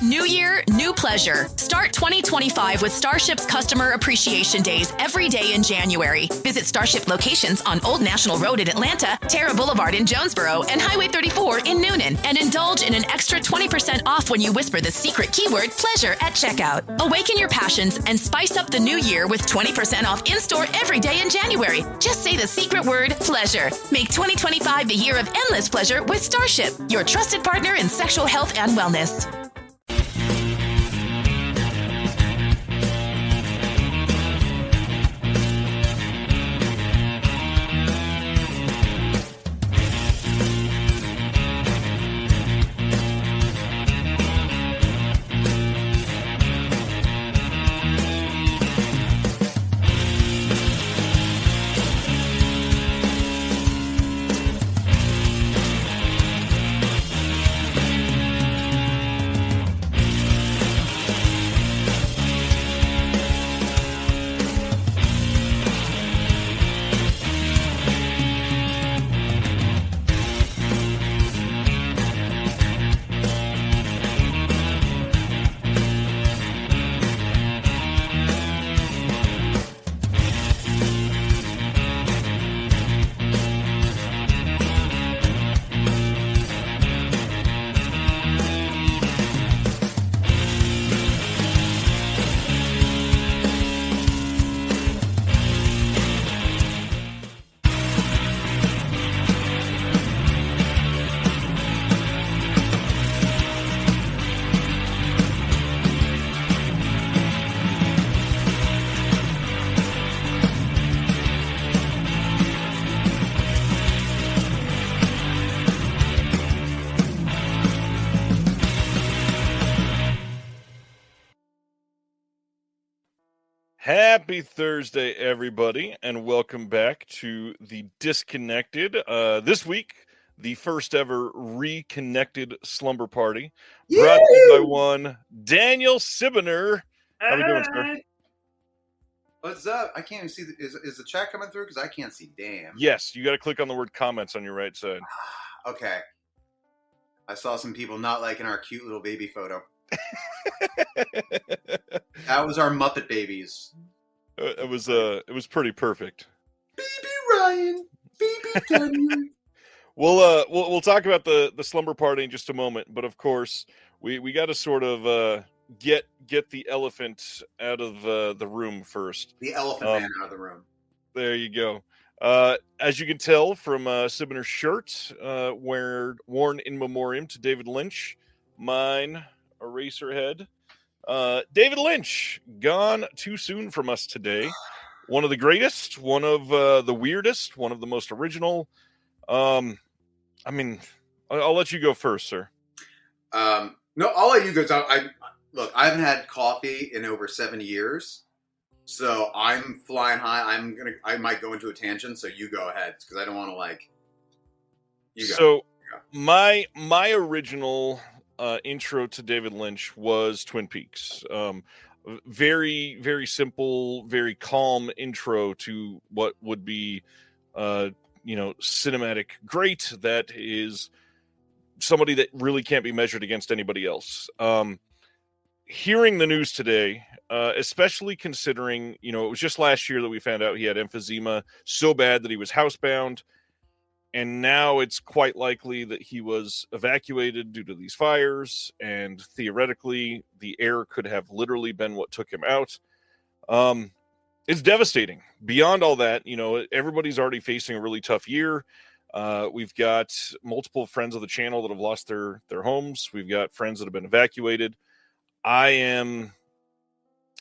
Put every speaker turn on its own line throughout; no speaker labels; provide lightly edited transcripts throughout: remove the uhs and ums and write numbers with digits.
New year, new pleasure. Start 2025 with Starship's Customer Appreciation Days every day in January. Visit Starship locations on Old National Road in Atlanta, Terra Boulevard in Jonesboro, and Highway 34 in Noonan. And indulge in an extra 20% off when you whisper the secret keyword pleasure at checkout. Awaken your passions and spice up the new year with 20% off in-store every day in January. Just say the secret word pleasure. Make 2025 the year of endless pleasure with Starship, your trusted partner in sexual health and wellness.
Happy Thursday, everybody, and welcome back to the Disconnected. This week, the first ever reconnected slumber party, brought to you by one Daniel Cibener. How we doing, sir?
What's up? I can't even see. Is the chat coming through? Because I can't see. Damn.
Yes, you got to click on the word comments on your right side.
Okay. I saw some people not liking our cute little baby photo. That was our Muppet babies.
It was pretty perfect.
Baby Ryan, baby Daniel.
We'll talk about the slumber party in just a moment, but of course we got to sort of get the elephant out of the room first.
The elephant man out of the room.
There you go. As you can tell from Cibener's shirt, worn in memoriam to David Lynch, mine Eraserhead. David Lynch, gone too soon from us today. One of the greatest, one of the weirdest, one of the most original. I mean, I'll let you go first, sir.
No, I'll let you go. Look, I haven't had coffee in over 7 years, so I'm flying high. I might go into a tangent, so you go ahead because I don't want to you go.
So my original intro to David Lynch was Twin Peaks. Very, very simple, very calm intro to what would be, cinematic great. That is somebody that really can't be measured against anybody else. Hearing the news today, especially considering, it was just last year that we found out he had emphysema so bad that he was housebound. And now it's quite likely that he was evacuated due to these fires, and theoretically, the air could have literally been what took him out. It's devastating. Beyond all that, everybody's already facing a really tough year. We've got multiple friends of the channel that have lost their homes. We've got friends that have been evacuated. I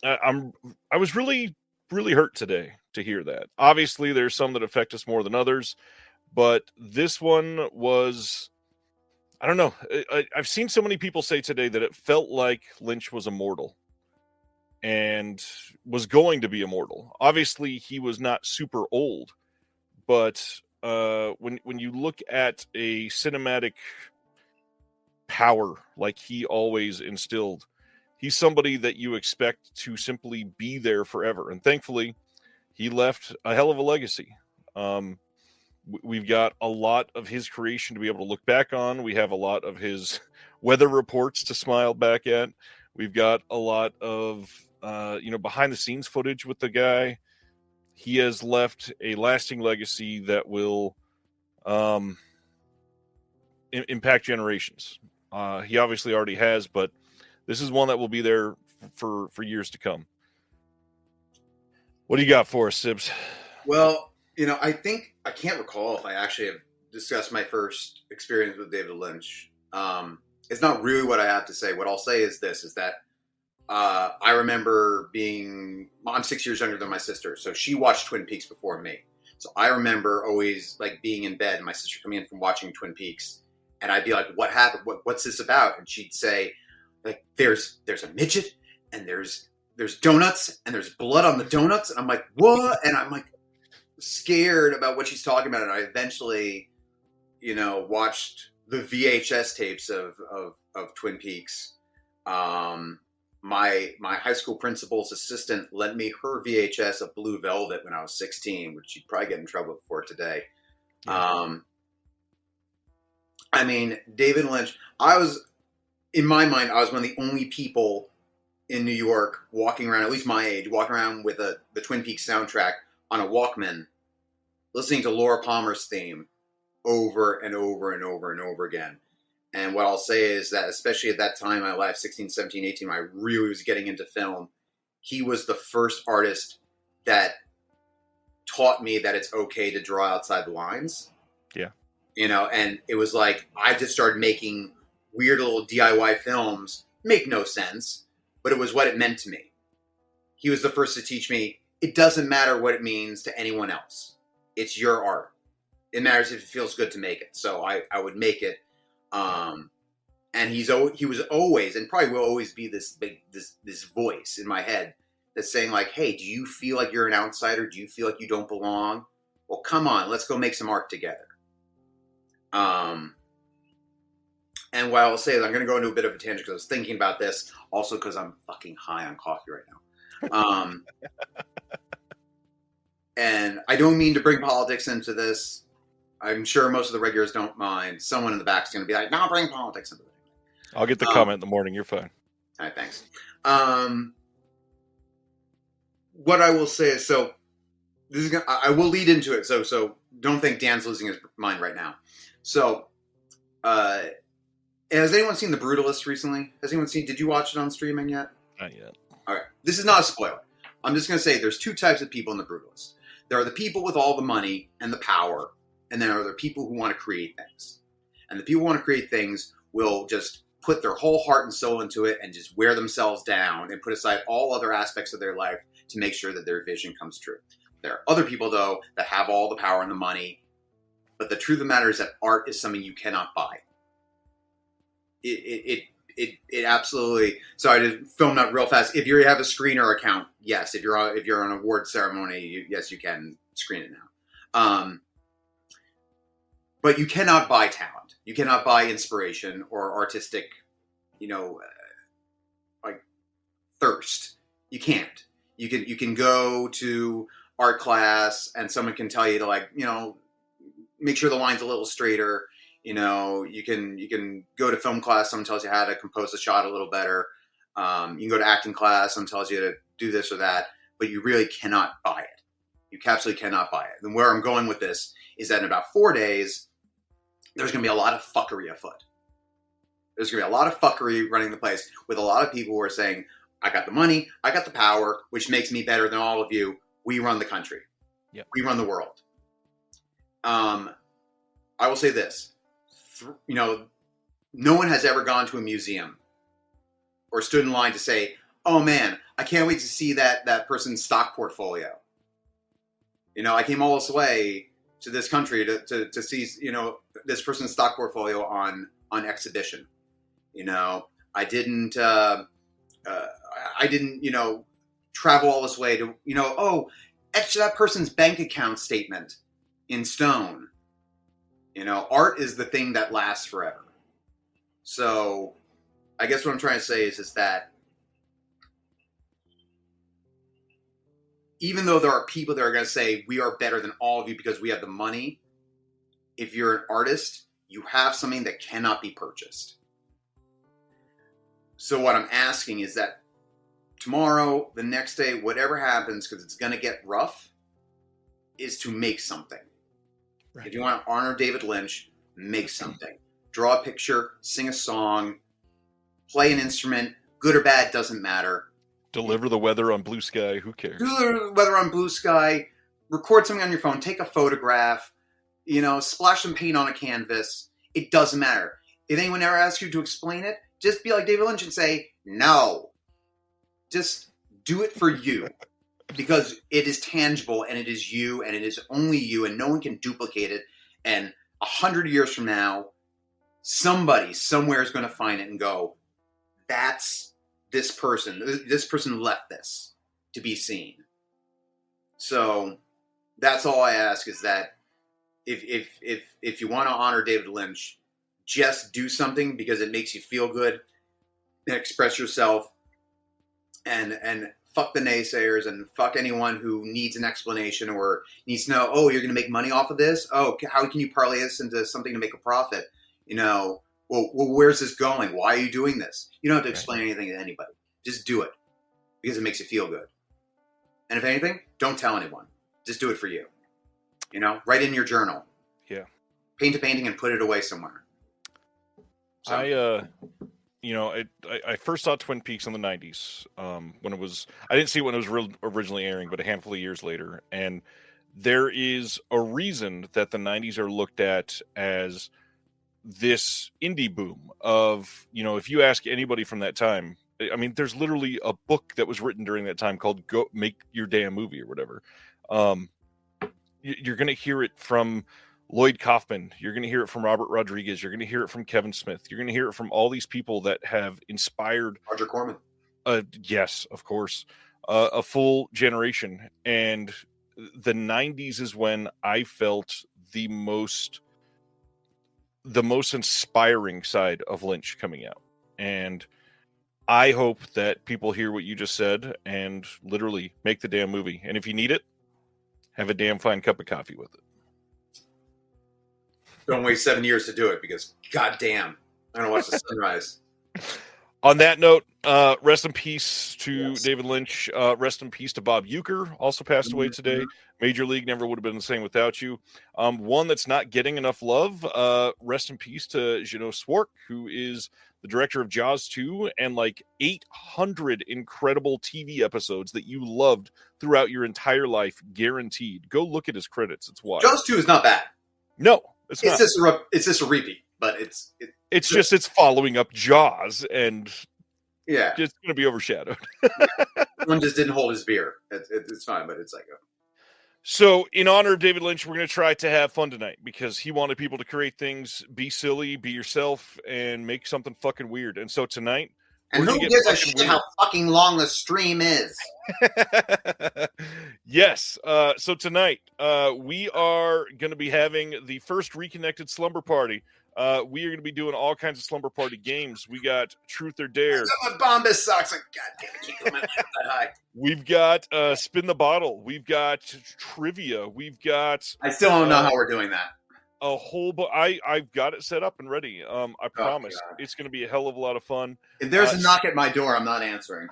was really, really hurt today to hear that. Obviously, there's some that affect us more than others. But this one was, I don't know. I've seen so many people say today that it felt like Lynch was immortal and was going to be immortal. Obviously, he was not super old, but when you look at a cinematic power like he always instilled, he's somebody that you expect to simply be there forever. And thankfully, he left a hell of a legacy. We've got a lot of his creation to be able to look back on. We have a lot of his weather reports to smile back at. We've got a lot of behind the scenes footage with the guy. He has left a lasting legacy that will impact generations. He obviously already has, but this is one that will be there for years to come. What do you got for us, Sibs?
Well, I think I can't recall if I actually have discussed my first experience with David Lynch. It's not really what I have to say. What I'll say is this, is that I remember I'm 6 years younger than my sister, so she watched Twin Peaks before me. So I remember always like being in bed and my sister coming in from watching Twin Peaks, and I'd be like, "What happened? What's this about?" And she'd say, "Like there's a midget, and there's donuts, and there's blood on the donuts," and I'm like, "What?" And I'm like scared about what she's talking about, and I eventually, watched the VHS tapes of Twin Peaks. My high school principal's assistant lent me her VHS of Blue Velvet when I was 16, which she'd probably get in trouble for today. Yeah. David Lynch, in my mind, I was one of the only people in New York walking around, at least my age, walking around with the Twin Peaks soundtrack on a Walkman, listening to Laura Palmer's theme over and over and over and over again. And what I'll say is that, especially at that time in my life, 16, 17, 18, when I really was getting into film, he was the first artist that taught me that it's okay to draw outside the lines.
Yeah.
And it was like, I just started making weird little DIY films, make no sense, but it was what it meant to me. He was the first to teach me, it doesn't matter what it means to anyone else. It's your art. It matters if it feels good to make it. So I would make it. And he was always, and probably will always be this voice in my head that's saying like, "Hey, do you feel like you're an outsider? Do you feel like you don't belong? Well, come on, let's go make some art together." And what I'll say is I'm going to go into a bit of a tangent because I was thinking about this also because I'm fucking high on coffee right now. And I don't mean to bring politics into this. I'm sure most of the regulars don't mind. Someone in the back is going to be like, "No, bring politics into it."
I'll get the comment in the morning. You're fine.
All right, thanks. What I will say is, so this is I will lead into it. So don't think Dan's losing his mind right now. So, has anyone seen The Brutalist recently? Did you watch it on streaming yet?
Not yet.
All right. This is not a spoiler. I'm just going to say there's two types of people in The Brutalist. There are the people with all the money and the power, and then are there people who want to create things. And the people who want to create things will just put their whole heart and soul into it and just wear themselves down and put aside all other aspects of their life to make sure that their vision comes true. There are other people, though, that have all the power and the money, but the truth of the matter is that art is something you cannot buy. It absolutely. So I just filmed that real fast. If you have a screener account, yes. If you're on an award ceremony, yes, you can screen it now. But you cannot buy talent. You cannot buy inspiration or artistic, like thirst. You can't. You can go to art class and someone can tell you to make sure the line's a little straighter. You can go to film class. Someone tells you how to compose a shot a little better. You can go to acting class. Someone tells you to do this or that, but you really cannot buy it. You absolutely cannot buy it. And where I'm going with this is that in about 4 days, there's going to be a lot of fuckery afoot. There's going to be a lot of fuckery running the place with a lot of people who are saying, "I got the money, I got the power, which makes me better than all of you. We run the country.
Yep.
We run the world." I will say this. No one has ever gone to a museum or stood in line to say, "Oh man, I can't wait to see that person's stock portfolio. I came all this way to this country to see, this person's stock portfolio on exhibition. I didn't travel all this way to, etch that person's bank account statement in stone. Art is the thing that lasts forever." So I guess what I'm trying to say is that even though there are people that are going to say we are better than all of you because we have the money, if you're an artist, you have something that cannot be purchased. So what I'm asking is that tomorrow, the next day, whatever happens, because it's going to get rough, is to make something. Right. If you want to honor David Lynch, make something. Draw a picture, sing a song, play an instrument, good or bad, doesn't matter.
Deliver the weather on blue sky, who cares?
Deliver the weather on blue sky, record something on your phone, take a photograph, splash some paint on a canvas. It doesn't matter. If anyone ever asks you to explain it, just be like David Lynch and say, no. Just do it for you. Because it is tangible, and it is you, and it is only you, and no one can duplicate it. And 100 years from now, somebody somewhere is going to find it and go, that's this person. This person left this to be seen. So that's all I ask, is that if you want to honor David Lynch, just do something because it makes you feel good and express yourself, and fuck the naysayers, and fuck anyone who needs an explanation or needs to know, oh, you're going to make money off of this? Oh, how can you parlay this into something to make a profit? Well, where's this going? Why are you doing this? You don't have to explain anything to anybody. Just do it because it makes you feel good. And if anything, don't tell anyone. Just do it for you. Write in your journal.
Yeah.
Paint a painting and put it away somewhere. So.
I first saw Twin Peaks in the 90s when it was, I didn't see it when it was originally airing, but a handful of years later. And there is a reason that the 90s are looked at as this indie boom of, if you ask anybody from that time, I mean, there's literally a book that was written during that time called Go Make Your Damn Movie or whatever. You're going to hear it from Lloyd Kaufman. You're going to hear it from Robert Rodriguez. You're going to hear it from Kevin Smith. You're going to hear it from all these people that have inspired
Roger Corman.
Yes, of course, a full generation. And the 90s is when I felt the most inspiring side of Lynch coming out. And I hope that people hear what you just said and literally make the damn movie. And if you need it, have a damn fine cup of coffee with it.
Don't wait 7 years to do it because, goddamn, I don't watch the sunrise.
On that note, rest in peace to David Lynch. Rest in peace to Bob Uecker, also passed away today. Major League never would have been the same without you. One that's not getting enough love, rest in peace to Jeannot Swark, who is the director of Jaws 2 and like 800 incredible TV episodes that you loved throughout your entire life, guaranteed. Go look at his credits. It's wild.
Jaws 2 is not bad.
No, it's not.
It's just a repeat, but
it's following up Jaws, and
yeah,
it's going to be overshadowed.
One just didn't hold his beer. It's fine, but it's like
So, in honor of David Lynch, we're going to try to have fun tonight because he wanted people to create things, be silly, be yourself, and make something fucking weird. And so tonight,
and who gives a shit how fucking long the stream is?
Yes. So tonight, we are going to be having the first reconnected slumber party. We are going to be doing all kinds of slumber party games. We got Truth or Dare.
My Bombas socks. Like, God damn, I can't get my mouth that high.
We've got Spin the Bottle. We've got Trivia. We've got...
I still don't know how we're doing that.
A whole... I've got it set up and ready. I promise. It's going to be a hell of a lot of fun.
If there's a knock at my door, I'm not answering.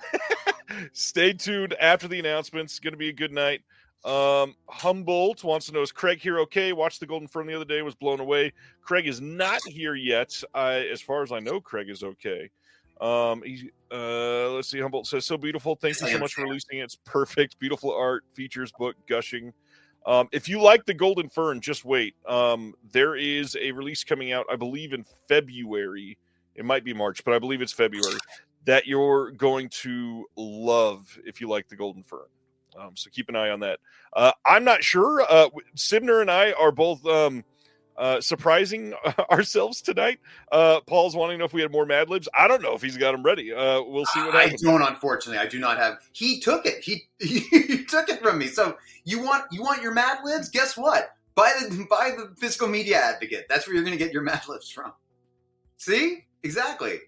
Stay tuned after the announcements. It's going to be a good night. Humboldt wants to know, is Craig here okay? Watched the Golden Fern the other day, was blown away. Craig is not here yet. As far as I know, Craig is okay. Let's see. Humboldt says, so beautiful. Thank you so much for releasing it. It's perfect. Beautiful art, features, book, gushing. If you like the Golden Fern, just wait. There is a release coming out, I believe in February. It might be March, but I believe it's February, that you're going to love if you like the Golden Fern. So keep an eye on that. I'm not sure. Cibener and I are both surprising ourselves tonight. Paul's wanting to know if we had more Mad Libs. I don't know if he's got them ready. We'll see what happens.
I don't, unfortunately. I do not have. He took it. He took it from me. So you want your Mad Libs? Guess what? Buy the Fiscal Media Advocate. That's where you're going to get your Mad Libs from. See? Exactly.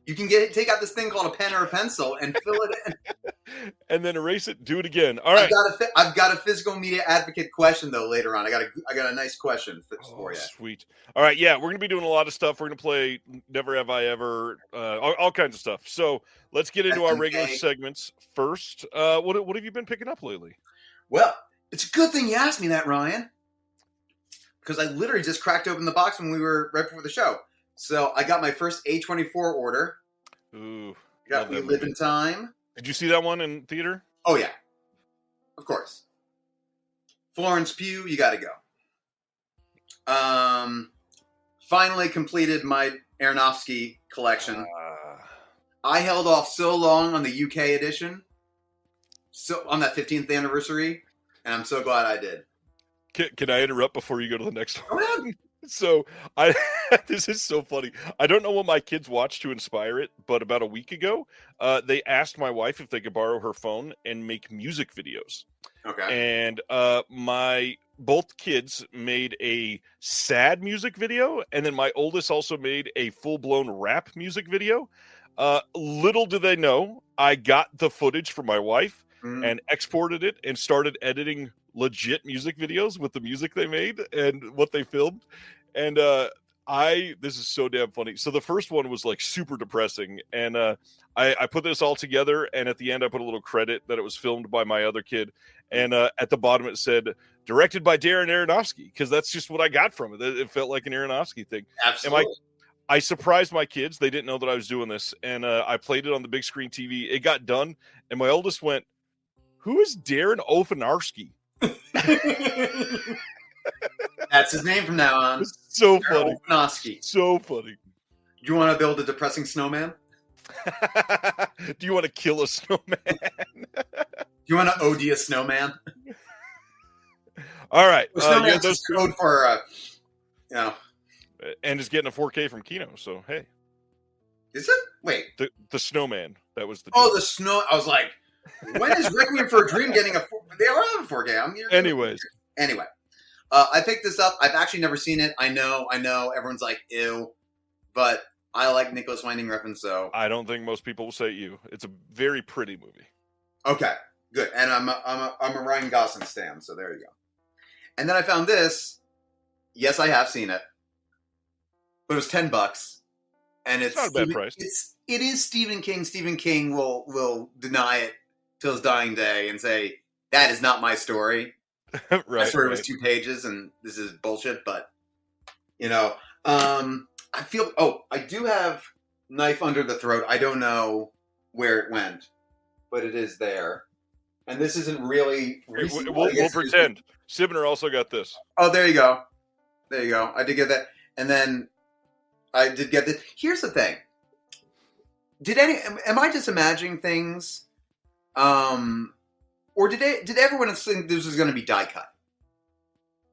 You can take out this thing called a pen or a pencil and fill it in.
and then erase it. Do it again. All right.
I've got a physical media advocate question though later on. I got a nice question for you.
Sweet. All right. Yeah, we're gonna be doing a lot of stuff. We're gonna play Never Have I Ever, all kinds of stuff. So let's get into our regular segments first. What have you been picking up lately?
Well, it's a good thing you asked me that, Ryan, because I literally just cracked open the box when we were right before the show. So I got my first A24 order.
Ooh,
got We Live in Time.
Did you see that one in theater?
Oh yeah, of course. Florence Pugh, you got to go. Finally completed my Aronofsky collection. I held off so long on the UK edition, so on that 15th anniversary, and I'm so glad I did.
Can I interrupt before you go to the next one?
Go ahead.
So this is so funny. I don't know what my kids watch to inspire it, but about a week ago, they asked my wife if they could borrow her phone and make music videos.
Okay.
And both kids made a sad music video, and then my oldest also made a full-blown rap music video. Little do they know, I got the footage from my wife and exported it and started editing legit music videos with the music they made and what they filmed. And this is so damn funny. So the first one was like super depressing, and I put this all together, and at the end I put a little credit that it was filmed by my other kid, and at the bottom it said directed by Darren Aronofsky, because that's just what I got from it. It felt like an Aronofsky thing.
Absolutely.
And I surprised my kids. They didn't know that I was doing this, and I played it on the big screen TV. It got done, and my oldest went, "Who is Darren Ofanarski?"
That's his name from now on.
It's so funny.
Ofanarski.
So funny.
Do you want to build a depressing snowman?
Do you want to kill a snowman?
Do you want to OD a snowman?
All right.
Snowman's just code for,
and is getting a 4K from Kino, so hey.
Is it? Wait.
The snowman. That was the...
Oh, the snow... I was like, when is Requiem for a Dream getting a... They are having 4K.
Anyways.
Anyway. I picked this up. I've actually never seen it. I know. Everyone's like, ew. But I like Nicholas Winding Refn, so...
I don't think most people will say ew. It's a very pretty movie.
Okay. Good. And I'm a Ryan Gosling stan, so there you go. And then I found this. Yes, I have seen it. But it was $10. And it's
not a bad price.
It is Stephen King. Stephen King will deny it till his dying day and say, that is not my story.
Right.
My story was 2 pages and this is bullshit. But, I feel... Oh, I do have Knife Under the Throat. I don't know where it went, but it is there. And this isn't really...
We'll pretend. Cibener also got this.
Oh, there you go. There you go. I did get that. And then I did get this. Here's the thing. Am I just imagining things? Or did everyone think this was going to be die cut?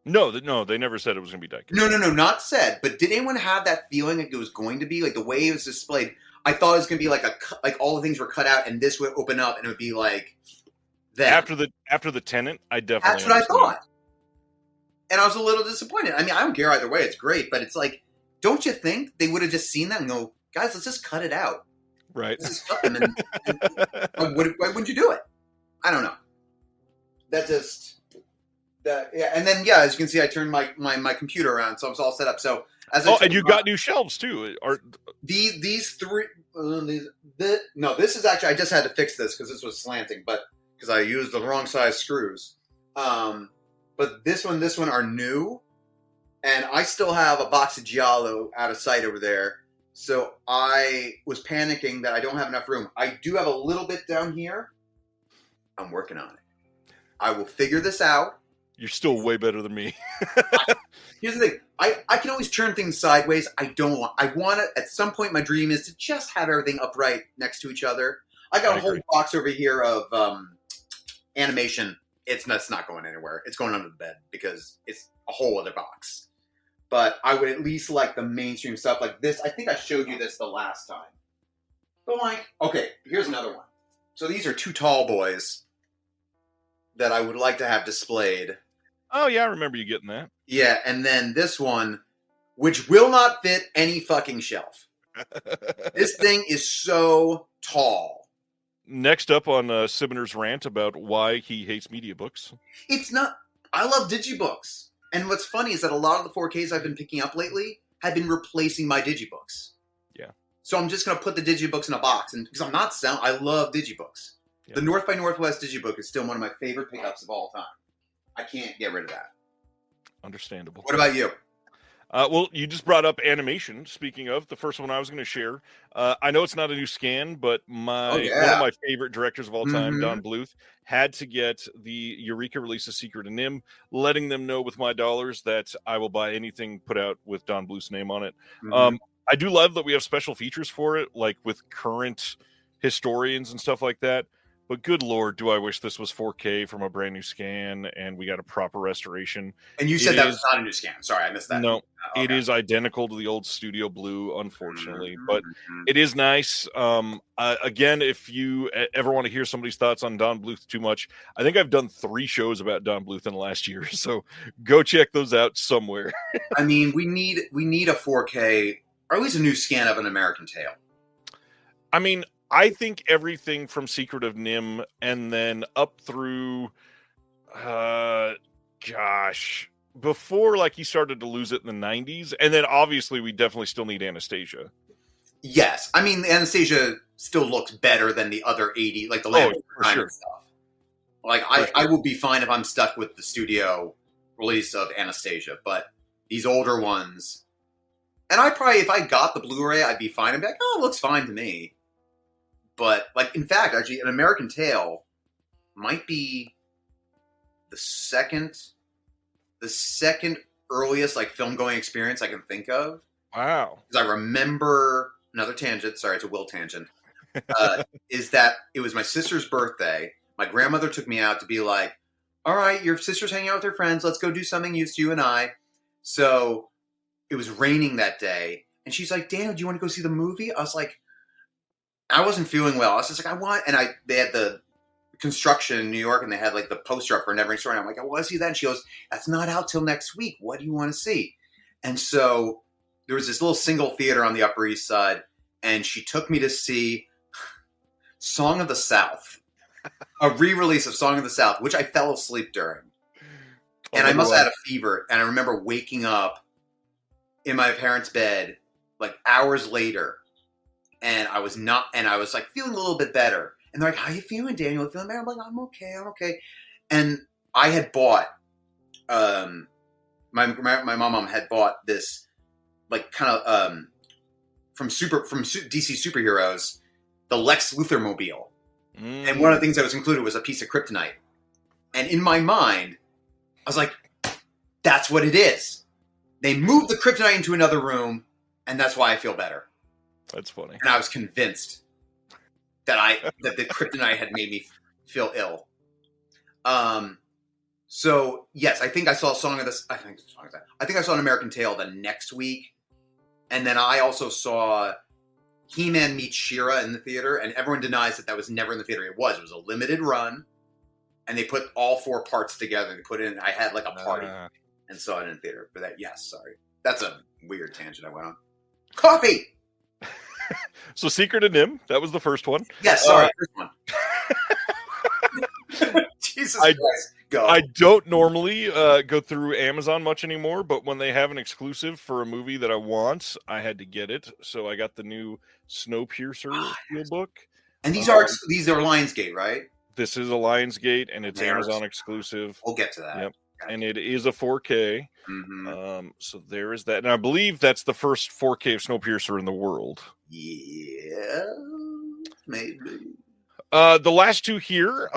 No, they never said it was going to be die cut.
No, not said. But did anyone have that feeling like it was going to be? Like the way it was displayed, I thought it was going to be like all the things were cut out and this would open up and it would be like that.
After the Tenant, I definitely...
That's what I thought. And I was a little disappointed. I mean, I don't care either way. It's great. But it's like, don't you think they would have just seen that and go, guys, let's just cut it out.
Right.
Let's just cut them. Why wouldn't you do it? I don't know. Yeah. And then, yeah, as you can see, I turned my computer around, so I was all set up. So
and you got new shelves too.
These three? No, this is actually... I just had to fix this because this was slanting, but because I used the wrong size screws. But this one are new, and I still have a box of Giallo out of sight over there. So I was panicking that I don't have enough room. I do have a little bit down here. I'm working on it. I will figure this out.
You're still way better than me.
Here's the thing. I can always turn things sideways. I want to, at some point, my dream is to just have everything upright next to each other. I got a whole box over here of animation. That's not going anywhere. It's going under the bed because it's a whole other box. But I would at least like the mainstream stuff like this. I think I showed you this the last time. But okay, here's another one. So these are 2 tall boys that I would like to have displayed.
Oh, yeah, I remember you getting that.
Yeah, and then this one, which will not fit any fucking shelf. This thing is so tall.
Next up on Cibener's rant about why he hates media books.
It's not. I love digibooks, and what's funny is that a lot of the 4Ks I've been picking up lately have been replacing my digibooks.
Yeah.
So I'm just gonna put the digibooks in a box, and because I'm not selling, I love digibooks.
Yeah.
The North by Northwest digibook is still one of my favorite pickups of all time. I can't get rid of that.
Understandable.
What about you?
Well, you just brought up animation. Speaking of, the first one I was going to share. I know it's not a new scan, but one of my favorite directors of all time, Don Bluth, had to get the Eureka release of Secret of Nim, letting them know with my dollars that I will buy anything put out with Don Bluth's name on it. I do love that we have special features for it, like with current historians and stuff like that. But good Lord, do I wish this was 4K from a brand new scan and we got a proper restoration.
And you said that was not a new scan. Sorry, I missed that.
No, it is identical to the old Studio Blue, unfortunately. But it is nice. Again, if you ever want to hear somebody's thoughts on Don Bluth too much, I think I've done 3 shows about Don Bluth in the last year. So go check those out somewhere.
I mean, we need a 4K, or at least a new scan of An American Tail.
I mean, I think everything from Secret of Nim and then up through, before like he started to lose it in the 90s. And then obviously we definitely still need Anastasia.
Yes. I mean, Anastasia still looks better than the other 80, like the Land of stuff. Like, I will be fine if I'm stuck with the studio release of Anastasia, but these older ones, and I probably, if I got the Blu-ray, I'd be fine. I'd be like, oh, it looks fine to me. But, like, in fact, actually, An American Tail might be the second earliest, like, film-going experience I can think of.
Wow.
Because I remember, another tangent, sorry, it's a Will tangent, is that it was my sister's birthday. My grandmother took me out to be like, all right, your sister's hanging out with her friends. Let's go do something just you and I. So it was raining that day. And she's like, Daniel, do you want to go see the movie? I was like, I wasn't feeling well. I was just like, they had the construction in New York and they had like the poster up for Never Ending Story. And I'm like, I want to see that. And she goes, that's not out till next week. What do you want to see? And so there was this little single theater on the Upper East Side. And she took me to see Song of the South, a re-release of Song of the South, which I fell asleep during. And I must have had a fever. And I remember waking up in my parents' bed like hours later. And I was like feeling a little bit better. And they're like, how you feeling, Daniel? You feeling better? I'm like, I'm okay. And I had bought, my mom had bought this, like, kind of, from DC Superheroes, the Lex Luthor mobile. And one of the things that was included was a piece of kryptonite. And in my mind, I was like, that's what it is. They moved the kryptonite into another room, and that's why I feel better.
That's funny.
And I was convinced that the kryptonite had made me feel ill. So yes, I think I saw I think I saw An American Tail the next week. And then I also saw He-Man meets She-Ra in the theater, and everyone denies that was never in the theater. It was a limited run, and they put all 4 parts together. They put in, I had like a party and saw it in the theater. But sorry. That's a weird tangent I went on. Coffee!
So Secret of Nim, that was the first one.
Yes, sorry, first one. Jesus Christ. Go.
I don't normally go through Amazon much anymore, but when they have an exclusive for a movie that I want, I had to get it. So I got the new Snowpiercer steelbook. And
these are Lionsgate, right?
This is a Lionsgate, and it's Amazon exclusive.
We'll get to that.
Yep. And it is a 4K.
Mm-hmm.
So there is that. And I believe that's the first 4K of Snowpiercer in the world.
Yeah, maybe.
The last 2 here,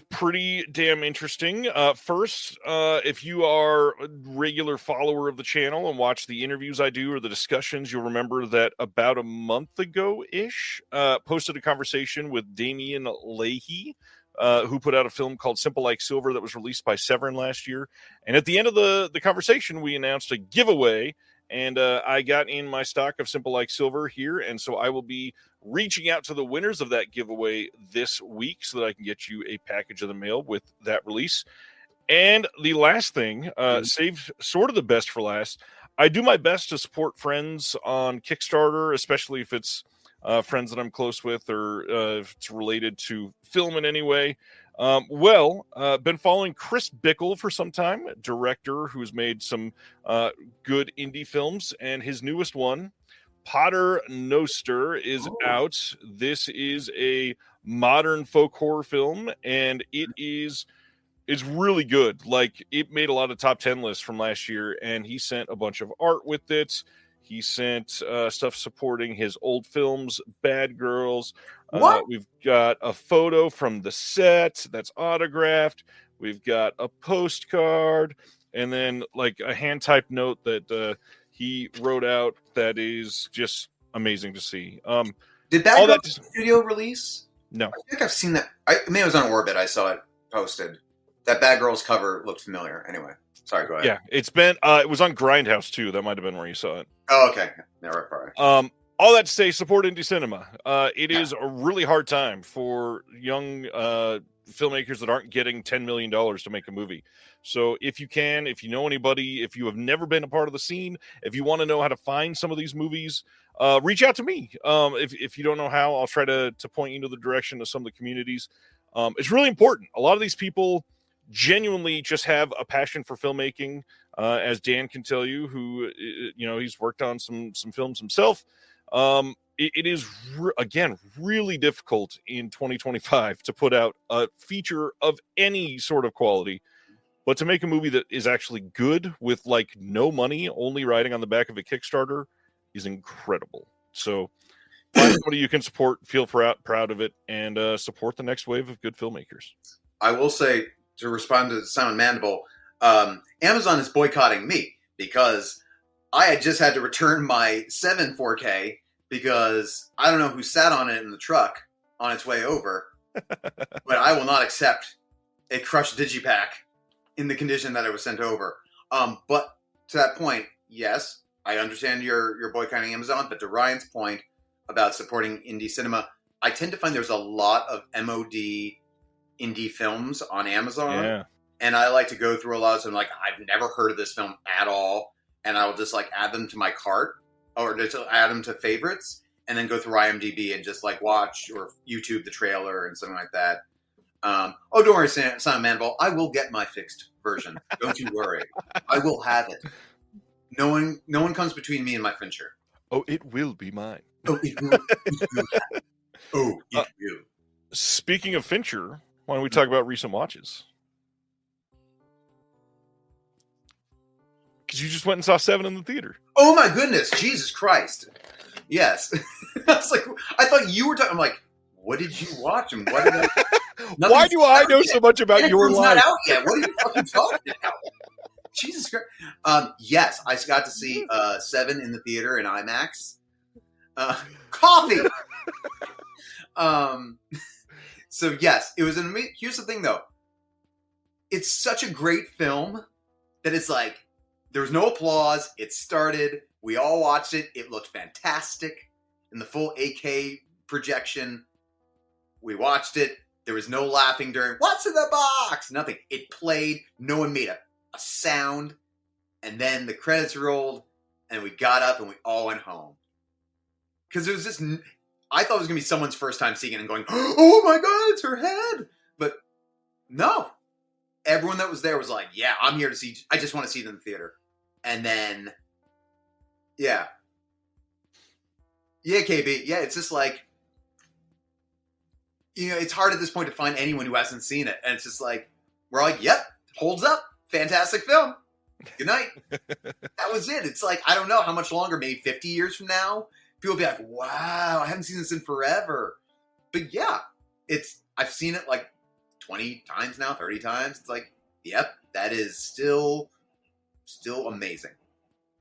pretty damn interesting. First, if you are a regular follower of the channel and watch the interviews I do or the discussions, you'll remember that about a month ago-ish, posted a conversation with Damian Leahy, who put out a film called Simple Like Silver that was released by Severin last year. And at the end of the conversation, we announced a giveaway, and I got in my stock of Simple Like Silver here, and so I will be reaching out to the winners of that giveaway this week so that I can get you a package of the mail with that release. And the last thing, saved sort of the best for last, I do my best to support friends on Kickstarter, especially if it's friends that I'm close with, or if it's related to film in any way. Been following Chris Bickle for some time, director who's made some good indie films, and his newest one, Pater Noster, is out. This is a modern folk horror film, and it's really good. Like, it made a lot of top 10 lists from last year, and he sent a bunch of art with it. He sent stuff supporting his old films, Bad Girls. We've got a photo from the set that's autographed. We've got a postcard, and then like a hand-typed note that he wrote out that is just amazing to see.
Did Bad Girls studio release?
No.
I think I've seen that. Maybe it was on Orbit. I saw it posted. That Bad Girls cover looked familiar. Anyway, sorry, go ahead.
Yeah, it's been, it was on Grindhouse too. That might have been where you saw it.
Oh, okay. Yeah, right.
All that to say, support indie cinema. It is a really hard time for young filmmakers that aren't getting $10 million to make a movie. So if you can, if you know anybody, if you have never been a part of the scene, if you want to know how to find some of these movies, reach out to me. If you don't know how, I'll try to point you into the direction of some of the communities. It's really important. A lot of these people genuinely just have a passion for filmmaking, as Dan can tell you, who, he's worked on some films himself. It is, again, really difficult in 2025 to put out a feature of any sort of quality, but to make a movie that is actually good with like no money, only riding on the back of a Kickstarter, is incredible. So find somebody you can support, feel proud of it, and support the next wave of good filmmakers.
I will say, to respond to Simon Mandible, Amazon is boycotting me because I had just had to return my 7 4K because I don't know who sat on it in the truck on its way over, but I will not accept a crushed digipack in the condition that it was sent over. But to that point, yes, I understand you're boycotting Amazon, but to Ryan's point about supporting indie cinema, I tend to find there's a lot of MOD indie films on Amazon.
Yeah.
And I like to go through a lot of them, like, I've never heard of this film at all. And I will just like add them to my cart or just add them to favorites and then go through IMDb and just like watch or YouTube the trailer and something like that. Don't worry, Simon Mandible. I will get my fixed version. Don't you worry. I will have it. No one comes between me and my Fincher.
Oh, it will be mine.
Oh, it will. Oh, it will.
Speaking of Fincher, why don't we talk about recent watches? Because you just went and saw 7 in the theater.
Oh my goodness, Jesus Christ! Yes, I was like, I thought you were talking. I'm like, what did you watch? And what did I?
Why do I know so much about your life?
Not out yet. What are you fucking talking about? Jesus Christ! Yes, I got to see 7 in the theater in IMAX. Coffee. So yes, it was an amazing. Here's the thing, though. It's such a great film that it's like there was no applause. It started. We all watched it. It looked fantastic in the full 8K projection. We watched it. There was no laughing during "What's in the box?" Nothing. It played. No one made a sound. And then the credits rolled, and we got up and we all went home. Because it was just, I thought it was going to be someone's first time seeing it and going, "Oh my God, it's her head." But no. Everyone that was there was like, "Yeah, I'm here to see, I just want to see it in the theater." And then, yeah. Yeah, KB. Yeah, it's just like, it's hard at this point to find anyone who hasn't seen it. And it's just like, we're like, yep, holds up. Fantastic film. Good night. That was it. It's like, I don't know how much longer, maybe 50 years from now, people will be like, wow, I haven't seen this in forever. But yeah, I've seen it like 20 times now, 30 times. It's like, yep, that is still amazing.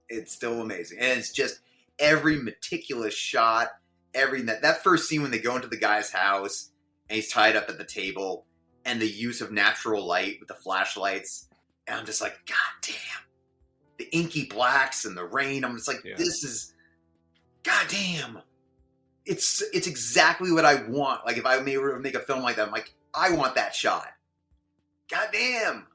It's still amazing. And it's just every meticulous shot, that first scene when they go into the guy's house and he's tied up at the table and the use of natural light with the flashlights. And I'm just like, God damn. The inky blacks and the rain. I'm just like, This is, God damn. It's exactly what I want. Like, if I were to make a film like that, I'm like, I want that shot. God damn.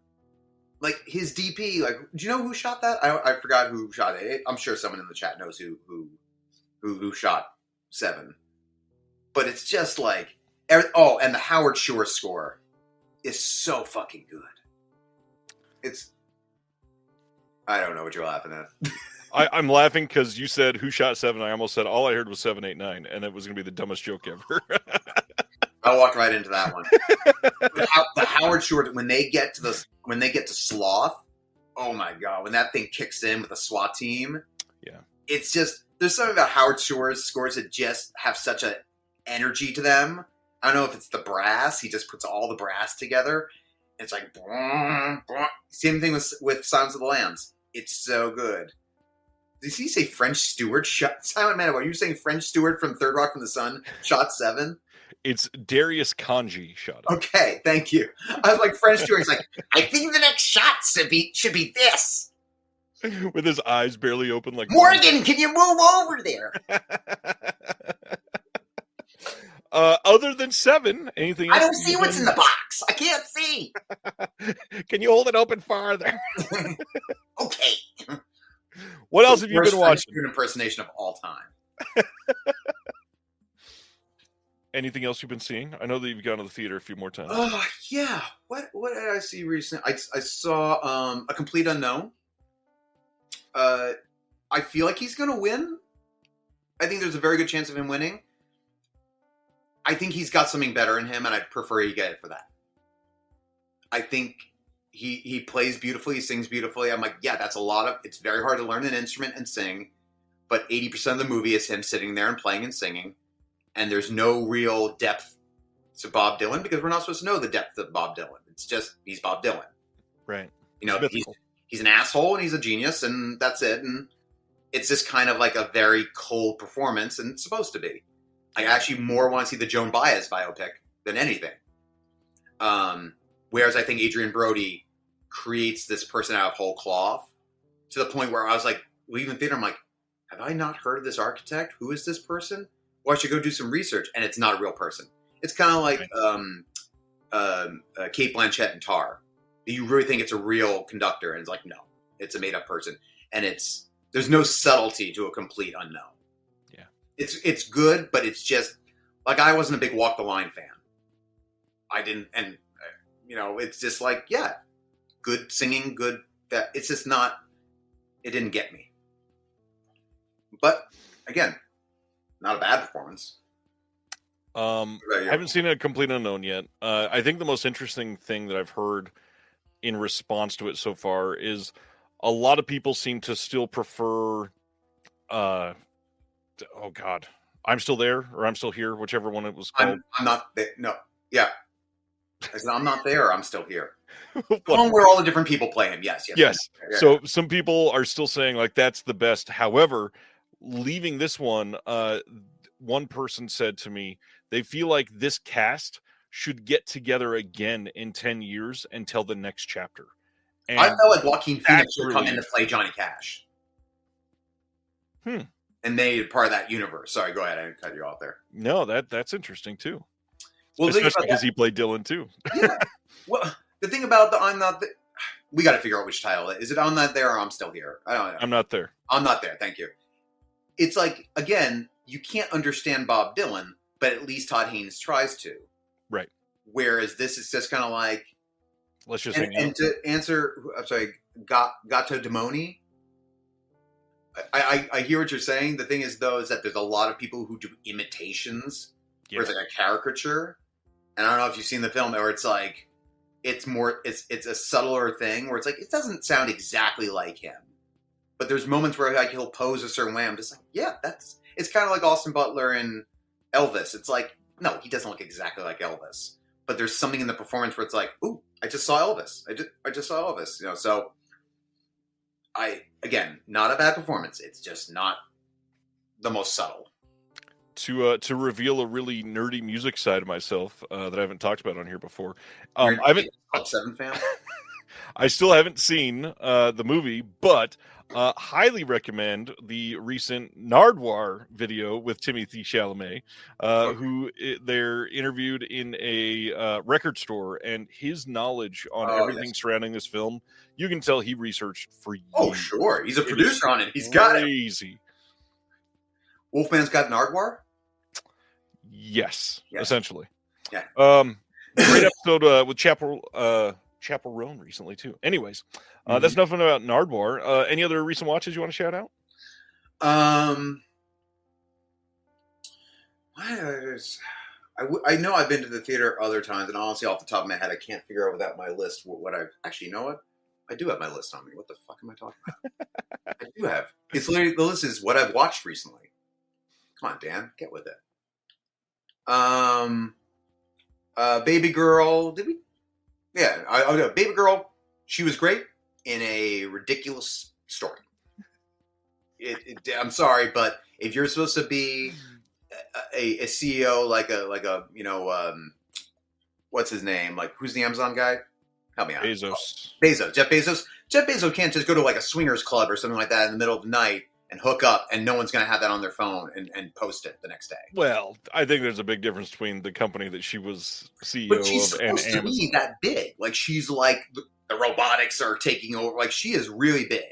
Like, his DP, like, do you know who shot that? I forgot who shot it. I'm sure someone in the chat knows who shot 7. but it's just like, oh, and the Howard Shore score is so fucking good. I don't know what you're laughing at.
I'm laughing because you said Who Shot Seven. I almost said all I heard was 789, and it was going to be the dumbest joke ever.
I walked right into that one. The Howard Shore, when they get to Sloth, oh my god, when that thing kicks in with the SWAT team,
yeah,
it's just, there's something about Howard Shore's scores that just have such a energy to them. I don't know if it's the brass. He just puts all the brass together. It's like, same thing with Silence of the Lambs. It's so good. Did he say French Stewart shot? Silent Man, are you saying French Stewart from Third Rock from the Sun shot 7?
It's Darius Kanji shot it.
Okay, thank you. I was like, French Stewart. He's like, I think the next shot should be this.
With his eyes barely open, like
Morgan, can you move over there?
Other than 7, anything else?
I don't see what's in the box. I can't see.
Can you hold it open farther?
Okay.
What else have you been watching?
An impersonation of all time.
Anything else you've been seeing? I know that you've gone to the theater a few more times.
Yeah. What did I see recently? I saw A Complete Unknown. I feel like he's going to win. I think there's a very good chance of him winning. I think he's got something better in him, and I'd prefer he get it for that. I think he plays beautifully, he sings beautifully. I'm like, yeah, it's very hard to learn an instrument and sing, but 80% of the movie is him sitting there and playing and singing, and there's no real depth to Bob Dylan because we're not supposed to know the depth of Bob Dylan. It's just, he's Bob Dylan.
Right.
You know, he's an asshole and he's a genius and that's it. And it's just kind of like a very cold performance, and it's supposed to be. I actually more want to see the Joan Baez biopic than anything. Whereas I think Adrian Brody creates this person out of whole cloth to the point where I was like, leaving theater, I'm like, have I not heard of this architect? Who is this person? Well, I should go do some research. And it's not a real person. It's kind of like Cate Blanchett in Tar. Do you really think it's a real conductor? And it's like, no, it's a made up person. And there's no subtlety to A Complete Unknown.
Yeah.
It's good, but it's just like, I wasn't a big Walk the Line fan. I didn't, and it's just like, yeah, good singing, good that it's just not, it didn't get me. But again, not a bad performance.
I haven't seen A Complete Unknown yet. I think the most interesting thing that I've heard in response to it so far is a lot of people seem to still prefer, oh God, I'm Still There or I'm Still Here, whichever one it was called.
I'm not there. No. Yeah. I said, I'm not there or I'm still here. One where all the different people play him. Yes.
Yeah, so some people are still saying like that's the best. However, leaving this one, one person said to me, they feel like this cast should get together again in 10 years and tell the next chapter. And
I felt like Joaquin Phoenix would come in to play Johnny Cash. And they part of that universe. Sorry, go ahead. I didn't cut you off there.
No, that's interesting too.
Well,
especially because he played Dylan too.
Yeah. Well, the thing about the I'm Not There, we got to figure out which title it is. Is it I'm Not There or I'm Still Here? I don't know.
I'm Not There.
I'm Not There. Thank you. It's like, again, you can't understand Bob Dylan, but at least Todd Haynes tries to.
Right.
Whereas this is just kind of like,
let's just
and to answer, I'm sorry, Gato Demoni. I hear what you're saying. The thing is, though, is that there's a lot of people who do imitations, where it's like a caricature. And I don't know if you've seen the film, or it's like it's a subtler thing where it's like it doesn't sound exactly like him, but there's moments where like he'll pose a certain way. I'm just like, yeah, it's kind of like Austin Butler and Elvis. It's like, no, he doesn't look exactly like Elvis, but there's something in the performance where it's like, ooh, I just saw Elvis. I just saw Elvis. So again, not a bad performance. It's just not the most subtle.
To reveal a really nerdy music side of myself that I haven't talked about on here before. I haven't.
Top 7 fan.
I still haven't seen the movie, but highly recommend the recent Nardwuar video with Timothée Chalamet, who they're interviewed in a record store, and his knowledge on everything surrounding this film, you can tell he researched for years.
Oh, sure. He's a producer on it. He's got it.
Crazy.
Wolfman's got Nardwuar?
Yes,
Yeah.
essentially.
Yeah.
Great episode with Chaperone recently too. Anyways, that's nothing about Nardwar. Any other recent watches you want to shout out?
I know I've been to the theater other times, and honestly, off the top of my head, I can't figure out without my list what I've actually. You know what? I do have my list on me. What the fuck am I talking about? I do have. It's literally the list is what I've watched recently. Come on, Dan, get with it. Baby Girl. Did we? Yeah, I know. Baby Girl. She was great in a ridiculous story. I'm sorry, but if you're supposed to be a CEO like a what's his name? Like, who's the Amazon guy? Help me out. Jeff Bezos. Jeff Bezos can't just go to like a swingers club or something like that in the middle of the night and hook up, and no one's going to have that on their phone and post it the next day.
Well, I think there's a big difference between the company that she was CEO
but she's
of and
supposed to
Amazon.
be that big. Like, she's like the robotics are taking over. Like, she is really big.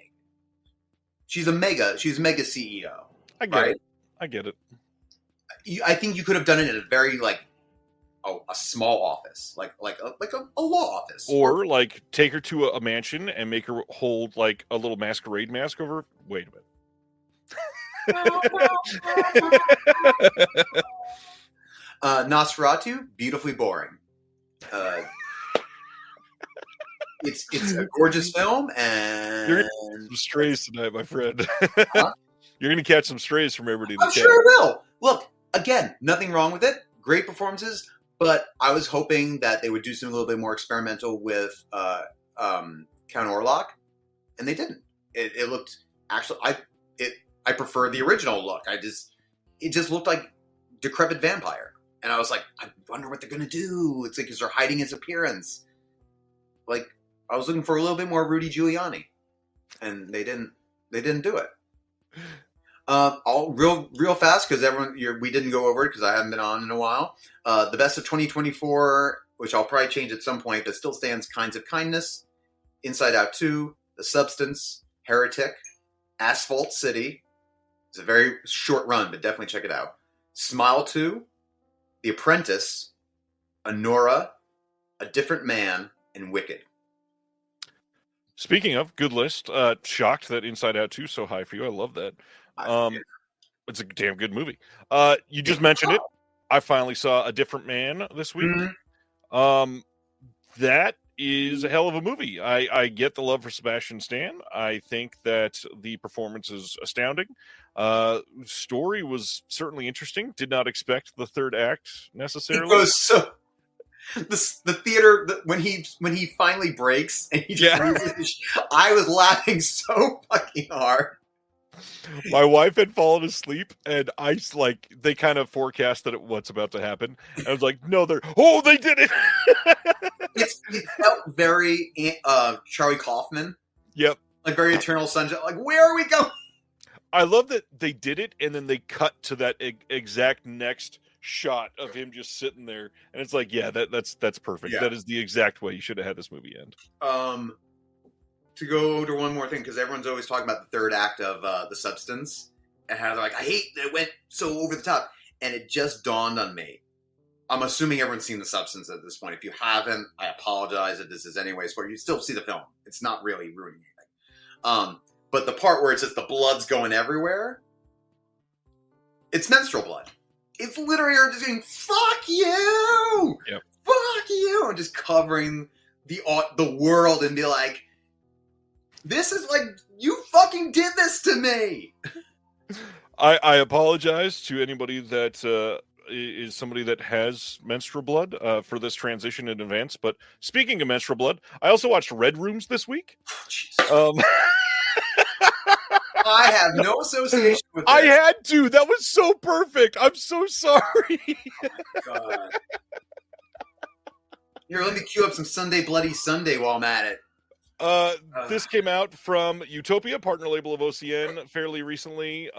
She's mega CEO.
I get it. I get it.
I think you could have done it in a very like a small office, like a law office,
or like take her to a mansion and make her hold like a little masquerade mask over. Wait a minute.
Nosferatu, beautifully boring. It's a gorgeous film, and
you're gonna catch some strays tonight, my friend.
Huh?
You're gonna catch some strays from everybody.
I'm sure I will. Look, again, nothing wrong with it. Great performances, but I was hoping that they would do something a little bit more experimental with Count Orlok, and they didn't. It looked actually. I prefer the original look. It just looked like decrepit vampire, and I was like, I wonder what they're gonna do. It's like, because they're hiding his appearance. Like, I was looking for a little bit more Rudy Giuliani, and they didn't do it. All real fast, because we didn't go over it because I haven't been on in a while. The best of 2024, which I'll probably change at some point, but still stands: Kinds of Kindness, Inside Out 2, The Substance, Heretic, Asphalt City. It's a very short run, but definitely check it out. Smile 2, The Apprentice, Honora, A Different Man, and Wicked.
Speaking of good list, shocked that Inside Out 2 is so high for you. I love that. It's a damn good movie. You just mentioned it. I finally saw A Different Man this week. Mm-hmm. That is a hell of a movie. I get the love for Sebastian Stan. I think that the performance is astounding. Story was certainly interesting. Did not expect the third act necessarily.
It goes so. The theater, when he finally breaks and he just loses, I was laughing so fucking hard.
My wife had fallen asleep, and they kind of forecasted what's about to happen. And I was like, no, they did it.
It felt very Charlie Kaufman.
Yep.
Like very Eternal Sunshine. Like, where are we going?
I love that they did it, and then they cut to that exact next shot of him just sitting there, and it's like, yeah, that's perfect. Yeah. That is the exact way you should have had this movie end.
To go to one more thing, because everyone's always talking about the third act of The Substance, and how they're like, I hate that it went so over the top, and it just dawned on me. I'm assuming everyone's seen The Substance at this point. If you haven't, I apologize if this is anyways, but you still see the film. It's not really ruining anything. But the part where it's just the blood's going everywhere, it's menstrual blood. It's literally her just saying, fuck you!
Yep.
Fuck you! And just covering the world and be like, this is like, you fucking did this to me!
I apologize to anybody that is somebody that has menstrual blood for this transition in advance. But speaking of menstrual blood, I also watched Red Rooms this week.
I have no association with this.
I had to. That was so perfect. I'm so sorry.
Oh, God. Here, let me cue up some Sunday Bloody Sunday while I'm at it.
This came out from Utopia, partner label of OCN, fairly recently.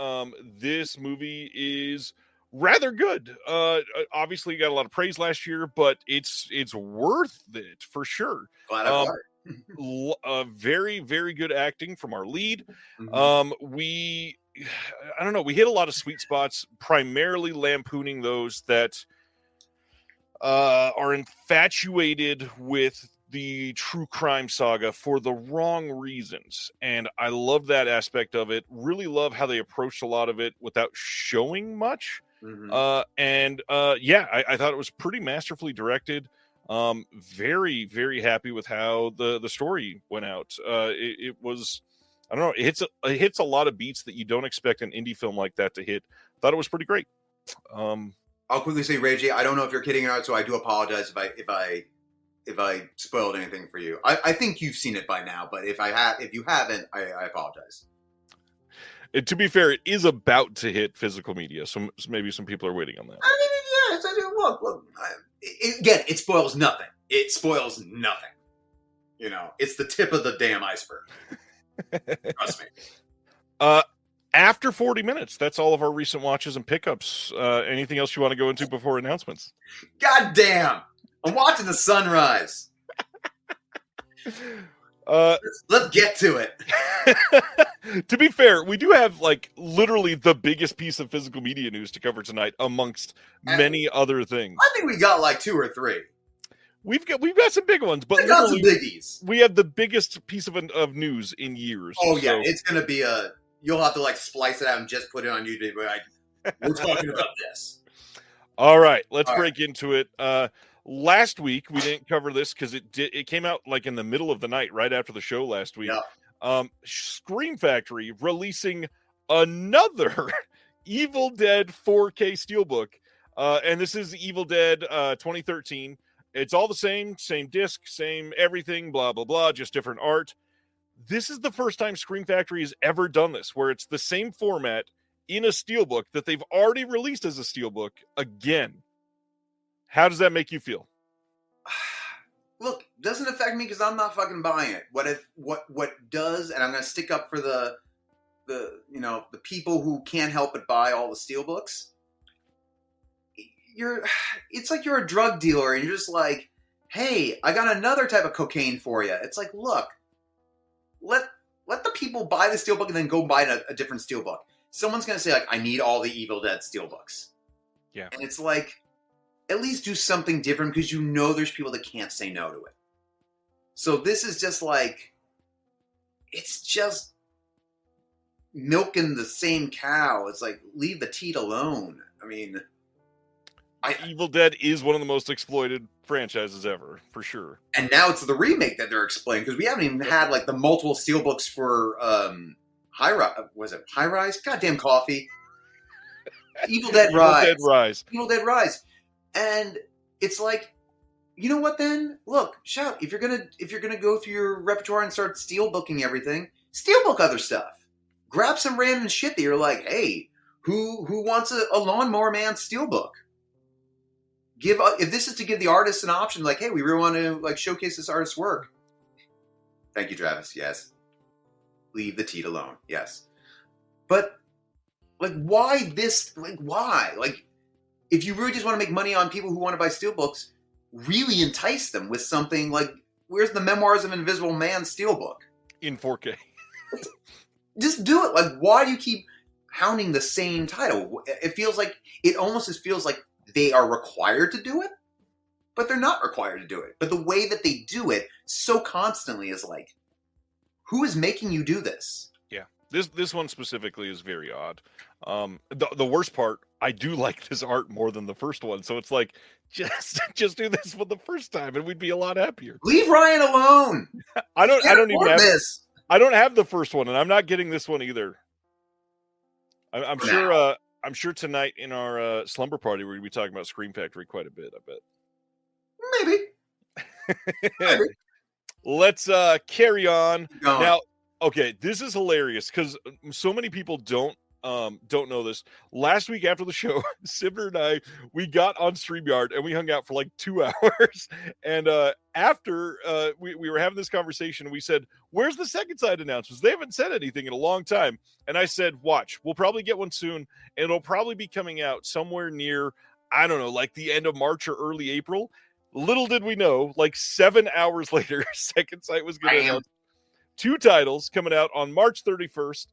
This movie is rather good. Obviously, got a lot of praise last year, but it's worth it for sure.
Glad I bought it.
Very, very good acting from our lead. Mm-hmm. I don't know. We hit a lot of sweet spots, primarily lampooning those that are infatuated with the true crime saga for the wrong reasons. And I love that aspect of it. Really love how they approached a lot of it without showing much.
Mhm.
I thought it was pretty masterfully directed. Very, very happy with how the story went out. It was, I don't know, it hits a lot of beats that you don't expect an indie film like that to hit. Thought it was pretty great.
I'll quickly say, Reggie, I don't know if you're kidding or not, so I do apologize if I spoiled anything for you. I think you've seen it by now, but if you haven't, I apologize.
And to be fair, it is about to hit physical media, so maybe some people are waiting on that.
I mean, look. Again, it spoils nothing. It spoils nothing. You know, it's the tip of the damn iceberg. Trust me.
After 40 minutes, that's all of our recent watches and pickups. Anything else you want to go into before announcements?
God damn! I'm watching the sunrise. Let's get to it.
To be fair, we do have like literally the biggest piece of physical media news to cover tonight, amongst many other things.
I think we got like 2 or 3.
We've got some big ones, but
we got some biggies.
We have the biggest piece of news in years.
Oh yeah, it's gonna be you'll have to like splice it out and just put it on YouTube. We're talking about this.
All right, let's break into it. Last week we didn't cover this because it came out like in the middle of the night, right after the show last week.
Yeah.
Scream Factory releasing another Evil Dead 4K Steelbook, and this is Evil Dead 2013. It's all the same disc, same everything, blah blah blah, just different art. This is the first time Scream Factory has ever done this, where it's the same format in a steelbook that they've already released as a steelbook again. How does that make you feel?
Look, doesn't affect me because I'm not fucking buying it. What does, and I'm going to stick up for the people who can't help but buy all the steelbooks. It's like you're a drug dealer and you're just like, hey, I got another type of cocaine for you. It's like, look, let the people buy the steelbook and then go buy a different steelbook. Someone's going to say like, I need all the Evil Dead steelbooks.
Yeah.
And it's like, at least do something different because you know there's people that can't say no to it. So this is just like, it's just milking the same cow. It's like, leave the teat alone. I mean,
Evil Dead is one of the most exploited franchises ever, for sure.
And now it's the remake that they're explaining because we haven't even had like the multiple steelbooks for High Rise. Was it High Rise? Goddamn coffee. Evil Dead Rise. Evil Dead Rise. And it's like, you know what then? Look, shout, if you're gonna go through your repertoire and start steelbooking everything, steelbook other stuff. Grab some random shit that you're like, hey, who wants a Lawnmower Man steelbook? If this is to give the artist an option, like, hey, we really want to like showcase this artist's work. Thank you, Travis. Yes. Leave the teat alone. Yes. But like, why this? Like, why? Like, if you really just want to make money on people who want to buy steelbooks, really entice them with something like, where's the Memoirs of an Invisible Man steelbook?
In 4K.
Just do it. Like, why do you keep hounding the same title? It almost just feels like they are required to do it, but they're not required to do it. But the way that they do it so constantly is like, who is making you do this?
Yeah. This one specifically is very odd. The worst part, I do like this art more than the first one. So it's like, just do this for the first time and we'd be a lot happier.
Leave Ryan alone.
I don't even have
this.
I don't have the first one and I'm not getting this one either. I'm sure tonight in our slumber party we're going to be talking about Scream Factory quite a bit, I
bet. Maybe.
Let's carry on. Now, okay, this is hilarious because so many people don't know this. Last week after the show, Cibener and we got on StreamYard and we hung out for like 2 hours. And after we were having this conversation, we said, where's the second side announcements? They haven't said anything in a long time. And I said, watch, we'll probably get one soon. And it'll probably be coming out somewhere near, I don't know, like the end of March or early April. Little did we know, like 7 hours later, second site was going to announce 2 titles coming out on March 31st.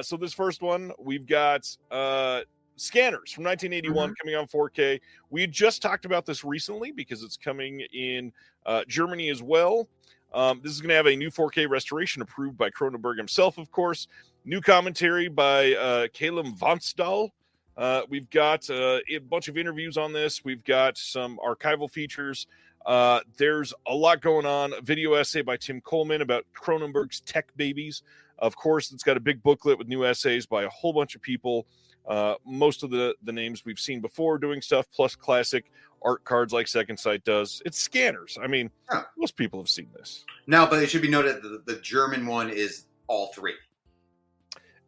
So this first one, we've got Scanners from 1981 coming on 4K. We had just talked about this recently because it's coming in Germany as well. This is going to have a new 4K restoration approved by Cronenberg himself, of course. New commentary by Caleb Vonsdahl. We've got a bunch of interviews on this. We've got some archival features. There's a lot going on. A video essay by Tim Coleman about Cronenberg's tech babies. Of course, it's got a big booklet with new essays by a whole bunch of people. Most of the names we've seen before doing stuff, plus classic art cards like Second Sight does. It's Scanners. I mean, most people have seen this.
Now, but it should be noted that the German one is all three.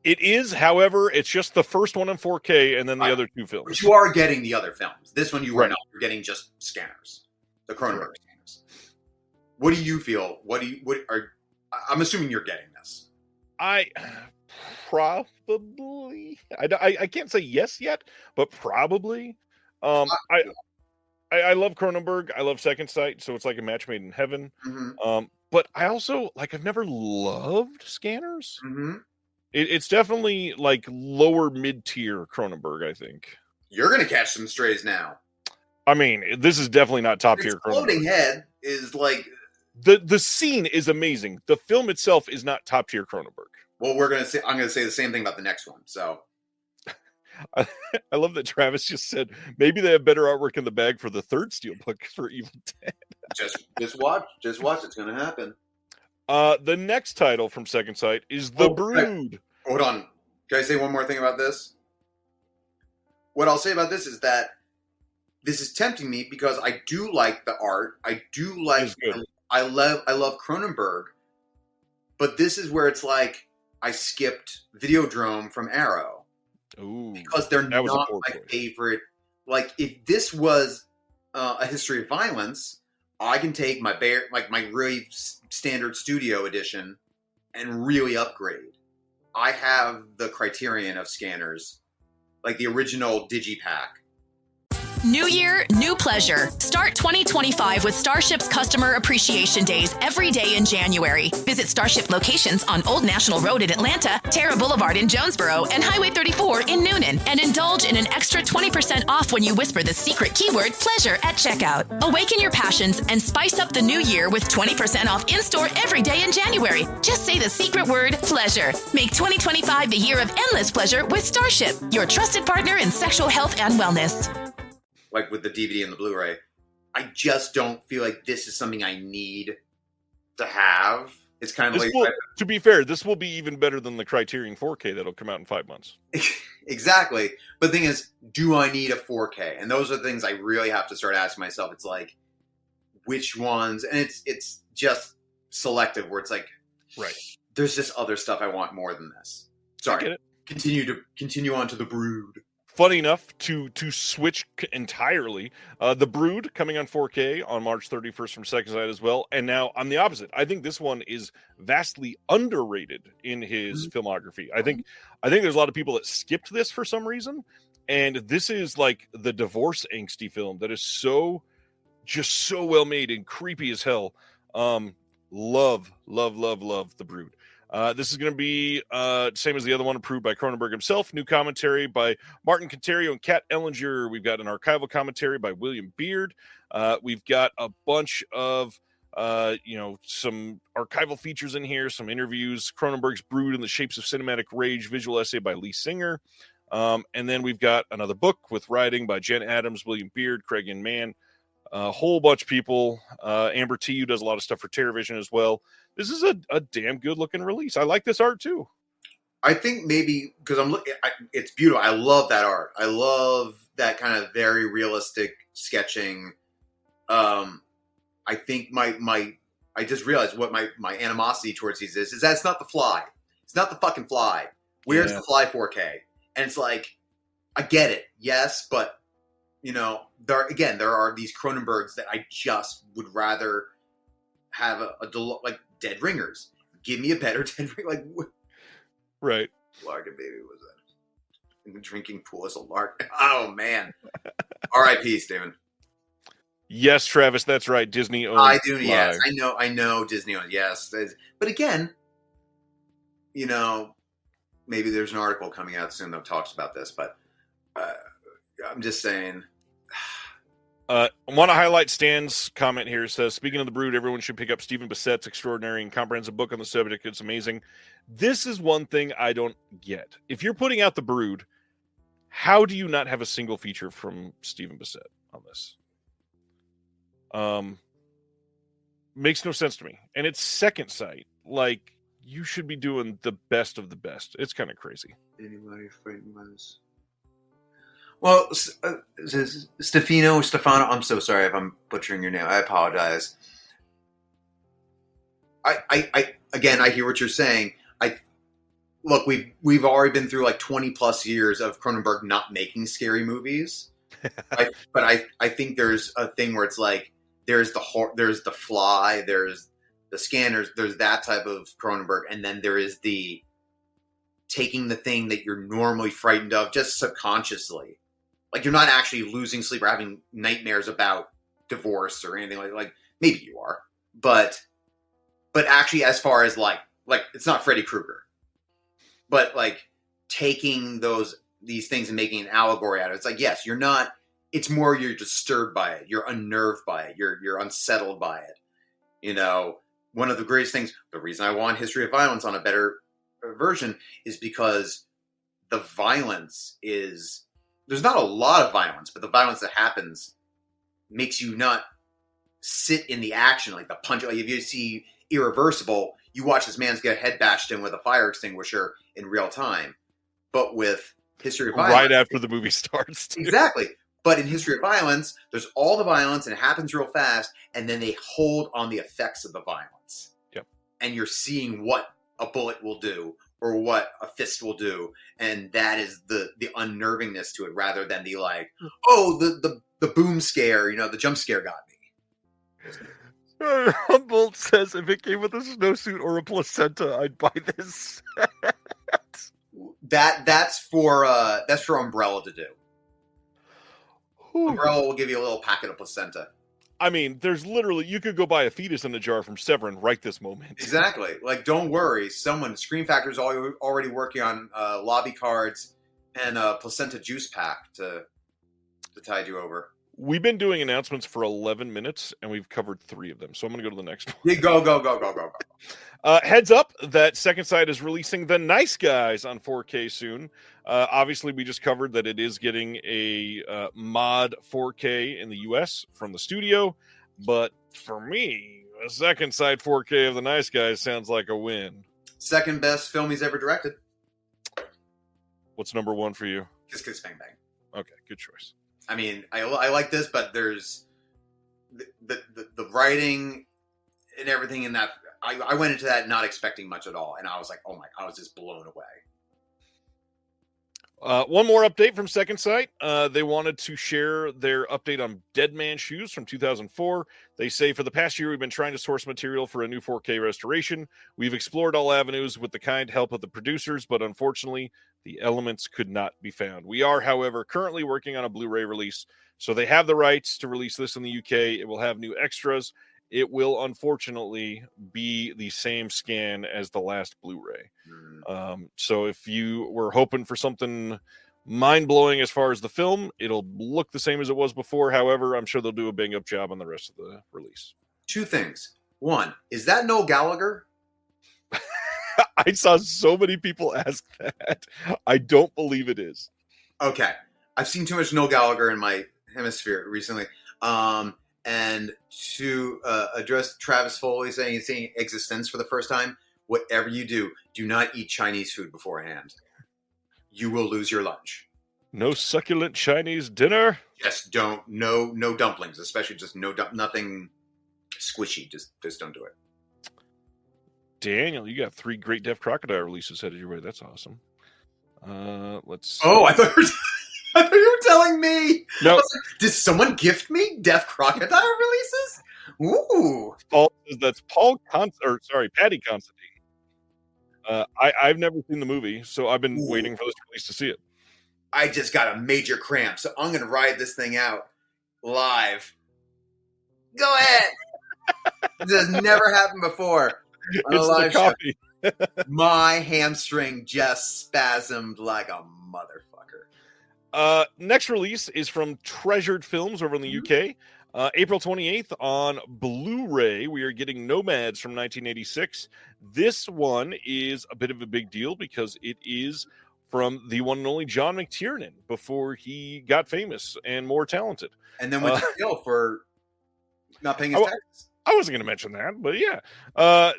It is, however, it's just the first one in 4K and then the other two films.
But you are getting the other films. This one you are not. You're getting just Scanners, the Cronenberg Scanners. What do you feel? I'm assuming you're getting this.
I probably. I can't say yes yet, but probably. I love Cronenberg. I love Second Sight, so it's like a match made in heaven. But I also I've never loved Scanners. It's definitely like lower mid-tier Cronenberg, I think.
You're going to catch some strays now.
I mean, this is definitely not top-tier Cronenberg.
Exploding head is like...
The scene is amazing. The film itself is not top-tier Cronenberg.
Well, I'm going to say the same thing about the next one, so...
I love that Travis just said, maybe they have better artwork in the bag for the third Steelbook for Evil Dead.
Just watch. Just watch. It's going to happen.
The next title from Second Sight is The Brood.
Hold on. Can I say one more thing about this? What I'll say about this is that this is tempting me because I do like the art. I do like. I love Cronenberg, but this is where it's like I skipped Videodrome from Arrow.
Ooh,
because they're not my favorite. Like if this was a history of violence, I can take my really standard studio edition and really upgrade. I have the Criterion of Scanners, like the original Digipack.
New year, new pleasure. Start 2025 with Starship's Customer Appreciation Days every day in January. Visit Starship locations on Old National Road in Atlanta, Terra Boulevard in Jonesboro, and Highway 34 in Noonan. And indulge in an extra 20% off when you whisper the secret keyword pleasure at checkout. Awaken your passions and spice up the new year with 20% off in-store every day in January. Just say the secret word pleasure. Make 2025 the year of endless pleasure with Starship, your trusted partner in sexual health and wellness.
Like with the DVD and the Blu-ray, I just don't feel like this is something I need to have. It's kind of
to be fair, this will be even better than the Criterion 4K that'll come out in 5 months.
Exactly. But the thing is, do I need a 4K? And those are the things I really have to start asking myself. It's like, which ones? And it's just selective where it's like,
right.
There's just other stuff I want more than this. Sorry. Continue on to The Brood.
Funny enough, to switch entirely, The Brood coming on 4K on March 31st from Second Sight as well. And now I'm the opposite. I think this one is vastly underrated in his filmography. I think there's a lot of people that skipped this for some reason. And this is like the divorce angsty film that is so well made and creepy as hell. Love The Brood. This is going to be same as the other one, approved by Cronenberg himself. New commentary by Martin Conterio and Kat Ellinger. We've got an archival commentary by William Beard. We've got a bunch of some archival features in here, some interviews, Cronenberg's Brood and the Shapes of Cinematic Rage visual essay by Lee Singer. And then we've got another book with writing by Jen Adams, William Beard, Craig and Mann. A whole bunch of people. Amber T, who does a lot of stuff for TerraVision as well. This is a damn good looking release. I like this art too.
I think maybe because I'm looking, it's beautiful. I love that art. I love that kind of very realistic sketching. I think I just realized what my animosity towards these is that it's not The Fly. It's not the fucking Fly. Where's The Fly 4K? And it's like, I get it, yes, but there are these Cronenbergs that I just would rather have like Dead Ringers. Give me a better Dead Ringer. Like,
right.
Larkin baby was in the drinking pool as a lark. Oh man. R.I.P. Steven.
Yes, Travis, that's right. Disney owns.
I do. Yes, I know. Disney owns. Yes, but again, maybe there's an article coming out soon that talks about this, but I'm just saying.
I want to highlight Stan's comment here. It says, speaking of The Brood, everyone should pick up Stephen Bissett's extraordinary and comprehensive book on the subject. It's amazing. This is one thing I don't get. If you're putting out The Brood, how do you not have a single feature from Stephen Bissett on this? Makes no sense to me. And it's Second Sight. Like, you should be doing the best of the best. It's kind of crazy.
Anybody frightened by this? Well, Stefano, I'm so sorry if I'm butchering your name. I apologize. I again, I hear what you're saying. Look, we've already been through like 20 plus years of Cronenberg not making scary movies. But I think there's a thing where it's like there's the Fly, there's the Scanners, there's that type of Cronenberg, and then there is the taking the thing that you're normally frightened of just subconsciously. Like, you're not actually losing sleep or having nightmares about divorce or anything like maybe you are, but actually, as far as like it's not Freddy Krueger, but like taking these things and making an allegory out of it. It's like, yes, you're not. It's more you're disturbed by it, you're unnerved by it, you're unsettled by it. You know, one of the greatest things. The reason I want History of Violence on a better version is because the violence is. There's not a lot of violence, but the violence that happens makes you not sit in the action, like the punch. Like if you see Irreversible, you watch this man get a head bashed in with a fire extinguisher in real time. But with History of Violence,
right after the movie starts, too.
Exactly. But in History of Violence, there's all the violence and it happens real fast, and then they hold on the effects of the violence.
Yep. And
you're seeing what a bullet will do, or what a fist will do, and that is the unnervingness to it, rather than the like, oh, the boom scare, the jump scare got me.
Humboldt says, if it came with a snowsuit or a placenta, I'd buy this.
That's for Umbrella to do.
Whew.
Umbrella will give you a little packet of placenta.
I mean, there's literally, you could go buy a fetus in a jar from Severin right this moment.
Exactly. Like, don't worry. Scream Factor's already working on lobby cards and a placenta juice pack to tide you over.
We've been doing announcements for 11 minutes, and we've covered 3 of them. So I'm going to go to the next one.
Yeah, go.
Heads up that Second Sight is releasing The Nice Guys on 4K soon. Obviously, we just covered that it is getting a mod 4K in the US from the studio. But for me, a Second Sight 4K of The Nice Guys sounds like a win.
Second best film he's ever directed.
What's number 1 for you?
Kiss Kiss Bang Bang.
Okay, good choice.
I mean, I like this, but there's the writing and everything in that. I went into that not expecting much at all, and I was like, oh my, I was just blown away.
One more update from Second Sight. They wanted to share their update on Dead Man Shoes from 2004. They say, for the past year, we've been trying to source material for a new 4K restoration. We've explored all avenues with the kind help of the producers, but unfortunately, the elements could not be found. We are, however, currently working on a Blu-ray release, so they have the rights to release this in the UK. It will have new extras. It will, unfortunately, be the same scan as the last Blu-ray. So if you were hoping for something mind-blowing as far as the film, it'll look the same as it was before. However, I'm sure they'll do a bang-up job on the rest of the release.
2 things. 1, is that Noel Gallagher?
I saw so many people ask that. I don't believe it is.
Okay. I've seen too much Noel Gallagher in my hemisphere recently. And to address Travis Foley saying he's seeing Existence for the first time, whatever you do not eat Chinese food beforehand. You will lose your lunch.
No succulent Chinese dinner?
Just don't. No dumplings, especially just nothing squishy. Just don't do it.
Daniel, you got 3 Great Deaf Crocodile releases headed your way. That's awesome. Let's.
Oh, I thought you were telling me.
No.
Like, did someone gift me Deaf Crocodile releases? Ooh.
That's Patty Considine. I've never seen the movie, so I've been waiting for this release to see it.
I just got a major cramp, so I'm going to ride this thing out live. Go ahead. This has never happened before.
It's the coffee.
My hamstring just spasmed like a motherfucker.
Next release is from Treasured Films over in the UK. April 28th on Blu-ray, we are getting Nomads from 1986. This one is a bit of a big deal because it is from the one and only John McTiernan before he got famous and more talented.
And then went to jail for not paying his taxes.
I wasn't going to mention that, but yeah.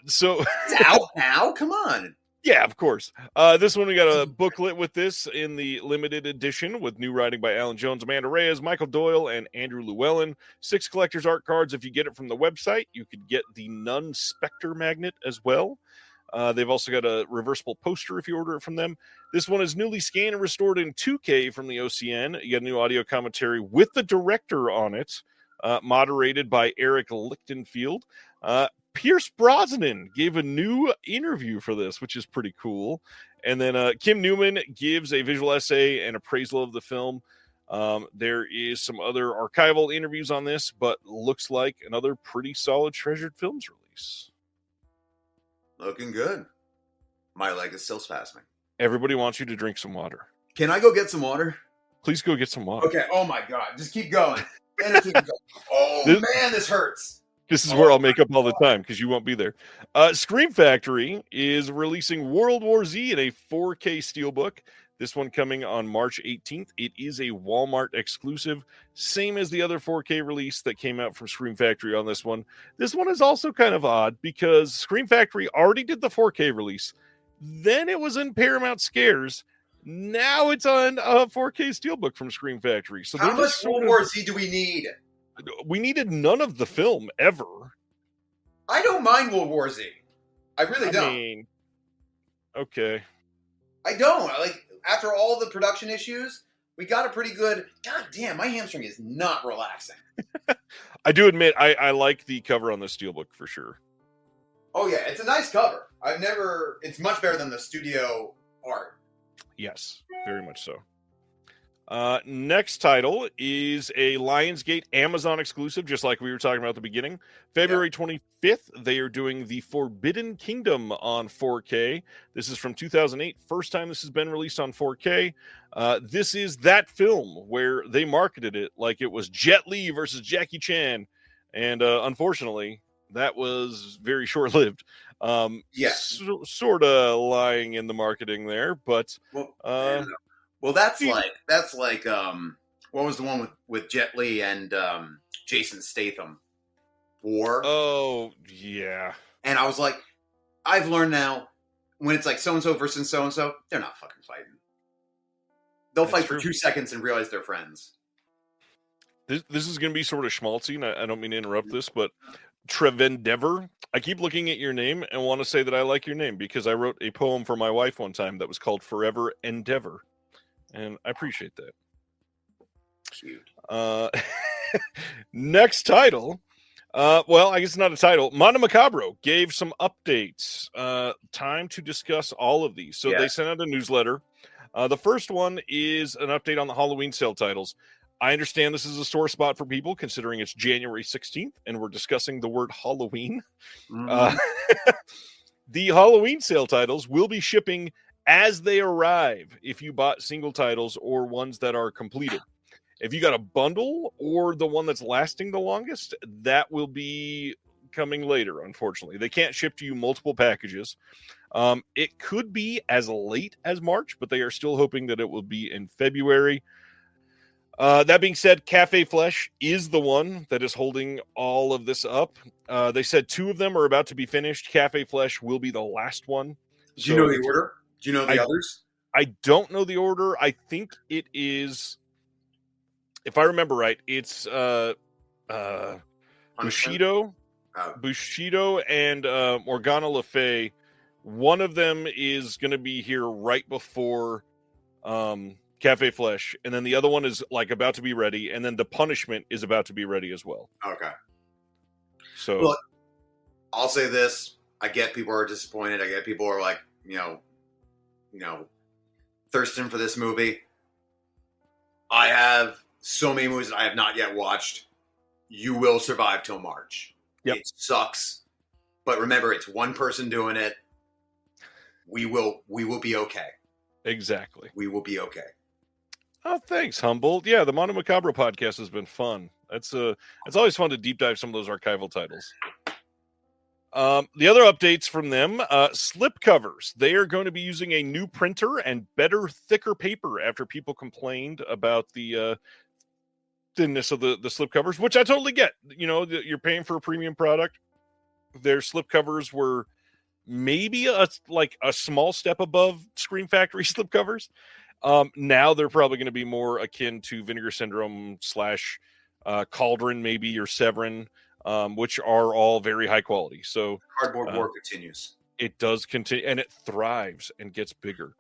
So
it's out now? Come on.
Yeah, of course. This one, we got a booklet with this in the limited edition with new writing by Alan Jones, Amanda Reyes, Michael Doyle, and Andrew Llewellyn. 6 collector's art cards. If you get it from the website, you could get the Nun Spectre magnet as well. They've also got a reversible poster if you order it from them. This one is newly scanned and restored in 2K from the OCN. You get a new audio commentary with the director on it, moderated by Eric Lichtenfield. Pierce Brosnan gave a new interview for this, which is pretty cool. And then Kim Newman gives a visual essay and appraisal of the film. There is some other archival interviews on this, but looks like another pretty solid Treasured Films release.
Looking good. My leg is still spasming.
Everybody wants you to drink some water.
Can I go get some water?
Please go get some water.
Okay. Oh my God. Just keep going. Keep going. Oh man, this hurts.
This is where I'll make up all the time because you won't be there. Scream Factory is releasing World War Z in a 4K steelbook. This one coming on March 18th. It is a Walmart exclusive, same as the other 4K release that came out from Scream Factory on this one. This one is also kind of odd because Scream Factory already did the 4K release. Then it was in Paramount Scares. Now it's on a 4K steelbook from Scream Factory. So
how much World War Z do we need?
We needed none of the film ever.
I don't mind World War Z. I really don't.
Mean, okay.
I don't. Like, after all the production issues, we got a pretty good... God damn, my hamstring is not relaxing.
I do admit, I like the cover on the steelbook for sure.
Oh, yeah. It's a nice cover. It's much better than the studio art.
Yes, very much so. Next title is a Lionsgate Amazon exclusive, just like we were talking about at the beginning. February 25th, they are doing The Forbidden Kingdom on 4K. This is from 2008. First time this has been released on 4K. This is that film where they marketed it like it was Jet Li versus Jackie Chan. And unfortunately, that was very short-lived. Sort of lying in the marketing there, but...
Well, that's like what was the one with Jet Li and Jason Statham? War.
Oh, yeah.
And I was like, I've learned now when it's like so-and-so versus so-and-so, they're not fucking fighting. They'll fight for 2 seconds and realize they're friends.
This is going to be sort of schmaltzy, and I don't mean to interrupt this, but Trevendever, I keep looking at your name and want to say that I like your name because I wrote a poem for my wife one time that was called Forever Endeavor. And I appreciate that.
Cute.
Next title. Well, I guess it's not a title. Mondo Macabro gave some updates. Time to discuss all of these. So they sent out a newsletter. The first one is an update on the Halloween sale titles. I understand this is a sore spot for people considering it's January 16th and we're discussing the word Halloween. Mm-hmm. The Halloween sale titles will be shipping as they arrive if you bought single titles or ones that are completed. If you got a bundle or the one that's lasting the longest, that will be coming later, unfortunately. They can't ship to you multiple packages. It could be as late as March, but they are still hoping that it will be in February. That being said, Cafe Flesh is the one that is holding all of this up. They said 2 of them are about to be finished. Cafe Flesh will be the last one.
Do you know the order? Do you know the others?
I don't know the order. I think it is, if I remember right, it's Bushido and Morgana Le Fay. One of them is going to be here right before Cafe Flesh, and then the other one is like about to be ready, and then The Punishment is about to be ready as well.
Okay.
So,
look, I'll say this: I get people are disappointed. I get people are like, thirsting for this movie. I have so many movies that I have not yet watched. You will survive till March.
Yep.
It sucks, but remember, it's one person doing it. We will be okay.
Exactly.
We will be okay.
Oh, thanks, Humboldt. Yeah, the Mondo Macabro podcast has been fun. It's always fun to deep dive some of those archival titles. The other updates from them, slip covers. They are going to be using a new printer and better, thicker paper after people complained about the thinness of the slip covers, which I totally get. You know, you're paying for a premium product. Their slip covers were maybe a small step above Scream Factory slip covers. Now they're probably going to be more akin to Vinegar Syndrome / Cauldron, maybe, or Severin, which are all very high quality. So
Cardboard war continues.
It does continue, and it thrives and gets bigger.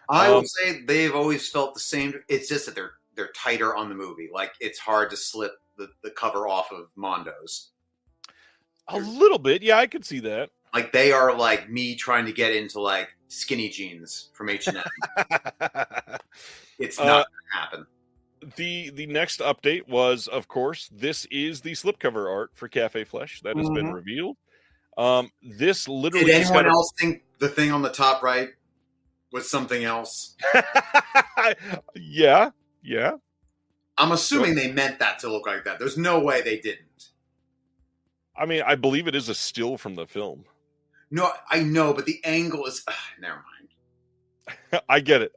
I will say they've always felt the same. It's just that they're tighter on the movie. Like, it's hard to slip the cover off of Mondo's.
A little bit, yeah, I could see that.
Like, they are like me trying to get into like skinny jeans from H&M. It's not going to happen.
The next update was, of course, this is the slipcover art for Cafe Flesh that has been revealed. This literally.
Did anyone else think the thing on the top right was something else?
Yeah.
I'm assuming they meant that to look like that. There's no way they didn't.
I mean, I believe it is a still from the film.
No, I know, but the angle is... never mind.
I get it.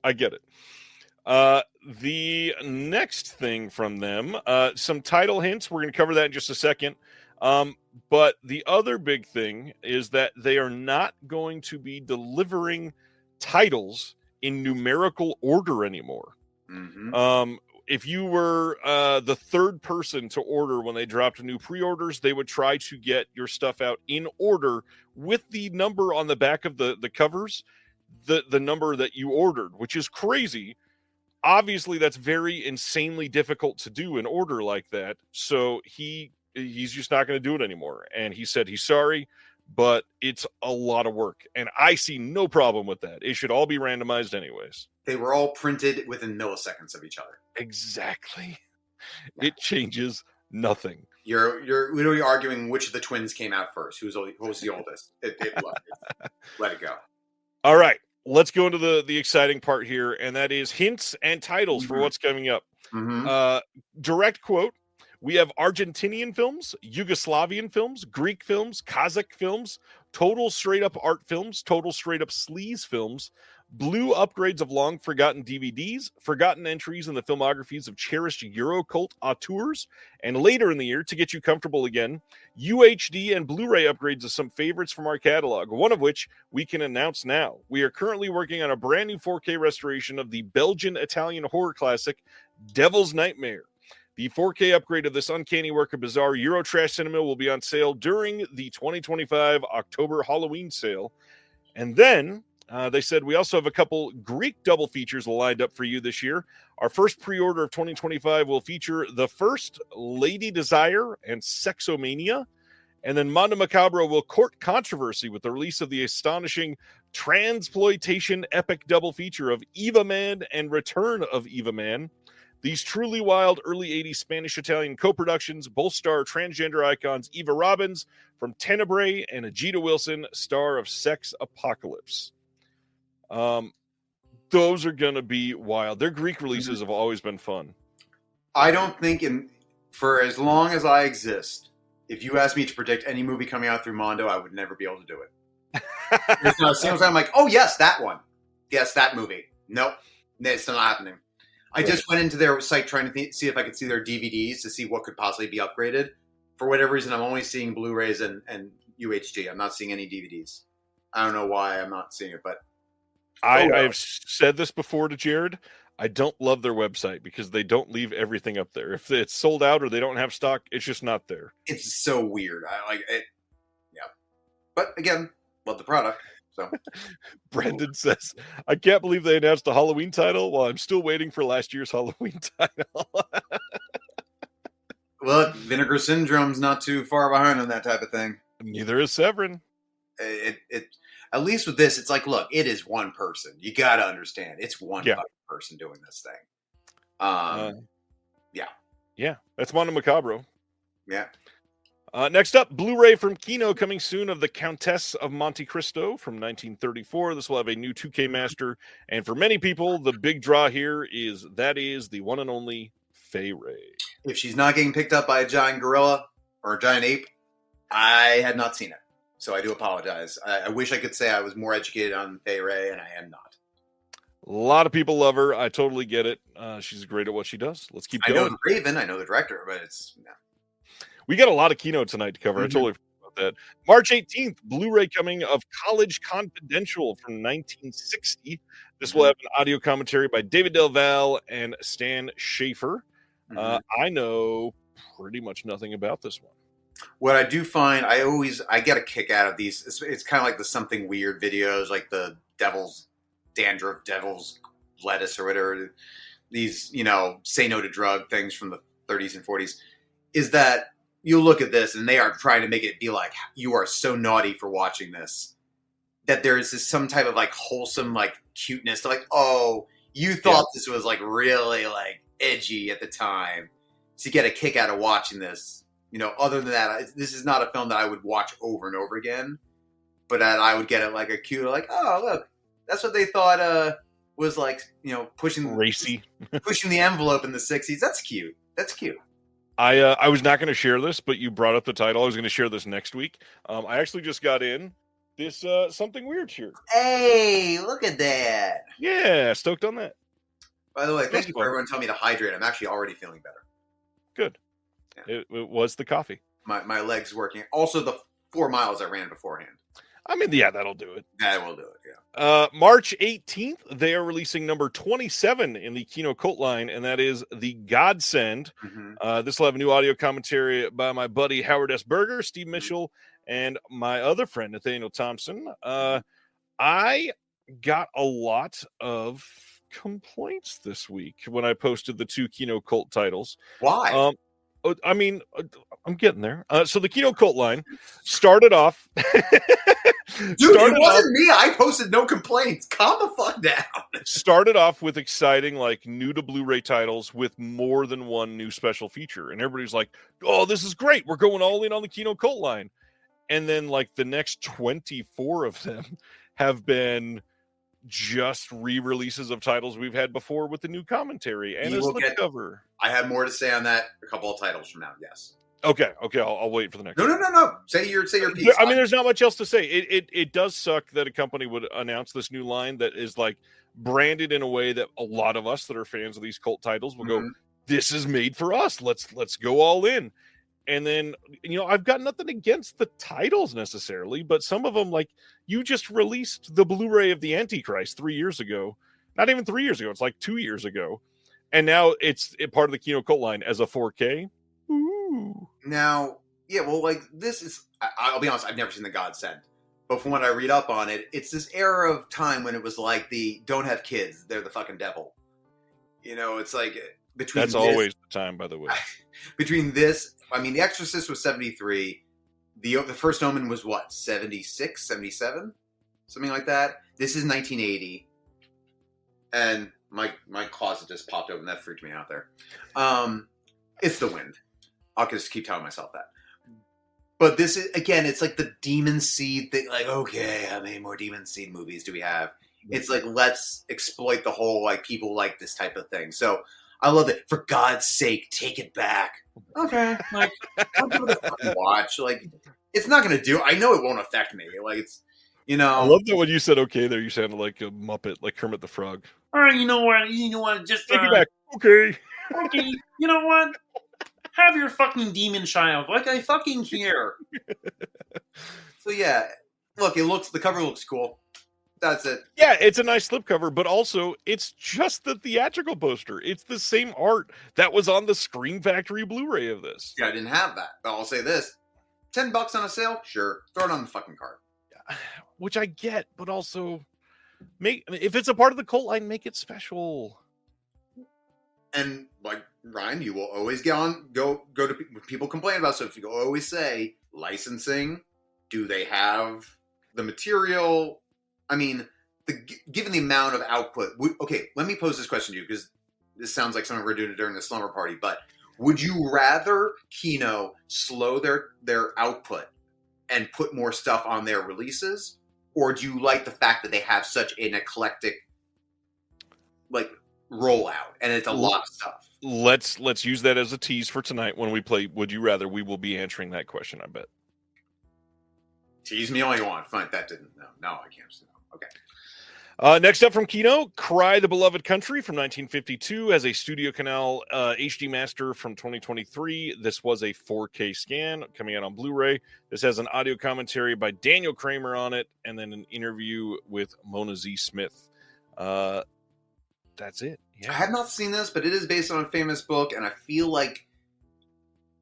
The next thing from them, some title hints. We're going to cover that in just a second. But the other big thing is that they are not going to be delivering titles in numerical order anymore. Mm-hmm. If you were the third person to order when they dropped new pre-orders, they would try to get your stuff out in order with the number on the back of the covers, the number that you ordered, which is crazy. Obviously, that's very insanely difficult to do in order like that. So he's just not going to do it anymore. And he said he's sorry, but it's a lot of work. And I see no problem with that. It should all be randomized anyways.
They were all printed within milliseconds of each other. Exactly.
Yeah. It changes nothing.
You're literally arguing which of the twins came out first. Who was the oldest? Let it go.
All right. Let's go into the exciting part here, and that is hints and titles for what's coming up. Direct quote. We have Argentinian films, Yugoslavian films, Greek films, Kazakh films, total straight-up art films, total straight-up sleaze films, blue upgrades of long-forgotten DVDs, forgotten entries in the filmographies of cherished Eurocult auteurs, and later in the year, to get you comfortable again, UHD and Blu-ray upgrades of some favorites from our catalog, one of which we can announce now. We are currently working on a brand new 4K restoration of the Belgian-Italian horror classic, Devil's Nightmare. The 4K upgrade of this uncanny work of bizarre Eurotrash cinema will be on sale during the 2025 October Halloween sale. And then they said we also have a couple Greek double features lined up for you this year. Our first pre-order of 2025 will feature The First, Lady Desire, and Sexomania. And then Mondo Macabro will court controversy with the release of the astonishing transploitation epic double feature of Eva Man and Return of Eva Man. These truly wild early 80s Spanish-Italian co-productions both star transgender icons Eva Robbins from Tenebrae and Ajita Wilson, star of Sex Apocalypse. Those are going to be wild. Their Greek releases have always been fun.
I don't think for as long as I exist, if you asked me to predict any movie coming out through Mondo, I would never be able to do it. I'm like, oh, yes, that one. Yes, that movie. Nope. It's not happening. I just went into their site trying to see if I could see their DVDs to see what could possibly be upgraded. For whatever reason, I'm only seeing Blu-rays and UHD. I'm not seeing any DVDs. I don't know why I'm not seeing it, but... I've
said this before to Jared. I don't love their website because they don't leave everything up there. If it's sold out or they don't have stock, it's just not there.
It's so weird. I like it. Yeah. But again, love the product. So,
Brendan says, I can't believe they announced a Halloween title while I'm still waiting for last year's Halloween title.
Look, Vinegar Syndrome's not too far behind on that type of thing.
Neither is Severin.
At least with this, it's like, look, it is one person. You got to understand. It's one person doing this thing. Yeah.
Yeah, that's Mondo Macabro.
Yeah.
Next up, Blu-ray from Kino coming soon of The Countess of Monte Cristo from 1934. This will have a new 2K master, and for many people, the big draw here is the one and only Fay Wray.
If she's not getting picked up by a giant gorilla or a giant ape, I had not seen it, so I do apologize. I wish I could say I was more educated on Fay Wray, and I am not.
A lot of people love her. I totally get it. She's great at what she does. Let's keep going.
I know the Raven. I know the director, but it's... No.
We got a lot of Kino tonight to cover. I totally forgot about that. March 18th, Blu-ray coming of College Confidential from 1960. This will have an audio commentary by David Del Valle and Stan Schaefer. I know pretty much nothing about this one.
What I do find, I get a kick out of these. It's kind of like the something weird videos, like the Devil's Dandruff, Devil's Lettuce, or whatever. These, say no to drug things from the 30s and 40s. Is that you look at this and they are trying to make it be like, you are so naughty for watching this. That there's this some type of like wholesome like cuteness to like, oh, you thought this was like really like edgy at the time. So you get a kick out of watching this. Other than that, this is not a film that I would watch over and over again. But I would get it like a cute, like, oh, look, that's what they thought was like, pushing
racy,
pushing the envelope in the 60s. That's cute. That's cute.
I was not going to share this, but you brought up the title. I was going to share this next week. I actually just got in this something weird here.
Hey, look at that.
Yeah, stoked on that.
By the way, thank you for everyone telling me to hydrate. I'm actually already feeling better.
Good. Yeah. It was the coffee.
My legs working. Also, the 4 miles I ran beforehand.
I mean, yeah, that'll do it.
That will do it, yeah.
March 18th, they are releasing number 27 in the Kino Cult line, and that is The Godsend. This will have a new audio commentary by my buddy Howard S. Berger, Steve Mitchell, and my other friend, Nathaniel Thompson. I got a lot of complaints this week when I posted the 2 Kino Cult titles.
Why?
I mean, I'm getting there. So the Kino Cult line started off...
Dude, it wasn't me. I posted no complaints. Calm the fuck down.
Started off with exciting, like, new to Blu-ray titles with more than one new special feature. And everybody's like, oh, this is great. We're going all in on the Kino Cult line. And then, like, the next 24 of them have been just re-releases of titles we've had before with the new commentary and a slipcover.
I have more to say on that a couple of titles from now, yes.
Okay, I'll wait for the next.
No. Say your piece.
I mean, there's not much else to say. It does suck that a company would announce this new line that is like branded in a way that a lot of us that are fans of these cult titles will go, "This is made for us. Let's go all in." And then I've got nothing against the titles necessarily, but some of them, like, you just released the Blu-ray of the Antichrist 3 years ago. Not even 3 years ago. It's like 2 years ago, and now it's part of the Kino Cult line as a 4K. Ooh.
Now, yeah, well, like, this is, I'll be honest, I've never seen The Godsend. But from what I read up on it, it's this era of time when it was like the don't have kids, they're the fucking devil. It's like between
That's always the time, by the way.
Between this, I mean, The Exorcist was 73. The First Omen was what, 76, 77? Something like that. This is 1980. And my closet just popped open. That freaked me out there. It's the wind. I'll just keep telling myself that. But this is, again, it's like the Demon Seed thing. Like, okay, how many more Demon Seed movies do we have? It's like, let's exploit the whole, like, people like this type of thing. So I love it. For God's sake, take it back. Okay. Like, I'll give it a fucking watch. Like, it's not going to do, I know it won't affect me. Like, it's,
I love that when you said okay there, you sounded like a Muppet, like Kermit the Frog.
All right, you know what? Just
take it back. Okay.
Okay, you know what? Have your fucking demon child, like I fucking care.
So yeah, look, the cover looks cool. That's it.
Yeah, it's a nice slipcover, but also it's just the theatrical poster. It's the same art that was on the Scream Factory Blu-ray of this.
Yeah, I didn't have that, but I'll say this: $10 on a sale, sure, throw it on the fucking card.
Yeah, which I get, but also if it's a part of the cult line, make it special.
And like Ryan, you will always go to people complain about stuff. You always say licensing. Do they have the material? I mean, given the amount of output. Okay, let me pose this question to you because this sounds like something we're doing during the slumber party. But Would you rather Kino slow their output and put more stuff on their releases, or do you like the fact that they have such an eclectic like rollout and it's a lot of stuff?
Let's use that as a tease for tonight when we play Would You Rather. We will be answering that question, I bet.
Tease me all you want. Fine, that didn't. No, I can't. Okay.
Next up from Kino, Cry the Beloved Country from 1952 as a Studio Canal HD Master from 2023. This was a 4K scan coming out on Blu-ray. This has an audio commentary by Daniel Kramer on it, and then an interview with Mona Z. Smith. That's it. Yeah.
I have not seen this, but it is based on a famous book, and I feel like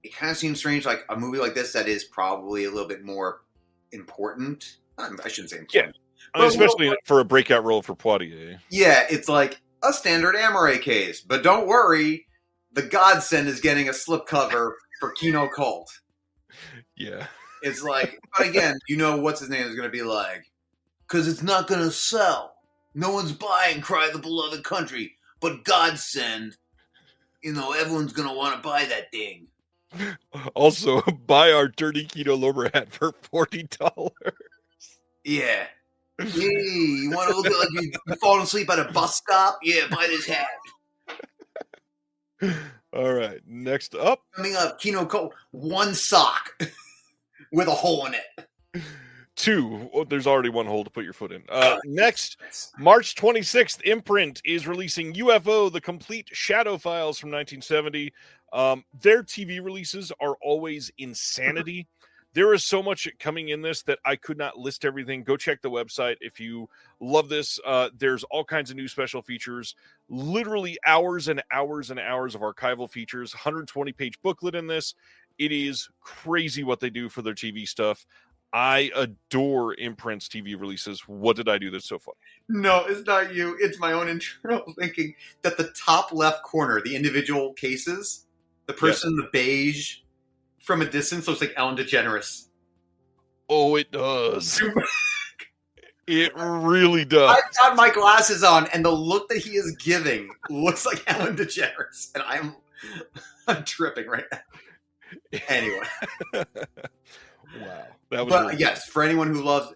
it kind of seems strange, like a movie like this that is probably a little bit more important. I shouldn't say important.
Yeah, especially for a breakout role for Poitier.
Yeah, it's like a standard Amore case, but don't worry, the Godsend is getting a slipcover for Kino Cult.
Yeah.
It's like, but again, you know what's his name is going to be like, because it's not going to sell. No one's buying Cry the Beloved Country, but Godsend, everyone's going to want to buy that thing.
Also, buy our dirty Kino Lober hat for $40.
Yeah. Hey, you want to look like you've fallen asleep at a bus stop? Yeah, buy this hat.
All right, next up.
Coming up, Kino Cult, one sock with a hole in it.
2. Oh, there's already one hole to put your foot in. Next, March 26th, Imprint is releasing UFO, The Complete Shadow Files from 1970. Their TV releases are always insanity. There is so much coming in this that I could not list everything. Go check the website if you love this. There's all kinds of new special features, literally hours and hours and hours of archival features, 120-page booklet in this. It is crazy what they do for their TV stuff. I adore Imprint's TV releases. What did I do that's so funny?
No, it's not you. It's my own internal thinking that the top left corner, the individual cases, the person in the beige from a distance looks like Ellen DeGeneres.
Oh, it does. It really does.
I've got my glasses on, and the look that he is giving looks like Ellen DeGeneres, and I'm tripping right now. Anyway.
Wow. That was
but
really
yes, for anyone who loves,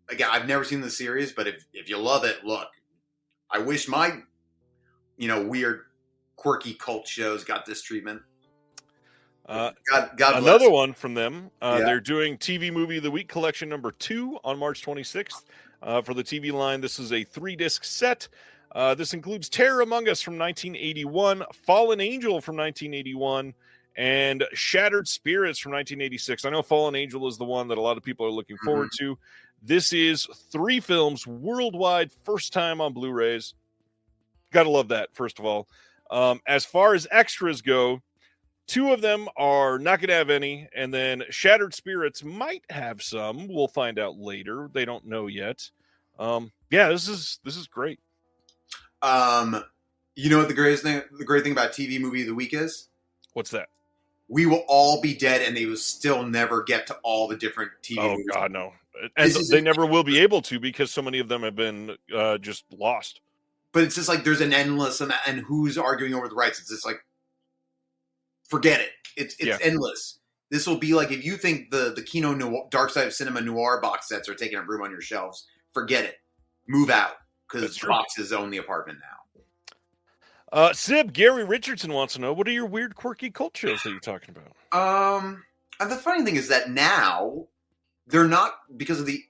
again, I've never seen the series, but if you love it, look, I wish my, weird, quirky cult shows got this treatment. God bless.
Another one from them. They're doing TV Movie of the Week Collection number 2 on March 26th. For the TV line, this is a 3-disc set. This includes Terror Among Us from 1981, Fallen Angel from 1981, and Shattered Spirits from 1986. I know Fallen Angel is the one that a lot of people are looking forward to. This is 3 films worldwide, first time on Blu-rays. Gotta love that, first of all. As far as extras go, 2 of them are not going to have any, and then Shattered Spirits might have some. We'll find out later. They don't know yet. This is great.
You know what the great thing about TV Movie of the Week is?
What's that?
We will all be dead, and they will still never get to all the different TV movies.
Oh, God, no. And they never will be able to because so many of them have been just lost.
But it's just like there's an endless, and who's arguing over the rights? It's just like, forget it. It's endless. This will be like, if you think the Kino Noir, Dark Side of Cinema Noir box sets are taking up room on your shelves, forget it. Move out, because the boxes own the apartment now.
Sib, Gary Richardson wants to know, what are your weird, quirky cult shows that you're talking about?
And the funny thing is that now, they're not, because of the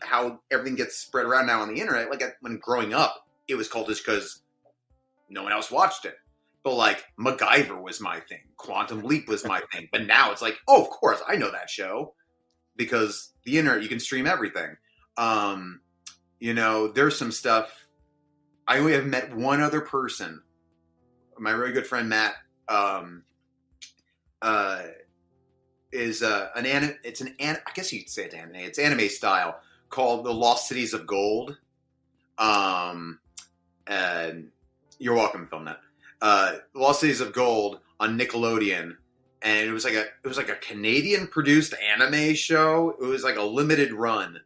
how everything gets spread around now on the internet, like when growing up, it was cultish because no one else watched it. But like, MacGyver was my thing. Quantum Leap was my thing. But now it's like, oh, of course, I know that show. Because the internet, you can stream everything. There's some stuff. I only have met one other person. My really good friend Matt is I guess you could say it's anime. It's anime style called The Lost Cities of Gold. And you're welcome to film that. Lost Cities of Gold on Nickelodeon, and it was like a Canadian produced anime show. It was like a limited run,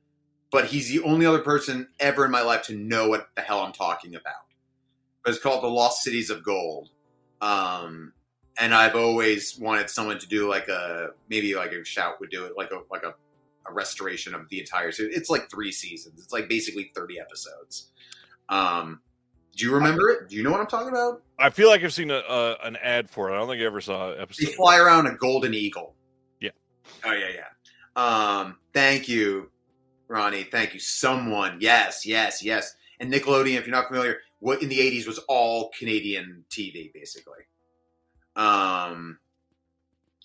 but he's the only other person ever in my life to know what the hell I'm talking about. But it's called The Lost Cities of Gold. And And I've always wanted someone to do maybe a Shout would do it, like a restoration of the entire series. It's like 3 seasons. It's like basically 30 episodes. Do you remember it? Do you know what I'm talking about?
I feel like I've seen an ad for it. I don't think I ever saw an episode.
They fly around a golden eagle.
Yeah.
Oh, yeah. Thank you, Ronnie. Thank you. Someone. Yes. And Nickelodeon, if you're not familiar, what in the 80s was all Canadian TV, basically.
Cibener,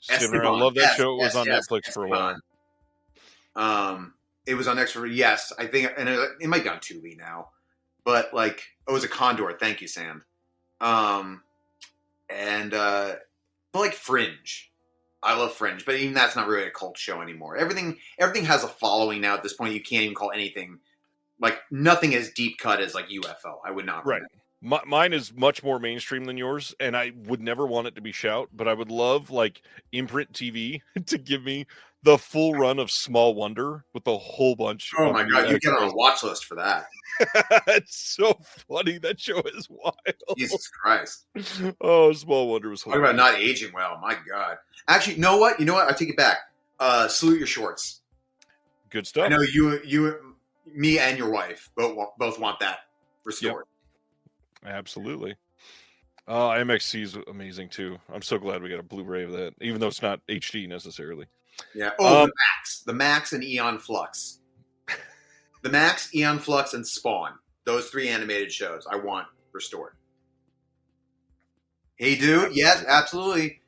I love that show. It was on Netflix for a while.
It was on Netflix. Yes, I think, and it might be on Tubi now. But it was a Condor. Thank you, Sam. But Fringe. I love Fringe, but even that's not really a cult show anymore. Everything has a following now at this point. You can't even call anything nothing as deep cut as UFO. I would not.
Right. Mine is much more mainstream than yours, and I would never want it to be Shout, but I would love Imprint TV to give me the full run of Small Wonder with a whole bunch.
Oh my God, you get on a watch list for that.
It's so funny. That show is wild.
Jesus Christ.
Oh, Small Wonder was hilarious.
Talk about not aging well. My God. Actually, you know what? I take it back. Salute Your Shorts.
Good stuff.
I know you, me, and your wife both want that restored.
Yep. Absolutely. MXC is amazing too. I'm so glad we got a Blu-ray of that, even though it's not HD necessarily.
Yeah. Oh, the Max and Eon Flux. The Max, Eon Flux, and Spawn. Those 3 animated shows I want restored. Hey, dude. Yes, absolutely.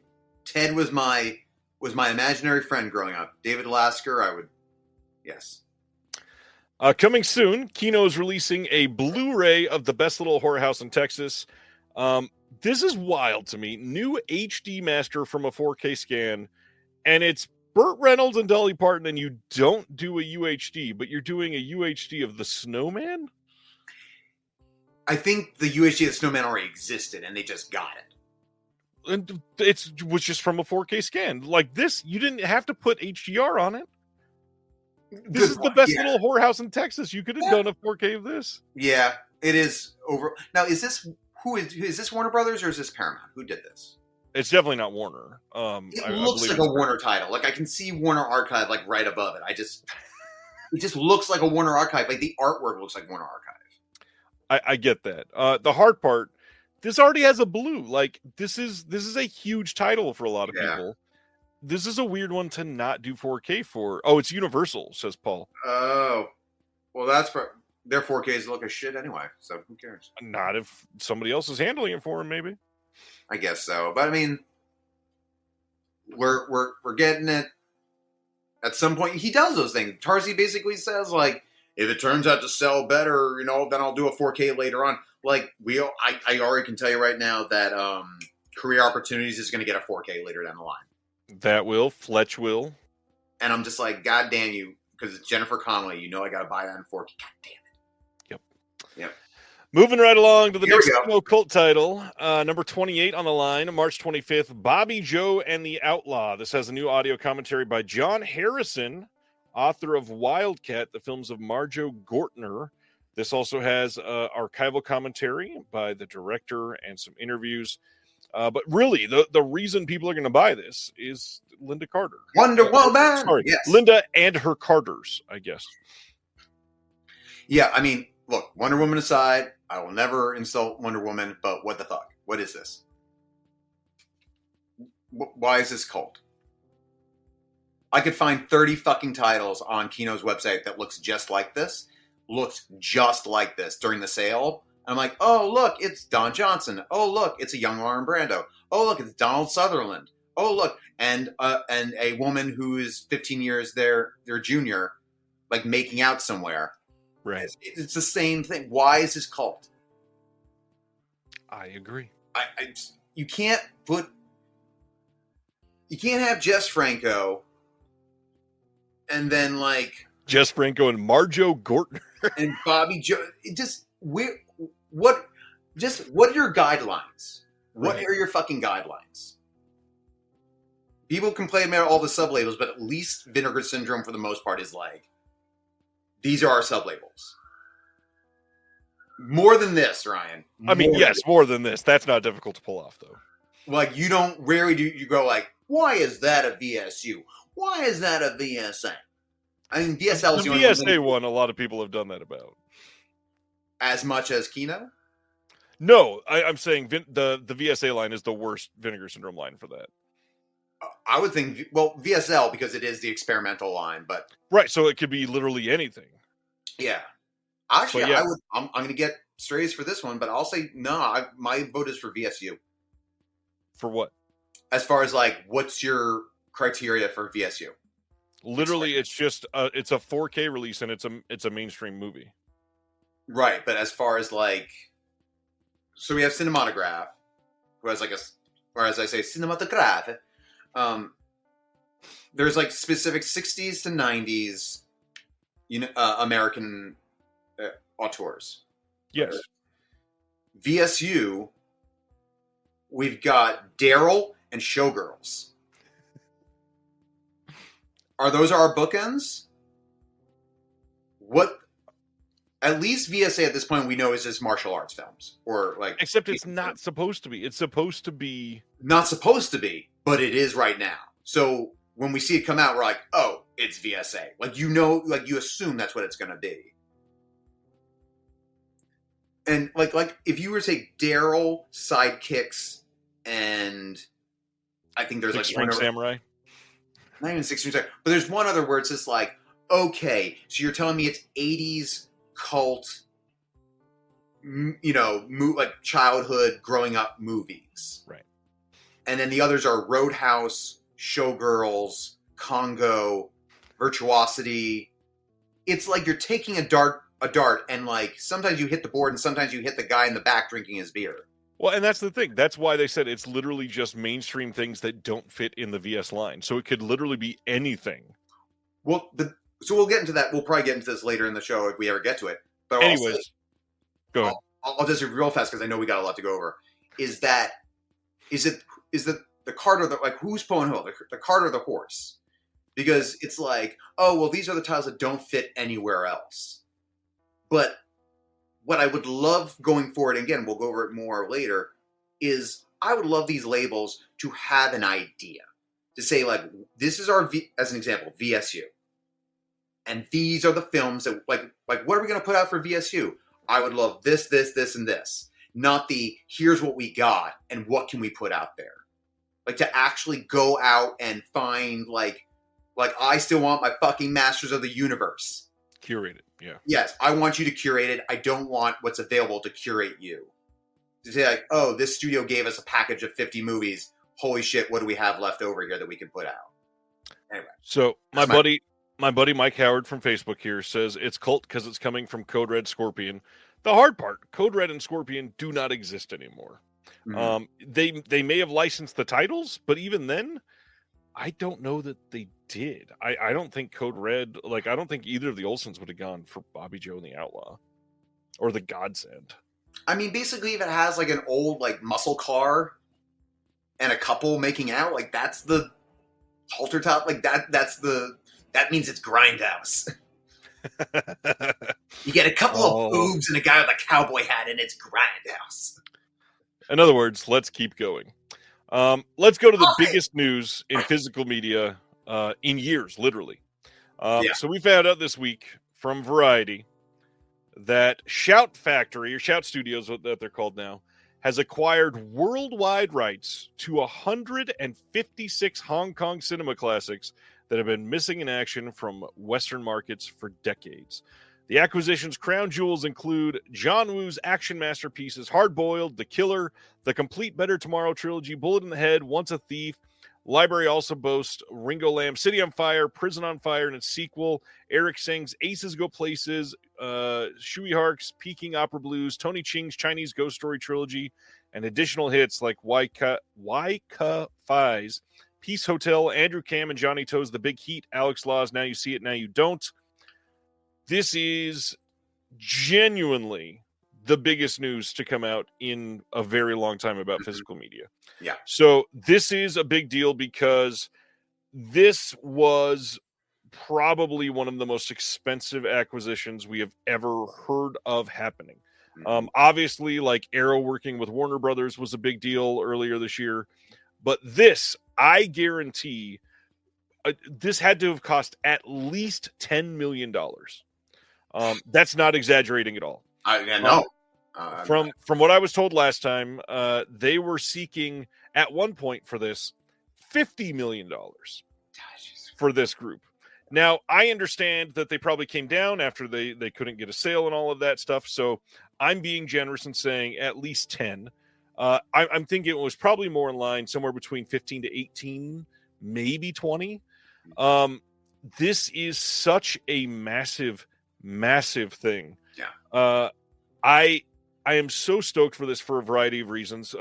Ted was my imaginary friend growing up. David Lasker, I would. Yes.
Coming soon, Kino is releasing a Blu-ray of The Best Little Whorehouse in Texas. This is wild to me. New HD master from a 4K scan, and it's Burt Reynolds and Dolly Parton, and you don't do a UHD, but you're doing a UHD of the Snowman?
I think the UHD of the Snowman already existed, and they just got it.
And it was just from a 4K scan. Like this, you didn't have to put HDR on it. This is the Best Little Whorehouse in Texas. You could have done a 4K of this.
Yeah, it is over. Now, is this Warner Brothers or is this Paramount? Who did this?
It's definitely not Warner.
It looks like a Warner title. I can see Warner Archive right above it. It just looks like a Warner Archive. The artwork looks like Warner Archive.
I get that. The hard part, this already has a blue. This is a huge title for a lot of people. This is a weird one to not do 4K for. Oh, it's Universal, says Paul.
Oh, well, their 4Ks look as shit anyway. So who cares?
Not if somebody else is handling it for him, maybe.
I guess so, but I mean, we're getting it. At some point, he does those things. Tarzi basically says if it turns out to sell better, then I'll do a 4K later on. I already can tell you right now that Career Opportunities is going to get a 4K later down the line.
That will. Fletch will.
And I'm just God damn you, because it's Jennifer Connelly. I got to buy that in 4K. God damn it. Yep.
Moving right along to the next cult title. Number 28 on the line, March 25th, Bobby Joe and the Outlaw. This has a new audio commentary by John Harrison, author of Wildcat, the films of Marjo Gortner. This also has archival commentary by the director and some interviews. But really, the reason people are going to buy this is Linda Carter.
Wonder Woman!
Sorry,
yes.
Linda and her Carters, I guess.
Yeah, I mean, look, Wonder Woman aside, I will never insult Wonder Woman, but what the fuck? What is this? Why is this cult? I could find 30 fucking titles on Kino's website that looks just like this during the sale. I'm like, oh, look, it's Don Johnson. Oh, look, it's a young Marlon Brando. Oh, look, it's Donald Sutherland. Oh, look, and a woman who is 15 years their junior, making out somewhere.
Right.
It's the same thing. Why is this cult?
I agree.
You can't have Jess Franco and then
Jess Franco and Marjo Gortner
and Bobby Joe. What are your guidelines? What are your fucking guidelines? People complain about all the sublabels, but at least Vinegar Syndrome for the most part is these are our sublabels. More than this, Ryan.
Yes, more than this. That's not difficult to pull off, though.
like you don't rarely do you go like, why is that a VSU? Why is that a VSA? I mean, VSL is
The
the only
VSA one, a lot of people have done that about.
as much as Kino.
No, I'm saying the VSA line is the worst Vinegar Syndrome line for that.
I would think, well, VSL because it is the experimental line, but
Right, so it could be literally anything.
yeah. Actually,
But yeah.
I'm going to get strays for this one, but I'll say no. My vote is for VSU.
For what?
As far as like, what's your criteria for VSU?
Literally, it's just it's a 4K release and it's a mainstream movie.
Right, but as far as like, so we have Cinematograph, who has like or as I say, Cinematograph. There's like specific 60s to 90s, American auteurs.
Yes.
VSU, we've got Daryl and Showgirls. Are those our bookends? What? At least VSA at this point we know is just martial arts films, or like.
Except it's not supposed to be. It's supposed to be
not supposed to be, but it is right now. So when we see it come out, we're like, oh, it's VSA. Like like you assume that's what it's going to be. And like if you were to say Daryl, Sidekicks, and I think there's
Six
like
String Samurai.
Not even 6 String Samurai, but there's one other where it's just like, okay, so you're telling me it's 80s cult, like childhood growing up movies,
right?
And then the others are Roadhouse, Showgirls, Congo, Virtuosity. It's like you're taking a dart, and like sometimes you hit the board and sometimes you hit the guy in the back drinking his beer.
Well, and that's the thing. That's why they said it's literally just mainstream things that don't fit in the VS line. So it could literally be anything.
Well, so we'll get into that. We'll probably get into this later in the show if we ever get to it. But
anyways, go ahead.
I'll just real fast because I know we got a lot to go over. Is it the cart or the, like, who's pulling who? The cart or the horse? Because it's like, oh, well, these are the titles that don't fit anywhere else. But what I would love going forward, and again, we'll go over it more later, is I would love these labels to have an idea. To say, like, this is our, as an example, VSU. And these are the films that, like what are we going to put out for VSU? I would love this, this, this, and this. Not the, here's what we got, and what can we put out there? Like, to actually go out and find, like I still want my fucking Masters of the Universe.
Curate it, yeah.
Yes, I want you to curate it. I don't want what's available to curate you. To say, like, oh, this studio gave us a package of 50 movies. Holy shit, what do we have left over here that we can put out? Anyway.
So, my buddy Mike Howard from Facebook here says it's cult because it's coming from Code Red Scorpion. The hard part, Code Red and Scorpion do not exist anymore. Mm-hmm. They may have licensed the titles, but even then, I don't know that they did. I don't think Code Red, like, I don't think either of the Olsens would have gone for Bobby Joe and the Outlaw or the Godsend.
I mean, basically, if it has like an old like muscle car and a couple making out, like that's the halter top, like that means it's Grindhouse. You get a couple of boobs and a guy with a cowboy hat, and it's Grindhouse.
In other words, let's keep going. Let's go to the biggest news in physical media in years, literally. So we found out this week from Variety that Shout Factory, or Shout Studios, that they're called now, has acquired worldwide rights to 156 Hong Kong cinema classics that have been missing in action from Western markets for decades. The acquisition's crown jewels include John Woo's action masterpieces Hard Boiled, The Killer, the complete Better Tomorrow trilogy, Bullet in the Head, Once a Thief. Library also boasts Ringo Lamb, City on Fire, Prison on Fire, and its sequel, Eric Sing's Aces Go Places, Shui Hark's Peking Opera Blues, Tony Ching's Chinese Ghost Story trilogy, and additional hits like Waika Fi's Peace Hotel, Andrew Cam and Johnny Toe's The Big Heat, Alex Law's Now You See It, Now You Don't. This is genuinely the biggest news to come out in a very long time about physical media.
Yeah.
So this is a big deal because this was probably one of the most expensive acquisitions we have ever heard of happening. Obviously, like Arrow working with Warner Brothers was a big deal earlier this year. But this, I guarantee, this had to have cost at least $10 million. That's not exaggerating at all.
No.
From what I was told last time, they were seeking at one point for this $50 million for this group. Now, I understand that they probably came down after they couldn't get a sale and all of that stuff. So I'm being generous and saying at least 10. I'm thinking it was probably more in line, somewhere between 15 to 18, maybe 20. This is such a massive, massive thing.
Yeah.
I am so stoked for this for a variety of reasons.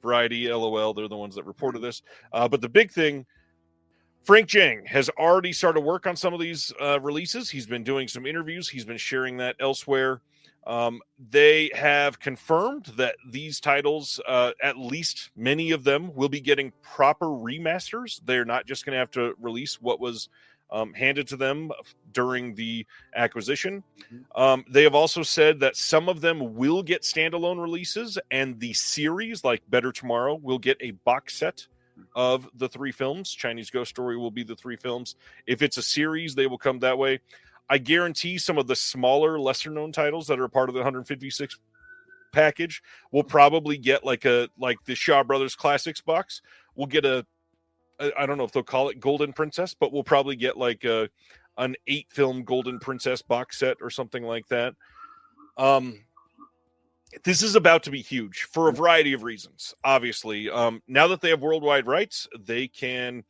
Variety, LOL, they're the ones that reported this. But the big thing, Frank Jang has already started work on some of these releases. He's been doing some interviews. He's been sharing that elsewhere. They have confirmed that these titles, at least many of them, will be getting proper remasters. They're not just going to have to release what was handed to them during the acquisition. They have also said that some of them will get standalone releases, and the series, like Better Tomorrow, will get a box set of the 3 films. Chinese Ghost Story will be the 3 films. If it's a series, they will come that way. I guarantee some of the smaller, lesser-known titles that are part of the 156 package will probably get like the Shaw Brothers Classics box. We'll get I don't know if they'll call it Golden Princess, but we'll probably get like an 8-film Golden Princess box set or something like that. This is about to be huge for a variety of reasons. Obviously, now that they have worldwide rights, they can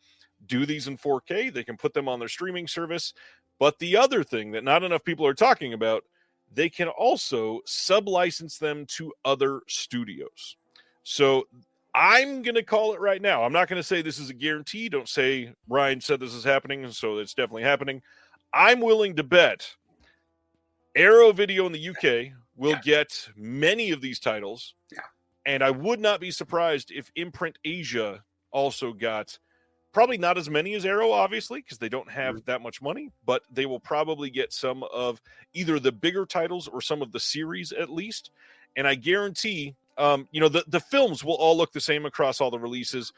do these in 4K. They can put them on their streaming service. But the other thing that not enough people are talking about, they can also sub-license them to other studios. So I'm going to call it right now. I'm not going to say this is a guarantee. Don't say Ryan said this is happening, so it's definitely happening. I'm willing to bet Arrow Video in the UK will get many of these titles.
Yeah.
And I would not be surprised if Imprint Asia also got probably not as many as Arrow, obviously, because they don't have that much money, but they will probably get some of either the bigger titles or some of the series at least. And I guarantee, the films will all look the same across all the releases.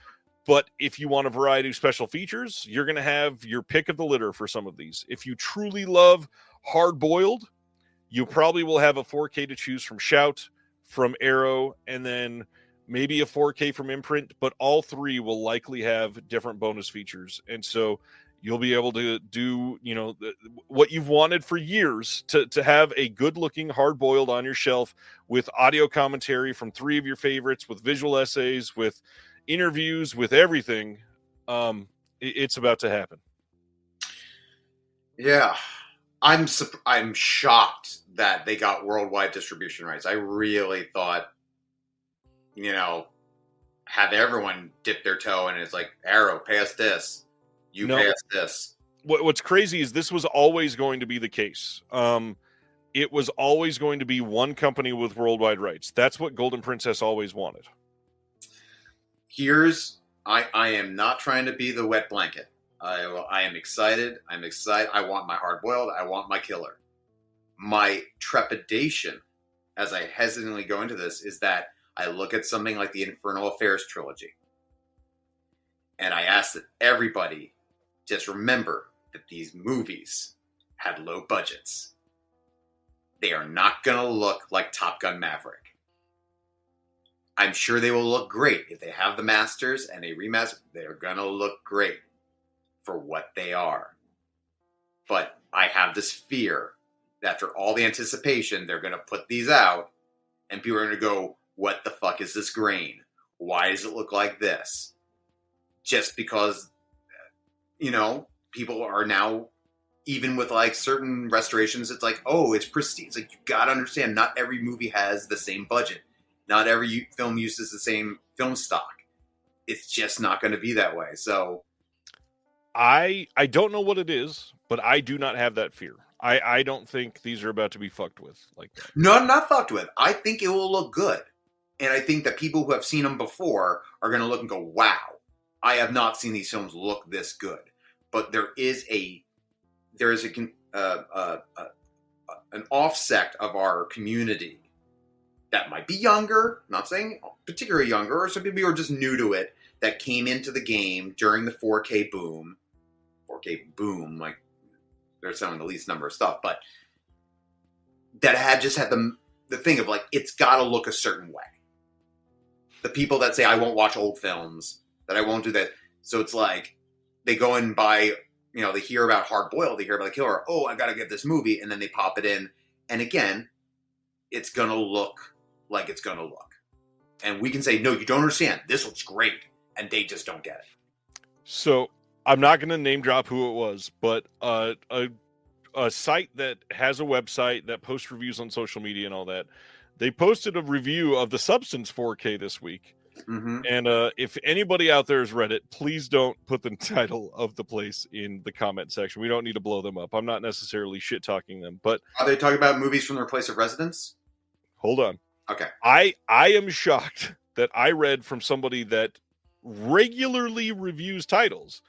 But if you want a variety of special features, you're going to have your pick of the litter for some of these. If you truly love Hard Boiled, you probably will have a 4K to choose from Shout, from Arrow, and then maybe a 4K from Imprint, but all 3 will likely have different bonus features. And so you'll be able to do, what you've wanted for years to have a good-looking Hard Boiled on your shelf with audio commentary from 3 of your favorites, with visual essays, with interviews, with everything. It's about to happen.
Yeah. I'm shocked that they got worldwide distribution rights. I really thought, have everyone dip their toe and it's like, Arrow, pay us this. Pay us this.
What's crazy is this was always going to be the case. It was always going to be one company with worldwide rights. That's what Golden Princess always wanted.
I am not trying to be the wet blanket. I am excited. I'm excited. I want my Hard Boiled. I want my killer. My trepidation as I hesitantly go into this is that I look at something like the Infernal Affairs trilogy. And I ask that everybody just remember that these movies had low budgets. They are not going to look like Top Gun Maverick. I'm sure they will look great. If they have the masters and a remaster, they're going to look great for what they are. But I have this fear that after all the anticipation, they're going to put these out and people are going to go, what the fuck is this grain? Why does it look like this? Just because, people are now, even with like certain restorations, it's like, oh, it's pristine. It's like, you got to understand, not every movie has the same budget. Not every film uses the same film stock. It's just not going to be that way. So
I don't know what it is, but I do not have that fear. I don't think these are about to be fucked with like that.
No, not fucked with. I think it will look good. And I think that people who have seen them before are going to look and go, wow, I have not seen these films look this good. But there is an offsect of our community that might be younger, not saying particularly younger, or some people who are just new to it, that came into the game during the 4K boom. 4K boom, like they're selling the least number of stuff, but that had the thing of like, it's got to look a certain way. The people that say, I won't watch old films, that I won't do that. So it's like, they go and buy, they hear about Hard Boiled, they hear about The Killer. Oh, I got to get this movie. And then they pop it in. And again, it's going to look like it's going to look. And we can say, no, you don't understand. This looks great. And they just don't get it.
So I'm not going to name drop who it was, but a site that has a website that posts reviews on social media and all that, they posted a review of The Substance 4K this week.
Mm-hmm.
And if anybody out there has read it, please don't put the title of the place in the comment section. We don't need to blow them up. I'm not necessarily shit-talking them, but...
Are they talking about movies from their place of residence?
Hold on.
Okay.
I am shocked that I read from somebody that regularly reviews titles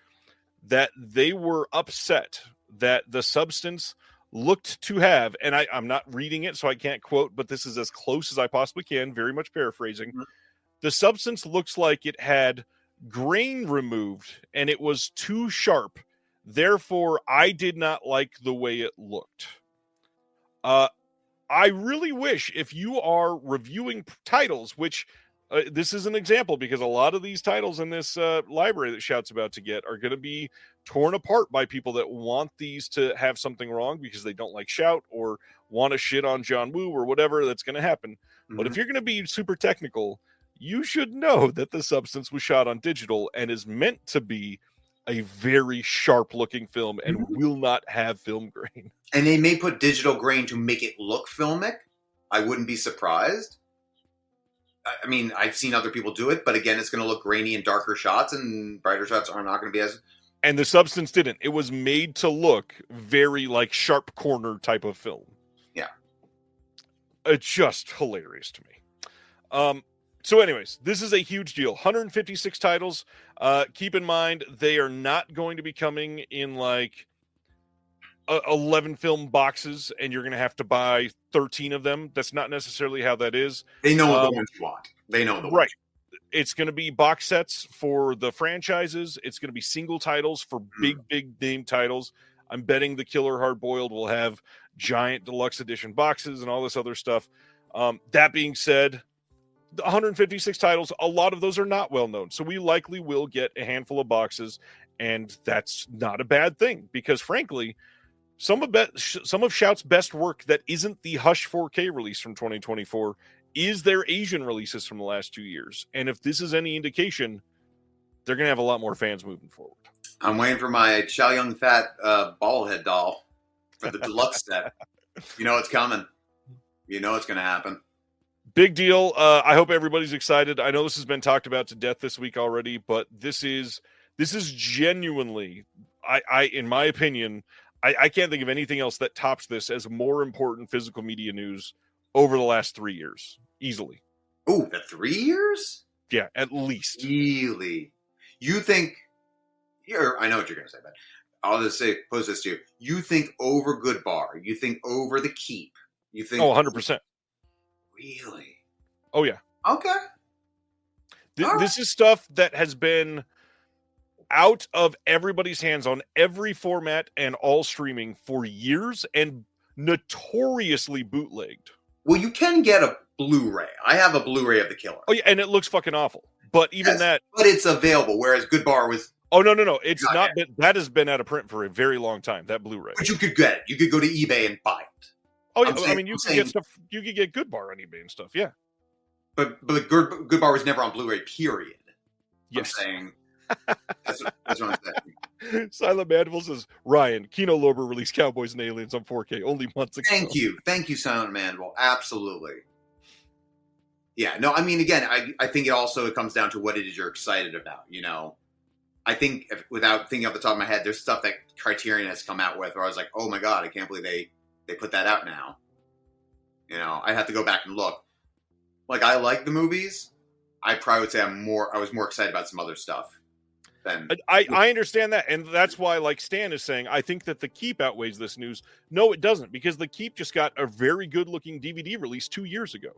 that they were upset that The Substance looked to have, and I'm not reading it, so I can't quote, but this is as close as I possibly can, very much paraphrasing. Mm-hmm. The Substance looks like it had grain removed, and it was too sharp. Therefore, I did not like the way it looked. I really wish, if you are reviewing titles, which this is an example, because a lot of these titles in this library that Shout's about to get are going to be torn apart by people that want these to have something wrong because they don't like Shout or want to shit on John Woo or whatever that's going to happen. Mm-hmm. But if you're going to be super technical, you should know that The Substance was shot on digital and is meant to be a very sharp looking film and will not have film grain.
And they may put digital grain to make it look filmic. I wouldn't be surprised. I mean, I've seen other people do it, but again, it's going to look grainy and darker shots, and brighter shots are not going to be as...
And The Substance didn't. It was made to look very like sharp corner type of film.
Yeah.
It's just hilarious to me. So anyways, this is a huge deal. 156 titles. Keep in mind, they are not going to be coming in like 11 film boxes, and you're going to have to buy 13 of them. That's not necessarily how that is.
They know the ones you want. They know the
right. It's going to be box sets for the franchises. It's going to be single titles for big name titles. I'm betting The Killer Hard Boiled will have giant deluxe edition boxes and all this other stuff. That being said, the 156 titles, a lot of those are not well known. So we likely will get a handful of boxes, and that's not a bad thing because, frankly, some of Shout's best work that isn't the Hush 4K release from 2024 is their Asian releases from the last 2 years. And if this is any indication, they're going to have a lot more fans moving forward.
I'm waiting for my Chow Yun Fat ballhead doll for the deluxe set. You know it's coming. You know it's going to happen.
Big deal. I hope everybody's excited. I know this has been talked about to death this week already, but this is genuinely, in my opinion, I can't think of anything else that tops this as more important physical media news over the last 3 years. Easily.
Oh, the 3 years?
Yeah, at least.
Really? You think... I know what you're going to say, but I'll just pose this to you. You think over Good Bar. You think over The Keep. You think...
Oh, 100%.
Really?
Oh, yeah.
Okay.
This is stuff that has been out of everybody's hands on every format and all streaming for years and notoriously bootlegged.
Well, you can get a Blu-ray. I have a Blu-ray of The Killer.
Oh, yeah, and it looks fucking awful. But even that...
But it's available, whereas Good Bar was...
Oh, no. It's not been... That has been out of print for a very long time, that Blu-ray.
But you could get it. You could go to eBay and buy it.
Oh, yeah. You could get stuff... You could get Good Bar on eBay and stuff, yeah.
But Good Bar was never on Blu-ray, period.
Yes.
I'm saying... That's what I'm saying.
Silent Mandible says, Ryan, Kino Lorber released Cowboys and Aliens on 4K only months ago.
Thank you, Silent Mandible. Absolutely. Yeah, no, I mean, again, I think it comes down to what it is you're excited about, you know? I think, without thinking off the top of my head, there's stuff that Criterion has come out with where I was like, oh my god, I can't believe they put that out now. You know, I have to go back and look. Like, I like the movies. I probably would say I was more excited about some other stuff.
I understand that, and that's why, like Stan is saying, I think that The Keep outweighs this news. No, it doesn't, because The Keep just got a very good-looking DVD release 2 years ago.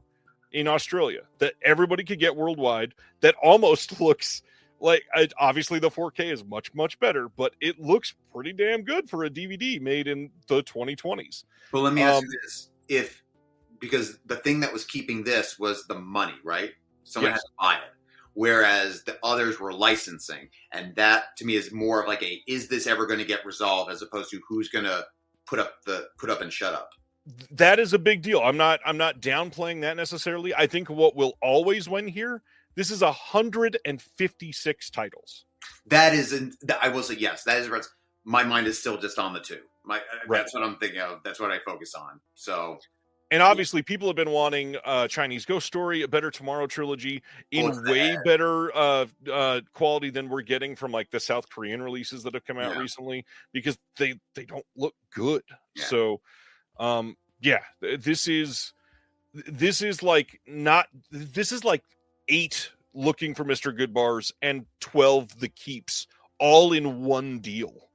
in Australia that everybody could get worldwide that almost looks like, obviously the 4K is much, much better, but it looks pretty damn good for a DVD made in the 2020s.
But let me ask you this. Because the thing that was keeping this was the money, right? Someone had to buy it. Whereas the others were licensing. And that, to me, is more of like is this ever going to get resolved, as opposed to who's going to put up and shut up.
That is a big deal. I'm not downplaying that necessarily. I think what will always win here, this is 156 titles.
That is, I will say, yes, that is. My mind is still just on the 2.
Right.
That's what I'm thinking of. That's what I focus on. So,
and obviously, people have been wanting Chinese Ghost Story, a Better Tomorrow trilogy in way better quality than we're getting from like the South Korean releases that have come out recently, because they don't look good. Yeah. So, this is like 8 Looking for Mr. Goodbars and 12 The Keeps all in one deal.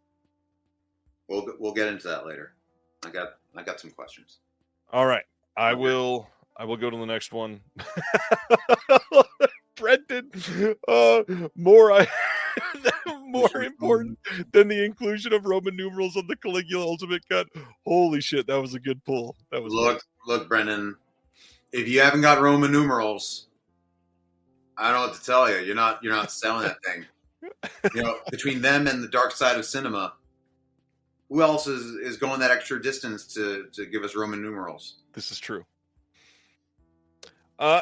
We'll get into that later. I got some questions.
All right. I will go to the next one. Brendan, more important than the inclusion of Roman numerals on the Caligula Ultimate Cut. Holy shit, that was a good pull. That was
look, Brendan. If you haven't got Roman numerals, I don't know what to tell you. You're not selling that thing. Between them and the dark side of cinema, who else is going that extra distance to give us Roman numerals?
This is true.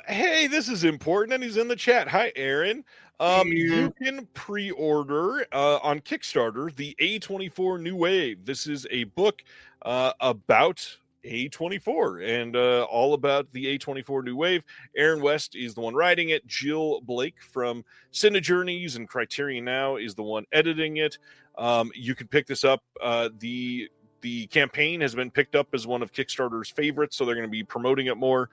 Hey, this is important, and he's in the chat. Hi, Aaron. You can pre-order on Kickstarter the A24 New Wave. This is a book about A24 and all about the A24 New Wave. Aaron West is the one writing it. Jill Blake from Cine Journeys and Criterion Now is the one editing it. You can pick this up. The campaign has been picked up as one of Kickstarter's favorites, so they're going to be promoting it more.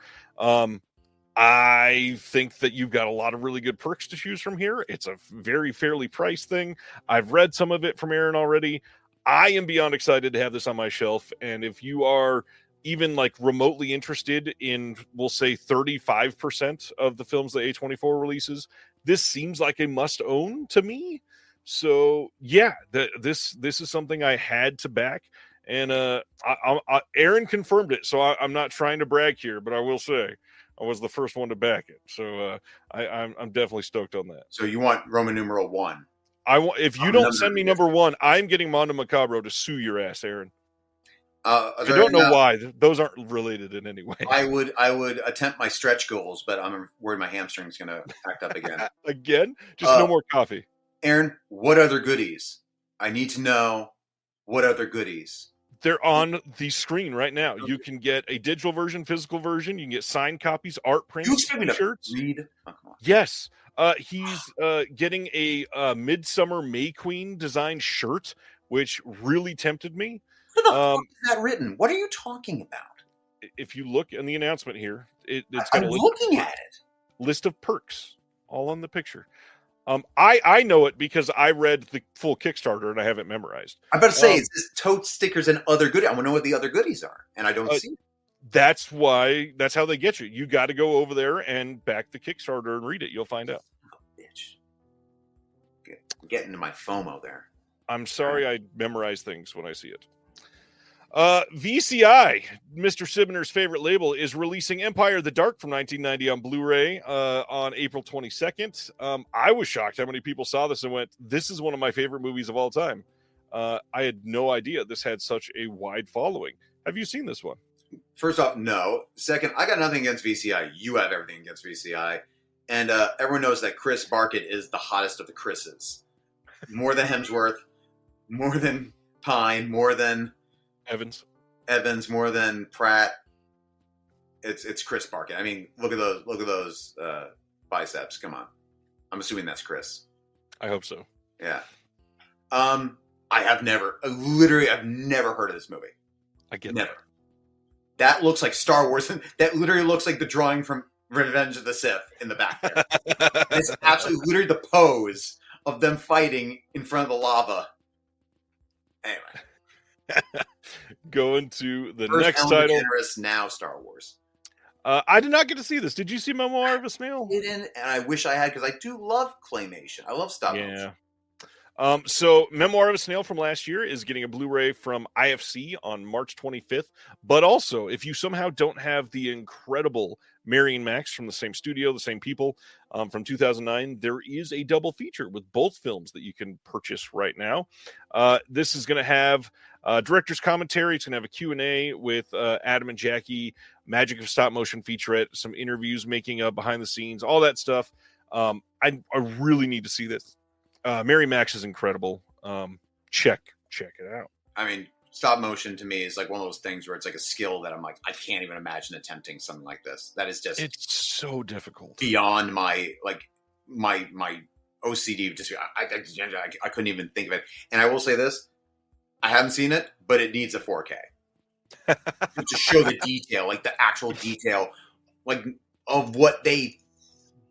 I think that you've got a lot of really good perks to choose from here. It's a very fairly priced thing. I've read some of it from Aaron already. I am beyond excited to have this on my shelf. And if you are even like remotely interested in, we'll say 35% of the films that A24 releases, this seems like a must own to me. So yeah, this is something I had to back. And Aaron confirmed it. So I'm not trying to brag here, but I will say I was the first one to back it. So I'm definitely stoked on that.
So you want Roman numeral 1?
If you don't send me number 1, I'm getting Mondo Macabro to sue your ass, Aaron. I don't know why. Those aren't related in any way.
I would attempt my stretch goals, but I'm worried my hamstring's going to act up again.
Again? Just no more coffee.
Aaron, what other goodies? I need to know what other goodies.
They're on the screen right now. Okay. You can get a digital version, physical version. You can get signed copies, art prints,
you expect me to
shirts.
Read? Oh, come on.
Yes. He's getting a Midsummer May Queen design shirt, which really tempted me.
Where the fuck is that written? What are you talking about?
If you look in the announcement here, it's
I'm looking at it.
List of perks, all on the picture. I know it because I read the full Kickstarter and I have it memorized.
I'm about to say, it's just tote stickers and other goodies. I want to know what the other goodies are, and I don't see it.
That's how they get you. You got to go over there and back the Kickstarter and read it. You'll find out.
Oh, bitch. Get into my FOMO there.
I'm sorry I memorize things when I see it. VCI, Mr. Cibener's favorite label, is releasing Empire the Dark from 1990 on Blu-ray on April 22nd. I was shocked how many people saw this and went, this is one of my favorite movies of all time. I had no idea this had such a wide following. Have you seen this one?
First off, no. Second, I got nothing against VCI. You have everything against VCI. And everyone knows that Chris Barkett is the hottest of the Chris's. More than Hemsworth, more than Pine, more than Evans, more than Pratt. It's Chris Barkett. I mean, look at those biceps. Come on. I'm assuming that's Chris.
I hope so.
Yeah. I've never heard of this movie.
I get
never. That looks like Star Wars. That literally looks like the drawing from Revenge of the Sith in the back there. It's absolutely literally the pose of them fighting in front of the lava. Anyway.
Going to the
First
next
Ellen
title.
DeGeneres, now Star Wars.
I did not get to see this. Did you see Memoir of a Snail?
Didn't, and I wish I had, because I do love claymation. I love stop motion.
So Memoir of a Snail from last year is getting a Blu-ray from IFC on March 25th. But also, if you somehow don't have the incredible Marion Max from the same studio, the same people, from 2009, there is a double feature with both films that you can purchase right now. This is going to have director's commentary. It's going to have a Q&A with Adam and Jackie, Magic of Stop Motion featurette, some interviews making up behind the scenes, all that stuff. I really need to see this. Mary Max is incredible. Check it out.
I mean, stop motion to me is like one of those things where it's like a skill that I'm like, I can't even imagine attempting something like this. That is just,
it's so difficult
beyond my OCD. Just I couldn't even think of it. And I will say this, I haven't seen it, but it needs a 4K to show the detail, like the actual detail, like of what they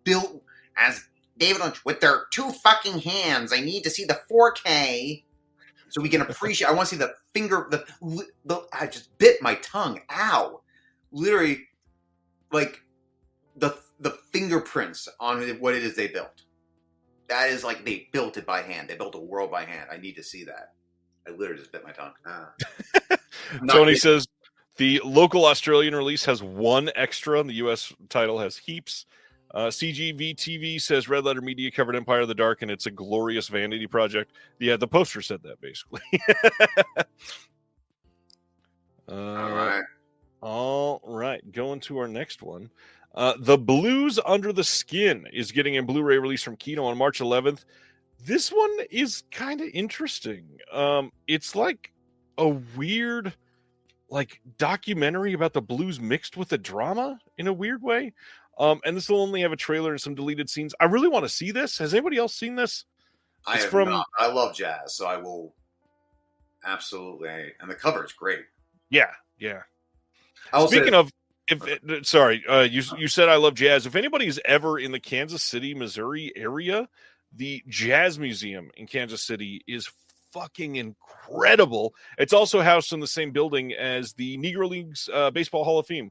built as David Lynch with their two fucking hands. I need to see the 4K so we can appreciate. I want to see the finger. I just bit my tongue. Ow! Literally, like the fingerprints on what it is they built. That is like they built it by hand. They built a world by hand. I need to see that. I literally just bit my tongue.
Tony says the local Australian release has one extra, and the U.S. title has heaps. CGV TV says Red Letter Media covered Empire of the Dark, and it's a glorious vanity project. Yeah, the poster said that basically. All right. Going to our next one. The Blues Under the Skin is getting a Blu-ray release from Kino on March 11th. This one is kind of interesting. It's like a weird, like documentary about the blues mixed with a drama in a weird way. And this will only have a trailer and some deleted scenes. I really want to see this. Has anybody else seen this?
I have not. I love jazz, so I will absolutely. And the cover is great.
Yeah. Speaking of, you said I love jazz. If anybody's ever in the Kansas City, Missouri area, the Jazz Museum in Kansas City is fucking incredible. It's also housed in the same building as the Negro Leagues Baseball Hall of Fame.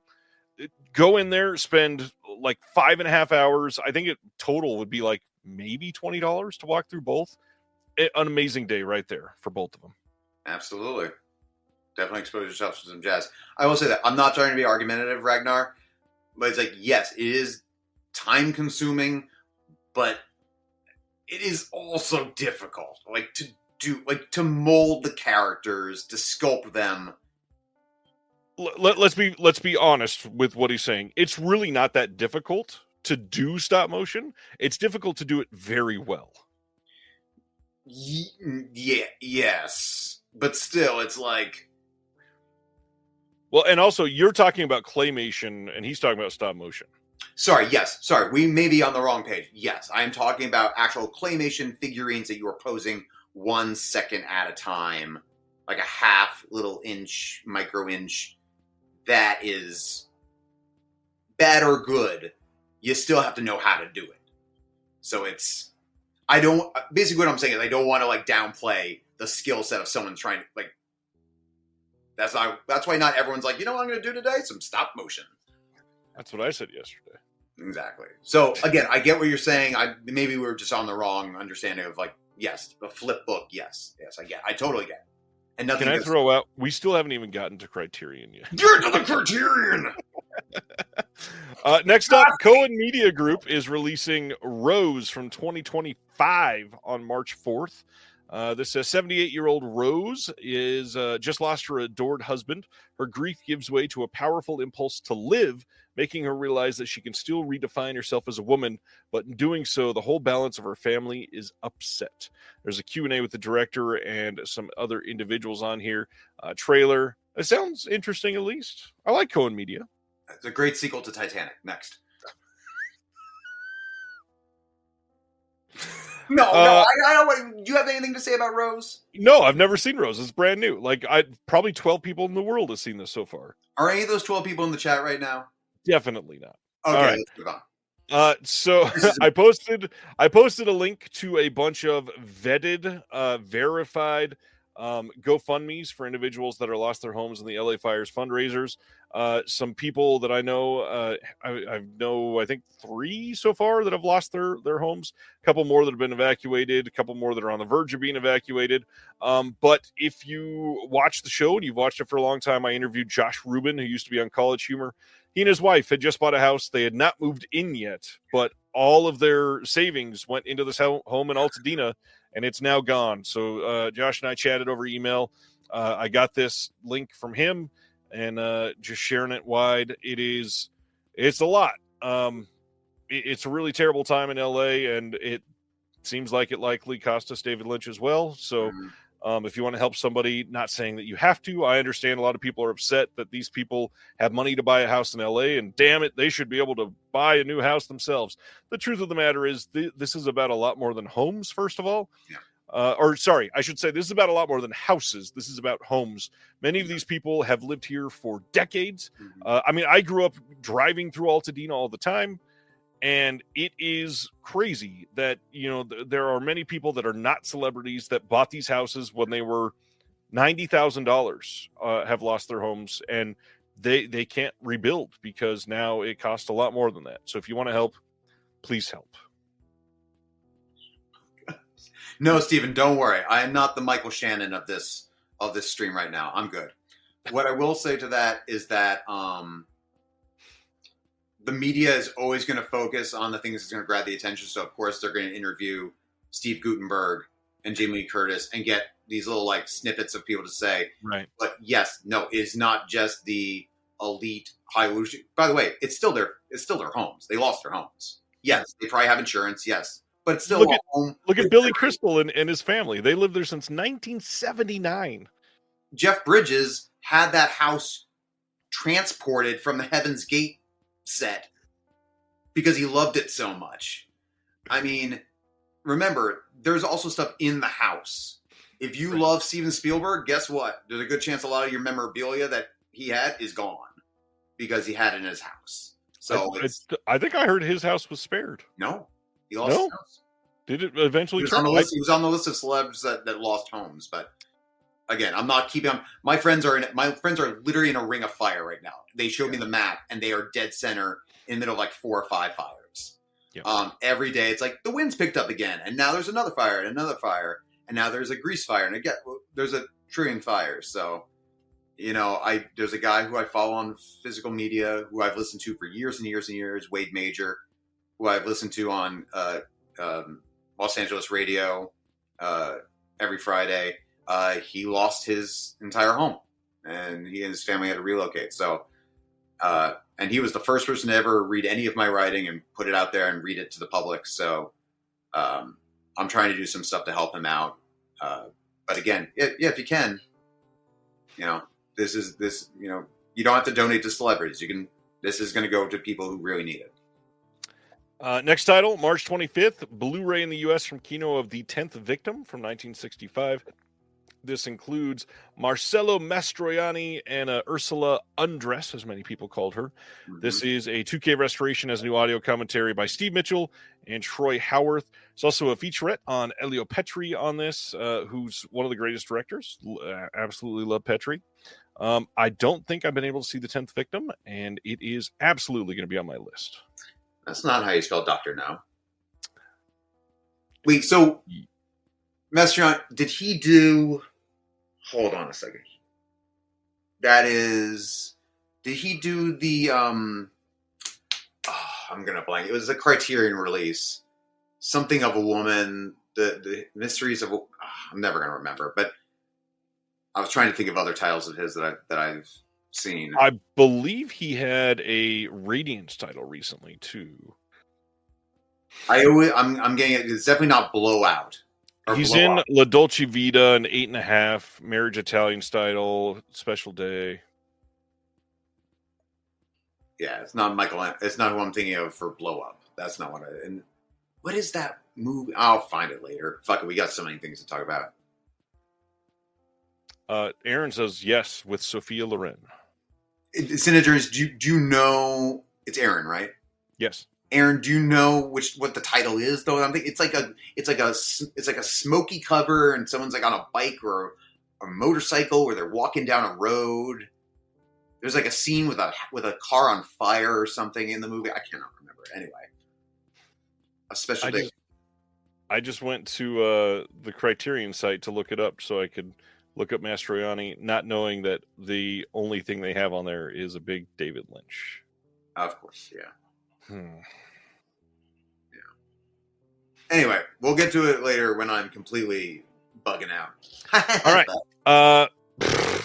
Go in there, spend like 5.5 hours. I think it total would be like maybe $20 to walk through both. An amazing day right there for both of them.
Absolutely. Definitely expose yourself to some jazz. I will say that I'm not trying to be argumentative, Ragnar, but it's like, yes, it is time consuming, but it is also difficult. Like to mold the characters, to sculpt them.
Let's be honest with what he's saying. It's really not that difficult to do stop motion. It's difficult to do it very well.
Yes. But still, it's like...
Well, and also, you're talking about claymation, and he's talking about stop motion.
Sorry, we may be on the wrong page. Yes, I am talking about actual claymation figurines that you are posing 1 second at a time, like a half little inch, micro inch. That is bad or good. You still have to know how to do it. So basically what I'm saying is I don't want to like downplay the skill set of someone trying to like, that's why not everyone's like, you know what I'm going to do today? Some stop motion.
That's what I said yesterday.
Exactly. So again, I get what you're saying. Maybe we were just on the wrong understanding of like, yes, a flip book. Yes, I totally get it. And nothing.
Can I throw out? We still haven't even gotten to Criterion yet.
Get to the Criterion.
Next up, Cohen Media Group is releasing Rose from 2025 on March 4th. This 78-year-old Rose is just lost her adored husband. Her grief gives way to a powerful impulse to live, making her realize that she can still redefine herself as a woman, but in doing so, the whole balance of her family is upset. There's a Q&A with the director and some other individuals on here. Trailer. It sounds interesting, at least. I like Cohen Media.
It's a great sequel to Titanic. Next. No. I don't. Do you have anything to say about Rose?
No, I've never seen Rose. It's brand new. Like, probably 12 people in the world have seen this so far.
Are any of those 12 people in the chat right now?
Definitely not.
Okay,
right.
Let's move on.
So I posted a link to a bunch of vetted, verified GoFundMes for individuals that are lost their homes in the LA fires fundraisers. Some people that I know, I know, I think 3 so far that have lost their homes, a couple more that have been evacuated, a couple more that are on the verge of being evacuated. But if you watch the show and you've watched it for a long time, I interviewed Josh Rubin, who used to be on College Humor. He and his wife had just bought a house. They had not moved in yet, but all of their savings went into this home in Altadena, and it's now gone. So Josh and I chatted over email. I got this link from him, and just sharing it wide. It's a lot. It's a really terrible time in LA, and it seems like it likely cost us David Lynch as well. So if you want to help somebody, not saying that you have to, I understand a lot of people are upset that these people have money to buy a house in LA, and damn it, they should be able to buy a new house themselves. The truth of the matter is this is about a lot more than homes, first of all.
Yeah.
I should say this is about a lot more than houses. This is about homes. Many of these people have lived here for decades. I mean, I grew up driving through Altadena all the time, and it is crazy that, there are many people that are not celebrities that bought these houses when they were $90,000, have lost their homes, and they can't rebuild because now it costs a lot more than that. So if you want to help, please help.
No, Stephen, don't worry. I am not the Michael Shannon of this stream right now. I'm good. What I will say to that is that the media is always going to focus on the things that's going to grab the attention. So, of course, they're going to interview Steve Guttenberg and Jamie Lee Curtis and get these little snippets of people to say.
Right.
But yes, no, it's not just the elite high. By the way, it's still their homes. They lost their homes. Yes, they probably have insurance. Yes. But it's still
look at Billy Crystal and his family. They lived there since 1979.
Jeff Bridges had that house transported from the Heaven's Gate set because he loved it so much. I mean, remember, there's also stuff in the house. If you love Steven Spielberg, guess what? There's a good chance a lot of your memorabilia that he had is gone because he had it in his house. So
I think I heard his house was spared.
No. He lost his house.
Did it eventually
turn? He was on the list of celebs that lost homes. But again, I'm not keeping them. My friends are literally in a ring of fire right now. They showed me the map, and they are dead center in the middle of 4 or 5 fires. Yeah. Every day, it's the wind's picked up again, and now there's another fire, and now there's a grease fire, and again there's a trillion fires. So, there's a guy who I follow on physical media who I've listened to for years and years and years, Wade Major, who I've listened to on Los Angeles radio every Friday. He lost his entire home, and he and his family had to relocate. So, and he was the first person to ever read any of my writing and put it out there and read it to the public. So, I'm trying to do some stuff to help him out. But again, if you can, this. You don't have to donate to celebrities. This is going to go to people who really need it.
Next title, March 25th, Blu-ray in the U.S. from Kino of The 10th Victim from 1965. This includes Marcello Mastroianni and Ursula Undress, as many people called her. Mm-hmm. This is a 2K restoration as a new audio commentary by Steve Mitchell and Troy Howarth. It's also a featurette on Elio Petri on this, who's one of the greatest directors. Absolutely love Petri. I don't think I've been able to see The 10th Victim, and it is absolutely going to be on my list.
That's not how you spell Doctor No. Wait, so Mastriano, did he do... Hold on a second. Did he do the... I'm going to blank. It was the Criterion release. Something of a Woman, the Mysteries of... I'm never going to remember, but I was trying to think of other titles of his that I've seen.
I believe he had a Radiance title recently too.
I'm getting it. It's definitely not Blowout.
He's in La Dolce Vita, an 8.5, Marriage Italian title, Special Day.
Yeah, it's not Michael. It's not who I'm thinking of for Blow Up. That's not what I. And what is that movie? I'll find it later. Fuck it, we got so many things to talk about.
Aaron says yes with Sophia Loren.
Senators, do you know it's Aaron, right?
Yes.
Aaron, do you know what the title is though? I'm thinking it's like a smoky cover and someone's on a bike or a motorcycle where they're walking down a road. There's like a scene with a car on fire or something in the movie. I cannot remember. Anyway, a special day.
I just went to the Criterion site to look it up so I could look up Mastroianni, not knowing that the only thing they have on there is a big David Lynch.
Of course, yeah.
Yeah.
Anyway, we'll get to it later when I'm completely bugging out.
All right.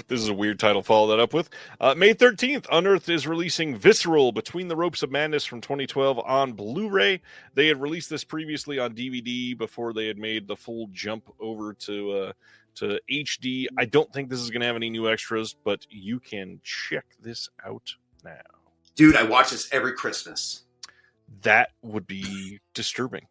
This is a weird title. Follow that up with May 13th. Unearthed is releasing Visceral: Between the Ropes of Madness from 2012 on Blu-ray. They had released this previously on DVD before they had made the full jump over to HD. I don't think this is going to have any new extras, but you can check this out now.
Dude, I watch this every Christmas.
That would be disturbing.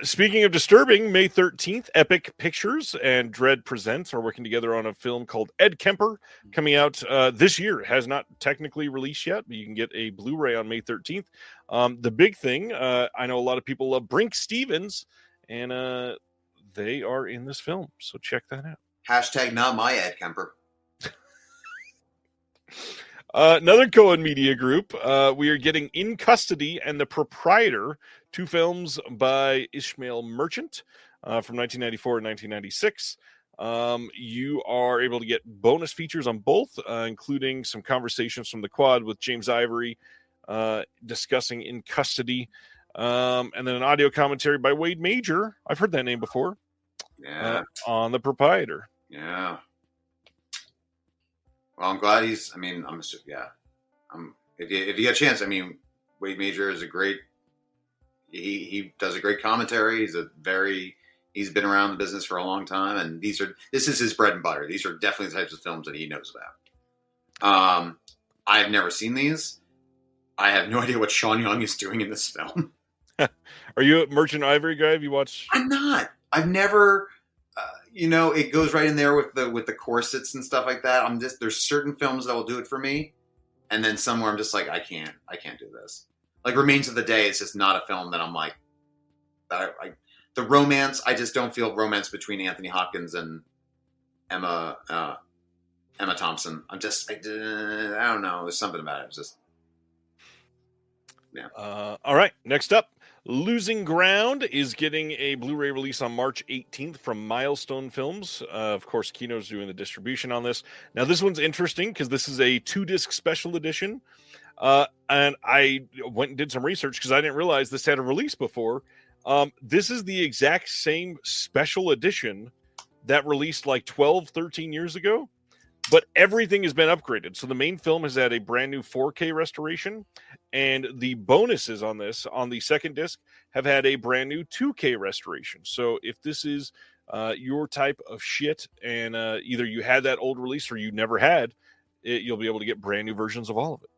Speaking of disturbing, May 13th, Epic Pictures and Dread Presents are working together on a film called Ed Kemper, coming out this year. It has not technically released yet, but you can get a Blu-ray on May 13th. The big thing, I know a lot of people love Brink Stevens, and they are in this film, so check that out.
Hashtag not my Ed Kemper.
Another Cohen Media Group. We are getting In Custody and The Proprietor, two films by Ishmael Merchant from 1994 and 1996. You are able to get bonus features on both, including some conversations from the quad with James Ivory discussing In Custody, and then an audio commentary by Wade Major. I've heard that name before.
Yeah.
On The Proprietor.
Yeah. Well, I'm glad if you get a chance, Wade Major is a great, he does a great commentary. He's been around the business for a long time, and this is his bread and butter. These are definitely the types of films that he knows about. I've never seen these. I have no idea what Sean Young is doing in this film.
Are you a Merchant Ivory guy? Have you watched?
I'm not. I've never. It goes right in there with the corsets and stuff like that. There's certain films that will do it for me, and then somewhere I'm just like, I can't do this. Like Remains of the Day is just not a film that I'm like, the romance. I just don't feel romance between Anthony Hopkins and Emma Thompson. I don't know. There's something about it. It's just, yeah.
All right. Next up. Losing Ground is getting a Blu-ray release on March 18th from Milestone Films. Of course, Kino's doing the distribution on this. Now, this one's interesting because this is a 2-disc special edition. And I went and did some research because I didn't realize this had a release before. This is the exact same special edition that released like 12, 13 years ago. But everything has been upgraded. So the main film has had a brand new 4K restoration, and the bonuses on this, on the second disc, have had a brand new 2K restoration. So if this is your type of shit, and either you had that old release or you never had it, you'll be able to get brand new versions of all of it.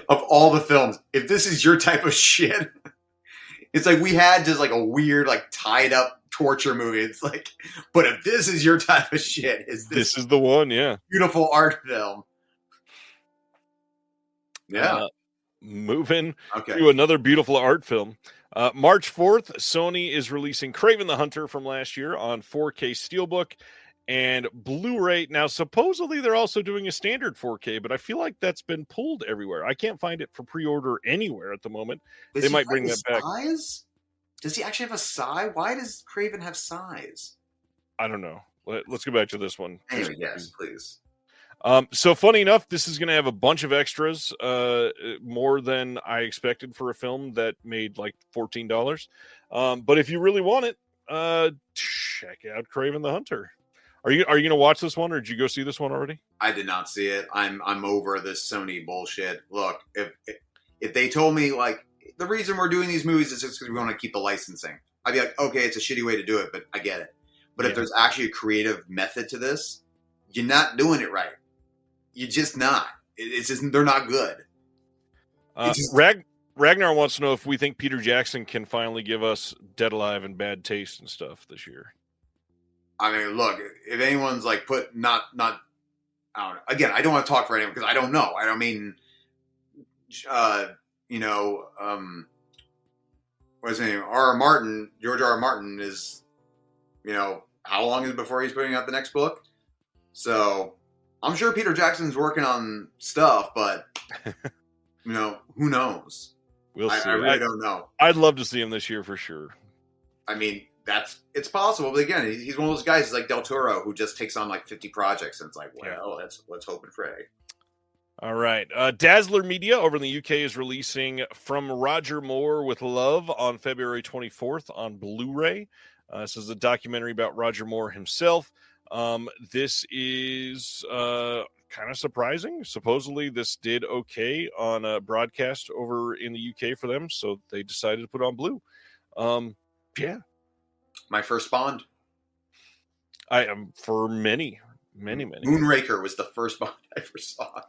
Of all the films, if this is your type of shit, it's like we had just like a weird, like tied up torture movie. It's like, but if this is your type of shit, this
is the one, yeah.
Beautiful art film. Yeah.
Moving to another beautiful art film. March 4th, Sony is releasing Kraven the Hunter from last year on 4K Steelbook and Blu-ray. Now, supposedly they're also doing a standard 4K, but I feel like that's been pulled everywhere. I can't find it for pre-order anywhere at the moment. They might bring that back.
Does he actually have a size? Why does Kraven have size?
I don't know. Let's go back to this one.
Anyway, yes, please.
So funny enough, this is going to have a bunch of extras, more than I expected for a film that made like $14. But if you really want it, check out Kraven the Hunter. Are you going to watch this one, or did you go see this one already?
I did not see it. I'm over this Sony bullshit. Look, if they told me like the reason we're doing these movies is just because we want to keep the licensing, I'd be like, okay, it's a shitty way to do it, but I get it. But if there's actually a creative method to this, you're not doing it right. You're just not. It's just, they're not good.
Ragnar wants to know if we think Peter Jackson can finally give us Dead Alive and Bad Taste and stuff this year.
I mean, look, if anyone's like I don't know. Again, I don't want to talk for anyone because I don't know. I don't mean, what's his name? George R. R. Martin is, how long is it before he's putting out the next book? So I'm sure Peter Jackson's working on stuff, but who knows?
We'll see.
I really don't know.
I'd love to see him this year for sure.
I mean, it's possible, but again, he's one of those guys like Del Toro who just takes on like 50 projects, and it's like, well, let's hope and pray.
All right. Dazzler Media over in the UK is releasing From Roger Moore with Love on February 24th on Blu-ray. This is a documentary about Roger Moore himself. This is kind of surprising. Supposedly, this did okay on a broadcast over in the UK for them, so they decided to put it on Blue. Yeah.
My first Bond.
I am for many.
Moonraker was the first Bond I ever saw.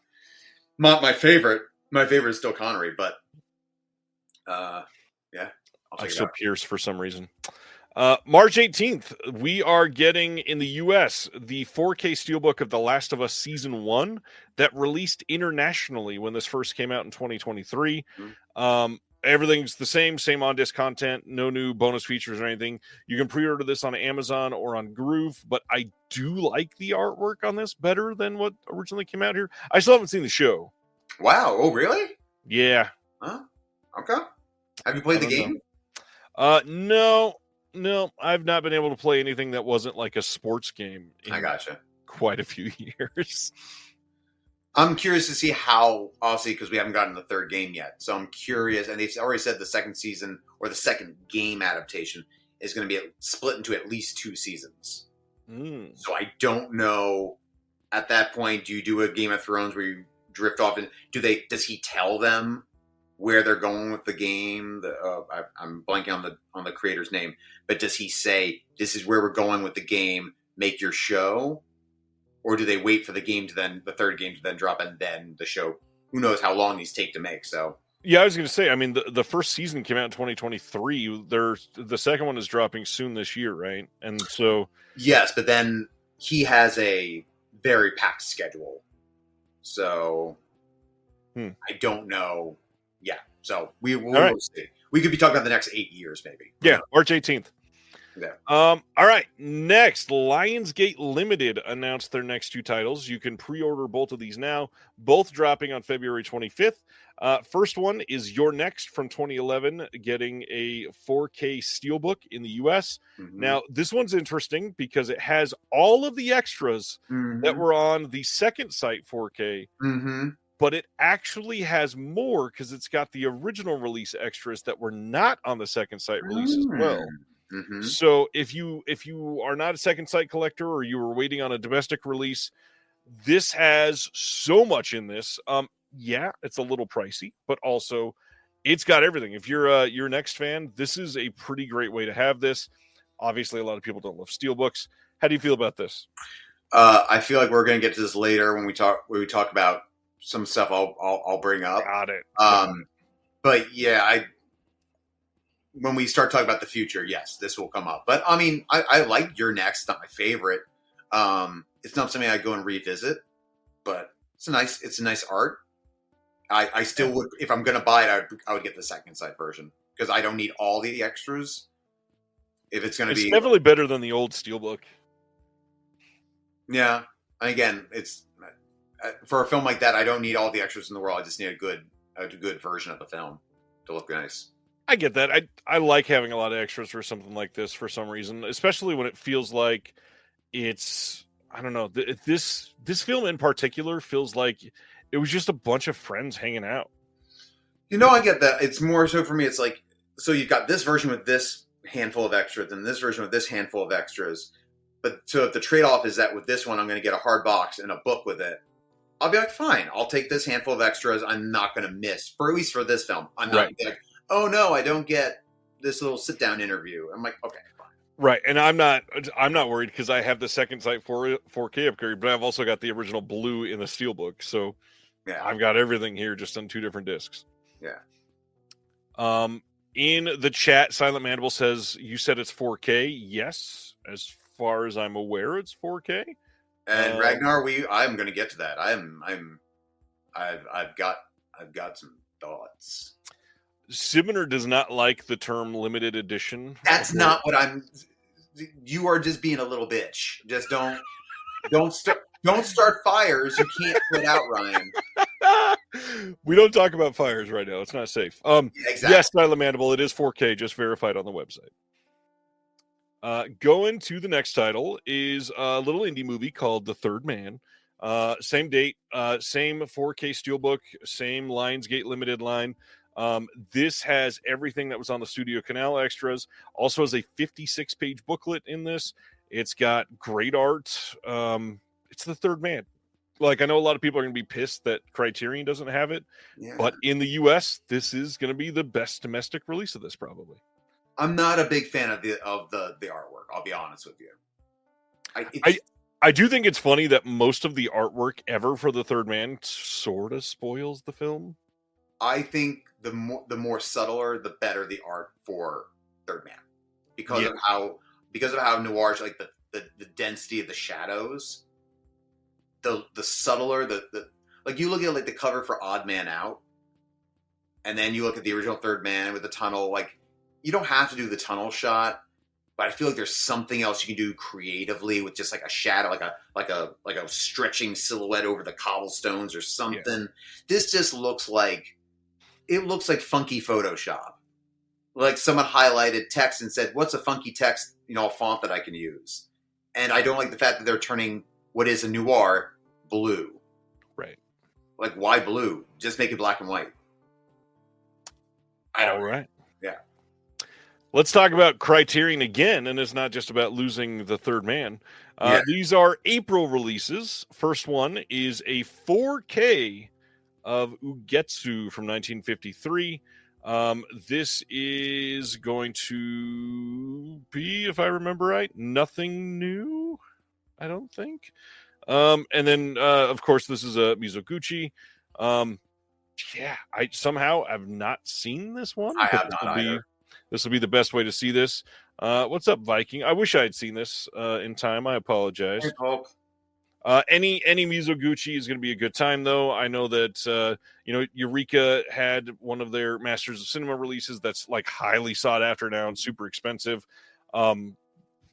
Not my favorite. My favorite is still Connery, but yeah.
I still Pierce for some reason. March 18th, we are getting in the U.S. the 4K Steelbook of The Last of Us Season 1 that released internationally when this first came out in 2023. Everything's the same on-disc content, no new bonus features or anything. You can pre-order this on Amazon or on Groove, but I do like the artwork on this better than what originally came out here. I still haven't seen the show.
Wow. Oh, really?
Yeah.
Huh? Okay. Have you played the game?
No, I've not been able to play anything that wasn't like a sports game in
I gotcha.
quite a few years.
I'm curious to see how, obviously, because we haven't gotten the third game yet. So I'm curious, and they've already said the second season or the second game adaptation is going to be split into at least 2 seasons. So I don't know. At that point, do you do a Game of Thrones where you drift off? And does he tell them where they're going with the game? I'm blanking on the creator's name, but does he say this is where we're going with the game? Make your show. Or do they wait for the third game to then drop and then the show? Who knows how long these take to make? So
yeah, I was going to say. I mean, the first season came out in 2023. The second one is dropping soon this year, right? And so
yes, but then he has a very packed schedule. So I don't know. Yeah, so we'll see. We could be talking about the next 8 years, maybe.
Yeah, March 18th.
Yeah.
All right. Next, Lionsgate Limited announced their next 2 titles. You can pre-order both of these now, both dropping on February 25th. First one is Your Next from 2011, getting a 4K Steelbook in the US. Now, this one's interesting because it has all of the extras that were on the second sight 4K, but it actually has more because it's got the original release extras that were not on the second sight release as well. So if you are not a second sight collector or you were waiting on a domestic release, this has so much in this. Yeah, it's a little pricey, but also it's got everything. If you're a Your Next fan, this is a pretty great way to have this. Obviously, a lot of people don't love steelbooks. How do you feel about this?
I feel like we're going to get to this later when we talk about some stuff I'll bring up.
Got it.
But yeah, when we start talking about the future, yes, this will come up. But I mean, I like Your Next. Not my favorite. It's not something I go and revisit, but it's a nice art. I still would, if I'm going to buy it, I would get the second sight version because I don't need all the extras. If it's going to be,
it's definitely better than the old steelbook.
Yeah, and again, it's for a film like that. I don't need all the extras in the world. I just need a good version of the film to look nice.
I get that. I like having a lot of extras for something like this for some reason, especially when it feels like it's, I don't know, this film in particular feels like it was just a bunch of friends hanging out.
I get that. It's more so for me, it's like, so you've got this version with this handful of extras and this version with this handful of extras. But so if the trade-off is that with this one, I'm going to get a hard box and a book with it, I'll be like, fine, I'll take this handful of extras. I'm not going to miss, at least for this film. I'm not like, oh no, I don't get this little sit-down interview. I'm like, okay, fine.
Right, and I'm not worried because I have the second sight 4K upgrade, but I've also got the original blue in the steelbook, so yeah, I've got everything here just on 2 different discs.
Yeah.
In the chat, Silent Mandible says you said it's 4K. Yes, as far as I'm aware, it's 4K.
And Ragnar, I'm going to get to that. I've got some thoughts.
Cibener does not like the term limited edition.
That's not what I'm. you are just being a little bitch. Just don't start fires you can't put out, Ryan.
We don't talk about fires right now. It's not safe.
Exactly.
Yes, Nyla Mandible, it is 4K, just verified on the website. Going to the next title is a little indie movie called The Third Man. Same date, same 4K Steelbook, same Lionsgate limited line. This has everything that was on the Studio Canal extras. Also has a 56-page booklet in this. It's got great art. It's The Third Man. Like, I know a lot of people are going to be pissed that Criterion doesn't have it, but in the U.S., this is going to be the best domestic release of this, probably.
I'm not a big fan of the artwork. I'll be honest with you.
I do think it's funny that most of the artwork ever for The Third Man sort of spoils the film.
I think the more subtler, the better the art for Third Man, because of how noir, like the density of the shadows. The subtler, the like you look at like the cover for Odd Man Out, and then you look at the original Third Man with the tunnel. Like, you don't have to do the tunnel shot, but I feel like there's something else you can do creatively with just like a shadow, like a stretching silhouette over the cobblestones or something. Yeah. This just looks like funky Photoshop. Like someone highlighted text and said, "What's a funky text, font that I can use?" And I don't like the fact that they're turning what is a noir blue.
Right.
Like, why blue? Just make it black and white.
All right.
Yeah.
Let's talk about Criterion again, and it's not just about losing The Third Man. These are April releases. First one is a 4K of Ugetsu from 1953. This is going to be, if I remember right, nothing new, I don't think. And then, of course, this is a Mizoguchi. I somehow have not seen this one.
I have not either.
This will be the best way to see this. What's up, Viking? I wish I had seen this in time. I apologize. Any Mizoguchi is going to be a good time, though. I know that Eureka had one of their Masters of Cinema releases that's like highly sought after now and super expensive.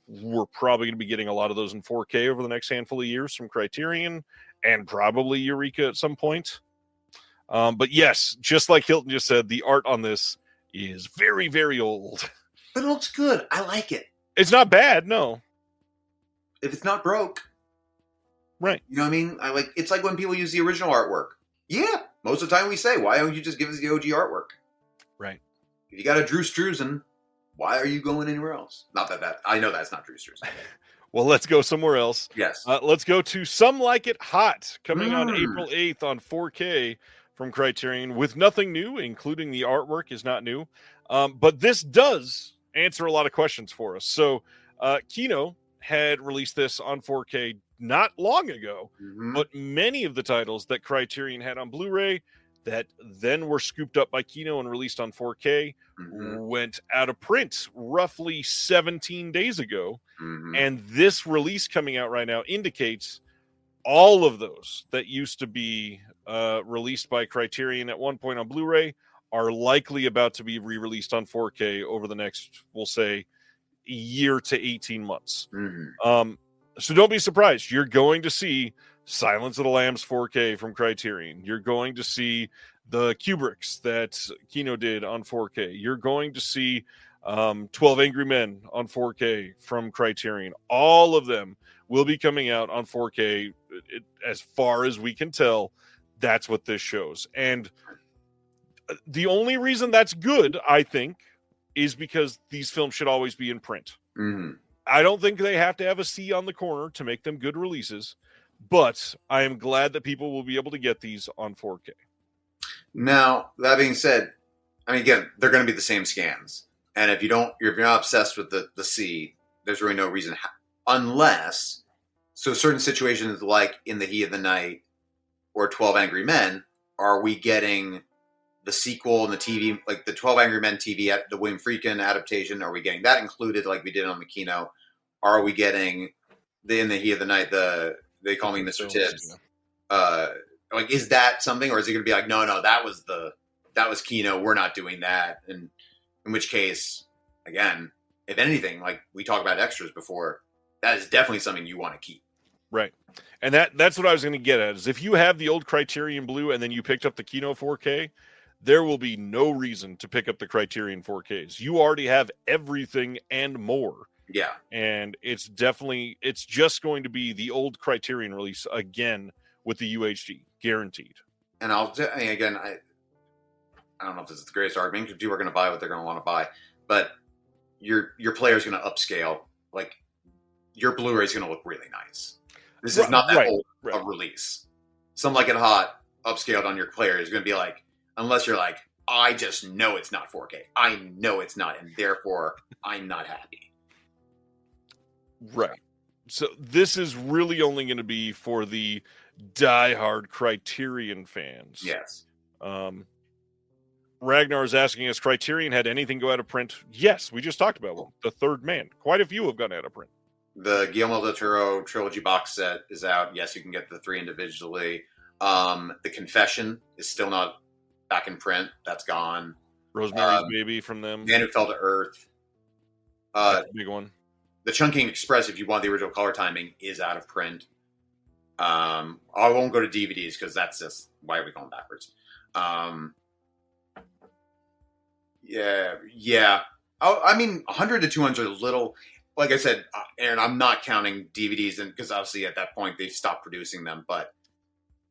We're probably going to be getting a lot of those in 4K over the next handful of years from Criterion and probably Eureka at some point. But yes, just like Hilton just said, the art on this is very, very old.
But it looks good. I like it.
It's not bad, no.
If it's not broke.
Right.
You know what I mean? It's like when people use the original artwork. Yeah. Most of the time we say, why don't you just give us the OG artwork?
Right.
If you got a Drew Struzan, why are you going anywhere else? Not that I know that's not Drew Struzan.
Well, let's go somewhere else.
Yes.
Let's go to Some Like It Hot, coming on April 8th on 4K from Criterion with nothing new, including the artwork is not new. But this does answer a lot of questions for us. So Kino had released this on 4K not long ago, but many of the titles that Criterion had on Blu-ray that then were scooped up by Kino and released on 4K went out of print roughly 17 days ago. And this release coming out right now indicates all of those that used to be released by Criterion at one point on Blu-ray are likely about to be re-released on 4K over the next, we'll say, year to 18 months. So don't be surprised. You're going to see Silence of the Lambs 4K from Criterion. You're going to see the Kubricks that Kino did on 4K. You're going to see 12 Angry Men on 4K from Criterion. All of them will be coming out on 4K. As far as we can tell, that's what this shows. And the only reason that's good, I think, is because these films should always be in print. I don't think they have to have a C on the corner to make them good releases, but I am glad that people will be able to get these on 4K.
Now, that being said, I mean, again, they're going to be the same scans. And if you're not obsessed with the C, there's really no reason, unless, so certain situations like In the Heat of the Night or 12 Angry Men, are we getting the sequel and the TV, like the 12 Angry Men TV, the William Friedkin adaptation, are we getting that included like we did on the Kino? Are we getting the In the Heat of the Night, They Call Me Mr. Tibbs? Like, is that something, or is it going to be like, no, that was Kino, we're not doing that? And in which case, again, if anything, like we talked about extras before, that is definitely something you want to keep.
Right. And that's what I was going to get at, is if you have the old Criterion Blue and then you picked up the Kino 4K, there will be no reason to pick up the Criterion 4Ks. You already have everything and more.
Yeah.
And it's just going to be the old Criterion release again with the UHD, guaranteed.
And I don't know if this is the greatest argument, because people are going to buy what they're going to want to buy, but your player is going to upscale. Like, your Blu-ray is going to look really nice. This is not that old a release. Some Like It Hot upscaled on your player is going to be like, unless you're like, I just know it's not 4K. I know it's not, and therefore I'm not happy.
Right. So this is really only going to be for the diehard Criterion fans.
Yes.
Ragnar is asking us, Criterion had anything go out of print? Yes, we just talked about one. The Third Man. Quite a few have gone out of print.
The Guillermo del Toro trilogy box set is out. Yes, you can get the 3 individually. The Confession is still not back in print. That's gone.
Rosemary's Baby from them.
Man Who Fell to Earth.
That's a big one.
The Chungking Express, if you want the original color timing, is out of print. I won't go to DVDs because that's just, why are we going backwards? Yeah. I mean, 100 to 200 is a little, like I said, Aaron, I'm not counting DVDs, and because obviously at that point they've stopped producing them. But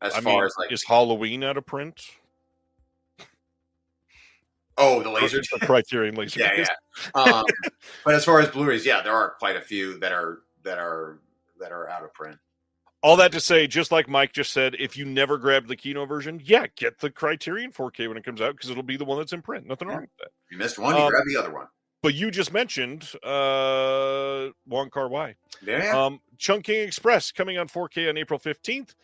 as far as like,
is Halloween out of print?
Oh, the laser,
the Criterion laser.
Yeah. But as far as Blu-rays, yeah, there are quite a few that are out of print.
All that to say, just like Mike just said, if you never grabbed the Kino version, get the Criterion 4K when it comes out, because it'll be the one that's in print. Nothing wrong with that.
If you missed one, you grab the other one.
But you just mentioned Wong Kar-wai.
Yeah.
Chungking Express coming on 4K on April 15th.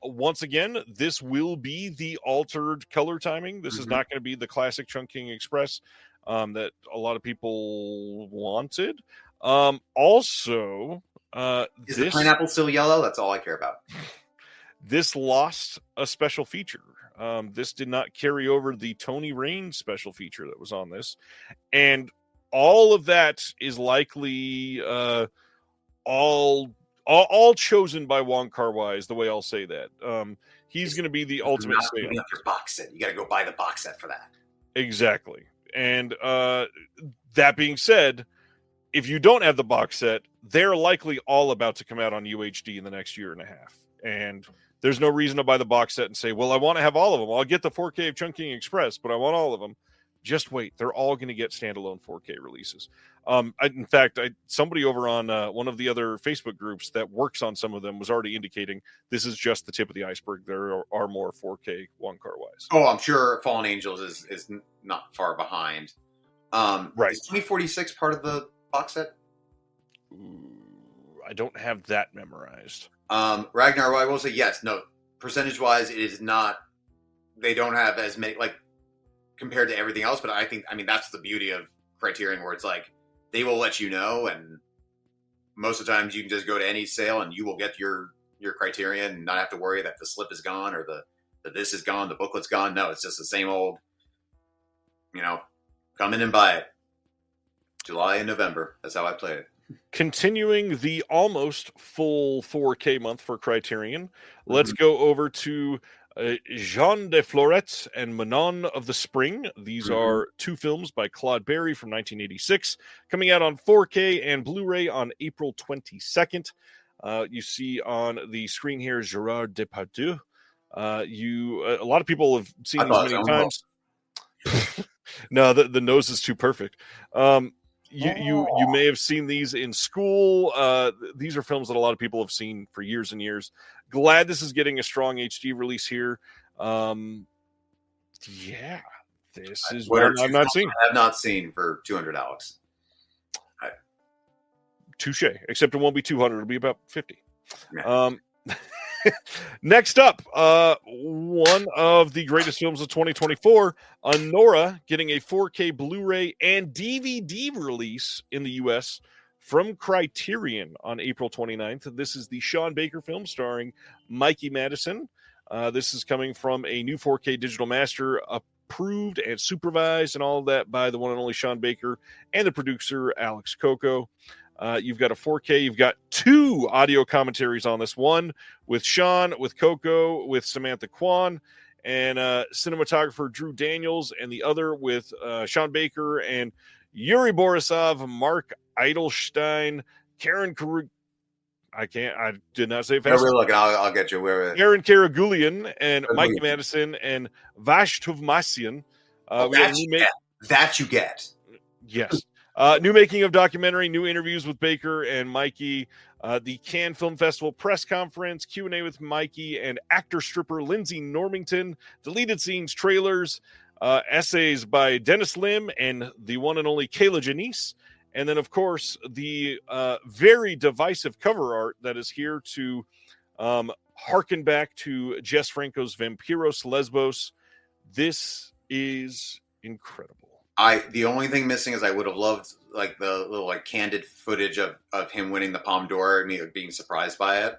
Once again, this will be the altered color timing. This is not going to be the classic Chungking Express that a lot of people wanted. Also,
is the pineapple still yellow? That's all I care about.
This lost a special feature. This did not carry over the Tony Rain special feature that was on this. And all of that is likely all chosen by Wong Kar-wai, is the way I'll say that. He's going to be the ultimate
sale. Your box set. You got to go buy the box set for that.
Exactly. And that being said, if you don't have the box set, they're likely all about to come out on UHD in the next year and a half. And there's no reason to buy the box set and say, well, I want to have all of them. I'll get the 4K of Chungking Express, but I want all of them. Just wait. They're all going to get standalone 4K releases. In fact, somebody over on one of the other Facebook groups that works on some of them was already indicating this is just the tip of the iceberg. There are more 4K Wong Kar-wais.
Oh, I'm sure Fallen Angels is not far behind.
Right.
Is 2046 part of the box set?
Ooh, I don't have that memorized.
Ragnar, I will say yes. No, percentage-wise, it is not. They don't have as many, like, compared to everything else. But I mean, that's the beauty of Criterion, where it's like, they will let you know, and most of the times you can just go to any sale and you will get your Criterion and not have to worry that the slip is gone or that this is gone, the booklet's gone. No, it's just the same old, come in and buy it. July and November. That's how I play it.
Continuing the almost full 4K month for Criterion, let's go over to Jean de Florette and Manon of the Spring. These are two films by Claude Berry from 1986, coming out on 4K and Blu-ray on April 22nd. You see on the screen here Gerard Depardieu. A lot of people have seen these many times. No, the nose is too perfect. You may have seen these in school. These are films that a lot of people have seen for years and years. Glad this is getting a strong HD release here. This is what I've not seen.
I have not seen for $200.
Touche. Except it won't be 200. It'll be about 50.
Yeah.
Next up, one of the greatest films of 2024, Nora, getting a 4K Blu-ray and DVD release in the U.S. from Criterion on April 29th. This is the Sean Baker film starring Mikey Madison. This is coming from a new 4K digital master approved and supervised and all of that by the one and only Sean Baker and the producer, Alex Coco. You've got a 4K. You've got 2 audio commentaries on this one with Sean, with Coco, with Samantha Kwan, and cinematographer Drew Daniels, and the other with Sean Baker and Yuri Borisov, Mark Eidelstein, Karen I did not say it fast.
Where we're looking, I'll get you.
Aaron Karagulian and Mike Madison and Vash Tuvmasian.
That you get.
Yes. New making of documentary, new interviews with Baker and Mikey, the Cannes Film Festival press conference, Q&A with Mikey and actor-stripper Lindsay Normington, deleted scenes, trailers, essays by Dennis Lim and the one and only Kayla Janice, and then, of course, the very divisive cover art that is here to harken back to Jess Franco's Vampiros Lesbos. This is incredible.
The only thing missing is I would have loved like the little like candid footage of him winning the Palme d'Or and me being surprised by it.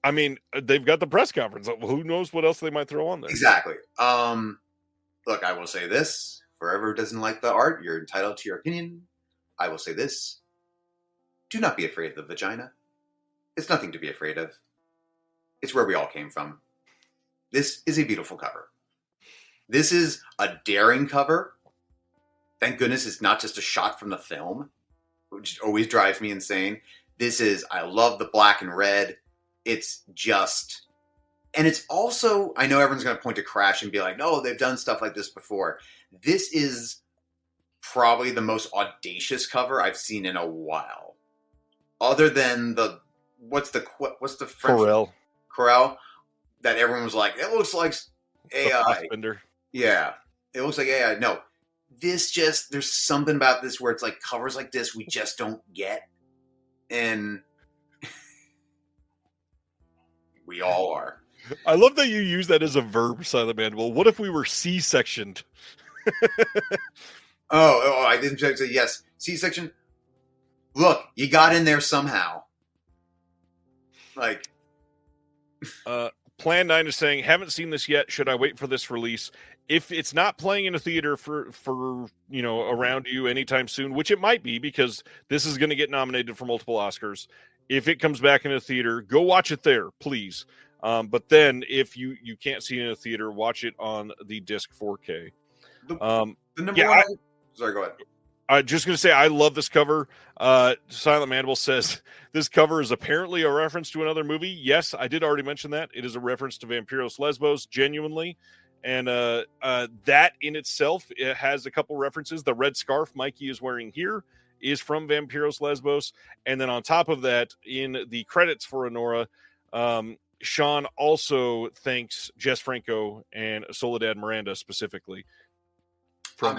I mean, they've got the press conference. Who knows what else they might throw on there?
Exactly. Look, I will say this: for whoever doesn't like the art, you're entitled to your opinion. I will say this: do not be afraid of the vagina. It's nothing to be afraid of. It's where we all came from. This is a beautiful cover. This is a daring cover. Thank goodness it's not just a shot from the film, which always drives me insane. I love the black and red. It's just, and it's also, I know everyone's going to point to Crash and be like, no, they've done stuff like this before. This is probably the most audacious cover I've seen in a while. Other than what's the French? Corel. That everyone was like, it looks like AI. Yeah. It looks like AI. No. There's something about this where it's like covers like this we just don't get. And we all are.
I love that you use that as a verb, Silent Man. Well, what if we were C-sectioned?
I didn't say yes. C-section. Look, you got in there somehow. Like.
Plan 9 is saying, haven't seen this yet. Should I wait for this release? If it's not playing in a theater for around you anytime soon, which it might be because this is going to get nominated for multiple Oscars. If it comes back in a theater, go watch it there, please. But then if you can't see it in a theater, watch it on the disc 4K.
Sorry, go ahead.
I'm just going to say I love this cover. Silent Mandible says this cover is apparently a reference to another movie. Yes, I did already mention that. It is a reference to Vampiros Lesbos, genuinely. And that in itself, it has a couple references. The red scarf Mikey is wearing here is from Vampiros Lesbos. And then on top of that, in the credits for Honora, Sean also thanks Jess Franco and Soledad Miranda specifically.
I'm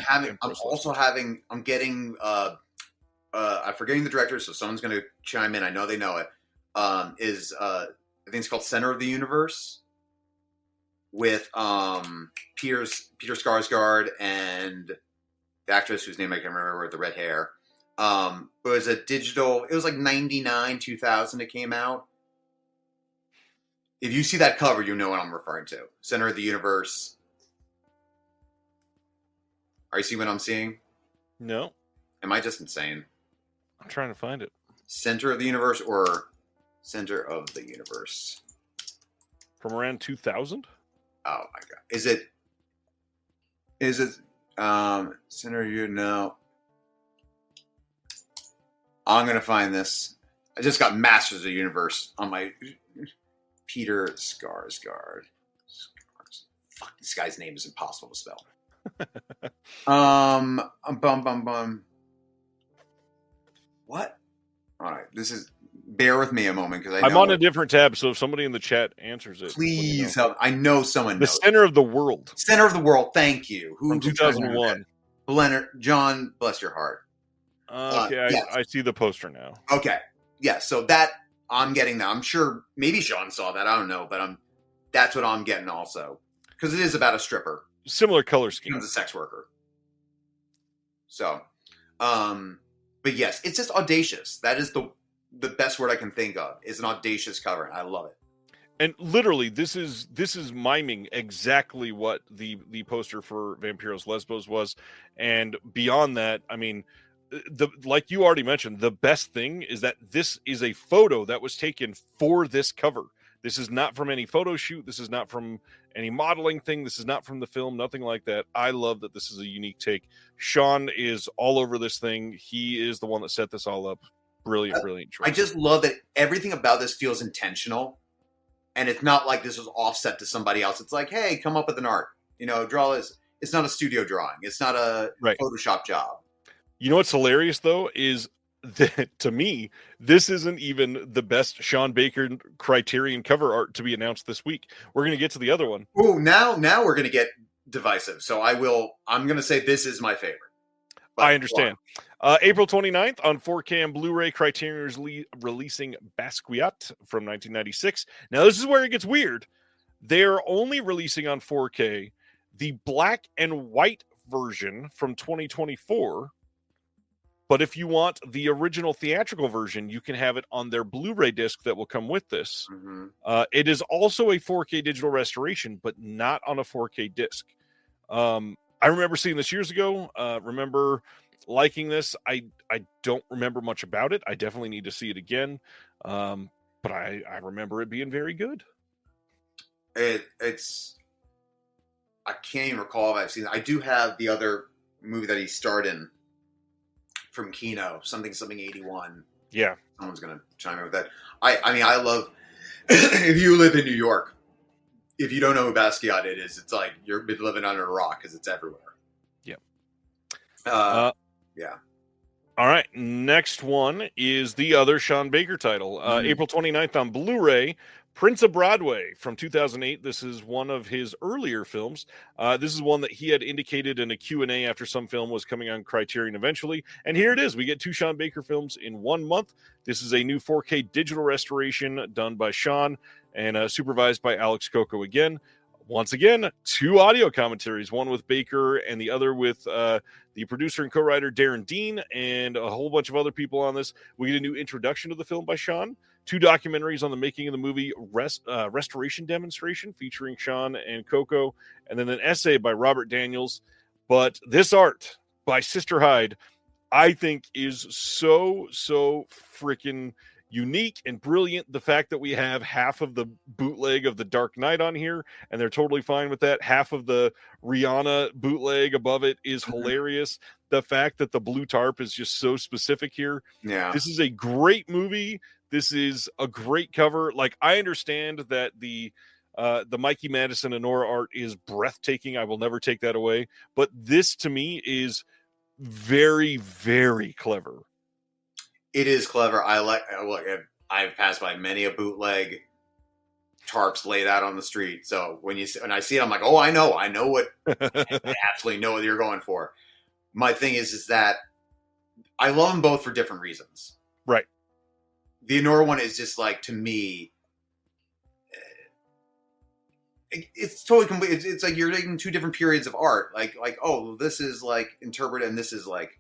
getting I'm forgetting the director, so someone's going to chime in. I know they know it. I think it's called Center of the Universe with Peter Skarsgård and the actress whose name I can't remember with the red hair. It was it was like 99, 2000 it came out. If you see that cover, you know what I'm referring to. Center of the Universe. Are you seeing what I'm seeing?
No.
Am I just insane?
I'm trying to find it.
Center of the Universe or Center of the Universe?
From around 2000?
Oh my god. Is it Center of You? No. I'm going to find this. I just got Masters of the Universe on my Peter Skarsgård. Fuck, this guy's name is impossible to spell. What? All right, bear with me a moment because
I'm on a different tab. So if somebody in the chat answers it,
please help. I know someone.
The Center of the World.
Center of the World. Thank you.
From 2001.
Leonard John, bless your heart.
Okay, yes. I see the poster now.
Okay, yeah. So that I'm getting that. I'm sure maybe Sean saw that. I don't know, but that's what I'm getting also because it is about a stripper.
Similar color scheme.
Becomes a sex worker. So, but yes, it's just audacious. That is the best word I can think of. Is an audacious cover. And I love it.
And literally, this is miming exactly what the poster for Vampiros Lesbos was, and beyond that, I mean, like you already mentioned, the best thing is that this is a photo that was taken for this cover. This is not from any photo shoot. This is not from any modeling thing. This is not from the film. Nothing like that. I love that this is a unique take. Sean is all over this thing. He is the one that set this all up. Brilliant choice.
I just love that everything about this feels intentional. And it's not like this was offset to somebody else. It's like, hey, come up with an art. Draw this. It's not a studio drawing. It's not a Photoshop job.
You know what's hilarious, though, is that, to me, this isn't even the best Sean Baker Criterion cover art to be announced this week. We're going to get to the other one.
Oh, now we're going to get divisive. So I'm going to say this is my favorite. But
I understand. April 29th on 4K and Blu-ray, Criterion is releasing Basquiat from 1996. Now, this is where it gets weird. They're only releasing on 4K the black and white version from 2024. But if you want the original theatrical version, you can have it on their Blu-ray disc that will come with this.
Mm-hmm.
It is also a 4K digital restoration, but not on a 4K disc. I remember seeing this years ago. Remember liking this. I don't remember much about it. I definitely need to see it again. But I remember it being very good.
It's I can't even recall if I've seen it. I do have the other movie that he starred in from Kino, something 81.
Yeah.
Someone's gonna chime in with that. I mean, I love if you live in New York, if you don't know who Basquiat is, it's like you're living under a rock because it's everywhere.
Yep.
Yeah.
All right. Next one is the other Sean Baker title. April 29th on Blu-ray, Prince of Broadway from 2008. This is one of his earlier films. This is one that he had indicated in a Q&A after some film was coming on Criterion eventually. And here it is. We get two Sean Baker films in 1 month. This is a new 4K digital restoration done by Sean and supervised by Alex Coco again. Once again, two audio commentaries, one with Baker and the other with the producer and co-writer Darren Dean and a whole bunch of other people on this. We get a new introduction to the film by Sean, two documentaries on the making of the movie, restoration demonstration featuring Sean and Coco, and then an essay by Robert Daniels. But this art by Sister Hyde, I think, is so freaking unique and brilliant. The fact that we have half of the bootleg of The Dark Knight on here, and they're totally fine with that. Half of the Rihanna bootleg above it is hilarious. The fact that the blue tarp is just so specific here.
Yeah.
This is a great movie. This is a great cover. Like, I understand that the Mikey Madison and Nora art is breathtaking. I will never take that away. But this, to me, is very, very clever.
It is clever. I've passed by many a bootleg tarps laid out on the street. So when I see it, I'm like, oh, I know what I absolutely know what you're going for. My thing is that I love them both for different reasons.
Right.
The Honora one is just like, to me, it's totally complete. It's like you're taking two different periods of art. Like, oh, this is like interpreted and this is like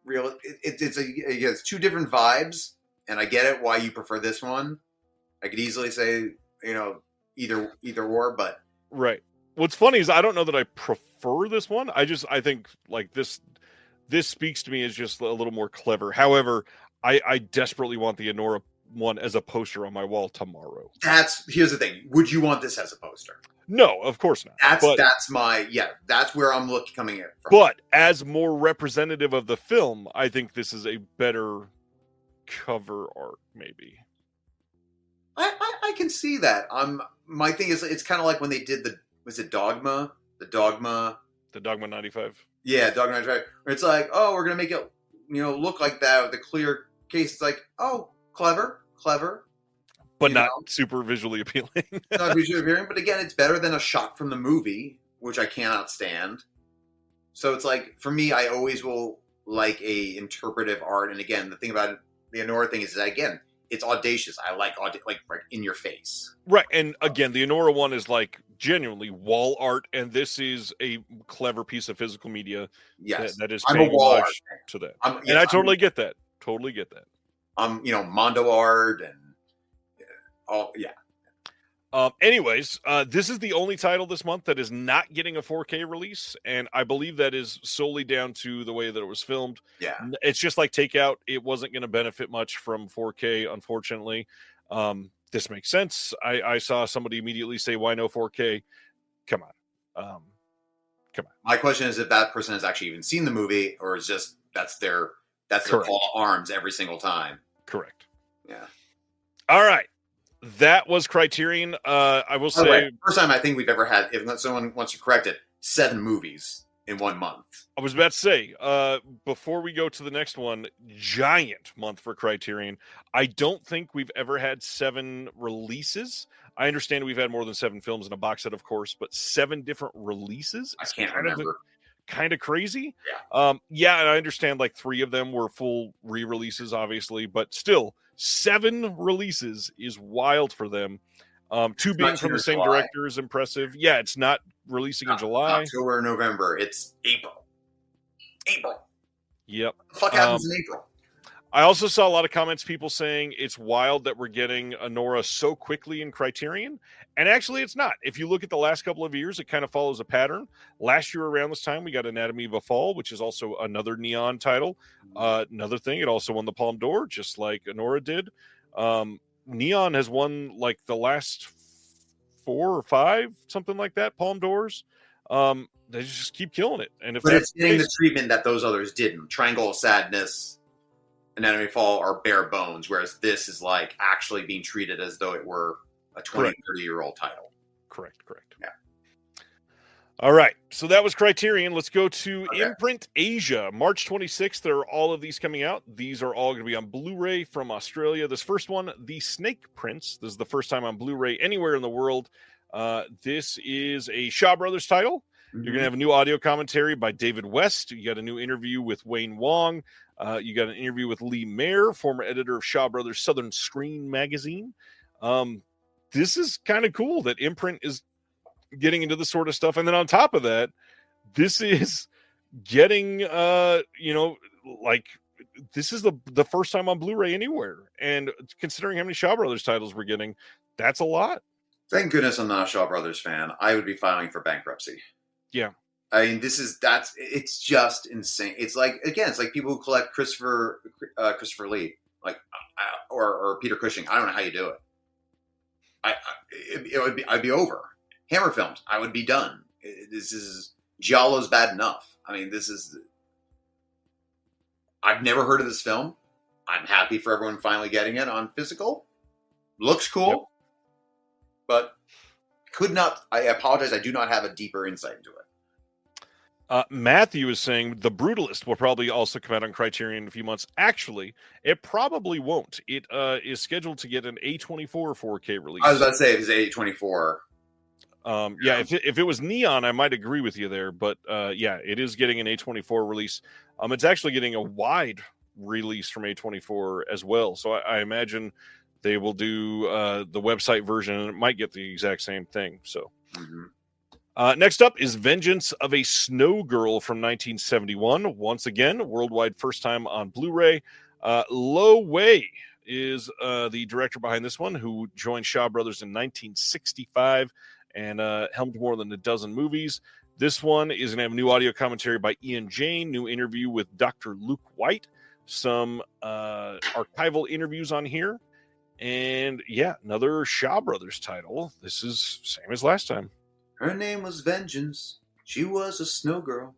real. It's two different vibes, and I get it why you prefer this one. I could easily say, either or, but
right. What's funny is I don't know that I prefer this one. I think like this speaks to me as just a little more clever. However, I desperately want the Honora one as a poster on my wall tomorrow.
Here's the thing. Would you want this as a poster?
No, of course not.
That's where I'm coming in from.
But as more representative of the film, I think this is a better cover art, maybe.
I can see that. My thing is, it's kind of like when they did was it Dogma? The Dogma
95.
Yeah, Dogma 95. Where it's like, oh, we're gonna make it, look like that with a clear case. It's like, oh, clever,
but not super visually appealing.
Not visually appealing, but again, it's better than a shot from the movie, which I cannot stand. So it's like, for me, I always will like a interpretive art. And again, the thing about it, the Honora thing is that, again, it's audacious. I like in your face.
Right. And again, the Honora one is like genuinely wall art, and this is a clever piece of physical media.
Yes.
That is
I'm a wall art
to that.
I
totally get that. Totally get that.
Mondo art and all. Yeah.
Anyways, this is the only title this month that is not getting a 4K release, and I believe that is solely down to the way that it was filmed.
Yeah.
It's just like Takeout. It wasn't going to benefit much from 4K, unfortunately. This makes sense. I saw somebody immediately say, why no 4K? Come on. Come on.
My question is if that person has actually even seen the movie, or is just that's their call to arms every single time.
Correct.
Yeah.
All right. That was Criterion. I will say,
way, first time I think we've ever had, if someone wants to correct it, 7 movies in 1 month.
I was about to say, before we go to the next one, giant month for Criterion. I don't think we've ever had 7 releases. I understand we've had more than 7 films in a box set, of course, but 7 different releases.
I can't remember.
Kind of crazy.
Yeah.
And I understand like 3 of them were full re-releases, obviously, but still 7 releases is wild for them. 2 being from the same director is impressive. Yeah, it's not releasing in July.
October or November. It's April.
Yep.
What the fuck happens in April?
I also saw a lot of comments, people saying it's wild that we're getting Anora so quickly in Criterion. And actually, it's not. If you look at the last couple of years, it kind of follows a pattern. Last year around this time, we got Anatomy of a Fall, which is also another Neon title. Another thing, it also won the Palme d'Or, just like Anora did. Neon has won like the last 4 or 5, something like that, Palme d'Ors. They just keep killing it. And if
it's getting the treatment that those others didn't. Triangle of Sadness, Anatomy of a Fall are bare bones, whereas this is like actually being treated as though it were a 20, 30-year-old title.
Correct.
Yeah.
All right. So that was Criterion. Let's go to Imprint Asia. March 26th, there are all of these coming out. These are all going to be on Blu-ray from Australia. This first one, The Snake Prince. This is the first time on Blu-ray anywhere in the world. This is a Shaw Brothers title. You're going to have a new audio commentary by David West. You got a new interview with Wayne Wong. You got an interview with Lee Mayer, former editor of Shaw Brothers Southern Screen magazine. This is kind of cool that Imprint is getting into this sort of stuff. And then on top of that, this is getting, like this is the first time on Blu-ray anywhere. And considering how many Shaw Brothers titles we're getting, that's a lot.
Thank goodness I'm not a Shaw Brothers fan. I would be filing for bankruptcy.
Yeah.
I mean, it's just insane. It's like, again, it's like people who collect Christopher Lee, like, or Peter Cushing. I don't know how you do it. I'd be over. Hammer Films, I would be done. This is Giallo's bad enough. I mean, I've never heard of this film. I'm happy for everyone finally getting it on physical. Looks cool, but could not. I apologize. I do not have a deeper insight into it.
Matthew is saying The Brutalist will probably also come out on Criterion in a few months. Actually, it probably won't. It is scheduled to get an A24 4K release.
I was about to say, if it's A24.
If it was Neon, I might agree with you there. But it is getting an A24 release. It's actually getting a wide release from A24 as well. So I imagine they will do the website version, and it might get the exact same thing. So.
Mm-hmm.
Next up is Vengeance of a Snow Girl from 1971. Once again, worldwide first time on Blu-ray. Lo Wei is the director behind this one, who joined Shaw Brothers in 1965 and helmed more than a dozen movies. This one is going to have new audio commentary by Ian Jane, new interview with Dr. Luke White, some archival interviews on here, and another Shaw Brothers title. This is same as last time.
Her name was Vengeance. She was a snow girl.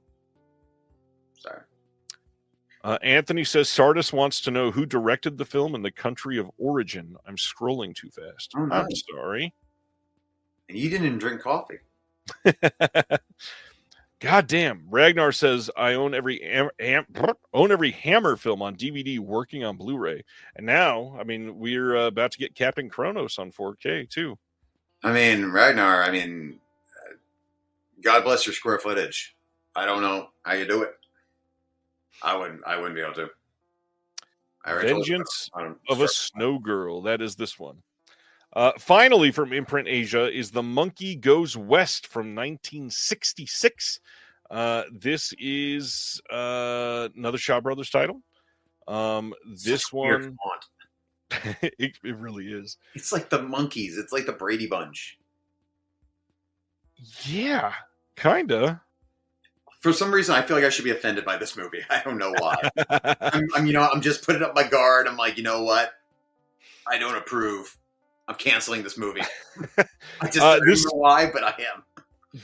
Sorry.
Anthony says Sardis wants to know who directed the film and the country of origin. I'm scrolling too fast.
Oh, no.
I'm sorry.
And you didn't even drink coffee.
God damn. Ragnar says I own every Hammer film on DVD, working on Blu-ray. And now, I mean, we're about to get Captain Kronos on 4K too.
I mean, Ragnar, God bless your square footage. I don't know how you do it. I wouldn't be able to.
Vengeance of a Snow Girl. That is this one. Finally, from Imprint Asia is The Monkey Goes West from 1966. This is another Shaw Brothers title. This one. It really is.
It's like the Monkees. It's like the Brady Bunch.
Yeah, kinda.
For some reason, I feel like I should be offended by this movie. I don't know why. I'm just putting up my guard. I'm like, you know what? I don't approve. I'm canceling this movie. I don't know why, but I am.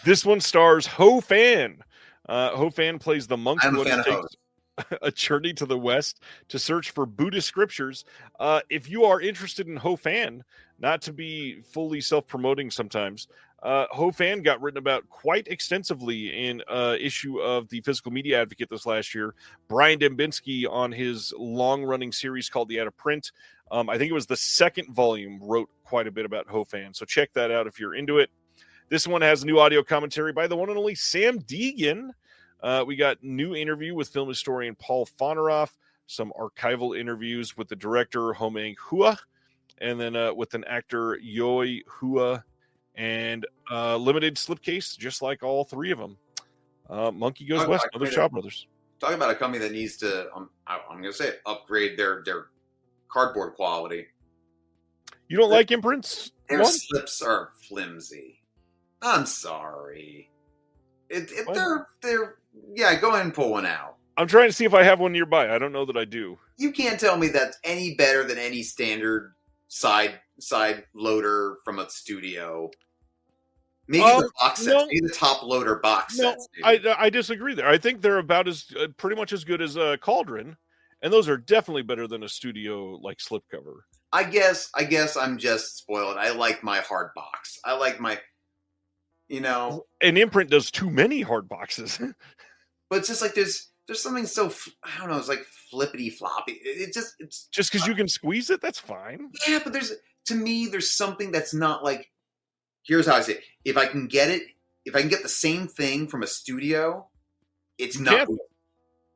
This one stars Ho Fan. Ho Fan plays the monk
I'm a
who
fan of
takes a journey to the West to search for Buddhist scriptures. If you are interested in Ho Fan, not to be fully self-promoting sometimes, Ho Fan got written about quite extensively in issue of the Physical Media Advocate this last year. Brian Dembinski, on his long-running series called The Out of Print, I think it was the second volume, wrote quite a bit about Ho Fan. So check that out if you're into it. This one has new audio commentary by the one and only Sam Deegan. We got new interview with film historian Paul Foneroff, some archival interviews with the director Homang Hua, and then with an actor Yoi Hua, and limited slipcase, just like all three of them. Monkey Goes West, other Shaw Brothers.
Talking about a company that needs to, I'm going to say it, upgrade their cardboard quality.
You don't like imprints?
Their slips are flimsy. I'm sorry. They're go ahead and pull one out.
I'm trying to see if I have one nearby. I don't know that I do.
You can't tell me that's any better than any standard side loader from a studio. Maybe the box sets, maybe the top loader box sets.
I disagree there. I think they're about as pretty much as good as a Cauldron, and those are definitely better than a studio like slipcover.
I guess I'm just spoiled. I like my hard box. I like my, an
imprint does too many hard boxes.
But it's just like there's something so, I don't know, it's like flippity floppy. It's
just because you can squeeze it, that's fine.
Yeah, but there's something that's not like, here's how I say it. If I can get the same thing from a studio, it's not.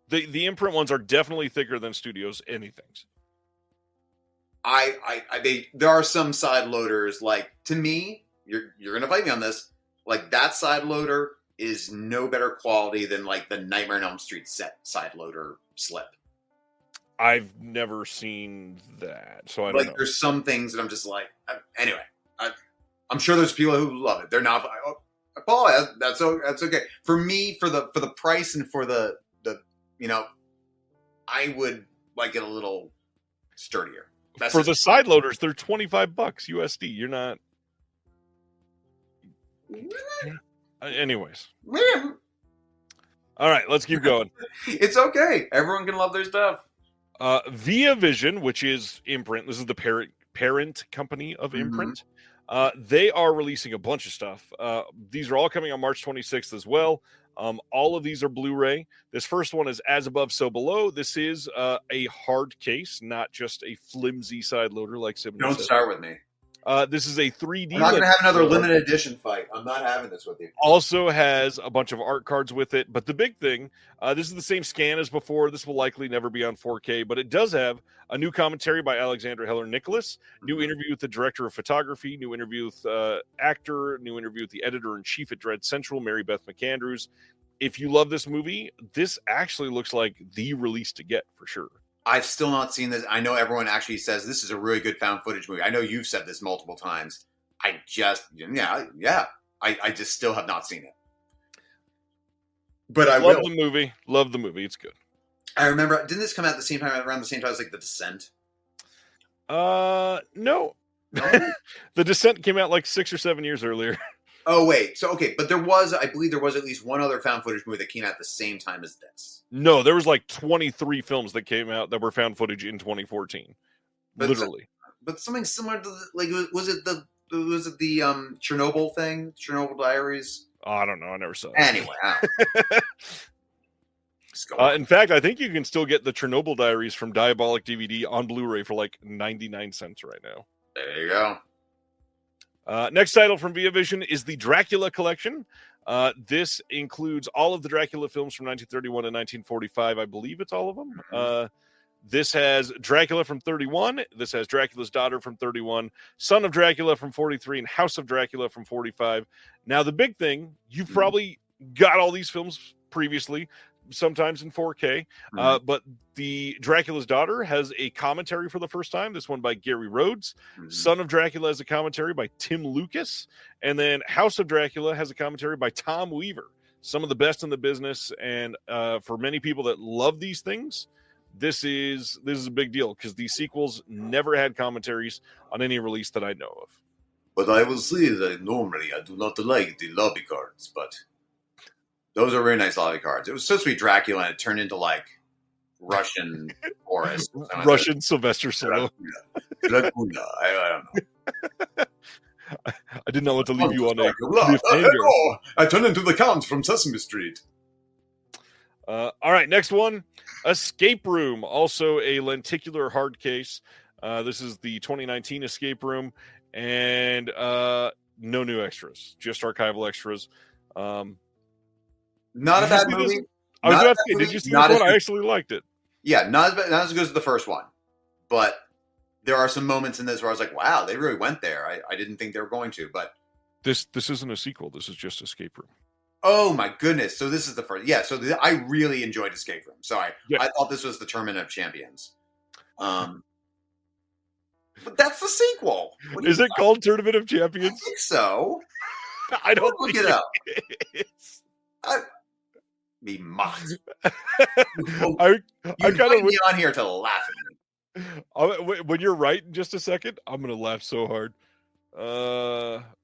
The imprint ones are definitely thicker than studios anythings.
There are some side loaders, like, to me, you're gonna fight me on this, like that side loader is no better quality than like the Nightmare on Elm Street set side loader slip.
I've never seen that, so I don't know.
There's some things that I'm just like, anyway. I'm sure there's people who love it. They're not. Paul, that's okay for me. For the price and for the I would like it a little sturdier.
For the side loaders, they're $25 USD. You're not. Anyways. All right, let's keep going.
It's okay. Everyone can love their stuff.
Via Vision, which is Imprint. This is the parent company of Imprint. They are releasing a bunch of stuff. These are all coming on March 26th as well. All of these are Blu-ray. This first one is As Above, So Below. This is a hard case, not just a flimsy side loader like Cibener.
Don't start with me.
This is a 3D.
I'm not going to have another limited edition fight. I'm not having this with you.
Also has a bunch of art cards with it. But the big thing, this is the same scan as before. This will likely never be on 4K, but it does have a new commentary by Alexandra Heller-Nicholas, new interview with the director of photography, new interview with actor, new interview with the editor-in-chief at Dread Central, Mary Beth McAndrews. If you love this movie, this actually looks like the release to get for sure.
I've still not seen this. I know everyone actually says this is a really good found footage movie. I know you've said this multiple times. I just still have not seen it. But I
love the movie. Love the movie. It's good.
I remember, didn't this come out around the same time as like The Descent?
No. The Descent came out like 6 or 7 years earlier.
Oh, wait. So, okay. But I believe there was at least one other found footage movie that came out at the same time as this.
No, there was like 23 films that came out that were found footage in 2014. Literally.
But something similar to was it the Chernobyl thing? Chernobyl Diaries?
Oh, I don't know. I never saw it.
Anyway.
In fact, I think you can still get the Chernobyl Diaries from Diabolic DVD on Blu-ray for like 99 cents right now.
There you go.
Next title from Via Vision is the Dracula Collection. This includes all of the Dracula films from 1931 to 1945. I believe it's all of them. This has Dracula from 31. This has Dracula's Daughter from 31, Son of Dracula from 43, and House of Dracula from 45. Now, the big thing, you've probably got all these films previously. sometimes in 4K. But the Dracula's Daughter has a commentary for the first time. This one by Gary Rhodes. Son of Dracula has a commentary by Tim Lucas. And then House of Dracula has a commentary by Tom Weaver. Some of the best in the business. And for many people that love these things, this is a big deal because these sequels never had commentaries on any release that I know of.
But I will say that normally I do not like the lobby cards, but those are very nice lobby cards. It was supposed to be Dracula, and it turned into like Russian Boris.
Russian Sylvester Stallone.
Dracula. I don't know.
I did not want to leave you on a cliffhanger.
I turned into the Count from Sesame Street.
All right, next one. Escape Room, also a lenticular hard case. This is the 2019 Escape Room, and no new extras, just archival extras.
Not a bad movie.
I was about to say, did you see this one? I actually liked it.
Yeah, not as good as the first one, but there are some moments in this where I was like, "Wow, they really went there." I didn't think they were going to, but
this isn't a sequel. This is just Escape Room.
Oh my goodness! So this is the first. Yeah, so I really enjoyed Escape Room. Sorry, I thought this was the Tournament of Champions. But that's the sequel.
Is it called Tournament of Champions?
I think so.
I don't
look
think
it up. Be mocked.
I kind of
be on here to laugh at
me. When you're right in just a second, I'm going to laugh so hard.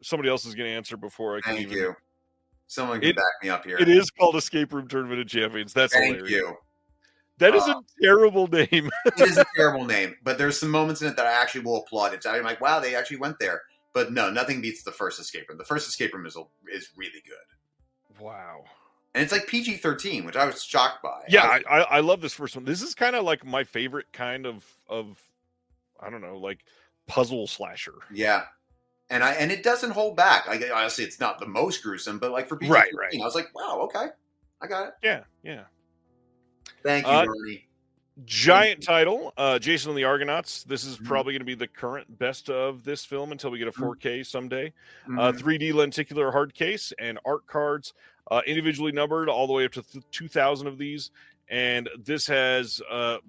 Somebody else is going to answer before I can.
Thank you. Someone can back me up here.
It is called Escape Room Tournament of Champions. That's hilarious.
Thank you.
That is a terrible name.
It is a terrible name, but there's some moments in it that I actually will applaud. I'm like, wow, they actually went there. But no, nothing beats the first Escape Room. The first Escape Room is really good.
Wow.
And it's like PG-13, which I was shocked by.
Yeah, I love this first one. This is kind of like my favorite kind of I don't know, like puzzle slasher.
Yeah. And it doesn't hold back. Like, honestly, it's not the most gruesome, but like for PG-13,
right.
I was like, wow, okay. I got it.
Yeah.
Thank you, Ronnie.
Giant title, Jason and the Argonauts. This is probably going to be the current best of this film until we get a 4K someday. 3D lenticular hard case and art cards, individually numbered all the way up to 2,000 of these. And this has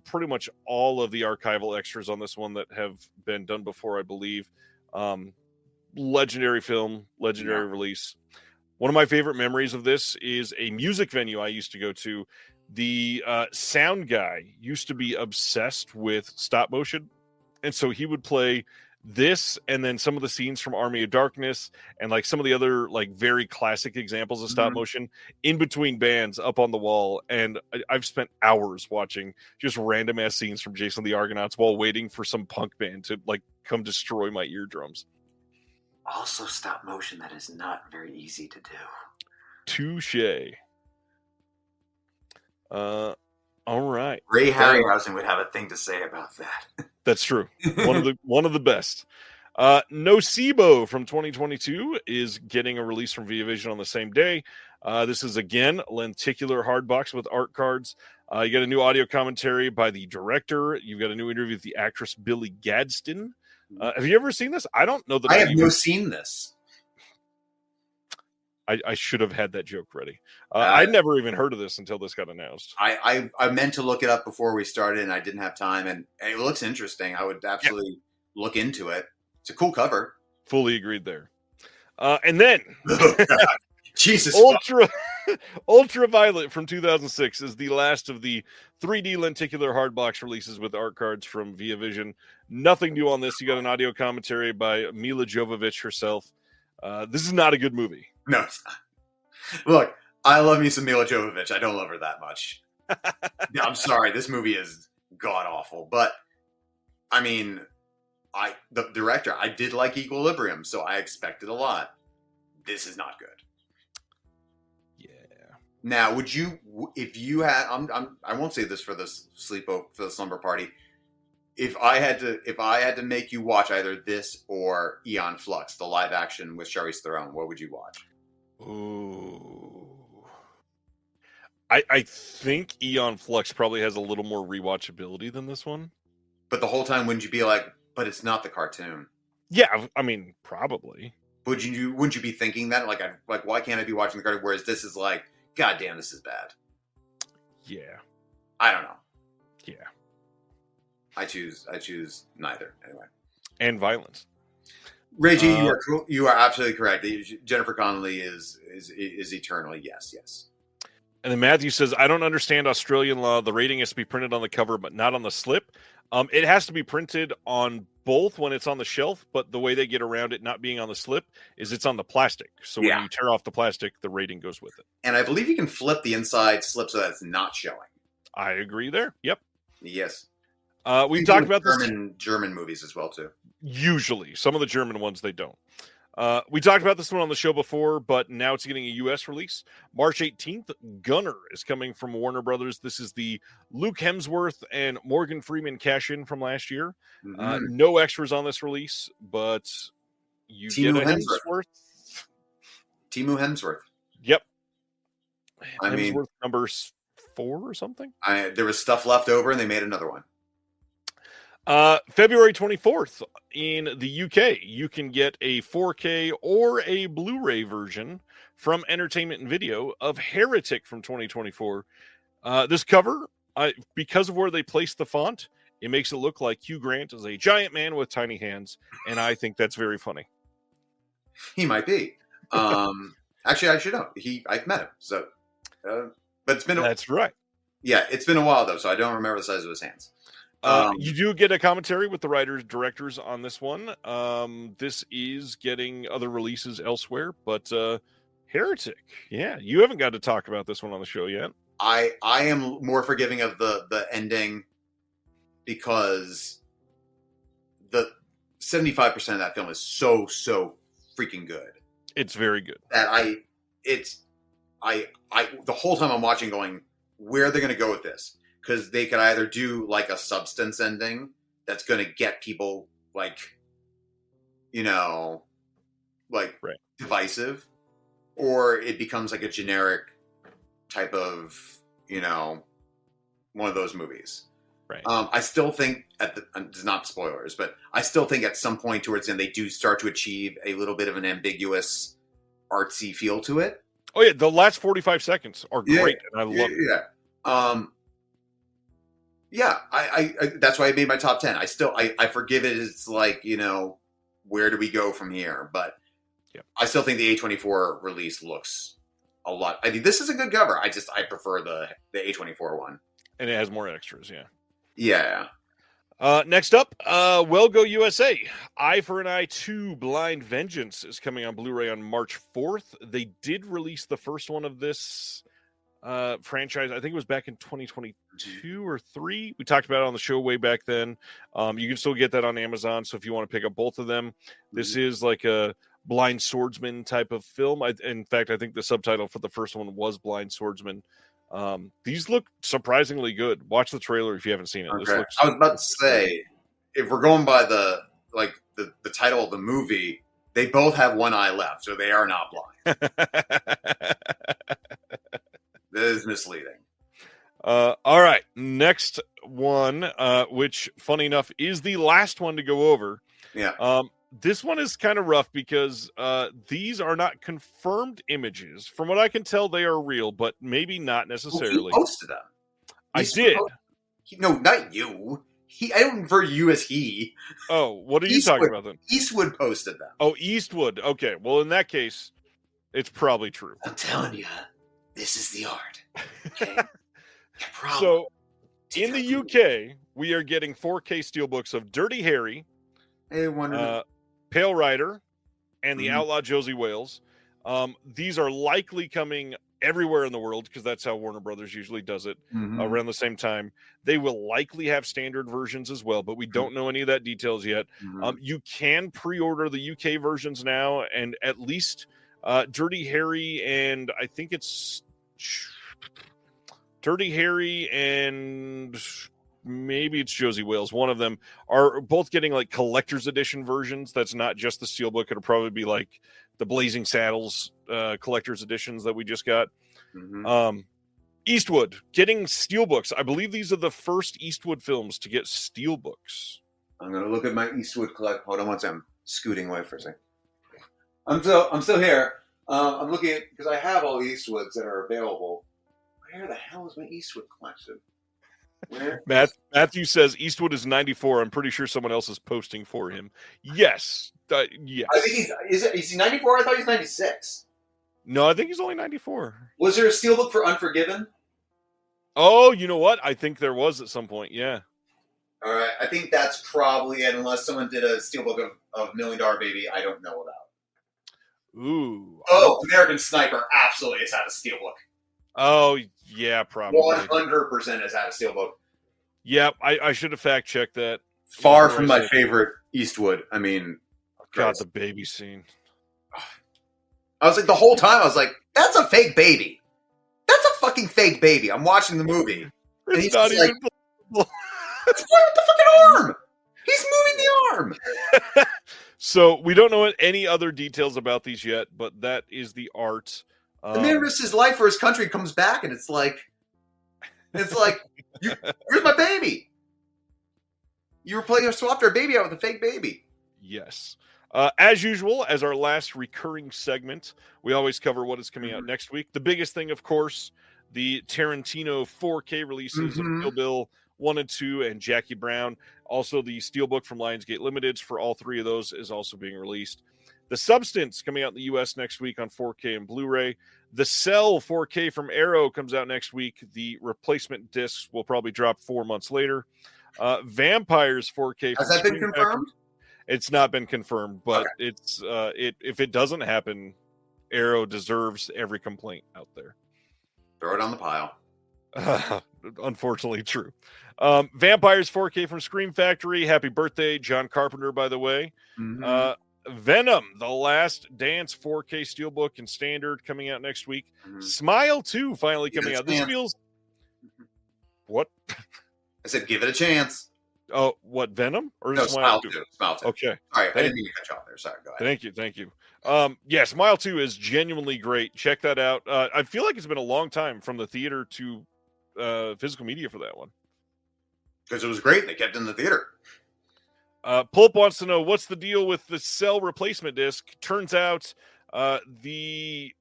pretty much all of the archival extras on this one that have been done before, I believe. Legendary film, legendary release. One of my favorite memories of this is a music venue I used to go to. The sound guy used to be obsessed with stop motion. And so he would play this and then some of the scenes from Army of Darkness and like some of the other like very classic examples of stop motion in between bands up on the wall. And I've spent hours watching just random ass scenes from Jason the Argonauts while waiting for some punk band to like come destroy my eardrums.
Also stop motion that is not very easy to do.
Touche. All right.
Ray Harryhausen would have a thing to say about that.
That's true. One of the best. Nocebo from 2022 is getting a release from Via Vision on the same day. This is again lenticular hardbox with art cards. You got a new audio commentary by the director. You've got a new interview with the actress Billy Gadsden. Have you ever seen this? I don't know that
I have seen this.
I should have had that joke ready. I'd never even heard of this until this got announced.
I meant to look it up before we started, and I didn't have time. And it looks interesting. I would absolutely look into it. It's a cool cover.
Fully agreed there. And then,
Jesus,
Ultraviolet from 2006 is the last of the 3D lenticular hardbox releases with art cards from Via Vision. Nothing new on this. You got an audio commentary by Mila Jovovich herself. This is not a good movie.
No, it's not. Look, I love me some Mila Jovovich. I don't love her that much. I'm sorry. This movie is god-awful. But, I mean, the director, I did like Equilibrium, so I expected a lot. This is not good.
Yeah.
Now, would you, if you had, I won't say this for the for the slumber party. If I had to make you watch either this or Aeon Flux, the live action with Charlize Theron, what would you watch?
Ooh. I think Aeon Flux probably has a little more rewatchability than this one.
But the whole time, wouldn't you be like, but it's not the cartoon?
Yeah, I mean, probably.
Wouldn't you be thinking that? Like, why can't I be watching the cartoon? Whereas this is like, God damn, this is bad.
Yeah.
I don't know.
Yeah.
I choose neither anyway.
And violence.
Reggie, you are absolutely correct. Jennifer Connelly is eternally yes.
And then Matthew says, I don't understand Australian law. The rating has to be printed on the cover, but not on the slip. It has to be printed on both when it's on the shelf, but the way they get around it not being on the slip is it's on the plastic. So when you tear off the plastic, the rating goes with it.
And I believe you can flip the inside slip so that it's not showing.
I agree there. Yep.
Yes.
We've talked about
German movies as well, too.
Usually. Some of the German ones, they don't. We talked about this one on the show before, but now it's getting a U.S. release. March 18th, Gunner is coming from Warner Brothers. This is the Luke Hemsworth and Morgan Freeman cash-in from last year.
Mm-hmm.
No extras on this release, but you get a Hemsworth.
Timu Hemsworth.
Yep.
I mean,
Hemsworth number 4 or something?
There was stuff left over, and they made another one.
February 24th in the UK, you can get a 4K or a Blu-ray version from Entertainment and Video of Heretic from 2024. This cover, because of where they placed the font, it makes it look like Hugh Grant is a giant man with tiny hands, and I think that's very funny.
He might be. Actually, I should know. I've met him. So, but it's been.
That's right.
Yeah, it's been a while though, so I don't remember the size of his hands.
You do get a commentary with the writers, directors on this one. This is getting other releases elsewhere, but Heretic, yeah, you haven't got to talk about this one on the show yet.
I am more forgiving of the ending because the 75% of that film is so freaking good.
It's very good.
That the whole time I'm watching, going, where are they going to go with this? Because they could either do like a substance ending that's going to get people like divisive, or it becomes like a generic type of, one of those movies.
Right.
I still think it's not spoilers, but I still think at some point towards the end, they do start to achieve a little bit of an ambiguous artsy feel to it.
Oh yeah. The last 45 seconds are great. And I love it.
Yeah. I that's why I made my top 10. I forgive it. It's like, where do we go from here? But I still think the A24 release looks a lot. I mean, this is a good cover. I prefer the A24 one.
And it has more extras. Yeah.
Yeah.
Next up, Well Go USA. Eye for an Eye 2 Blind Vengeance is coming on Blu-ray on March 4th. They did release the first one of this franchise. I think it was back in 2022 or 3. We talked about it on the show way back then. You can still get that on Amazon. So if you want to pick up both of them, this is like a blind swordsman type of film. In fact, I think the subtitle for the first one was Blind Swordsman. These look surprisingly good. Watch the trailer if you haven't seen it.
Okay.
This looks
I was about to say, if we're going by the title of the movie, they both have one eye left, so they are not blind. That is misleading.
All right. Next one, which, funny enough, is the last one to go over.
Yeah.
This one is kind of rough because these are not confirmed images. From what I can tell, they are real, but maybe not necessarily.
Well, he posted them.
I did.
No, not you. I don't refer to you as he.
Oh, what are you talking about then?
Eastwood posted them.
Oh, Eastwood. Okay. Well, in that case, it's probably true.
I'm telling you, this is the art. Okay.
So, in the UK, we are getting 4K steelbooks of Dirty Harry, Pale Rider, and the Outlaw Josie Wales. These are likely coming everywhere in the world because that's how Warner Brothers usually does it around the same time. They will likely have standard versions as well, but we don't know any of that details yet. You can pre-order the UK versions now, and at least Dirty Harry and I think it's Dirty Harry and maybe it's Josie Wales. One of them are both getting like collector's edition versions. That's not just the steelbook. It'll probably be like the Blazing Saddles collector's editions that we just got. Eastwood getting steelbooks. I believe these are the first Eastwood films to get steelbooks.
I'm going to look at my Eastwood collect. Hold on one second. I'm scooting away for a second. I'm still here. I'm looking at, because I have all the Eastwoods that are available. Where the hell is my Eastwood collection? Where?
Matthew says Eastwood is 94. I'm pretty sure someone else is posting for him. Yes. Yes.
I think is he 94? I thought he was 96.
No, I think he's only 94.
Was there a steelbook for Unforgiven?
Oh, you know what? I think there was at some point. Yeah.
All right. I think that's probably it, unless someone did a steelbook of $1 Million Baby I don't know about.
Ooh.
Oh, American Sniper absolutely has had a steelbook.
Oh, yeah, probably.
100% has had a steelbook.
Yeah, I should have fact checked that.
Far from my favorite Eastwood. I mean,
God, the baby scene.
I was like, the whole time, I was like, that's a fake baby. That's a fucking fake baby. I'm watching the movie. And he's
not even
like, it's playing with the fucking arm. He's moving the arm.
So we don't know any other details about these yet, but that is the art.
The man risks his life for his country, comes back, and it's like, where's my baby? You swapped our baby out with a fake baby.
Yes. As usual, as our last recurring segment, we always cover what is coming out next week. The biggest thing, of course, the Tarantino 4K releases of Kill Bill 1 and 2 and Jackie Brown. Also, the Steelbook from Lionsgate Limiteds for all three of those is also being released. The Substance coming out in the U.S. next week on 4K and Blu-ray. The Cell 4K from Arrow comes out next week. The replacement discs will probably drop 4 months later. Vampires 4K.
Has that been confirmed?
It's not been confirmed, but it's if it doesn't happen, Arrow deserves every complaint out there.
Throw it on the pile.
Unfortunately, true. Vampires 4K from Scream Factory. Happy birthday, John Carpenter, by the way. Venom, The Last Dance 4K Steelbook and Standard coming out next week. Smile 2 finally coming out. This feels... What?
I said give it a chance.
Oh, what, Venom? Or
no, Smile 2? Smile 2.
Okay.
All right, I didn't mean to cut you off there. Sorry, go ahead.
Thank you. Yeah, Smile 2 is genuinely great. Check that out. I feel like it's been a long time from the theater to physical media for that one.
Because it was great. They kept it in the theater.
Pulp wants to know, what's the deal with the Cell replacement disc? Turns out it's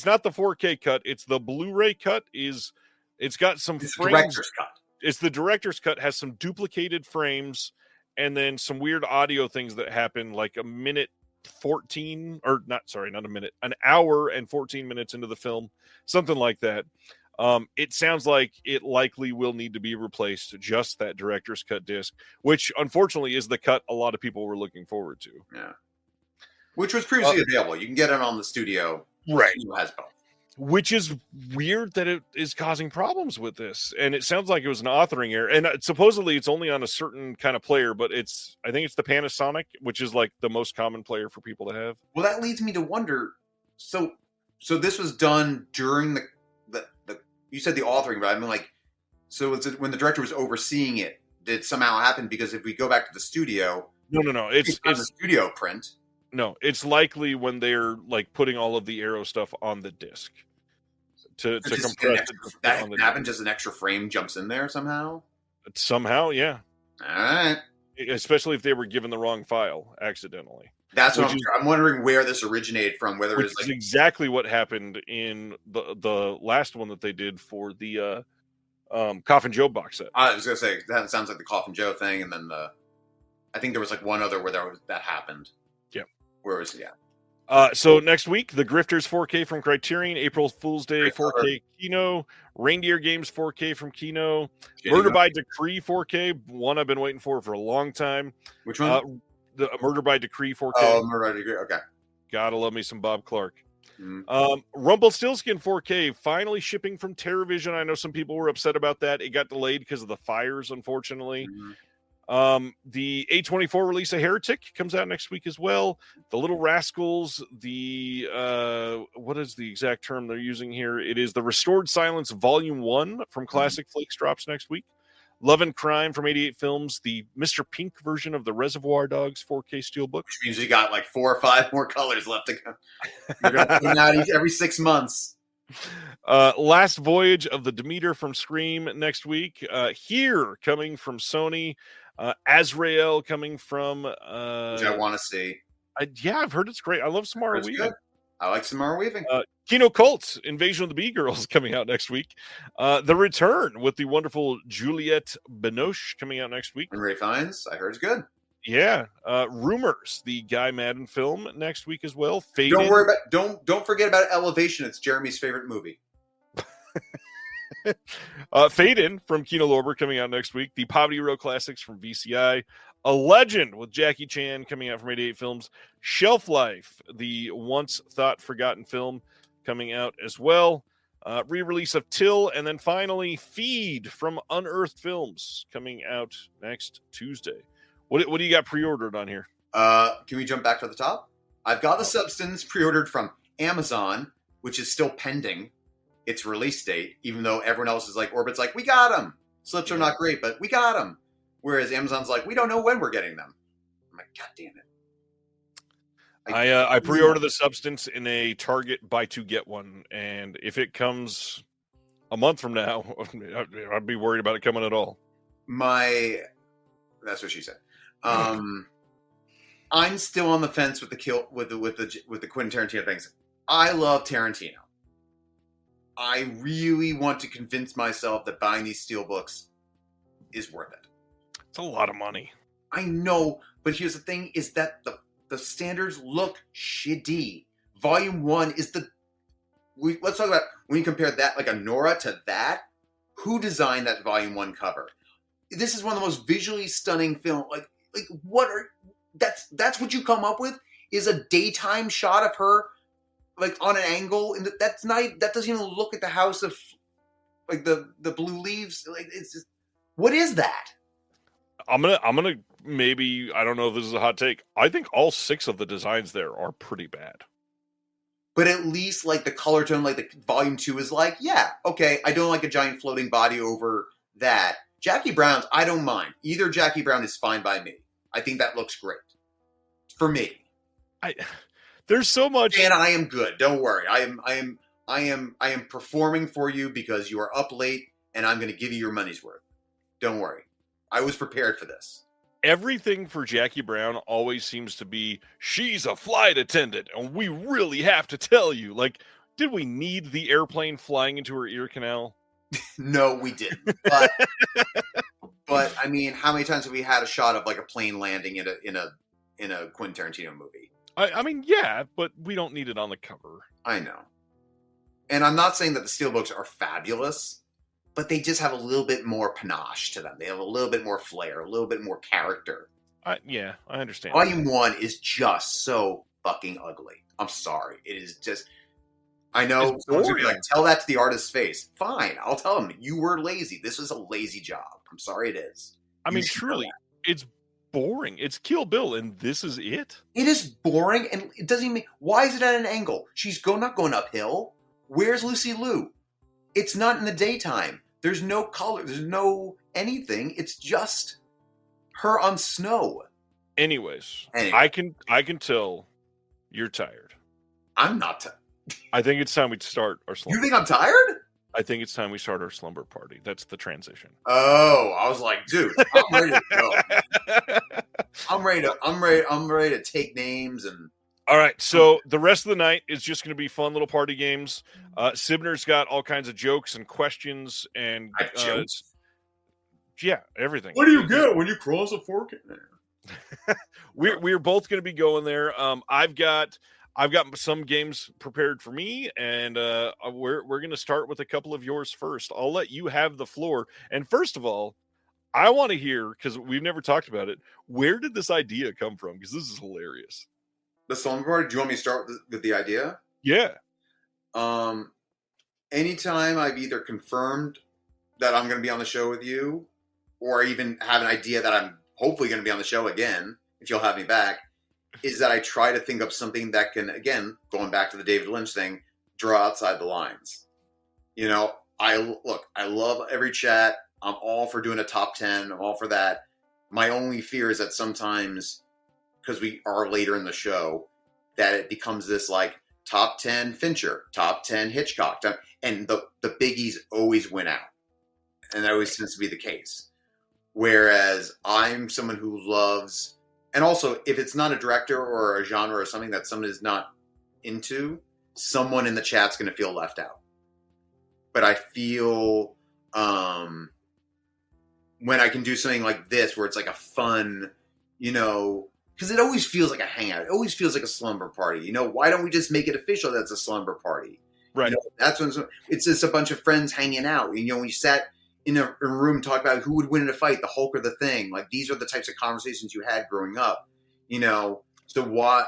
not the 4K cut. It's the Blu-ray cut. It's got some frames.
Director's cut.
It's the director's cut, has some duplicated frames and then some weird audio things that happen like a minute 14 or not a minute, an hour and 14 minutes into the film, something like that. It sounds like it likely will need to be replaced, just that director's cut disc, which unfortunately is the cut a lot of people were looking forward to.
Yeah. Which was previously available. You can get it on the studio.
Right.
It has both.
Which is weird that it is causing problems with this. And it sounds like it was an authoring error. And supposedly it's only on a certain kind of player, but I think it's the Panasonic, which is like the most common player for people to have.
Well, that leads me to wonder. So this was done during the you said the authoring, but I mean, like, so was it when the director was overseeing it? Did it somehow happen? Because if we go back to the studio,
no, it's
a studio print.
No, it's likely when they're like putting all of the Arrow stuff on the disc to compress it.
That happened. Just an extra frame jumps in there somehow.
Somehow, yeah.
All right.
Especially if they were given the wrong file accidentally.
That's what I'm wondering where this originated from. Whether it's like
exactly what happened in the last one that they did for the Coffin Joe box set.
I was gonna say that sounds like the Coffin Joe thing, and then I think there was like one other where that happened.
Yeah.
Where was
So next week, The Grifters 4K from Criterion, April Fool's Day 4K Kino, Reindeer Games 4K from Kino, Murder by Decree 4K, one I've been waiting for a long time.
Which one?
The Murder by Decree 4K.
Oh, Murder by Decree. Okay.
Gotta love me some Bob Clark. Rumpelstiltskin 4K finally shipping from TerraVision. I know some people were upset about that. It got delayed because of the fires, unfortunately. The A24 release of Heretic comes out next week as well. The Little Rascals, the what is the exact term they're using here? It is the Restored Silence Volume 1 from Classic Flakes drops next week. Love and Crime from 88 Films, the Mr. Pink version of the Reservoir Dogs 4K Steelbook.
Which means you got like 4 or 5 more colors left to go. You're going to put them out every 6 months.
Last Voyage of the Demeter from Scream next week. Here, coming from Sony. Azrael coming from...
which I want to see.
I've heard it's great. I love Samara Weaving.
I like Samara Weaving.
Kino Colts, Invasion of the Bee Girls coming out next week. The Return with the wonderful Juliette Binoche coming out next week.
And Ray Fiennes, I heard it's good.
Yeah. Rumors, the Guy Madden film next week as well. Faded.
Don't worry about don't forget about Elevation. It's Jeremy's favorite movie.
Fade In from Kino Lorber coming out next week. The Poverty Row Classics from VCI. A Legend with Jackie Chan coming out from 88 Films. Shelf Life, the once thought forgotten film coming out as well. Re-release of Till. And then finally, Feed from Unearthed Films coming out next Tuesday. What do you got pre-ordered on here?
Can we jump back to the top? I've got The Substance pre-ordered from Amazon, which is still pending its release date, even though everyone else is like, Orbit's like, we got them. Slips are not great, but we got them. Whereas Amazon's like, we don't know when we're getting them. I'm like, God damn it.
I pre-ordered The Substance in a Target buy two get one, and if it comes a month from now, I'd be worried about it coming at all.
That's what she said. I'm still on the fence with the Quentin Tarantino things. I love Tarantino. I really want to convince myself that buying these steelbooks is worth it.
It's a lot of money.
I know, but here's the thing: is that the standards look shitty. Volume 1 is let's talk about when you compare that, like a Nora to that. Who designed that Volume 1 cover? This is one of the most visually stunning film. That's what you come up with is a daytime shot of her, like on an angle, and that doesn't even look at the house of like the blue leaves. Like it's just, what is that?
I'm gonna maybe, I don't know if this is a hot take. I think all 6 of the designs there are pretty bad.
But at least like the color tone, like the Volume 2 is like, yeah, okay. I don't like a giant floating body over that. Jackie Brown's, I don't mind. Either Jackie Brown is fine by me. I think that looks great for me.
There's so much,
and I am good. Don't worry. I am performing for you because you are up late, and I'm going to give you your money's worth. Don't worry. I was prepared for this.
Everything for Jackie Brown always seems to be, she's a flight attendant, and we really have to tell you. Like, did we need the airplane flying into her ear canal?
No, we didn't. But I mean, how many times have we had a shot of like a plane landing in a Quentin Tarantino movie?
I mean, yeah, but we don't need it on the cover.
I know. And I'm not saying that the steelbooks are fabulous, but they just have a little bit more panache to them. They have a little bit more flair, a little bit more character.
Yeah, I understand.
Volume 1 is just so fucking ugly. I'm sorry. It is just... I know someone's going to be like, tell that to the artist's face. Fine, I'll tell him. You were lazy. This was a lazy job. I'm sorry it is.
I mean, truly, it's boring. It's Kill Bill, and this is it?
It is boring, and it doesn't even... Why is it at an angle? She's not going uphill. Where's Lucy Liu? It's not in the daytime. There's no color. There's no anything. It's just her on snow.
Anyways,
anyway.
I can tell you're tired.
I'm not tired.
I think it's time we start our slumber.
You think I'm tired?
I think it's time we start our slumber party. That's the transition.
Oh, I was like, dude, I'm ready to go. I'm ready to take names and...
All right, so the rest of the night is just going to be fun little party games. Cibener's got all kinds of jokes and questions and
jokes.
Yeah, everything.
What do you get when you cross a fork in there?
We're both going to be going there. I've got some games prepared for me, and we're going to start with a couple of yours first. I'll let you have the floor. And first of all, I want to hear, because we've never talked about it, where did this idea come from? Because this is hilarious.
The slumber party? Do you want me to start with the idea?
Yeah.
Anytime I've either confirmed that I'm going to be on the show with you, or even have an idea that I'm hopefully going to be on the show again, if you'll have me back, is that I try to think of something that can, again, going back to the David Lynch thing, draw outside the lines. You know, I love every chat. I'm all for doing a top 10. I'm all for that. My only fear is that sometimes, because we are later in the show, that it becomes this like top 10 Fincher, top 10 Hitchcock, and the biggies always win out. And that always tends to be the case. Whereas I'm someone who loves, and also if it's not a director or a genre or something that someone is not into, someone in the chat's going to feel left out. But I feel when I can do something like this, where it's like a fun, because it always feels like a hangout. It always feels like a slumber party. Why don't we just make it official that it's a slumber party?
Right.
That's when it's just a bunch of friends hanging out. When you sat in a room, talk about who would win in a fight, the Hulk or the Thing. Like, these are the types of conversations you had growing up. So what,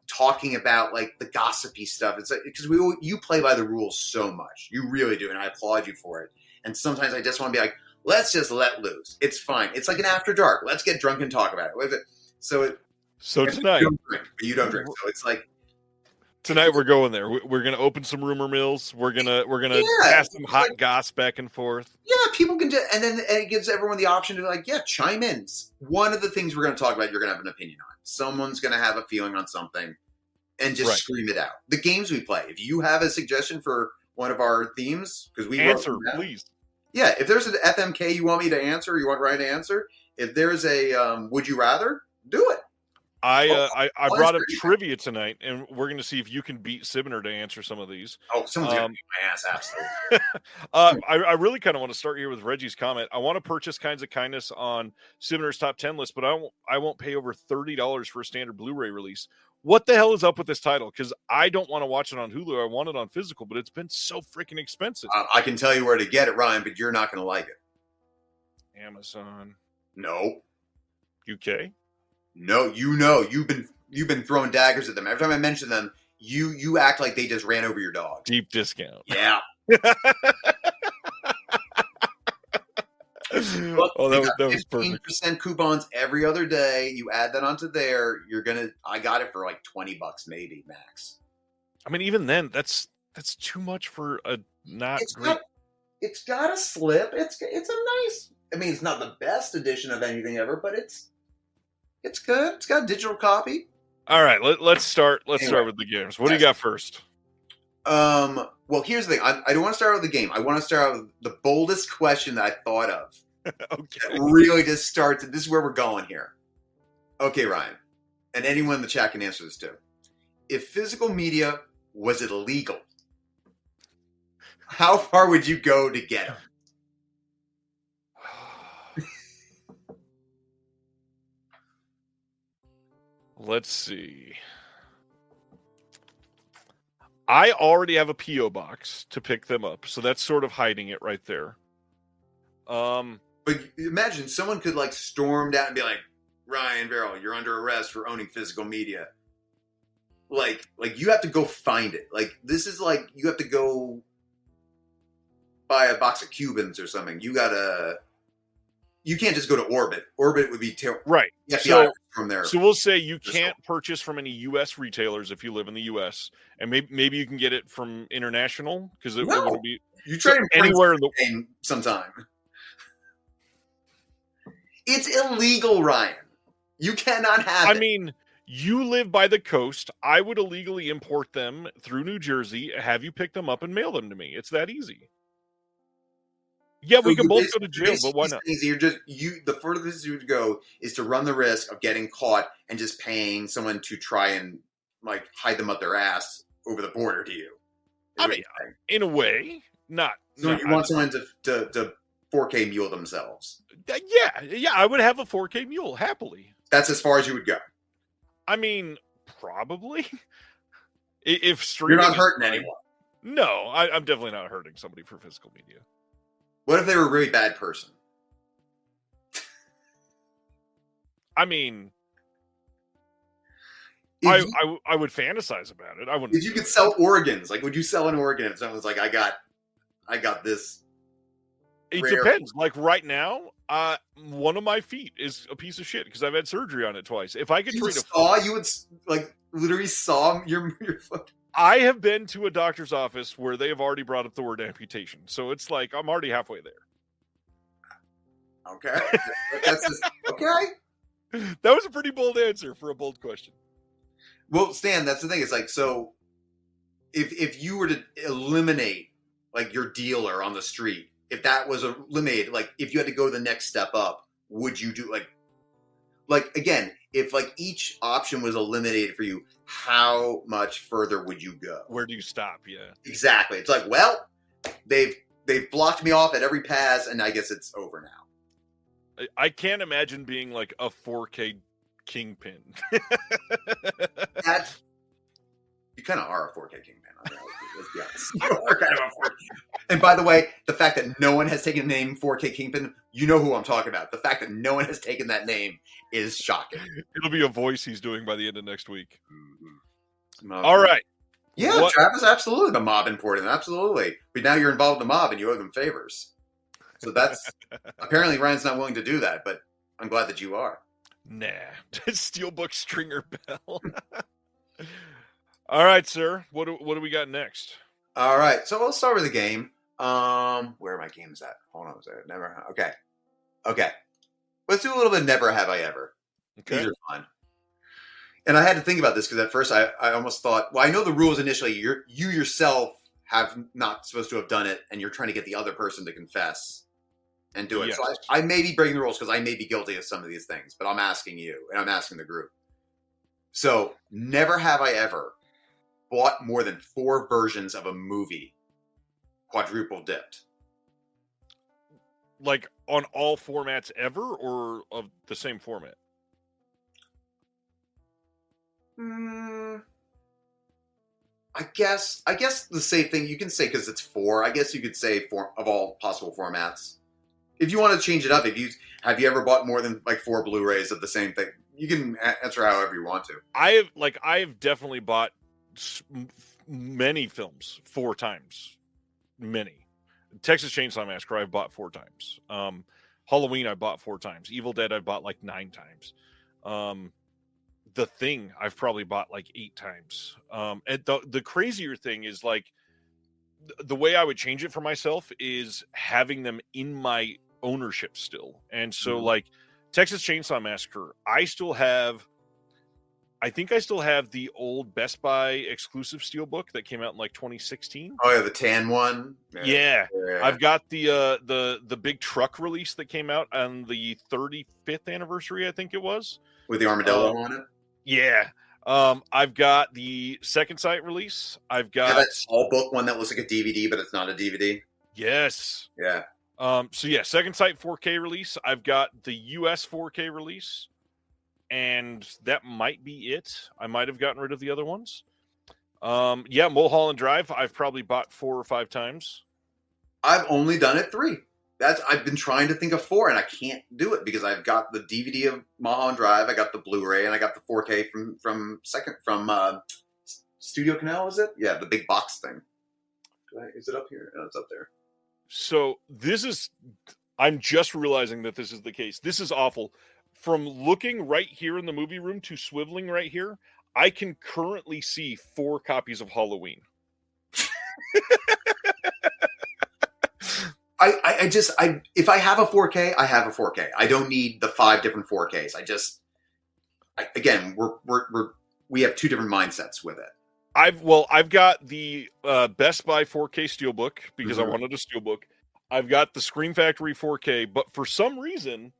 talking about like the gossipy stuff. It's like, because you play by the rules so much. You really do, and I applaud you for it. And sometimes I just want to be like, let's just let loose. It's fine. It's like an after dark. Let's get drunk and talk about it. So
tonight,
you don't drink. So it's like,
tonight we're going there. We're going to open some rumor mills. We're gonna pass some hot goss back and forth.
Yeah, people can and then it gives everyone the option to chime in. One of the things we're going to talk about, you're going to have an opinion on. Someone's going to have a feeling on something, and just scream it out. The games we play. If you have a suggestion for one of our themes, because we
answer, please.
Yeah, if there's an FMK you want me to answer, you want Ryan to answer. If there's a would you rather, do it.
I brought up trivia tonight, and we're going to see if you can beat Cibener to answer some of these.
Oh, someone's going to beat my ass, absolutely.
I really kind of want to start here with Reggie's comment. I want to purchase Kinds of Kindness on Cibener's top 10 list, but I won't pay over $30 for a standard Blu-ray release. What the hell is up with this title? Because I don't want to watch it on Hulu. I want it on physical, but it's been so freaking expensive.
I can tell you where to get it, Ryan, but you're not going to like it.
Amazon.
No.
UK.
No, you've been throwing daggers at them. Every time I mention them, you act like they just ran over your dog.
Deep discount.
Yeah. Look,
that was perfect.
15% coupons every other day. You add that onto there, I got it for like $20 maybe max.
I mean, even then, that's too much for a great.
It's got a slip. It's a nice. I mean, it's not the best edition of anything ever, but it's good. It's got a digital copy.
All right, let's start. Let's start with the games. What do you got first?
Well, here's the thing. I don't want to start out with the game. I want to start out with the boldest question that I thought of.
Okay.
That really just starts. This is where we're going here. Okay, Ryan, and anyone in the chat can answer this too. If physical media was illegal, how far would you go to get them?
Let's see. I already have a P.O. box to pick them up, so that's sort of hiding it right there.
But imagine someone could storm down and be like, Ryan Verrill, you're under arrest for owning physical media. Like you have to go find it. This is you have to go buy a box of Cubans or something. You can't just go to Orbit. Orbit would be terrible.
Right.
FBI from there.
So we'll say you can't purchase from any U.S. retailers if you live in the U.S. And maybe you can get it from international because it wouldn't be.
You try to
anywhere in the
game sometime. It's illegal, Ryan. You cannot have it.
I mean, you live by the coast. I would illegally import them through New Jersey, have you pick them up and mail them to me. It's that easy. Yeah, we can both go to jail, but why not?
The furthest you would go is to run the risk of getting caught and just paying someone to try and hide them up their ass over the border to you.
I mean, in a way, not.
So you want someone to 4K mule themselves?
Yeah, I would have a 4K mule happily.
That's as far as you would go.
I mean, probably. If
you're not hurting anyone.
No, I'm definitely not hurting somebody for physical media.
What if they were a really bad person?
I mean, I would fantasize about it. I wouldn't.
If you could sell organs, would you sell an organ if someone's like, I got this?
It depends. Right now, one of my feet is a piece of shit because I've had surgery on it twice. If I could trade
you would literally saw your foot.
I have been to a doctor's office where they have already brought up the word amputation. So it's I'm already halfway there.
Okay. Okay.
That was a pretty bold answer for a bold question.
Well, Stan, that's the thing. It's so if you were to eliminate your dealer on the street, if that was eliminated, if you had to go the next step up, would you do again, if each option was eliminated for you, how much further would you go?
Where do you stop? Yeah.
Exactly. It's like, well, they've blocked me off at every pass, and I guess it's over now.
I can't imagine being like a 4K Kingpin.
That's, you kind of are a 4K Kingpin. Let's be honest. You are kind of a 4K. And by the way, the fact that no one has taken the name 4K Kingpin, you know who I'm talking about. The fact that no one has taken that name is shocking.
It'll be a voice he's doing by the end of next week.
Mm-hmm.
All right.
Yeah, what? Travis, absolutely. The mob imported, absolutely. But now you're involved in the mob and you owe them favors. So that's apparently Ryan's not willing to do that, but I'm glad that you are.
Nah, Steelbook Stringer Bell. All right, sir. What do we got next?
All right, so we'll start with the game. Where are my games at? Hold on a second. Never. Okay. Let's do a little bit of Never Have I Ever.
Okay.
These are fun. And I had to think about this because at first I almost thought, well, I know the rules initially. You yourself have not supposed to have done it, and you're trying to get the other person to confess and do it.
Yes.
So I may be breaking the rules because I may be guilty of some of these things, but I'm asking you, and I'm asking the group. So never have I ever bought more than 4 versions of a movie quadruple dipped.
Like on all formats ever, or of the same format?
I guess the same thing you can say because it's 4. I guess you could say 4 of all possible formats. If you want to change it up, have you ever bought more than like 4 Blu-rays of the same thing? You can answer however you want to. I
have definitely bought many films 4 times. Many. Texas Chainsaw Massacre I've bought 4 times. Halloween I bought 4 times. Evil Dead I bought like 9 times. The Thing I've probably bought like 8 times. And the crazier thing is like the way I would change it for myself is having them in my ownership still. And so like Texas Chainsaw Massacre, I think I still have the old Best Buy exclusive steelbook that came out in like 2016.
Oh yeah, the tan one.
Yeah. I've got the big truck release that came out on the 35th anniversary, I think it was,
with the armadillo on it.
Yeah. I've got the second sight release. I've got
that small book one that looks like a DVD, but it's not a DVD.
Yes.
Yeah.
So yeah, second sight 4K release. I've got the US 4K release, and that might be it. I might have gotten rid of the other ones. Yeah, Mulholland Drive, I've probably bought 4 or 5 times.
I've only done it 3. I've been trying to think of 4, and I can't do it because I've got the DVD of Mulholland Drive, I got the Blu-ray, and I got the 4K from Studio Canal. Is it? Yeah, the big box thing. Is it up here? No, it's up there.
So I'm just realizing that this is the case. This is awful. From looking right here in the movie room to swiveling right here, I can currently see 4 copies of Halloween.
If I have a 4K, I have a 4K. I don't need the 5 different 4Ks. We have 2 different mindsets with it.
I've got the Best Buy 4K Steelbook because I wanted a Steelbook. I've got the Scream Factory 4K, but for some reason,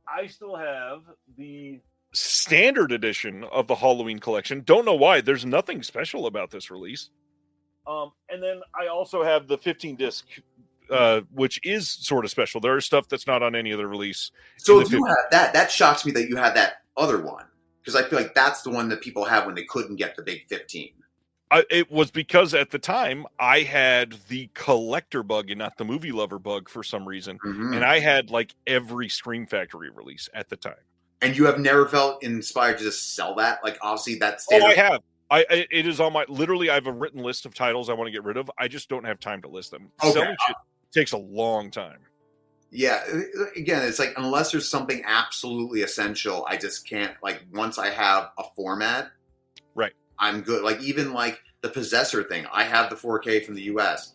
I still have the standard edition of the Halloween collection. Don't know why. There's nothing special about this release. And then I also have the 15 disc, which is sort of special. There is stuff that's not on any other release.
So if you have that shocks me that you have that other one. Because I feel like that's the one that people have when they couldn't get the big 15.
It was because at the time I had the collector bug and not the movie lover bug for some reason. Mm-hmm. And I had like every Scream Factory release at the time.
And you have never felt inspired to just sell that? Like obviously that's...
Oh, I have. It is on literally I have a written list of titles I want to get rid of. I just don't have time to list them. Okay. Selling shit takes a long time.
Yeah, again, it's like unless there's something absolutely essential, I just can't. Like once I have a format,
right,
I'm good. Like even like the Possessor thing, I have the 4K from the US.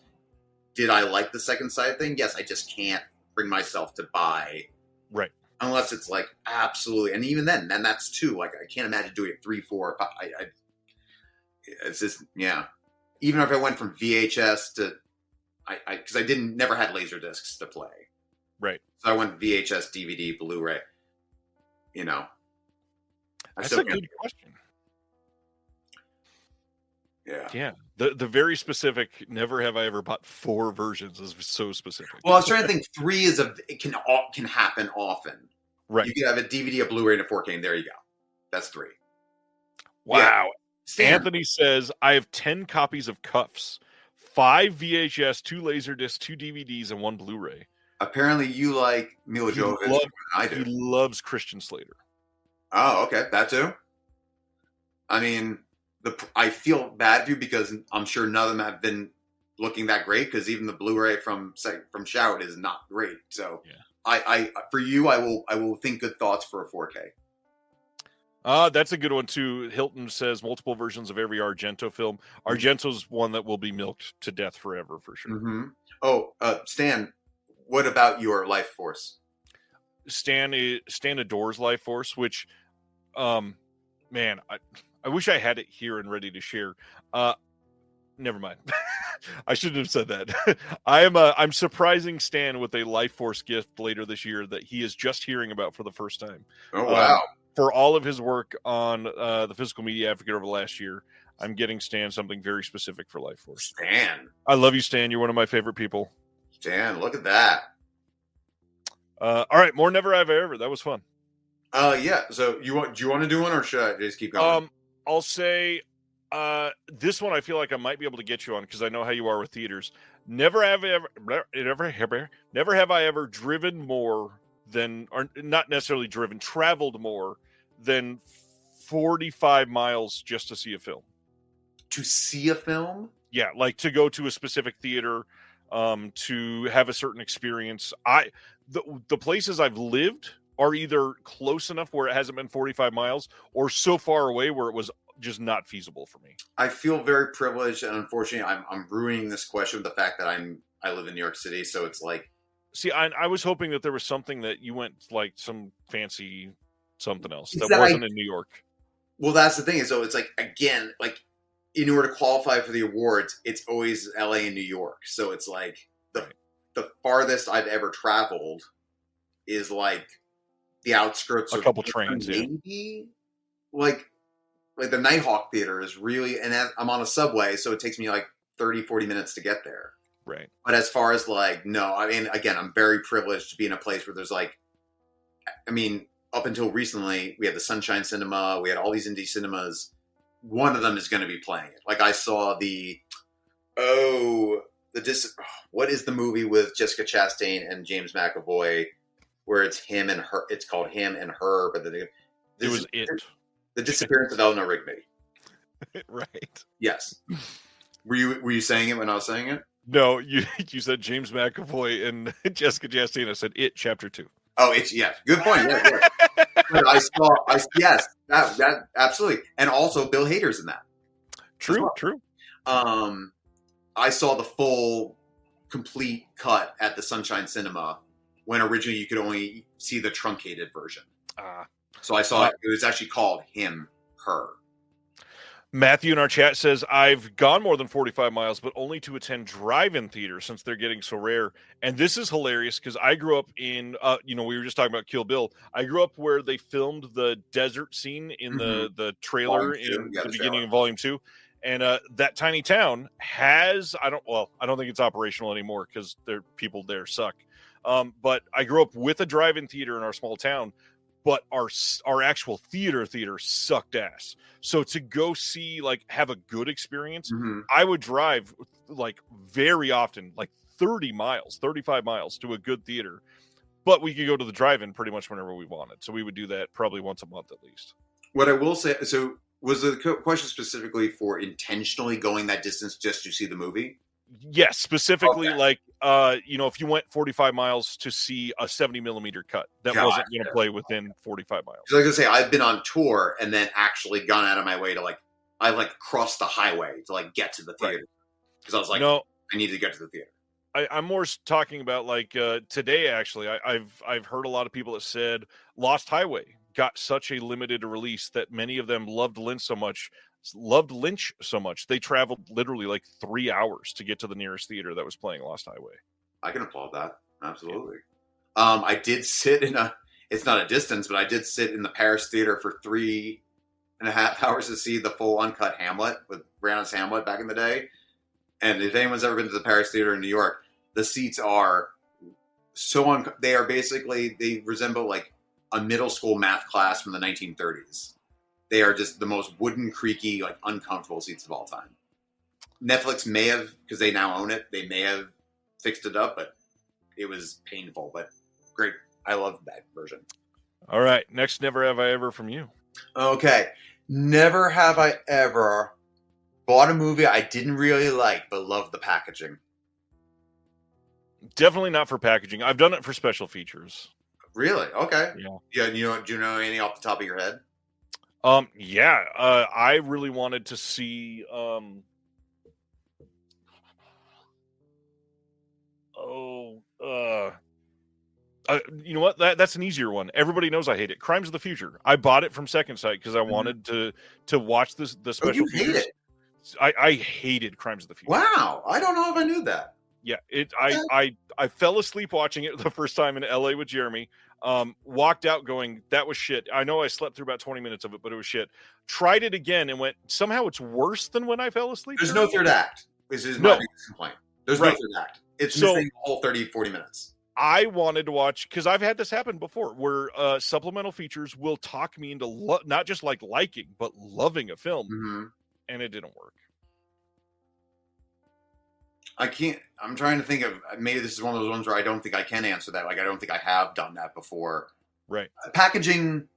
Did I like the second sight thing? Yes, I just can't bring myself to buy,
right,
unless it's like absolutely. And even then that's 2. Like I can't imagine doing it 3, 4. It's just Even if I went from VHS to, because I never had laser discs to play.
Right.
So I went VHS, DVD, Blu-ray.
That's a good question. Yeah. The very specific. Never have I ever bought 4 versions is so specific.
Well, I was trying to think. 3 is it can happen often.
Right.
You can have a DVD, a Blu-ray, and a 4K, and there you go. That's 3.
Wow.
Yeah.
Anthony says, I have 10 copies of Cuffs, 5 VHS, 2 Laserdiscs, 2 DVDs, and 1 Blu-ray.
Apparently, you like Mila Jovovich more than I do.
He loves Christian Slater.
Oh, okay. That too? I mean, I feel bad for you because I'm sure none of them have been looking that great because even the Blu-ray from Shout is not great. So, for you, I will think good thoughts for a 4K.
That's a good one too. Hilton says multiple versions of every Argento film. Argento's one that will be milked to death forever for sure.
Mm-hmm. Oh, Stan, what about your Life Force?
Stan adores Life Force, which, man, I wish I had it here and ready to share. Never mind. I shouldn't have said that. I'm surprising Stan with a Life Force gift later this year that he is just hearing about for the first time.
Oh, wow.
For all of his work on the Physical Media Advocate over the last year, I'm getting Stan something very specific for Life Force.
Stan.
I love you, Stan. You're one of my favorite people.
Stan, look at that.
All right, more Never Have I Ever. That was fun.
Yeah. So do you want to do one or should I just keep going?
I'll say this one I feel like I might be able to get you on because I know how you are with theaters. Never have I ever driven more than, or not necessarily driven, traveled more than 45 miles just to see a film.
To see a film?
Yeah, like to go to a specific theater, to have a certain experience. The places I've lived are either close enough where it hasn't been 45 miles or so far away where it was just not feasible for me.
I feel very privileged, and unfortunately, I'm ruining this question with the fact that I live in New York City, so it's like.
See, I was hoping that there was something that you went like some fancy something else that
that
wasn't in New York.
Well, that's the thing. So it's like, again, like in order to qualify for the awards, it's always LA and New York. So it's like the farthest I've ever traveled is like the outskirts
a
of
couple trains,
maybe like the Nighthawk Theater is really, and I'm on a subway, so it takes me like 30-40 minutes to get there.
Right.
But as far as like, no, I mean, again, I'm very privileged to be in a place where there's like, I mean, up until recently, we had the Sunshine Cinema, we had all these indie cinemas. One of them is going to be playing it. Like I saw what is the movie with Jessica Chastain and James McAvoy where it's him and her? It's called Him and Her, but it was The Disappearance of Eleanor Rigby.
Right.
Yes. Were you saying it when I was saying it?
No, you said James McAvoy and Jessica Chastain. I said It Chapter 2.
Oh, it's good point. Yeah. Yes, that absolutely, and also Bill Hader's in that.
True,
well.
True.
I saw the full, complete cut at the Sunshine Cinema when originally you could only see the truncated version. So I saw it. It was actually called Him, Her.
Matthew in our chat says, I've gone more than 45 miles, but only to attend drive-in theaters since they're getting so rare. And this is hilarious because I grew up in, we were just talking about Kill Bill. I grew up where they filmed the desert scene in the trailer in the beginning of Volume 2. And that tiny town has, I don't think it's operational anymore because people there suck. But I grew up with a drive-in theater in our small town. But our actual theater sucked ass. So to go see, like, have a good experience, I would drive, like, very often, like 30 miles, 35 miles to a good theater. But we could go to the drive-in pretty much whenever we wanted. So we would do that probably once a month at least. What
I will say, so was the question specifically for intentionally going that distance just to see the movie?
Yes, specifically, like, if you went 45 miles to see a 70 millimeter cut, that wasn't going to play within 45 miles.
I was going to say, I've been on tour and then actually gone out of my way to I crossed the highway to get to the theater. Because I was like, no, I need to get to the theater.
I'm more talking about today, actually, I've heard a lot of people that said Lost Highway got such a limited release that many of them loved Lynch so much they traveled literally 3 hours to get to the nearest theater that was playing Lost Highway.
I can applaud that. Absolutely. I did sit it's not a distance, but I did sit in the Paris theater for 3 2.5 hours to see the full uncut Hamlet with Brandon's Hamlet back in the day. And if anyone's ever been to the Paris Theater in New York, the seats are they are basically, they resemble like a middle school math class from the 1930s. They are just the most wooden, creaky, like uncomfortable seats of all time. Netflix may have, because they now own it, they may have fixed it up, but it was painful, but great. I love that version.
All right. Next, Never Have I Ever from you.
Okay. Never have I ever bought a movie I didn't really like, but loved the packaging.
Definitely not for packaging. I've done it for special features.
Really? Okay.
Yeah.
Yeah. Do you know any off the top of your head?
Yeah. I really wanted to see, you know what? That's an easier one. Everybody knows I hate it. Crimes of the Future. I bought it from Second Sight because I wanted to watch the special features.
Hate it?
I hated Crimes of the Future.
Wow, I don't know if I knew that.
Yeah, I fell asleep watching it the first time in LA with Jeremy. Walked out going, that was shit. I know I slept through about 20 minutes of it, but it was shit. Tried it again and went, somehow it's worse than when I fell asleep.
There's no third act. This is my biggest complaint. There's no third act. It's missing the whole 30, 40 minutes. I
wanted to watch, because I've had this happen before, where supplemental features will talk me into not just like liking, but loving a film, and it didn't work.
I can't. I'm trying to think of, maybe this is one of those ones where I don't think I can answer that. Like, I don't think I have done that before.
Right.
Packaging,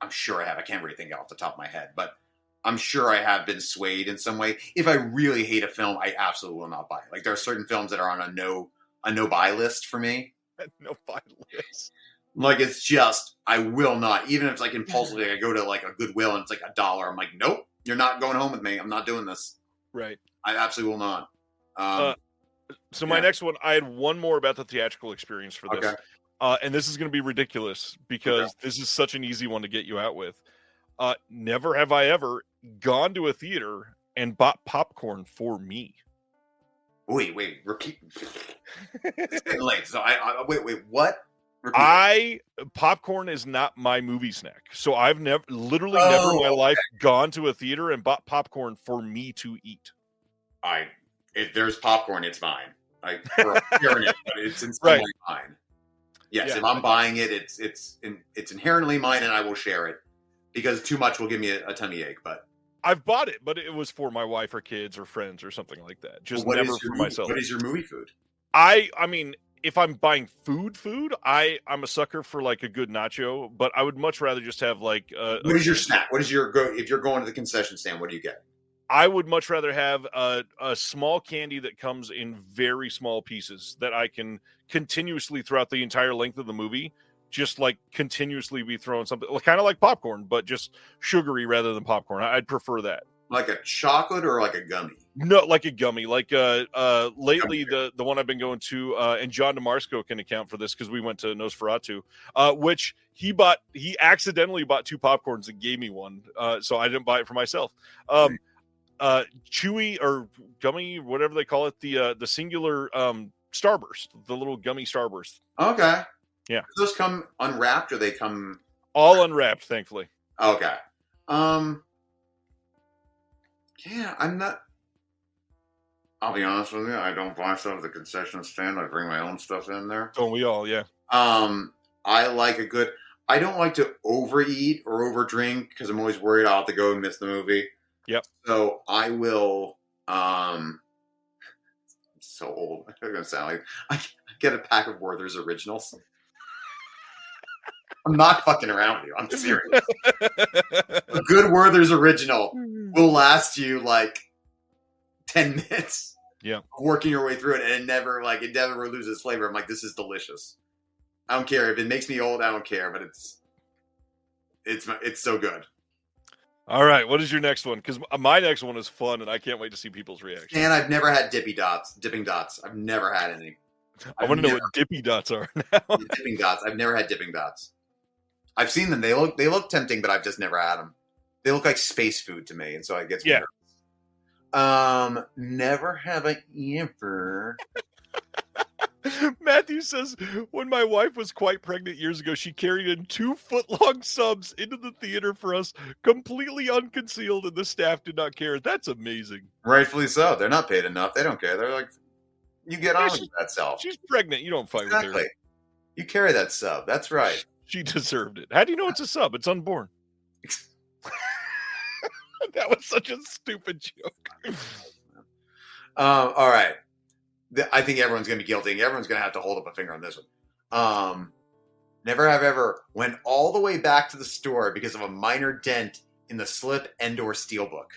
I'm sure I have. I can't really think off the top of my head, but I'm sure I have been swayed in some way. If I really hate a film, I absolutely will not buy it. Like, there are certain films that are on a no buy list for me.
No buy list.
Like, it's just, I will not. Even if it's like impulsively, I go to like a Goodwill and it's like $1. I'm like, nope, you're not going home with me. I'm not doing this.
Right.
I absolutely will not.
So my next one, I had one more about the theatrical experience for this.
Okay.
And this is going to be ridiculous because this is such an easy one to get you out with. Never have I ever gone to a theater and bought popcorn for me.
Wait, repeat. It's getting late. So wait, what? Repeat.
Popcorn is not my movie snack. So I've never in my life gone to a theater and bought popcorn for me to eat.
If there's popcorn, it's mine. Like, for sharing it, but it's in some way mine. Yes, if I'm buying it, it's inherently mine, and I will share it because too much will give me a tummy ache. But
I've bought it, but it was for my wife or kids or friends or something like that. Just never for myself.
What is your movie food?
I mean, if I'm buying food, I'm a sucker for like a good nacho, but I would much rather just have like.
What is your snack? What is your go? If you're going to the concession stand, what do you get?
I would much rather have a small candy that comes in very small pieces that I can continuously throughout the entire length of the movie, just like continuously be throwing something kind of like popcorn, but just sugary rather than popcorn. I'd prefer that.
Like a chocolate or like a gummy?
No, like a gummy. Like lately, the one I've been going to, and John DeMarsco can account for this because we went to Nosferatu, which he accidentally bought 2 popcorns and gave me one, so I didn't buy it for myself. Chewy or gummy, whatever they call it, the singular Starburst, the little gummy Starburst.
Okay.
Yeah.
Do those come unwrapped or they come
all unwrapped, thankfully.
Okay. Yeah, I'm not. I'll be honest with you. I don't buy stuff at the concession stand. I bring my own stuff in there.
Don't we all? Yeah.
I like a good. I don't like to overeat or overdrink because I'm always worried I'll have to go and miss the movie.
Yep.
So I will. I'm so old. I'm gonna sound like I get a pack of Werther's Originals. I'm not fucking around with you. I'm serious. A good Werther's Original will last you like 10 minutes.
Yeah.
Working your way through it, and it never loses flavor. I'm like, this is delicious. I don't care if it makes me old. I don't care, but it's so good.
All right, what is your next one? Because my next one is fun, and I can't wait to see people's reactions.
And I've never had dipping dots. I've never had any.
I want to know what dippy dots are now.
Dipping dots. I've never had dipping dots. I've seen them. They look tempting, but I've just never had them. They look like space food to me, and so I get nervous. Never have I ever
Matthew says, when my wife was quite pregnant years ago, she carried in 2-foot-long subs into the theater for us, completely unconcealed, and the staff did not care. That's amazing.
Rightfully so. They're not paid enough. They don't care. They're like, you get on with that self.
She's pregnant. You don't fight with her.
You carry that sub. That's right.
She deserved it. How do you know it's a sub? It's unborn. That was such a stupid joke.
All right. I think everyone's going to be guilty. Everyone's going to have to hold up a finger on this one. Never have ever went all the way back to the store because of a minor dent in the slip and/or steelbook.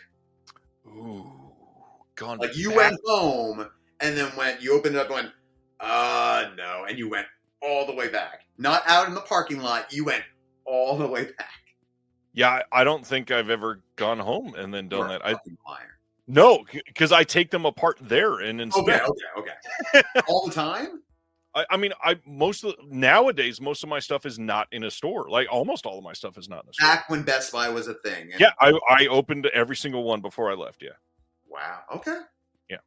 Ooh, gone.
Like you went home and then you opened it up and went, no, and you went all the way back. Not out in the parking lot. You went all the way back.
Yeah, I don't think I've ever gone home and then done that.
Liar.
No, because I take them apart there and inspect.
Okay. All the time?
I mean, nowadays, most of my stuff is not in a store. Like almost all of my stuff is not in a store.
Back when Best Buy was a thing.
Yeah, I opened every single one before I left. Yeah.
Wow. Okay.
Yeah.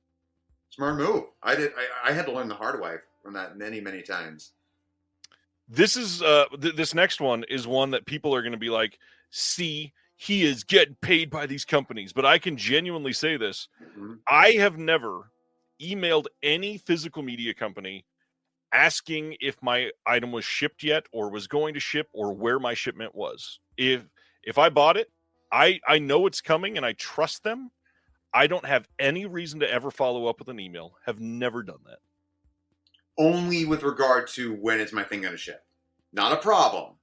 Smart move. I had to learn the hard way from that many, many times.
This is this next one is one that people are going to be like, see, he is getting paid by these companies. But I can genuinely say this. Mm-hmm. I have never emailed any physical media company asking if my item was shipped yet or was going to ship or where my shipment was. If I bought it, I know it's coming and I trust them. I don't have any reason to ever follow up with an email. Have never done that.
Only with regard to when is my thing going to ship. Not a problem.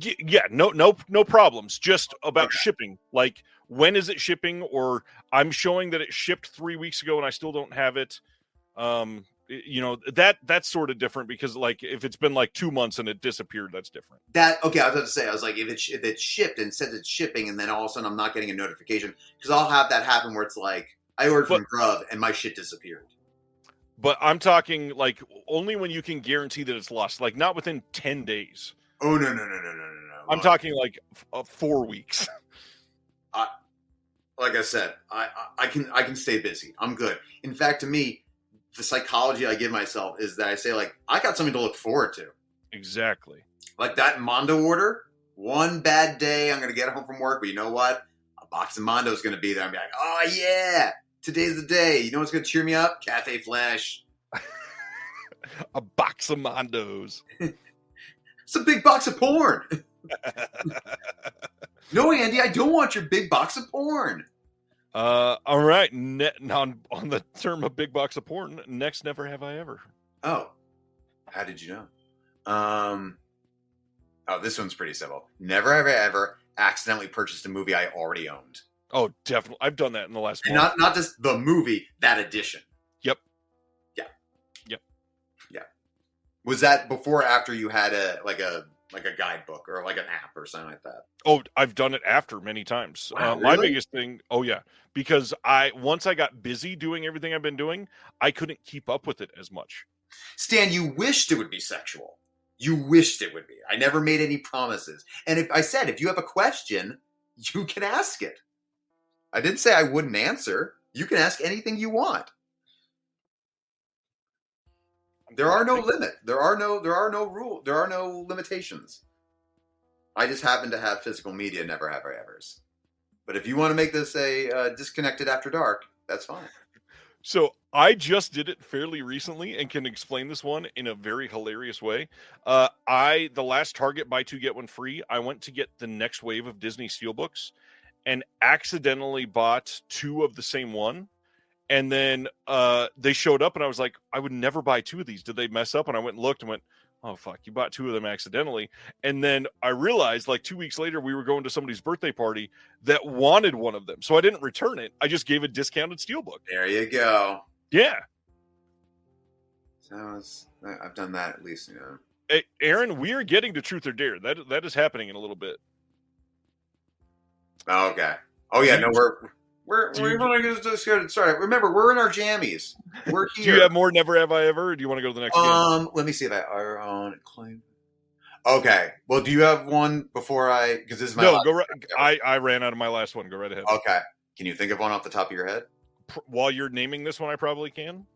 Yeah, no problems. Just about shipping. Like, when is it shipping? Or I'm showing that it shipped 3 weeks ago and I still don't have it. That's sort of different because, like, if it's been like 2 months and it disappeared, that's different.
I was about to say, I was like, if it's shipped and says it's shipping, and then all of a sudden I'm not getting a notification, because I'll have that happen where it's like I ordered from Grub and my shit disappeared.
But I'm talking like only when you can guarantee that it's lost, like not within 10 days.
Oh, no.
I'm talking like 4 weeks.
Like I said, I can stay busy. I'm good. In fact, to me, the psychology I give myself is that I say, like, I got something to look forward to.
Exactly.
Like that Mondo order. One bad day, I'm going to get home from work, but you know what? A box of Mondo is going to be there. I'm like, oh, yeah, today's the day. You know what's going to cheer me up? Cafe Flash.
A box of Mondos.
It's a big box of porn. No, Andy, I don't want your big box of porn.
All right. On the term of big box of porn, next Never Have I Ever.
Oh, how did you know? This one's pretty simple. Never have I ever accidentally purchased a movie I already owned.
Oh, definitely. I've done that in the last
month. And not just the movie, that edition.
Yep.
Yeah.
Yep.
Yeah. Was that before or after you had a guidebook or like an app or something like that?
Oh, I've done it after many times.
Wow, really?
My biggest thing, because once I got busy doing everything I've been doing, I couldn't keep up with it as much.
Stan, you wished it would be sexual. You wished it would be. I never made any promises. And if you have a question, you can ask it. I didn't say I wouldn't answer. You can ask anything you want. There are no limit. There are no rule. There are no limitations. I just happen to have physical media Never Have I Evers. But if you want to make this a Disconnected After Dark, that's fine.
So I just did it fairly recently and can explain this one in a very hilarious way. The last Target buy two get one free, I went to get the next wave of Disney Steelbooks and accidentally bought two of the same one. And then they showed up and I was like, I would never buy two of these. Did they mess up? And I went and looked and went, oh, fuck, you bought two of them accidentally. And then I realized like 2 weeks later, we were going to somebody's birthday party that wanted one of them. So I didn't return it. I just gave a discounted Steelbook.
There you go.
Yeah.
So I've done that at least,
Hey, Aaron, we are getting to Truth or Dare. That is happening in a little bit.
Oh, okay. Oh, yeah. No, we're sorry. Remember, we're in our jammies. We're here.
Do you have more Never Have I Ever, or do you want to go to the next game?
Let me see that. Our own claim. Okay. Well, do you have one before because this is my
no. Go right. I ran out of my last one. Go right ahead.
Okay. Can you think of one off the top of your head?
While you're naming this one, I probably can.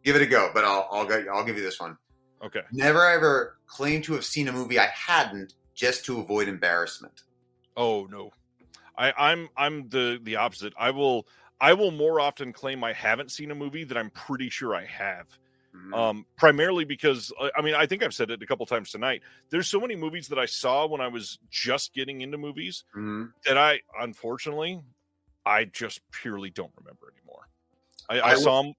Give it a go, but I'll give you this one.
Okay.
Never ever claim to have seen a movie I hadn't just to avoid embarrassment.
Oh no, I'm the opposite. I will more often claim I haven't seen a movie that I'm pretty sure I have. Primarily because I mean, I think I've said it a couple times tonight. There's so many movies that I saw when I was just getting into movies that I just purely don't remember anymore. I saw them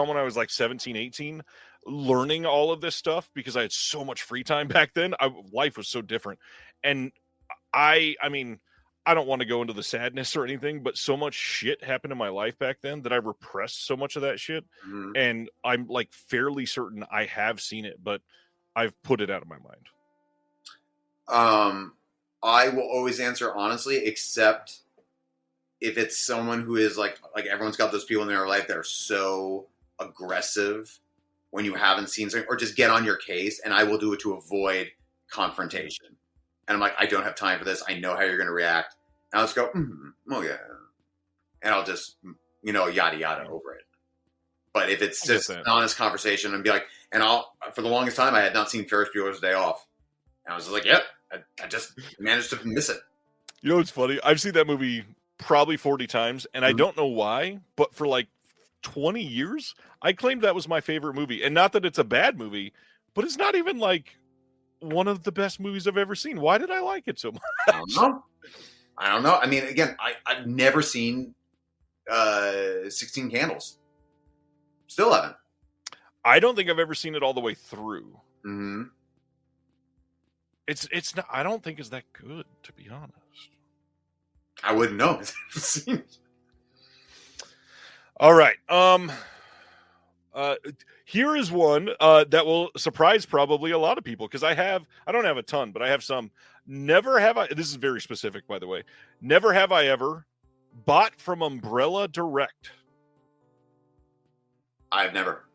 when I was like 17, 18, learning all of this stuff because I had so much free time back then. Life was so different. And I mean, I don't want to go into the sadness or anything, but so much shit happened in my life back then that I repressed so much of that shit. And I'm like fairly certain I have seen it, but I've put it out of my mind.
I will always answer honestly, except if it's someone who is like everyone's got those people in their life that are so aggressive when you haven't seen something, or just get on your case, and I will do it to avoid confrontation. And I'm like, I don't have time for this. I know how you're going to react. And I'll just go, oh yeah. And I'll just, yada yada over it. But if it's just an honest conversation, and be like, for the longest time, I had not seen Ferris Bueller's Day Off. And I was just like, yep, I just managed to miss it.
You know what's funny? I've seen that movie probably 40 times, and I don't know why, but for like 20 years, I claimed that was my favorite movie. And not that it's a bad movie, but it's not even like one of the best movies I've ever seen. Why did I like it so much?
I don't know. I mean, again, I've never seen 16 Candles. Still haven't.
I don't think I've ever seen it all the way through. It's not. I don't think it's that good, to be honest.
I wouldn't know.
All right. Here is one that will surprise probably a lot of people, because I don't have a ton, but I have some. Never have I. This is very specific, by the way. Never have I ever bought from Umbrella direct.
I've never.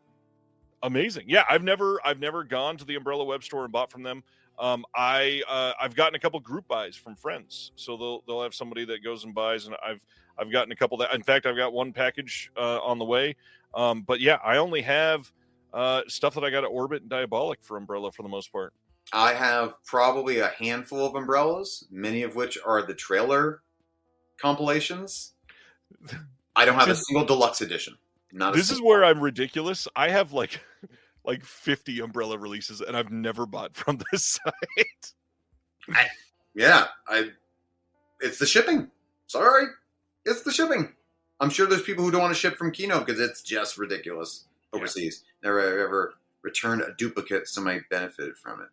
Amazing. Yeah, I've never gone to the Umbrella web store and bought from them. I've gotten a couple group buys from friends, so they'll have somebody that goes and buys, and I've gotten a couple that. In fact, I've got one package on the way. But yeah, I only have stuff that I got at Orbit and Diabolic for Umbrella for the most part.
I have probably a handful of umbrellas, many of which are the trailer compilations. I don't have a single deluxe edition.
This is where I'm ridiculous. I have like 50 Umbrella releases, and I've never bought from this site.
It's the shipping. Sorry, it's the shipping. I'm sure there's people who don't want to ship from Kino because it's just ridiculous overseas. Yeah. Never ever returned a duplicate, so I benefited from it.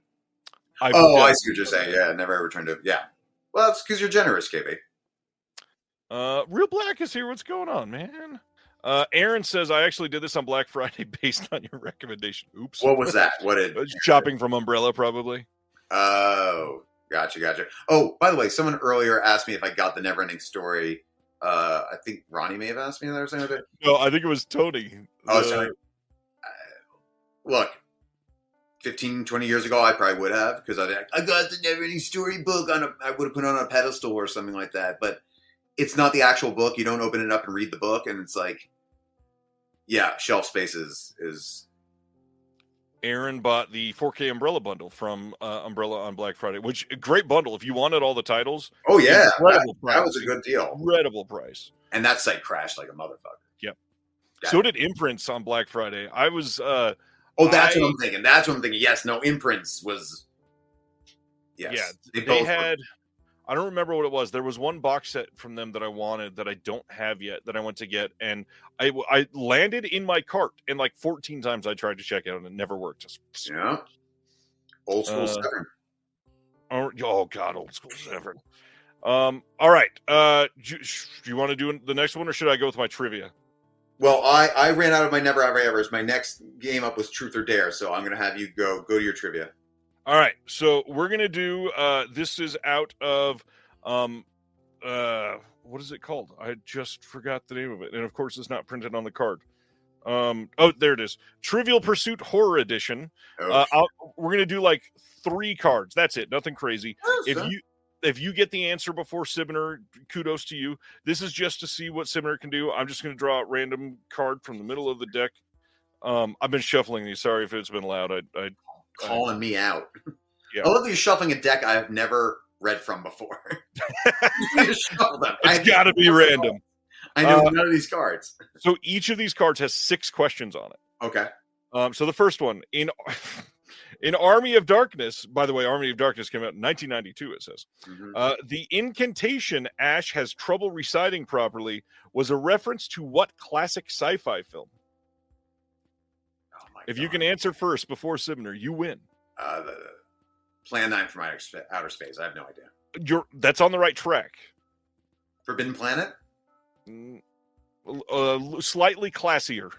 I see what you're saying. Yeah, never ever returned it. Yeah. Well, that's because you're generous, KB.
Real Black is here. What's going on, man? Aaron says, I actually did this on Black Friday based on your recommendation. Oops.
What was that? What did
shopping from Umbrella, probably.
Oh, gotcha. Oh, by the way, someone earlier asked me if I got the Neverending Story. I think Ronnie may have asked me that or something like that.
No, I think it was Tony.
Oh, sorry. Look, 15, 20 years ago, I probably would have, because I got the Neverending Story book I would have put on a pedestal or something like that. But it's not the actual book. You don't open it up and read the book, and it's like, yeah, shelf space is.
Aaron bought the 4K Umbrella bundle from Umbrella on Black Friday, which great bundle. If you wanted all the titles.
Oh, yeah. That was a good deal.
Incredible price.
And that site crashed like a motherfucker.
Yep. So did Imprints on Black Friday. I was.
That's what I'm thinking. Yes, no, Imprints was. Yes.
Yeah. They had. I don't remember what it was. There was one box set from them that I wanted that I don't have yet that I went to get, and I landed in my cart, and like 14 times I tried to check out and it never worked.
Yeah. Old school Severn.
Oh God, old school Severn. All right. Do you want to do the next one, or should I go with my trivia?
Well, I ran out of my Never Have I Ever's. My next game up was Truth or Dare, so I'm going to have you go to your trivia.
All right, so we're gonna do. This is out of, what is it called? I just forgot the name of it, and of course, it's not printed on the card. There it is. Trivial Pursuit Horror Edition. We're gonna do like 3 cards. That's it. Nothing crazy. If you get the answer before Cibener, kudos to you. This is just to see what Cibener can do. I'm just gonna draw a random card from the middle of the deck. I've been shuffling these. Sorry if it's been loud.
Calling me out.
Yeah.
I love that you're shuffling a deck I have never read from before. You just shuffle them.
It's got to be random.
I know none of these cards.
So each of these cards has 6 questions on it.
Okay.
So the first one in Army of Darkness. By the way, Army of Darkness came out in 1992. It says the incantation Ash has trouble reciting properly was a reference to what classic sci-fi film?
Oh my
If
God.
you can answer first before Cibener, you win.
Plan 9 from outer space. I have no idea.
That's on the right track.
Forbidden Planet.
Slightly classier.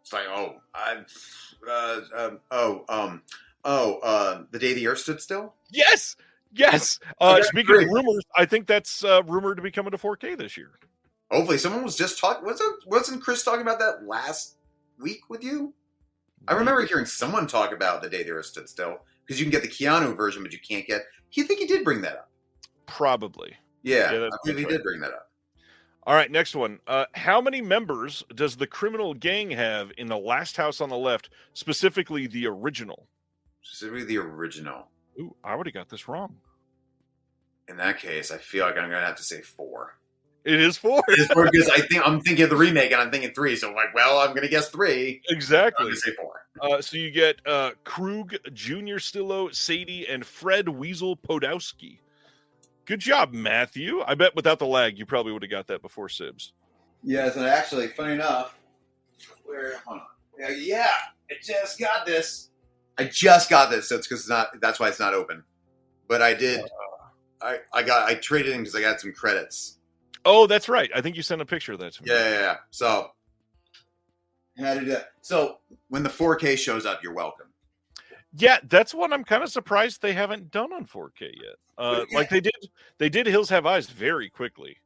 It's like the day the Earth stood still.
Yes. Speaking of rumors, I think that's rumored to be coming to 4K this year.
Hopefully, someone was just talking. Wasn't Chris talking about that last week with you? I remember hearing someone talk about the day the Earth stood still because you can get the Keanu version, but you can't get. I think he did bring that up.
Probably.
Yeah, I believe he did bring that up.
All right, next one. How many members does the criminal gang have in The Last House on the Left, specifically the original?
Specifically the original.
Ooh, I would have got this wrong.
In that case, I feel like I'm going to have to say 4.
It is 4.
It is 4 because I'm thinking of the remake and I'm thinking 3. So I'm like, well, I'm going to guess 3.
Exactly.
I'm going to say 4.
So you get Krug, Junior Stillo, Sadie, and Fred Weasel Podowski. Good job, Matthew. I bet without the lag, you probably would have got that before Sibs.
Yes, and actually, funny enough, hold on. Yeah, I just got this. So it's because that's why it's not open. But I did. I traded in because I got some credits.
Oh, that's right. I think you sent a picture of that to me.
Yeah. So how to do that? So when the 4K shows up, you're welcome.
Yeah, that's what I'm kind of surprised they haven't done on 4K yet. Like they did Hills Have Eyes very quickly.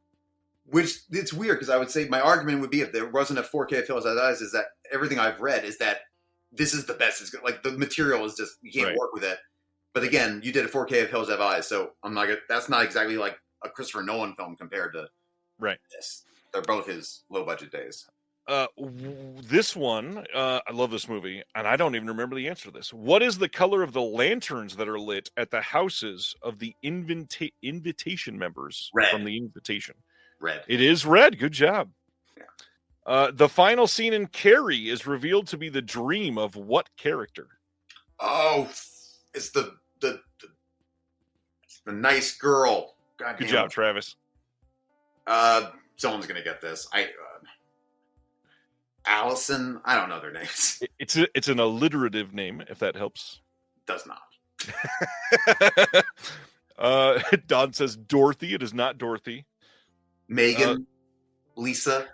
Which it's weird because I would say my argument would be if there wasn't a 4K of Hills Have Eyes is that everything I've read is that this is the best. It's good. Like the material is just you can't work with it. But again, you did a 4K of Hills Have Eyes, so I'm not. That's not exactly like a Christopher Nolan film compared to this. They're both his low budget days.
This one, I love this movie, and I don't even remember the answer to this. What is the color of the lanterns that are lit at the houses of the invitation members from the invitation?
Red.
It is red. Good job.
Yeah.
The final scene in Carrie is revealed to be the dream of what character?
Oh, it's the nice girl. God
Good job, Travis.
Someone's gonna get this. Allison. I don't know their names.
It's an alliterative name, if that helps.
Does not.
Don says Dorothy. It is not Dorothy.
Megan, Lisa.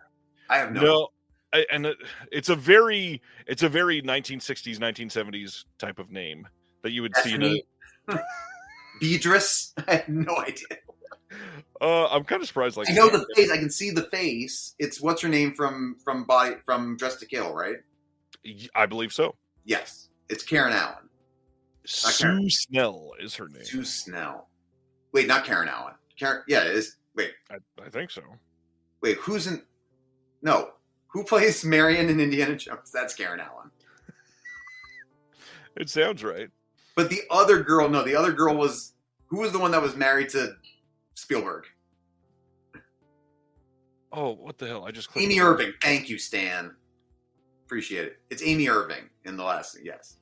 I have no.
It's a very 1960s, 1970s type of name that you would see in a
Beatrice. I have no idea.
I'm kind of surprised. Like
I know the face. I can see the face. It's what's her name from Dressed to Kill, right?
I believe so.
Yes, it's Karen Allen.
Sue Snell is her name.
Sue Snell. Wait, not Karen Allen. Yeah, it is. Wait,
I think so.
Wait, who's in? No, who plays Marion in Indiana Jones? That's Karen Allen.
It sounds right.
But the other girl, was who was the one that was married to Spielberg?
Oh, what the hell! I just clicked
Amy Irving. Thank you, Stan. Appreciate it. It's Amy Irving in the last. Yes.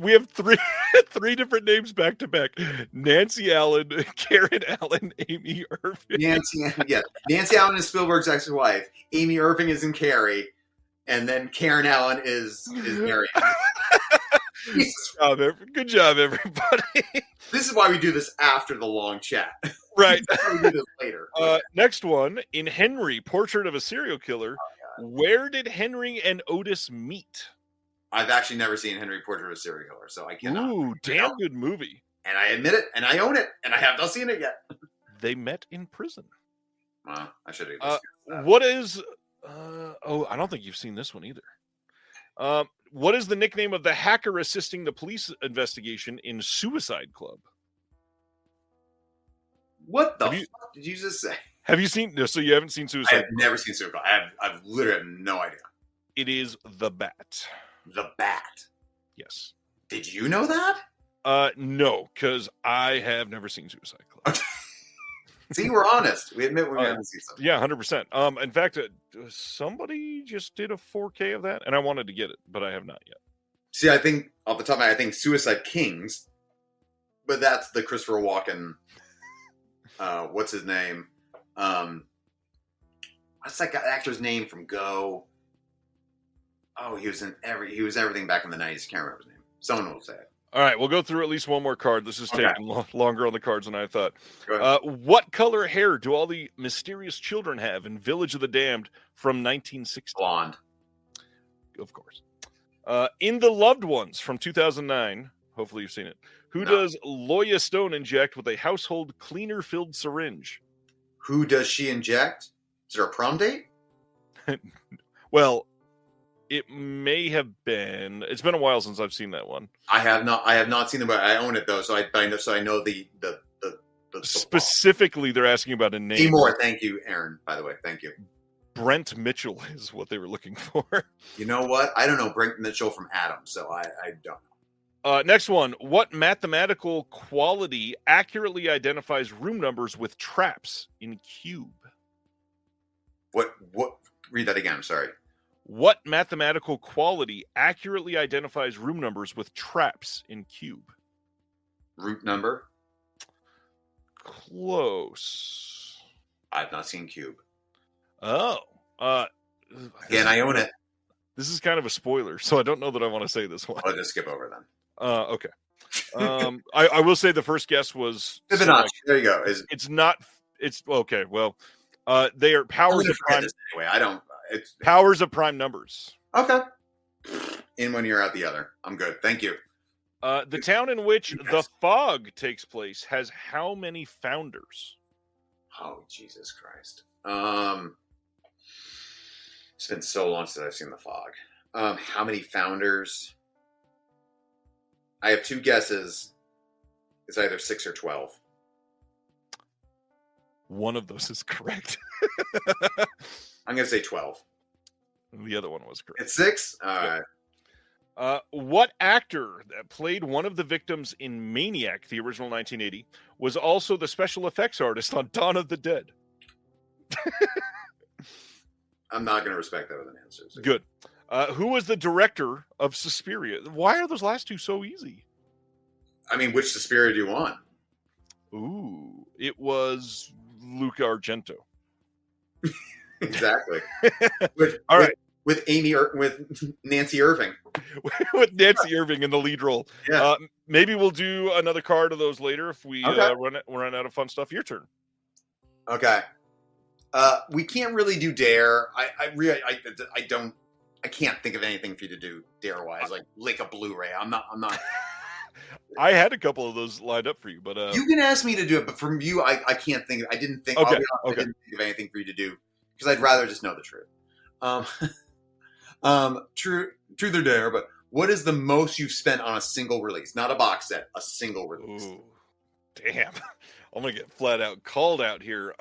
We have three different names back to back: Nancy Allen, Karen Allen, Amy Irving.
Nancy Allen is Spielberg's ex-wife. Amy Irving is in Carrie, and then Karen Allen is Marion.
Good job, everybody.
This is why we do this after the long chat.
Right.
We do this later.
Next one, in Henry, Portrait of a Serial Killer, where did Henry and Otis meet?
I've actually never seen Henry, Portrait of a Serial Killer, so I cannot.
Ooh, damn good movie.
And I admit it, and I own it, and I have not seen it yet.
They met in prison.
I should have.
What is... I don't think you've seen this one either. What is the nickname of the hacker assisting the police investigation in Suicide Club?
What the fuck did you just say?
Have you seen... So you haven't seen Suicide
Club? I have never seen Suicide Club. I've literally have no idea.
It is The Bat.
The Bat.
Yes.
Did you know that?
No, because I have never seen Suicide Club.
See, we're honest. We admit we haven't seen something.
Yeah, 100%. In fact, somebody just did a 4K of that, and I wanted to get it, but I have not yet.
See, I think off the top of my head, I think Suicide Kings, but that's the Christopher Walken. What's his name? What's that actor's name from Go? Oh, he was everything back in the 90s. Can't remember his name. Someone will say it.
All right, we'll go through at least one more card. This is taking longer on the cards than I thought.
Go ahead.
What color hair do all the mysterious children have in Village of the Damned from 1960?
Blonde.
Of course. In The Loved Ones from 2009, hopefully you've seen it, who does Loya Stone inject with a household cleaner-filled syringe?
Who does she inject? Is there a prom date?
Well, it may have been. It's been a while since I've seen that one.
I have not seen it, but I own it though, so I know the
specifically they're asking about a name.
Seymour, thank you, Aaron. By the way, thank you.
Brent Mitchell is what they were looking for.
You know what? I don't know Brent Mitchell from Adam, so I don't know.
Next one. What mathematical quality accurately identifies room numbers with traps in cube?
What? Read that again. I'm sorry.
What mathematical quality accurately identifies room numbers with traps in cube?
Root number?
Close.
I've not seen cube.
Oh.
Again, I own it.
This is kind of a spoiler, so I don't know that I want to say this one.
I'll just skip over then.
Okay. I will say the first guess was
Fibonacci. There you go.
It's not. It's okay. Well, they are powers of prime.
Anyway, I don't. It's
powers of prime numbers.
Okay. In one ear, out the other. I'm good. Thank you.
The town in which The Fog takes place has how many founders?
Oh, Jesus Christ. It's been so long since I've seen The Fog. How many founders? I have two guesses. It's either 6 or 12.
One of those is correct.
I'm going to say 12.
The other one was correct.
It's 6? All right.
What actor that played one of the victims in Maniac, the original 1980, was also the special effects artist on Dawn of the Dead?
I'm not going to respect that with an answer. So.
Good. Who was the director of Suspiria? Why are those last two so easy?
I mean, which Suspiria do you want?
Ooh, it was Luca Argento.
Exactly.
All right.
With Nancy Irving.
With Nancy Irving in the lead role.
Yeah.
Maybe we'll do another card of those later if we run out of fun stuff. Your turn.
Okay. We can't really do Dare. I can't think of anything for you to do Dare wise, like lick a Blu-ray. I'm not.
I had a couple of those lined up for you, but
you can ask me to do it, but from you, I can't think. I didn't think.
Okay.
I didn't think of anything for you to do because I'd rather just know the truth. Truth or Dare, but what is the most you've spent on a single release? Not a box set, a single release.
Ooh, damn. I'm gonna get flat out called out here.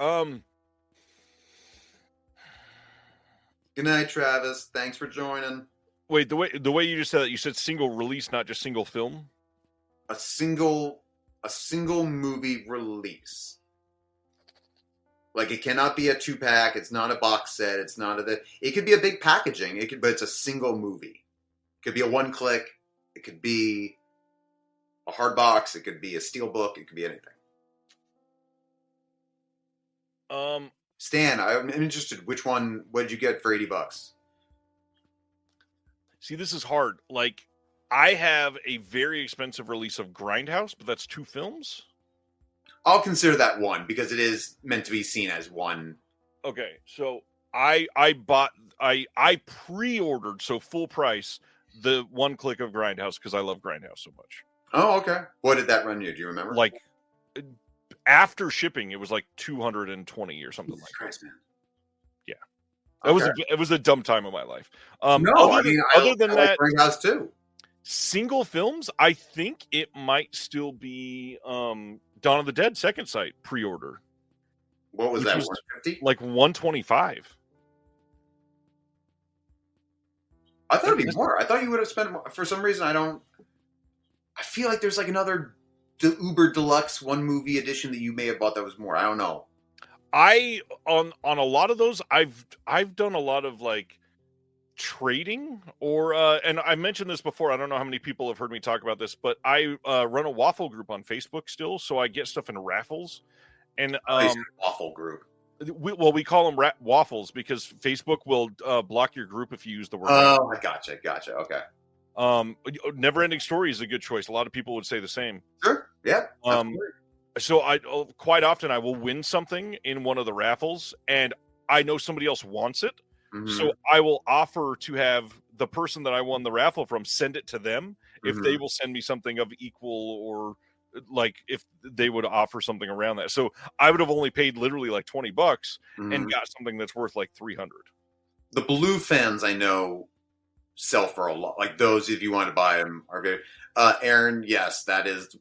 Good night, Travis. Thanks for joining.
Wait, the way you just said that, you said single release, not just single film?
A single movie release. Like, it cannot be a 2-pack. It's not a box set. It's not it could be a big packaging. But it's a single movie. It could be a one-click. It could be a hard box. It could be a steel book. It could be anything. Stan, I'm interested. Which one? What did you get for $80?
See, this is hard. Like, I have a very expensive release of Grindhouse, but that's 2 films.
I'll consider that one because it is meant to be seen as one.
Okay, so I pre-ordered, so full price, the one click of Grindhouse because I love Grindhouse so much.
Oh, okay. What did that run you? Do you remember?
Like, after shipping, it was like $220 or something like
Christ,
that.
man.
Yeah, it was a dumb time of my life.
No,
other than that,
Grindhouse too.
Single films, I think it might still be Dawn of the Dead second sight pre-order.
What was that? 150?
Like 125.
I thought it'd be more. I thought you would have spent more. For some reason, I feel like there's like another Uber Deluxe one movie edition that you may have bought that was more. I don't know.
On a lot of those, I've done a lot of like trading or and I mentioned this before. I don't know how many people have heard me talk about this, but I run a waffle group on Facebook still, so I get stuff in raffles. And
waffle group.
We call them waffles because Facebook will block your group if you use the word.
Oh, I gotcha. Okay.
Never Ending Story is a good choice. A lot of people would say the same.
Sure. Yeah.
So I quite often I will win something in one of the raffles, and I know somebody else wants it. Mm-hmm. So I will offer to have the person that I won the raffle from send it to them if they will send me something of equal, or like if they would offer something around that. So I would have only paid literally like $20 and got something that's worth like $300.
The blue fans I know sell for a lot. Like those, if you want to buy them, are very. Aaron, yes, that is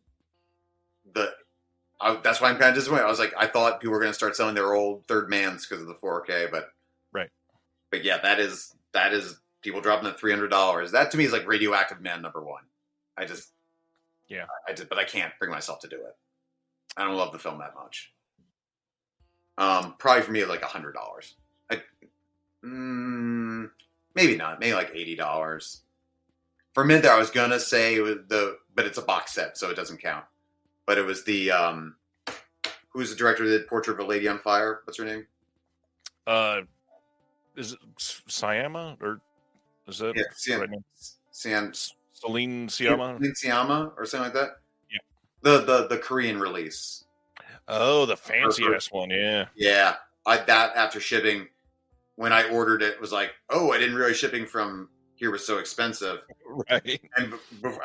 that's why I'm kind of disappointed. I was like, I thought people were going to start selling their old third mans because of the 4K, but
right.
But yeah, that is people dropping at $300. That to me is like Radioactive Man #1. But I can't bring myself to do it. I don't love the film that much. Probably for me like $100. Maybe not. Maybe like $80. For a minute there, I was gonna say it was but it's a box set, so it doesn't count. But it was the who's the director that did Portrait of a Lady on Fire? What's her name?
Is it Siama or is that
Celine
Sciamma?
Celine Sciamma or something like that?
Yeah.
The Korean release.
Oh, the fancy ass one, yeah.
Yeah. That after shipping, when I ordered it, was like, oh, I didn't realize shipping from here was so expensive.
Right.
And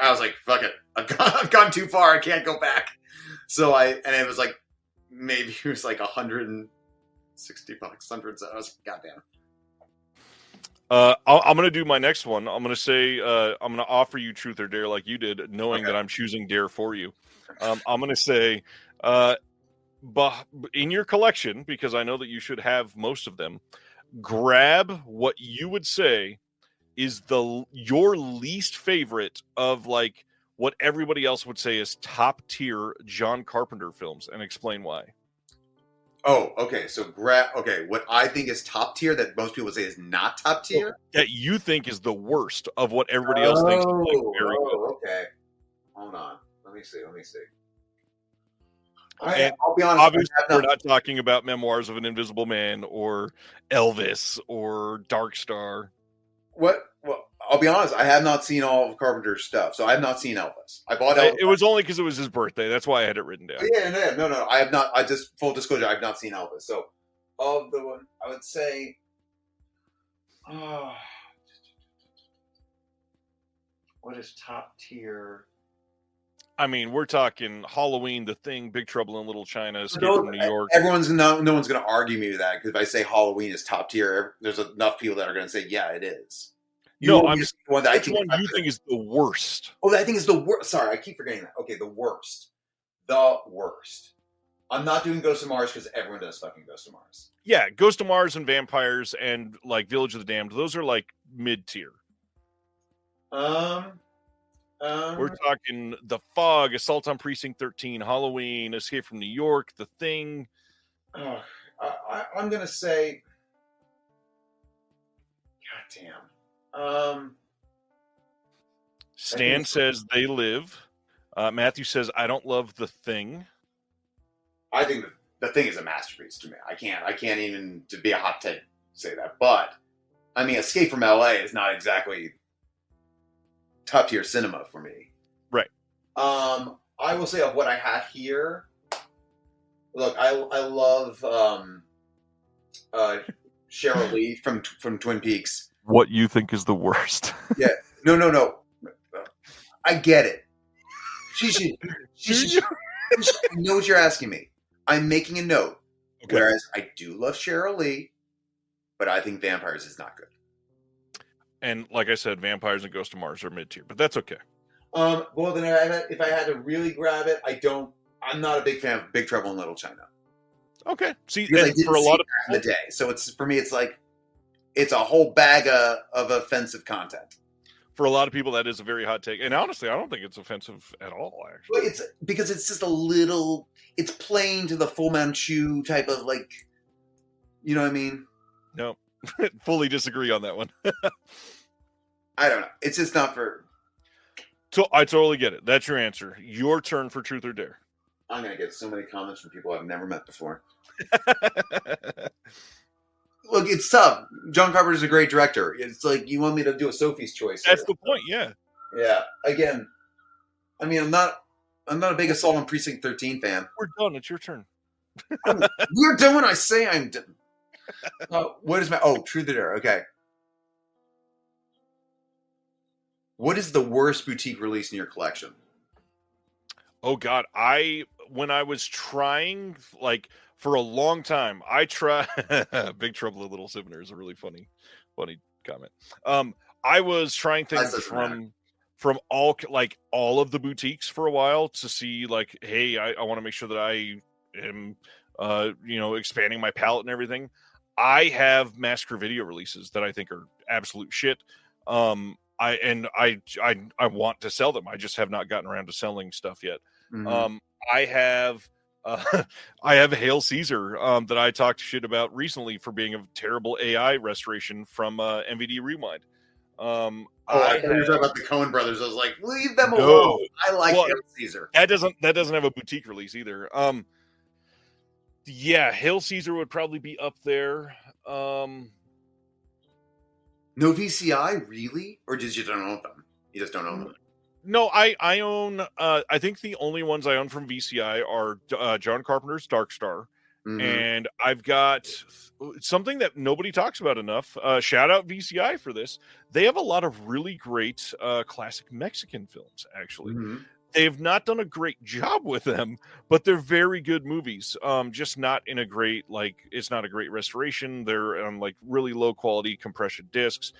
I was like, fuck it. I've gone too far. I can't go back. So it was like, maybe it was like $160. I was like, goddamn.
I'm going to do my next one. I'm going to say, I'm going to offer you truth or dare like you did, knowing that I'm choosing dare for you. I'm going to say, in your collection, because I know that you should have most of them, grab what you would say is your least favorite of like what everybody else would say is top tier John Carpenter films, and explain why.
Oh, okay. So what I think is top tier that most people say is not top tier?
That you think is the worst of what everybody else thinks is like very good.
Okay. Hold on. Let me see.
I'll be honest. Obviously, we're not talking about Memoirs of an Invisible Man or Elvis or Dark Star.
What? Well, I'll be honest. I have not seen all of Carpenter's stuff, so I have not seen Elvis. I bought Elvis.
It was only because it was his birthday. That's why I had it written down.
No. I have not. I just full disclosure. I have not seen Elvis. So, of the one, I would say, what is top tier?
I mean, we're talking Halloween, The Thing, Big Trouble in Little China, Escape from New York.
No one's going to argue me with that, because if I say Halloween is top tier, there's enough people that are going to say, yeah, it is.
I'm just one that which one you think is the worst?
Oh, I think is the worst. Sorry, I keep forgetting that. Okay, the worst. The worst. I'm not doing Ghost of Mars because everyone does fucking Ghost of Mars.
Yeah, Ghost of Mars and Vampires and like Village of the Damned. Those are like mid tier. We're talking The Fog, Assault on Precinct 13, Halloween, Escape from New York, The Thing.
I'm gonna say, goddamn.
Stan says They Live. Matthew says I don't love The Thing.
I think The Thing is a masterpiece to me. I can't even, to be a hot take, say that. But I mean, Escape from LA is not exactly top tier cinema for me.
Right.
I will say of what I have here. Look, I love Cheryl Lee from Twin Peaks.
What you think is the worst?
Yeah. No. I get it. She I know what you're asking me. I'm making a note. Okay. Whereas I do love Cheryl Lee, but I think Vampires is not good.
And like I said, Vampires and Ghost of Mars are mid tier, but that's okay.
Well, then if I had to really grab it, I'm not a big fan of Big Trouble in Little China.
Okay. See, for a lot of
the day, so it's for me, it's like it's a whole bag of offensive content.
For a lot of people, that is a very hot take. And honestly, I don't think it's offensive at all, actually.
Well, it's because it's just a little, it's playing to the Fu Manchu type of like, you know what I mean?
No, fully disagree on that one.
I don't know. It's just not for...
I totally get it. That's your answer. Your turn for truth or dare.
I'm going to get so many comments from people I've never met before. Look, it's tough. John Carpenter's a great director. It's like, you want me to do a Sophie's Choice here.
That's the point, yeah.
Yeah. Again, I mean, I'm not a big Assault on Precinct 13 fan.
We're done. It's your turn.
We're done when I say I'm done. What is my... Oh, truth or dare. Okay. What is the worst boutique release in your collection?
Oh, God. When I was trying, like... For a long time, I tried. Big Trouble in Little Cibener is a really funny comment. I was trying things from all of the boutiques for a while to see like, hey, I want to make sure that I am, expanding my palette and everything. I have Massacre video releases that I think are absolute shit. I want to sell them. I just have not gotten around to selling stuff yet. Mm-hmm. I have Hail Caesar that I talked shit about recently for being a terrible AI restoration from MVD Rewind.
I thought you were talking about the Coen brothers. I was like, leave them alone. I like Hail Caesar.
That doesn't have a boutique release either. Hail Caesar would probably be up there.
No VCI, really? Or just you don't own them? You just don't own them?
No, I own, I think the only ones I own from VCI are John Carpenter's Dark Star. Mm-hmm. And I've got something that nobody talks about enough. Shout out VCI for this. They have a lot of really great classic Mexican films, actually. Mm-hmm. They've not done a great job with them, but they're very good movies. Just not in a great, it's not a great restoration. They're on really low quality compression discs.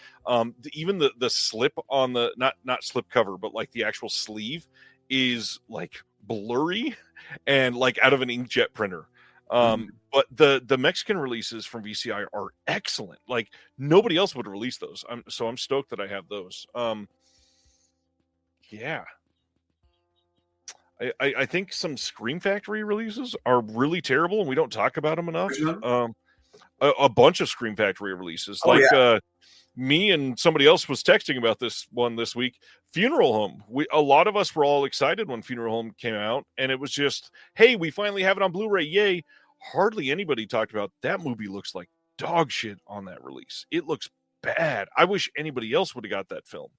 Even the slip on the, not slip cover, but the actual sleeve is blurry and out of an inkjet printer. But the Mexican releases from VCI are excellent. Nobody else would release those. So I'm stoked that I have those. Yeah. I think some Scream Factory releases are really terrible, and we don't talk about them enough. A bunch of Scream Factory releases. Me and somebody else was texting about this one this week. Funeral Home. A lot of us were all excited when Funeral Home came out, and it was just, hey, we finally have it on Blu-ray, yay. Hardly anybody talked about that movie. Looks like dog shit on that release. It looks bad. I wish anybody else would have got that film.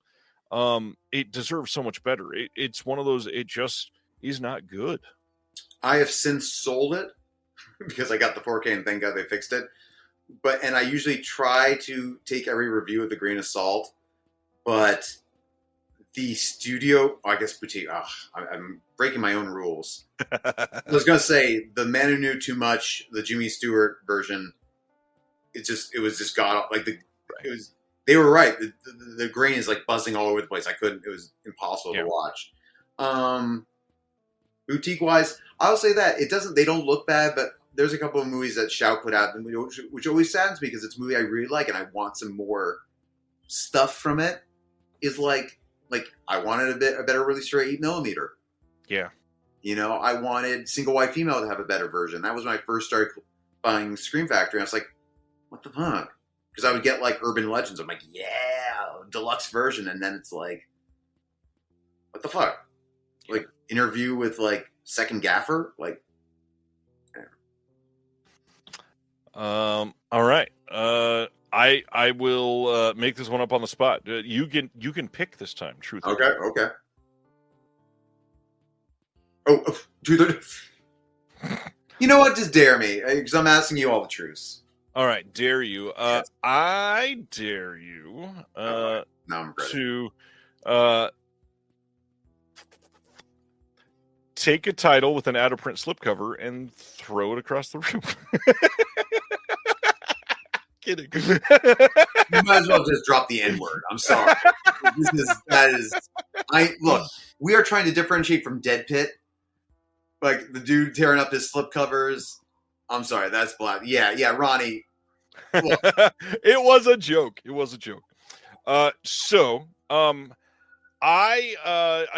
It deserves so much better. It's one of those, it just is not good.
I have since sold it because I got the 4K and thank God they fixed it. And I usually try to take every review with a grain of salt, but the studio, I guess boutique, I'm breaking my own rules. I was going to say The Man Who Knew Too Much, the Jimmy Stewart version. It was just god. They were right. The grain is buzzing all over the place. It was impossible to watch. Boutique wise, I'll say that they don't look bad, but there's a couple of movies that Shout put out, which always saddens me because it's a movie I really like and I want some more stuff from it. Is I wanted a better release for 8mm.
Yeah.
I wanted Single White Female to have a better version. That was when I first started buying Scream Factory. I was like, what the fuck? Because I would get Urban Legends. I'm like, yeah, deluxe version. And then it's what the fuck? Interview with Second Gaffer?
All right. I will make this one up on the spot. You can pick this time. Truth.
Okay. Oh, truth. You know what? Just dare me, because I'm asking you all the truths.
All right, dare you.
Yes.
I dare you
no, I'm
to take a title with an out-of-print slipcover and throw it across the room. Kidding.
You might as well just drop the N-word. I'm sorry. Look, we are trying to differentiate from Dead Pit. The dude tearing up his slipcovers. I'm sorry, that's black. Yeah, Ronnie.
It was a joke. It was a joke. I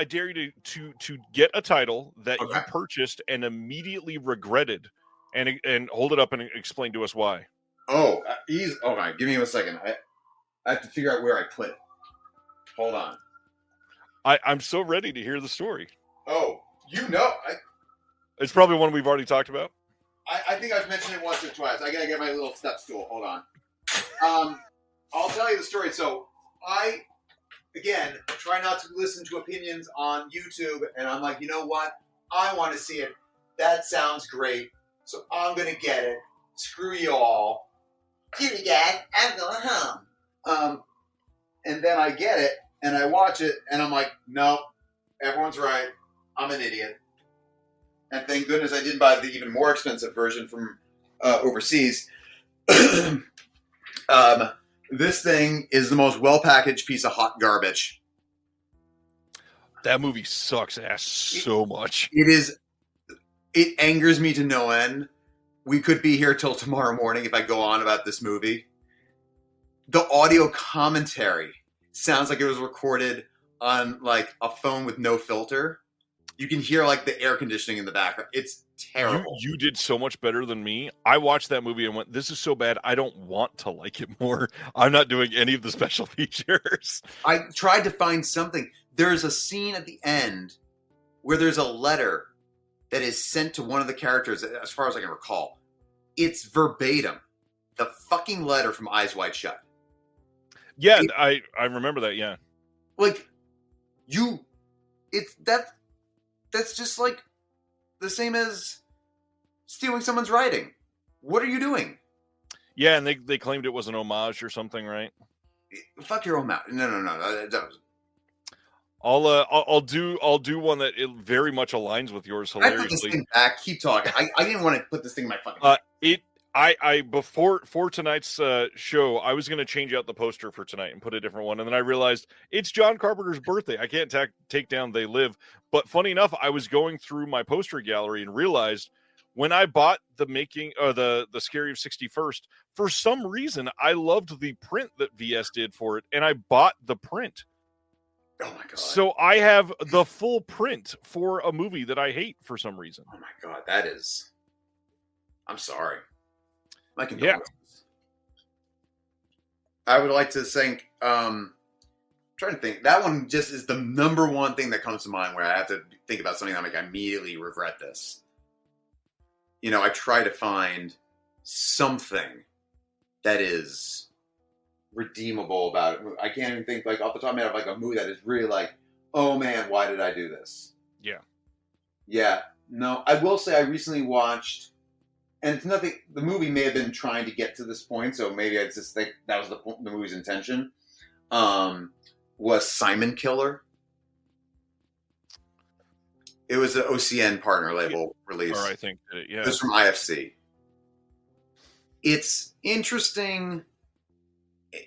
dare you to get a title that you purchased and immediately regretted, and hold it up and explain to us why.
Oh, okay. Give me a second. I have to figure out where I put it. Hold on.
I'm so ready to hear the story.
Oh,
It's probably one we've already talked about.
I think I've mentioned it once or twice. I gotta get my little step stool. Hold on. I'll tell you the story. So I, again, try not to listen to opinions on YouTube, and I'm like, you know what? I want to see it. That sounds great. So I'm gonna get it. Screw you all. Here you guys. I'm going home. And then I get it, and I watch it, and I'm like, nope, everyone's right. I'm an idiot. And thank goodness I didn't buy the even more expensive version from overseas. This thing is the most well-packaged piece of hot garbage.
That movie sucks ass so much.
It angers me to no end. We could be here till tomorrow morning if I go on about this movie. The audio commentary sounds like it was recorded on like a phone with no filter. You can hear like the air conditioning in the background. It's terrible.
You did so much better than me. I watched that movie and went, this is so bad, I don't want to like it more. I'm not doing any of the special features.
I tried to find something. There's a scene at the end where there's a letter that is sent to one of the characters, as far as I can recall. It's verbatim. The fucking letter from Eyes Wide Shut.
Yeah, I remember that, yeah.
Like, that's just like the same as stealing someone's writing. What are you doing?
Yeah, and they claimed it was an homage or something, right?
Fuck your own mouth. No.
I'll do one that it very much aligns with yours hilariously.
I put this thing back. Keep talking. I didn't want to put this thing in my fucking
before tonight's show, I was going to change out the poster for tonight and put a different one, and then I realized it's John Carpenter's birthday. I can't take down They Live. But funny enough, I was going through my poster gallery and realized when I bought the Scary of 61st, for some reason I loved the print that VS did for it, and I bought the print.
Oh my god!
So I have the full print for a movie that I hate for some reason.
Oh my god, that is. I'm sorry. My condolences. Yeah. I would like to thank. Trying to think. That one just is the number one thing that comes to mind where I have to think about something. I'm like, I immediately regret this. You know, I try to find something that is redeemable about it. I can't even think like off the top of my head of like a movie that is really like, oh man, why did I do this?
Yeah.
Yeah. No, I will say I recently watched. And it's nothing. The movie may have been trying to get to this point, so maybe I just think that was the movie's intention. Was Simon Killer? It was an OCN partner label release.
Or I think, yeah,
it was from IFC. It's interesting.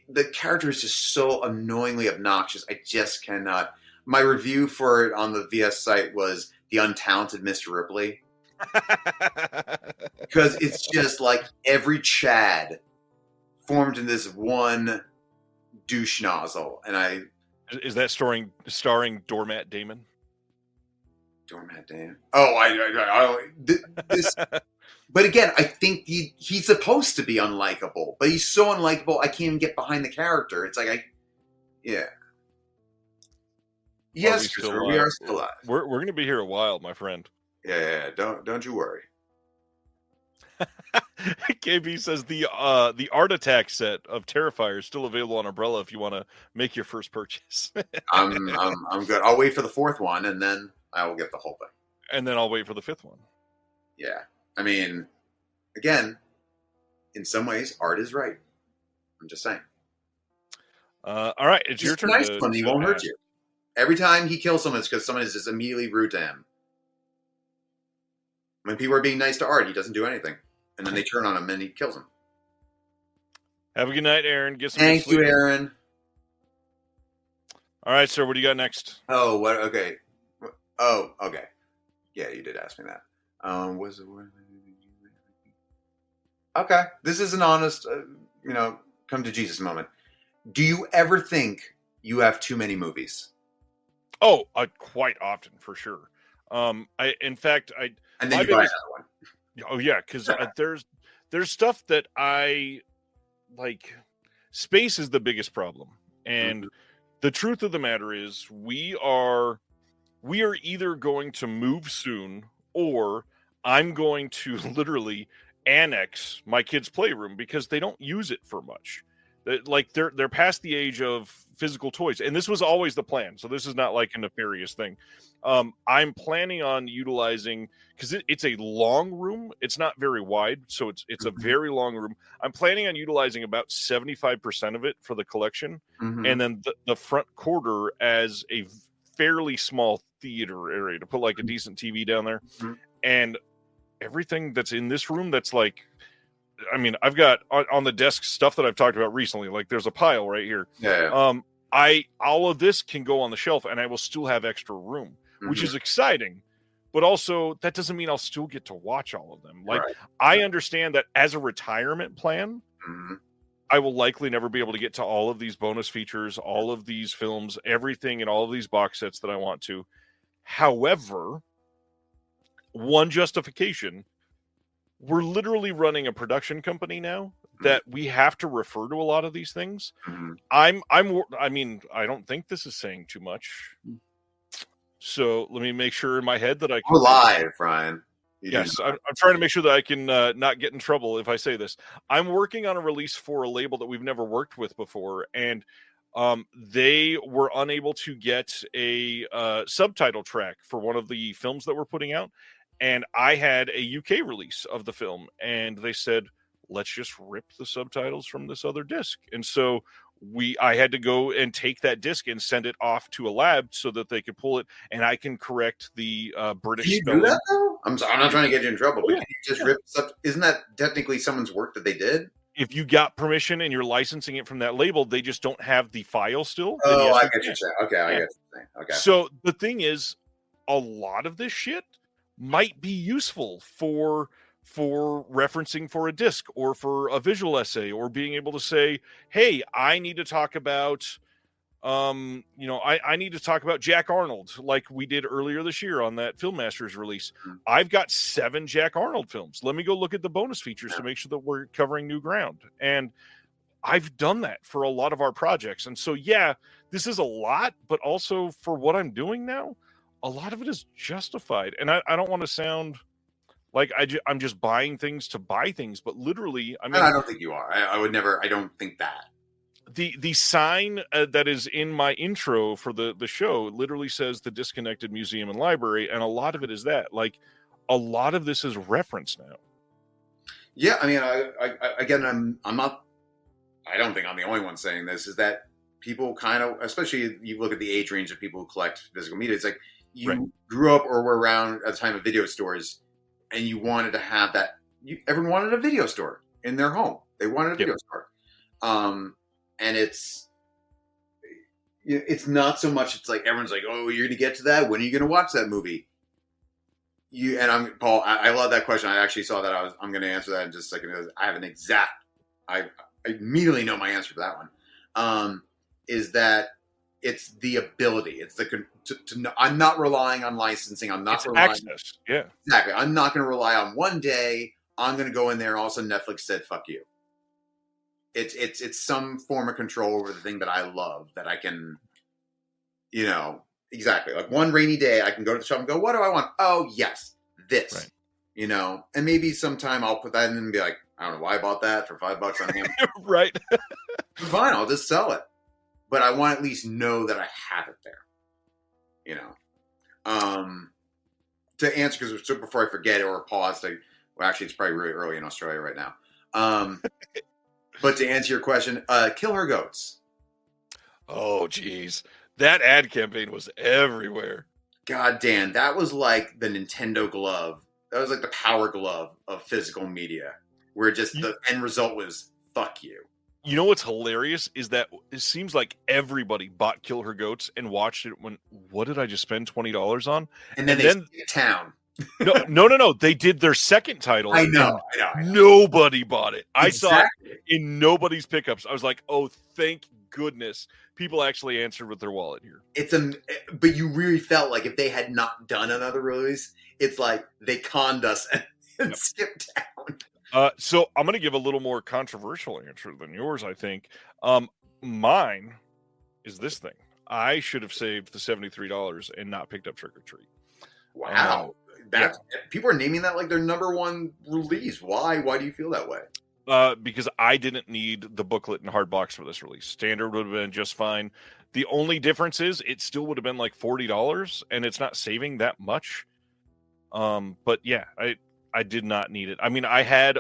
The character is just so annoyingly obnoxious. I just cannot. My review for it on the VS site was the untalented Mr. Ripley. Because it's just like every Chad formed in this one douche nozzle, and
is that starring Doormat Damon?
Doormat Damon. Oh, this. But again, I think he's supposed to be unlikable, but he's so unlikable I can't even get behind the character. It's like yeah. Yes, Christopher, we are still alive.
We're going to be here a while, my friend.
Yeah. Don't you worry.
KB says the Art Attack set of Terrifier is still available on Umbrella if you want to make your first purchase.
I'm good. I'll wait for the fourth one and then I will get the whole thing.
And then I'll wait for the fifth one.
Yeah. I mean, again, in some ways, art is right. I'm just saying.
All right, it's your turn.
Nice one. He won't hurt you. Every time he kills someone, it's because someone is just immediately rude to him. When people are being nice to Art, he doesn't do anything. And then they turn on him and he kills him.
Have a good night, Aaron. Get some
Thank
sleep.
you, Aaron.
All right, sir. What do you got next?
Oh, what? Okay. Oh, okay. Yeah, you did ask me that. Okay, this is an honest, come to Jesus moment. Do you ever think you have too many movies?
Oh, quite often for sure. In fact,
And then
my
you buy
biggest,
another one.
oh yeah, because there's stuff that I like. Space is the biggest problem, and the truth of the matter is we are either going to move soon, or I'm going to literally annex my kids' playroom because they don't use it for much. Like they're past the age of physical toys, and this was always the plan. So this is not like a nefarious thing. I'm planning on utilizing, because it's a long room. It's not very wide, so it's a very long room. I'm planning on utilizing about 75% of it for the collection, and then the front quarter as a fairly small theater area to put like a decent TV down there, and everything that's in this room that's like, I mean, I've got on the desk stuff that I've talked about recently. Like there's a pile right here.
Yeah.
All of this can go on the shelf, and I will still have extra room, which is exciting. But also, that doesn't mean I'll still get to watch all of them. Like, I understand that as a retirement plan, I will likely never be able to get to all of these bonus features, all of these films, everything, and all of these box sets that I want to. However, one justification, we're literally running a production company now that we have to refer to a lot of these things. I mean, I don't think this is saying too much. So let me make sure in my head that I can.
We're live, Ryan.
Yes, I'm trying to make sure that I can not get in trouble if I say this. I'm working on a release for a label that we've never worked with before, and they were unable to get a subtitle track for one of the films that we're putting out. And I had a UK release of the film, and they said, let's just rip the subtitles from this other disc. And so I had to go and take that disc and send it off to a lab so that they could pull it, and I can correct the British
Can you
spelling.
do that, though? I'm not trying to get you in trouble, but can you just rip isn't that technically someone's work that they did?
If you got permission and you're licensing it from that label, they just don't have the file still.
Oh, yes, I get you saying. Okay, I get you saying. Okay.
So the thing is, a lot of this shit might be useful for referencing for a disc or for a visual essay, or being able to say, hey, I need to talk about I need to talk about Jack Arnold like we did earlier this year on that Film Masters release. I've got 7 Jack Arnold films. Let me go look at the bonus features to make sure that we're covering new ground. And I've done that for a lot of our projects. And so, yeah, this is a lot, but also for what I'm doing now, a lot of it is justified. And I don't want to sound like I'm just buying things to buy things, but literally, I mean,
I don't think you are. I would never. I don't think that.
The sign that is in my intro for the show literally says the Disconnected Museum and Library, and a lot of it is that. Like, a lot of this is reference now.
Yeah, I mean, I'm not. I don't think I'm the only one saying this. Is that people kind of, especially you look at the age range of people who collect physical media. It's like you grew up or were around at the time of video stores, and you wanted to have that. Everyone wanted a video store in their home. They wanted a video store. And it's not so much. It's like everyone's like, "Oh, you're going to get to that. When are you going to watch that movie?" Paul. I love that question. I actually saw that. I'm going to answer that in just a second. I have an exact. I immediately know my answer for that one. Is that it's the ability. It's the I'm not relying on licensing. I'm not relying
access. Yeah,
exactly. I'm not going to rely on one day. I'm going to go in there and all of a sudden Netflix said, "Fuck you." It's some form of control over the thing that I love, that I can, exactly. Like one rainy day, I can go to the shop and go, what do I want? Oh, yes, this, and maybe sometime I'll put that in and be like, I don't know why I bought that for $5 on Amazon.
Right.
Fine, I'll just sell it. But I want to at least know that I have it there, to answer, because before I forget or pause, well, actually, it's probably really early in Australia right now. But to answer your question, kill her goats.
Oh, geez. That ad campaign was everywhere.
God damn, that was like the Nintendo glove. That was like the power glove of physical media, where just the end result was, fuck you.
You know what's hilarious is that it seems like everybody bought Kill Her Goats and watched it when, what did I just spend $20 on?
And then they town.
No. They did their second title.
I know.
Nobody bought it. I saw it
Exactly.
in nobody's pickups. I was like, oh, thank goodness. People actually answered with their wallet here.
But you really felt like if they had not done another release, it's like they conned us and skipped down.
So I'm going to give a little more controversial answer than yours, I think. Mine is this thing. I should have saved the $73 and not picked up Trick or Treat.
Wow. People are naming that like their number one release. Why? Why do you feel that way?
Because I didn't need the booklet and hard box for this release. Standard would have been just fine. The only difference is it still would have been like $40, and it's not saving that much. But yeah, I did not need it. I mean, I had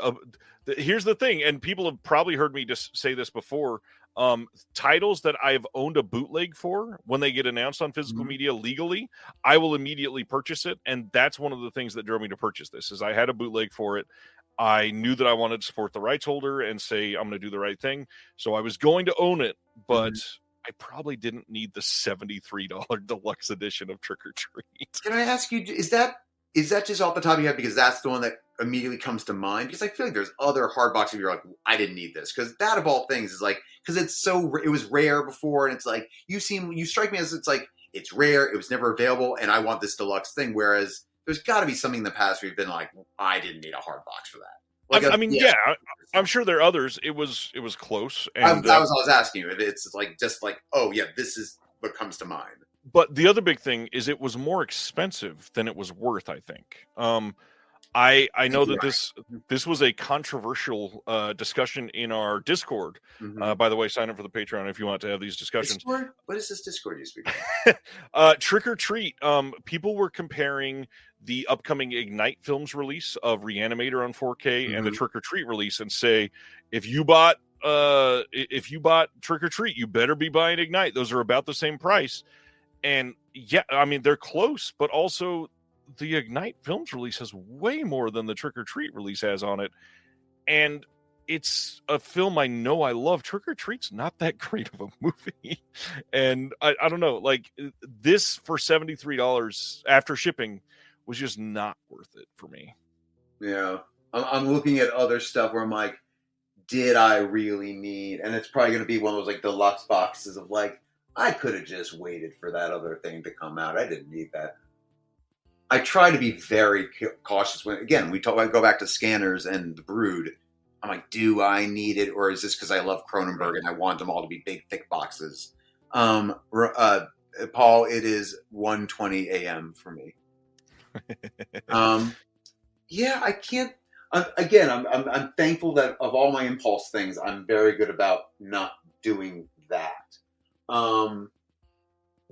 here's the thing, and people have probably heard me just say this before. Titles that I've owned a bootleg for, when they get announced on physical media legally, I will immediately purchase it. And that's one of the things that drove me to purchase this, is I had a bootleg for it. I knew that I wanted to support the rights holder and say, I'm going to do the right thing. So I was going to own it, but I probably didn't need the $73 deluxe edition of Trick or Treat.
Can I ask you, is that just off the top of your head because that's the one that immediately comes to mind? Because I feel like there's other hard boxes where you're like, I didn't need this. Because that of all things is like, because it was rare before, and it's like, you strike me as it's like, it's rare, it was never available, and I want this deluxe thing. Whereas there's got to be something in the past where you've been like, I didn't need a hard box for that. Like
I'm sure there are others. It was close. And
I was asking you. It's like, just like, oh yeah, this is what comes to mind.
But the other big thing is it was more expensive than it was worth, I think. I know that this was a controversial discussion in our Discord. By the way, sign up for the Patreon if you want to have these discussions.
Discord? What is this Discord you speak of?
Trick or Treat. People were comparing the upcoming Ignite Films release of Reanimator on 4K and the Trick or Treat release, and say, if you bought Trick or Treat, you better be buying Ignite. Those are about the same price. And yeah, I mean, they're close, but also the Ignite Films release has way more than the Trick or Treat release has on it. And it's a film I know I love. Trick or Treat's not that great of a movie. And I don't know, like, this for $73 after shipping was just not worth it for me.
Yeah. I'm looking at other stuff where I'm like, did I really need? And it's probably going to be one of those like deluxe boxes of like, I could have just waited for that other thing to come out. I didn't need that. I try to be very cautious when, again, I go back to Scanners and The Brood. I'm like, do I need it, or is this because I love Cronenberg and I want them all to be big, thick boxes? Paul, it is 1:20 a.m. for me. Yeah, I can't. I'm thankful that of all my impulse things, I'm very good about not doing that.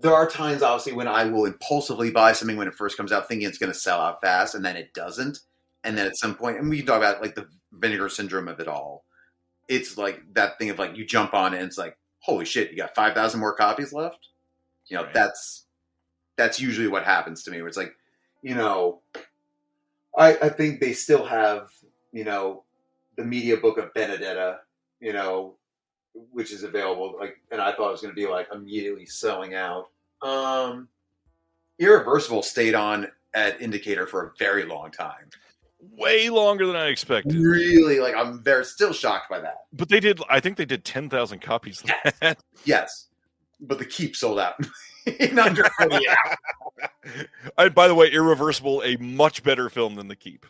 There are times, obviously, when I will impulsively buy something when it first comes out, thinking it's going to sell out fast, and then it doesn't. And then at some point, and we can talk about like the vinegar syndrome of it all. It's like that thing of like you jump on it, and it's like, holy shit, you got 5,000 more copies left. You know, right. That's usually what happens to me. Where it's like, you know, I think they still have, you know, the media book of Benedetta, you know, which is available, like, and I thought it was going to be like immediately selling out. Irreversible stayed on at Indicator for a very long time,
way longer than I expected.
Really, like I'm still shocked by that.
But I think they did 10,000 copies.
Yes, but the Keep sold out in under 48 hours.
And by the way, Irreversible, a much better film than the Keep.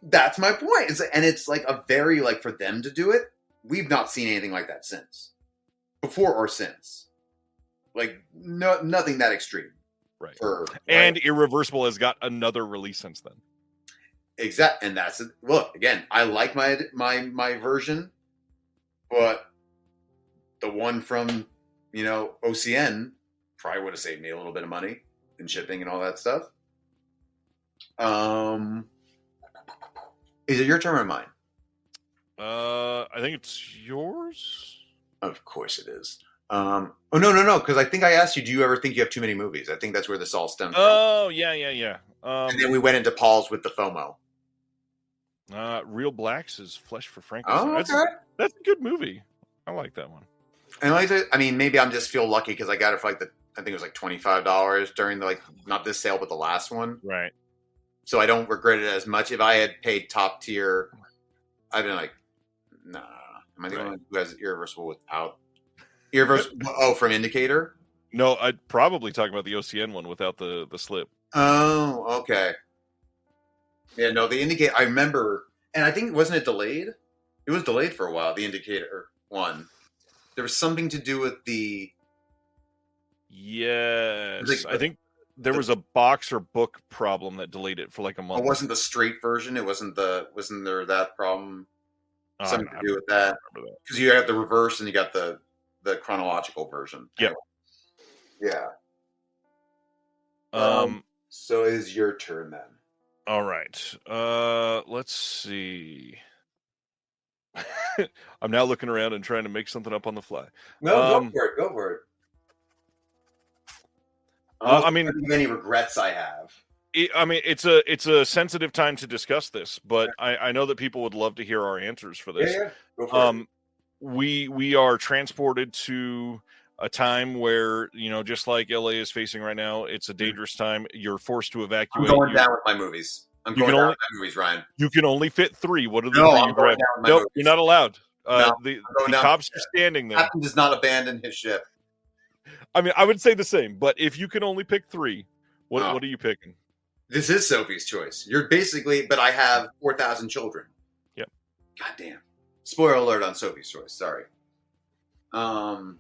That's my point. It's like a very, like, for them to do it. We've not seen anything like that since. Before or since. Like, nothing that extreme.
Right. And Irreversible has got another release since then.
Exactly. And that's it. Look, again, I like my version, but the one from, you know, OCN probably would have saved me a little bit of money in shipping and all that stuff. Is it your turn or mine?
I think it's yours.
Of course it is. No, because I think I asked you, do you ever think you have too many movies? I think that's where this all stems from.
Oh, yeah.
And then we went into Paul's with the FOMO.
Real Blacks is Flesh for Frankenstein.
Oh, okay.
That's a good movie. I like that one.
And I mean, maybe I'm just feel lucky because I got it for like I think it was like $25 during the, like, not this sale, but the last one.
Right.
so I don't regret it as much. If I had paid top tier, I'd been like, no. Am I the only one who has irreversible without irreversible? Oh, from Indicator?
No, I'd probably talk about the OCN one without the slip.
Oh, okay. Yeah, no, the Indicator. I remember, and I think wasn't it delayed? It was delayed for a while. The Indicator one. There was something to do with the.
Yes, I think there was a box or book problem that delayed it for like a month.
It wasn't the straight version. It wasn't there that problem? Something to do with that, because you have the reverse and you got the chronological version.
Yep.
Yeah. So it is your turn then.
All right. Let's see. I'm now looking around and trying to make something up on the fly.
No, go for it. Go for it. I mean, many regrets I have.
It's a sensitive time to discuss this, but I know that people would love to hear our answers for this.
Yeah. Go for it.
We are transported to a time where, just like LA is facing right now, it's a dangerous time. You're forced to evacuate.
I'm going down with my movies. Ryan.
You can only fit 3. What are the 3
I'm
you grab? Nope, you're not allowed. The cops are standing there.
Captain does not abandon his ship.
I mean, I would say the same, but if you can only pick 3, what are you picking?
This is Sophie's choice. You're basically, but I have 4,000 children.
Yep.
Goddamn. Spoiler alert on Sophie's choice. Sorry. I'm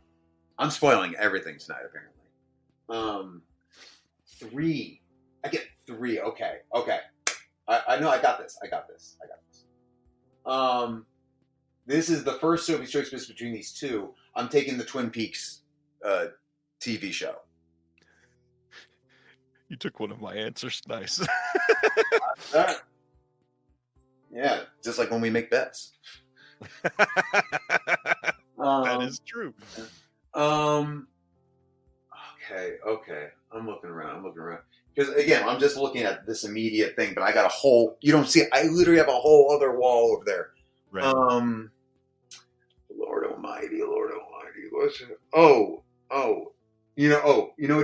spoiling everything tonight, apparently. 3. I get 3. Okay. I know I got this. This is the first Sophie's choice between these two. I'm taking the Twin Peaks TV show.
You took one of my answers. Nice.
Yeah, just like when we make bets.
That is true.
Okay. I'm looking around. Because, again, I'm just looking at this immediate thing, but I got a whole... You don't see it. I literally have a whole other wall over there.
Right.
Lord Almighty. What's it? Oh.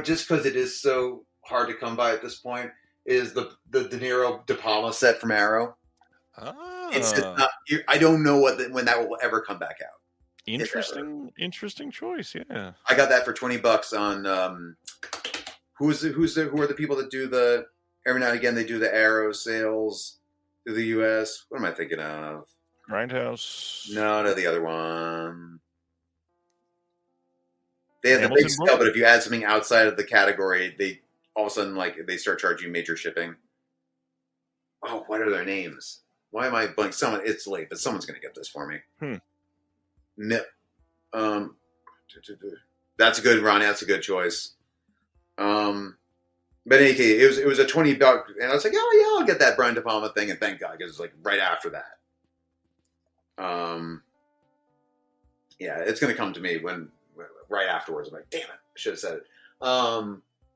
Just because it is so hard to come by at this point is the De Niro De Palma set from Arrow. It's just not... I don't know when that will ever come back out.
Interesting choice. Yeah,
I got that for $20 on who are the people that do the every now and again they do the Arrow sales to the U.S. What am I thinking of?
Grindhouse.
No, the other one. They have the big scale, but if you add something outside of the category, they all of a sudden they start charging major shipping. Oh, what are their names? Why am I blank? It's late, but someone's going to get this for me. No. That's a good, Ronnie. That's a good choice. But in any case, it was a $20, and I was like, oh yeah, I'll get that Brian De Palma thing, and thank God, because it was right after that. Yeah, it's going to come to me right afterwards. I'm like, damn it, I should have said it.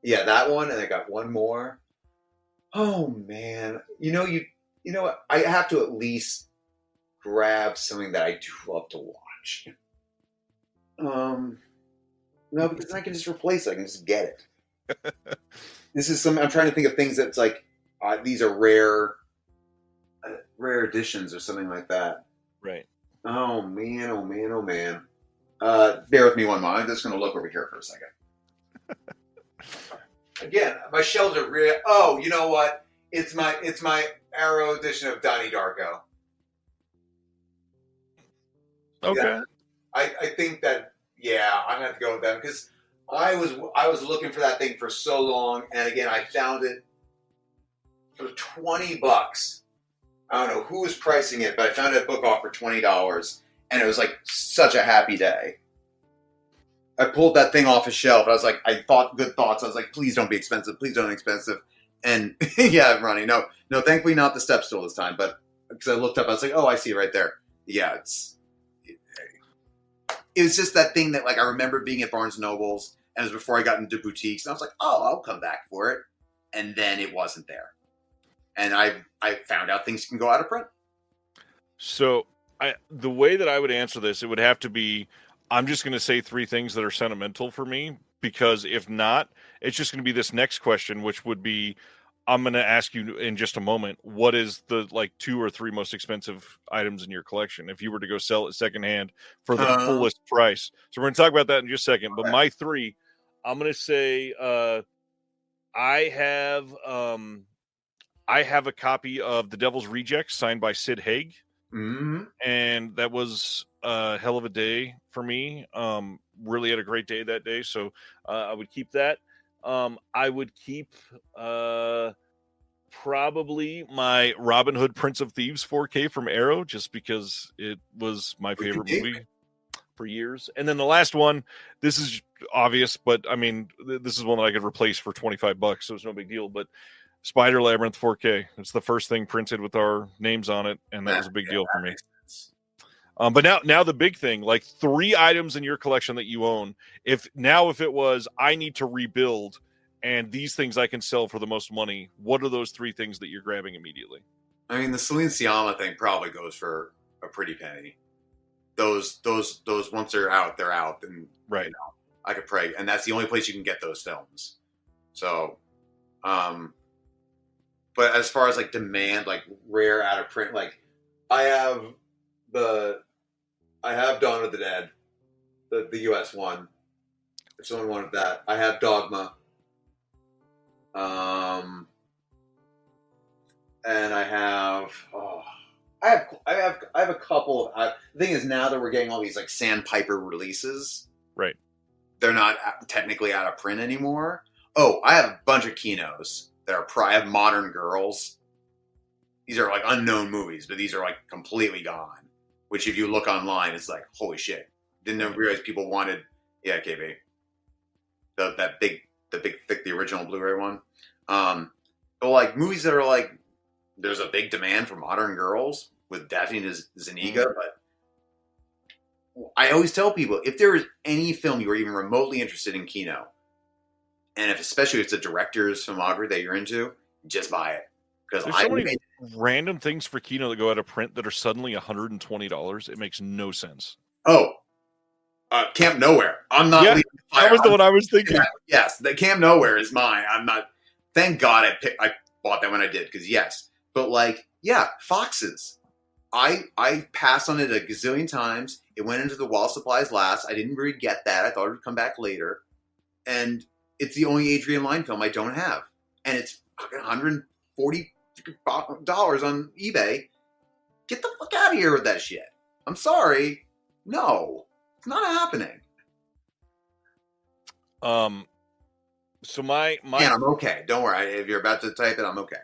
Yeah, that one, and I got one more. Oh man, you know what? I have to at least grab something that I do love to watch. No, because I can just replace it. I can just get it. This is I'm trying to think of things that's like these are rare editions or something like that.
Right.
Oh man. Bear with me one moment. I'm just going to look over here for a second. Again, my shelves are real. Oh, you know what? It's my Arrow edition of Donnie Darko.
Okay.
Yeah, I think that I'm gonna have to go with that because I was looking for that thing for so long, and again I found it for $20. I don't know who was pricing it, but I found that book off for $20, and it was like such a happy day. I pulled that thing off a shelf. I was like, I thought good thoughts. I was like, please don't be expensive. Please don't be expensive. And yeah, Ronnie, no, thankfully not the step stool this time, but because I looked up, I was like, oh, I see it right there. Yeah, it was just that thing that I remember being at Barnes & Noble's, and it was before I got into boutiques, and I was like, oh, I'll come back for it. And then it wasn't there. And I found out things can go out of print.
So the way that I would answer this, it would have to be, I'm just going to say 3 things that are sentimental for me, because if not, it's just going to be this next question, which would be, I'm going to ask you in just a moment, what is the like 2 or 3 most expensive items in your collection if you were to go sell it secondhand for the fullest price? So we're going to talk about that in just a second. But my 3, I'm going to say I have a copy of The Devil's Rejects signed by Sid Haig.
Mm-hmm.
And that was a hell of a day for me. Really had a great day that day. So I would keep that. I would keep probably my Robin Hood Prince of Thieves 4K from Arrow, just because it was my favorite movie for years. And then the last one, this is obvious, but I mean, this is one that I could replace for $25, so it's no big deal. But Spider Labyrinth 4K. It's the first thing printed with our names on it, and that was a big deal for me. But now the big thing, like 3 items in your collection that you own. If it was, I need to rebuild, and these things I can sell for the most money, what are those 3 things that you're grabbing immediately?
I mean, the Celine Sciamma thing probably goes for a pretty penny. Those once they're out, and
right.
You know, I could pray, and that's the only place you can get those films. So, but as far as like demand, like rare out of print, like I have Dawn of the Dead, the US one. If someone wanted that, I have Dogma. And I have a couple of. The thing is, now that we're getting all these like Sandpiper releases,
right?
They're not technically out of print anymore. Oh, I have a bunch of Kinos that are. I have Modern Girls. These are like unknown movies, but these are like completely gone. Which, if you look online, it's like holy shit! Didn't realize people wanted. Yeah, KB. The big thick, the original Blu-ray one. But like movies that are like, there's a big demand for Modern Girls with Daphne Zuniga, but I always tell people, if there is any film you are even remotely interested in Kino, and especially if it's a director's filmography that you're into, just buy it. Because
there's so many random things for Kino that go out of print that are suddenly $120. It makes no sense.
Oh, Camp Nowhere. I'm not.
Yeah, that was the one I was thinking.
Yes, the Camp Nowhere is mine. I'm not. Thank God I bought that when I did, because yes. But like, yeah, Foxes. I passed on it a gazillion times. It went into the While Supplies Last. I didn't really get that. I thought it would come back later. And it's the only Adrian Lyne film I don't have. And it's $140 on eBay. Get the fuck out of here with that shit. I'm sorry. No. It's not happening.
So my
Man, I'm okay. Don't worry. If you're about to type it, I'm okay.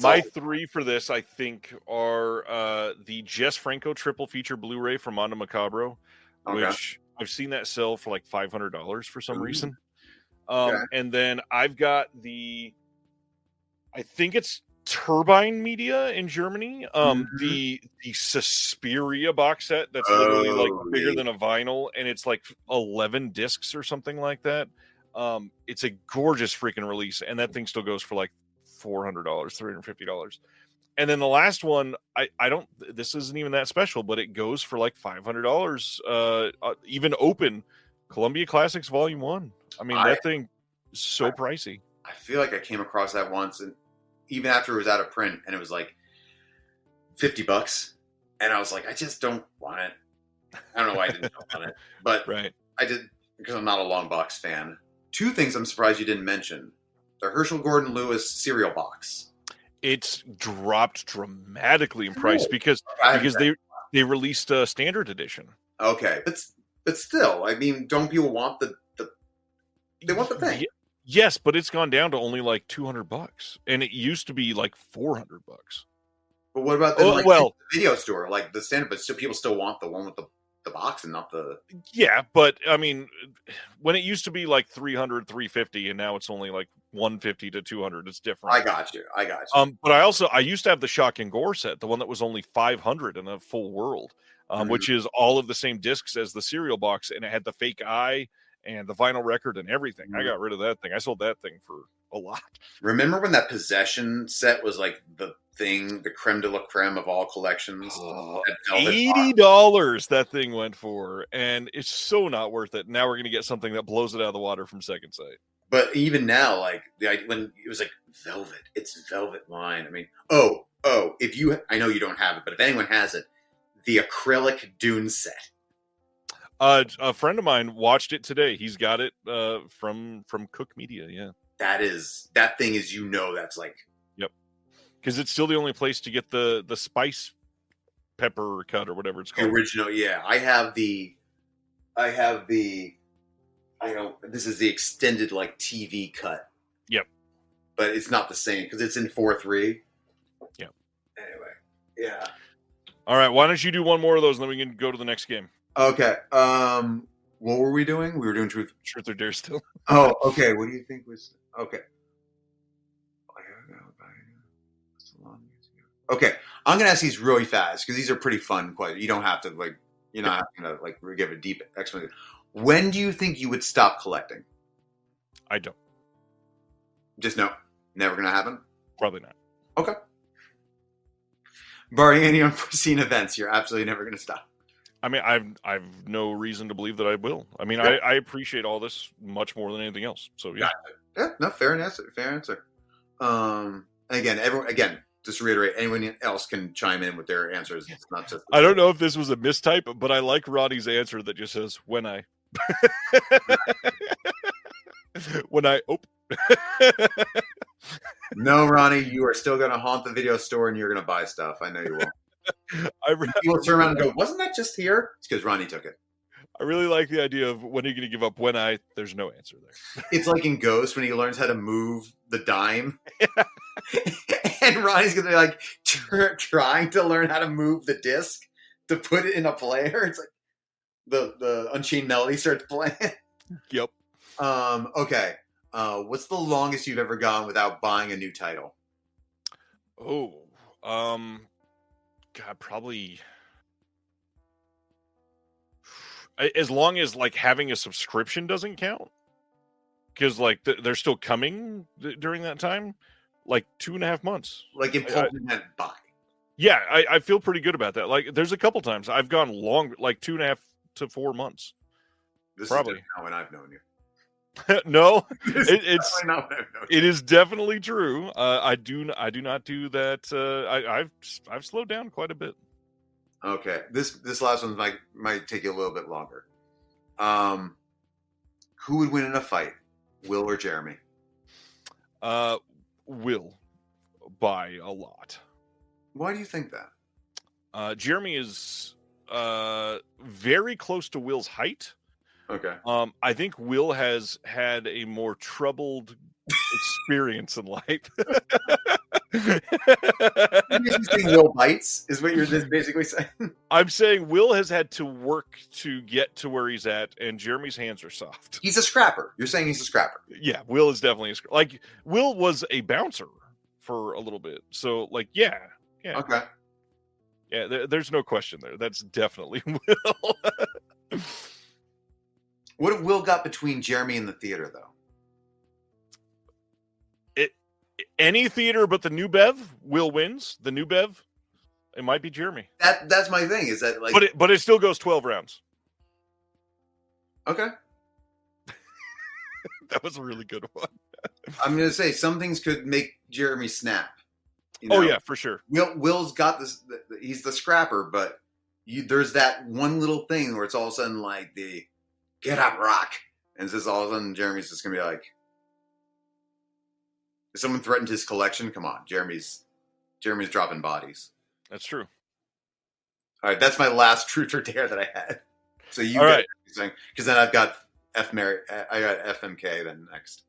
My 3 for this, I think, are the Jess Franco triple feature Blu-ray from Mondo Macabro, which I've seen that sell for like $500 for some reason. And then I've got I think it's Turbine Media in Germany. The Suspiria box set that's literally like bigger than a vinyl, and it's like 11 discs or something like that. It's a gorgeous freaking release, and that thing still goes for like $400, $350. And then the last one, I don't. This isn't even that special, but it goes for like $500, even open. Columbia Classics Volume 1. I mean, that thing is so pricey.
I feel like I came across that once, and even after it was out of print, and it was like $50, and I was like, I just don't want it. I don't know why I didn't want it, but I did because I'm not a long box fan. 2 things I'm surprised you didn't mention: the Herschel Gordon Lewis cereal box.
It's dropped dramatically in price because they released a standard edition.
Okay, but still, I mean, don't people want they want the thing?
Yes, but it's gone down to only like $200, and it used to be like $400.
But what about the video store, like the standard? But still, people still want the one with the box and not the.
Yeah, but I mean, when it used to be like $300, $350, and now it's only like $150 to $200. It's different.
I got you.
But I used to have the Shock and Gore set, the one that was only $500 in a full world, which is all of the same discs as the cereal box, and it had the fake eye and the vinyl record and everything. I got rid of that thing. I sold that thing for a lot.
Remember when that Possession set was like the thing, the creme de la creme of all collections?
$80 that thing went for, and it's so not worth it. Now we're going to get something that blows it out of the water from Second Sight.
But even now, like when it was like velvet, it's velvet line. I mean, if you, I know you don't have it, but if anyone has it, the acrylic Dune set.
A friend of mine watched it today. He's got it from Cook Media. Yeah,
that thing is, that's like,
yep, because it's still the only place to get the spice pepper cut or whatever it's
the
called.
original. Yeah, this is the extended like TV cut.
Yep,
but it's not the same because it's in 4:3.
Yep.
Anyway, yeah.
All right, why don't you do one more of those, and then we can go to the next game.
Okay. What were we doing? We were doing truth
or dare still.
Oh, okay. What do you think was okay? Okay, I'm gonna ask these really fast because these are pretty fun questions. You don't have to you're not gonna give a deep explanation. When do you think you would stop collecting?
I don't.
Just no, never gonna happen.
Probably not.
Okay. Barring any unforeseen events, you're absolutely never gonna stop.
I mean, I've no reason to believe that I will. I mean, yeah. I appreciate all this much more than anything else. So yeah.
Yeah, no, fair answer. Again, just to reiterate, anyone else can chime in with their answers. It's not just.
I don't know if this was a mistype, but I like Ronnie's answer that just says "when I." When I
No, Ronnie, you are still going to haunt the video store and you're going to buy stuff. I know you will. People turn around and go, "Wasn't that just here?" It's because Ronnie took it.
I really like the idea of when are you going to give up? When I. There's no answer there.
It's like in Ghost when he learns how to move the dime. And Ronnie's going to be like trying to learn how to move the disc to put it in a player. It's like the Unchained Melody starts playing.
Yep.
Okay. What's the longest you've ever gone without buying a new title?
Oh, God, probably as long as having a subscription doesn't count, because they're still coming during that time, 2.5 months.
Impulsive buy.
Yeah, I feel pretty good about that. There's a couple times I've gone long, 2.5 to 4 months.
This
probably
is not when I've known you.
No, it is definitely true. I do not do that. I've slowed down quite a bit.
Okay, this last one might take you a little bit longer. Who would win in a fight, Will or Jeremy?
Will, by a lot.
Why do you think that?
Jeremy is very close to Will's height.
Okay.
I think Will has had a more troubled experience in life.
You're saying Will bites, is what you're basically saying?
I'm saying Will has had to work to get to where he's at, and Jeremy's hands are soft.
He's a scrapper. You're saying he's a scrapper.
Yeah, Will is definitely a scrapper. Will was a bouncer for a little bit. So, yeah.
Okay.
Yeah, there's no question there. That's definitely Will.
What have Will got between Jeremy and the theater, though?
Any theater but the New Bev, Will wins. The New Bev, it might be Jeremy.
That's my thing. Is that
But it still goes 12 rounds.
Okay.
That was a really good one.
I'm going to say some things could make Jeremy snap.
Oh yeah, for sure.
Will's got this. He's the scrapper, but there's that one little thing where it's all of a sudden the get up, rock, and it's just all of a sudden Jeremy's just gonna be like, if someone threatened his collection, come on, Jeremy's dropping bodies.
That's true.
All right, that's my last truth or dare that I had. So you
all right,
because then I've got I got FMK then next.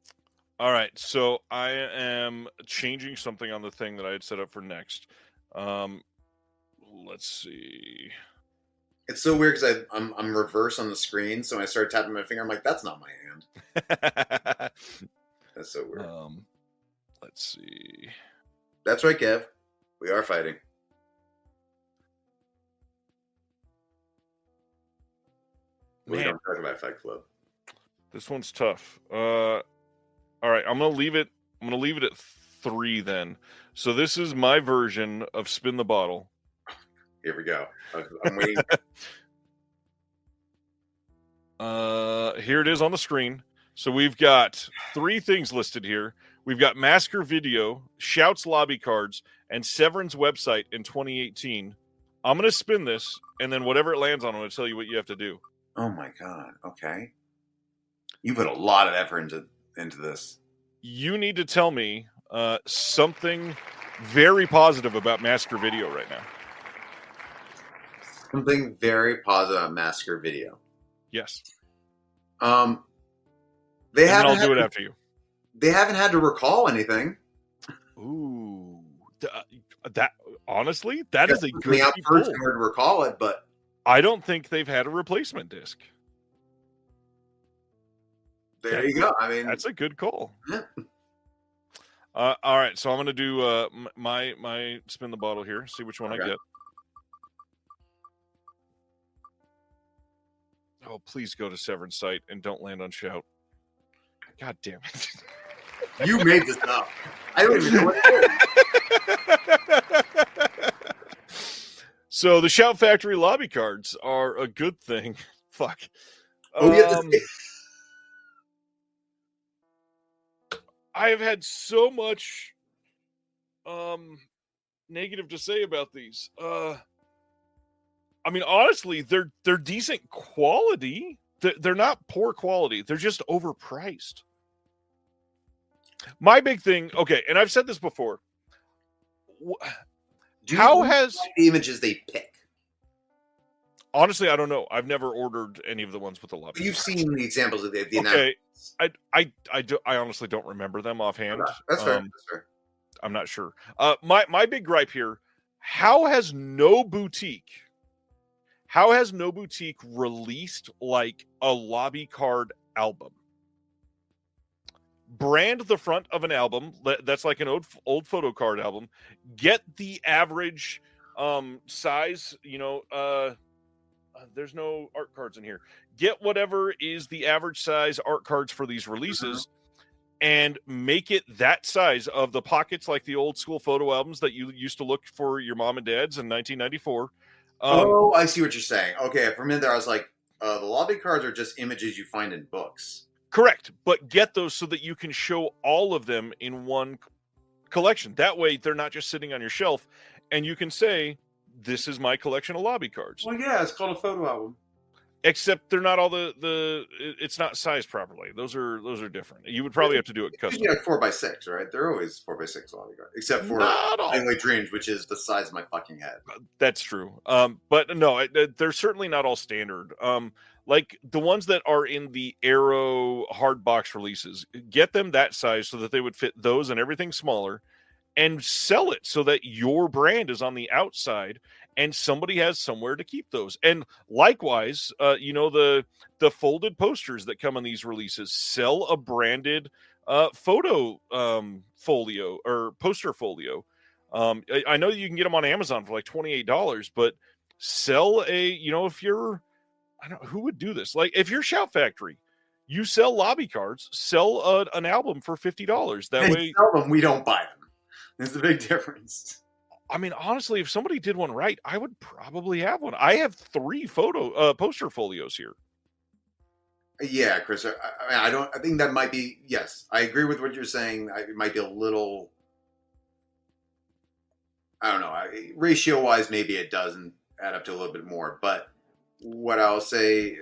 All right, so I am changing something on the thing that I had set up for next. Let's see.
It's so weird because I'm reverse on the screen, so when I started tapping my finger, I'm like, that's not my hand. That's so weird.
Let's see.
That's right, Kev. We are fighting. We don't talk about Fight Club.
This one's tough. All right, I'm gonna leave it at 3 then. So this is my version of Spin the Bottle.
Here we go. I'm waiting.
Here it is on the screen. So we've got 3 things listed here. We've got Masker Video, Shout's lobby cards, and Severin's website in 2018. I'm going to spin this, and then whatever it lands on, I'm going to tell you what you have to do.
Oh my God. Okay. You put a lot of effort into this.
You need to tell me something very positive about Masker Video right now.
Something very positive about Masker Video.
Yes.
They haven't.
I'll do it after you.
They haven't had to recall anything.
Ooh, that honestly, that is a good
out first
pull.
in order to recall it, but
I don't think they've had a replacement disc.
There you go. I mean,
that's a good call.
Yeah.
All right, so I'm going to do my spin the bottle here. See which one I get. Oh, please go to Severin's site and don't land on Shout. God damn it.
You made this up. I don't even know what it is.
So the Shout Factory lobby cards are a good thing. Fuck. I have had so much negative to say about these. I mean, honestly, they're decent quality. They're not poor quality. They're just overpriced. My big thing, okay, and I've said this before. How has
the images they pick?
Honestly, I don't know. I've never ordered any of the ones with the lobby.
But you've seen the examples of the
okay. I honestly don't remember them offhand.
That's fair. That's fair.
I'm not sure. My big gripe here: how has no boutique released like a lobby card album? Brand the front of an album that's like an old photo card album. Get the average size. There's no art cards in here. Get whatever is the average size art cards for these releases, and make it that size of the pockets, like the old school photo albums that you used to look for your mom and dad's in 1994.
I see what you're saying. Okay, for a minute there, I was like, the lobby cards are just images you find in books.
Correct, but get those so that you can show all of them in one collection. That way, they're not just sitting on your shelf, and you can say, "This is my collection of lobby cards."
Well, yeah, it's called a photo album.
Except they're not all it's not sized properly. Those are different. You would probably have to do it custom.
Usually like 4x6, right? They're always 4x6 lobby cards, except for Langley Dreams, which is the size of my fucking head.
That's true. But no, they're certainly not all standard. Like the ones that are in the Arrow hard box releases, get them that size so that they would fit those and everything smaller, and sell it so that your brand is on the outside and somebody has somewhere to keep those. And likewise, the folded posters that come in these releases, sell a branded photo folio or poster folio. I know you can get them on Amazon for like $28, but sell if you're, I don't know who would do this. Like if you're Shout Factory, you sell lobby cards, sell an album for $50. That way,
sell them, we don't buy them. There's the big difference.
I mean, honestly, if somebody did one right, I would probably have one. I have 3 poster folios here.
Yeah, Chris. I think that might be. Yes, I agree with what you're saying. It might be a little. I don't know. Ratio wise, maybe it doesn't add up to a little bit more. But what I'll say,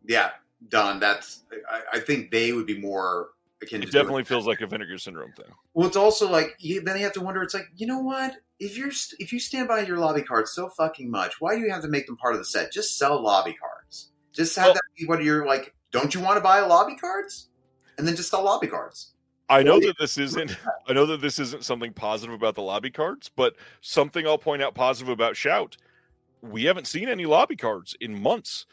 yeah, Don. I think they would be more.
It definitely feels like a Vinegar Syndrome thing.
Well, it's also like then you have to wonder. It's like, you know what? If you stand by your lobby cards so fucking much, why do you have to make them part of the set? Just sell lobby cards. Just have that be what you're like. Don't you want to buy lobby cards? And then just sell lobby cards.
I know that this isn't something positive about the lobby cards, but something I'll point out positive about Shout. We haven't seen any lobby cards in months.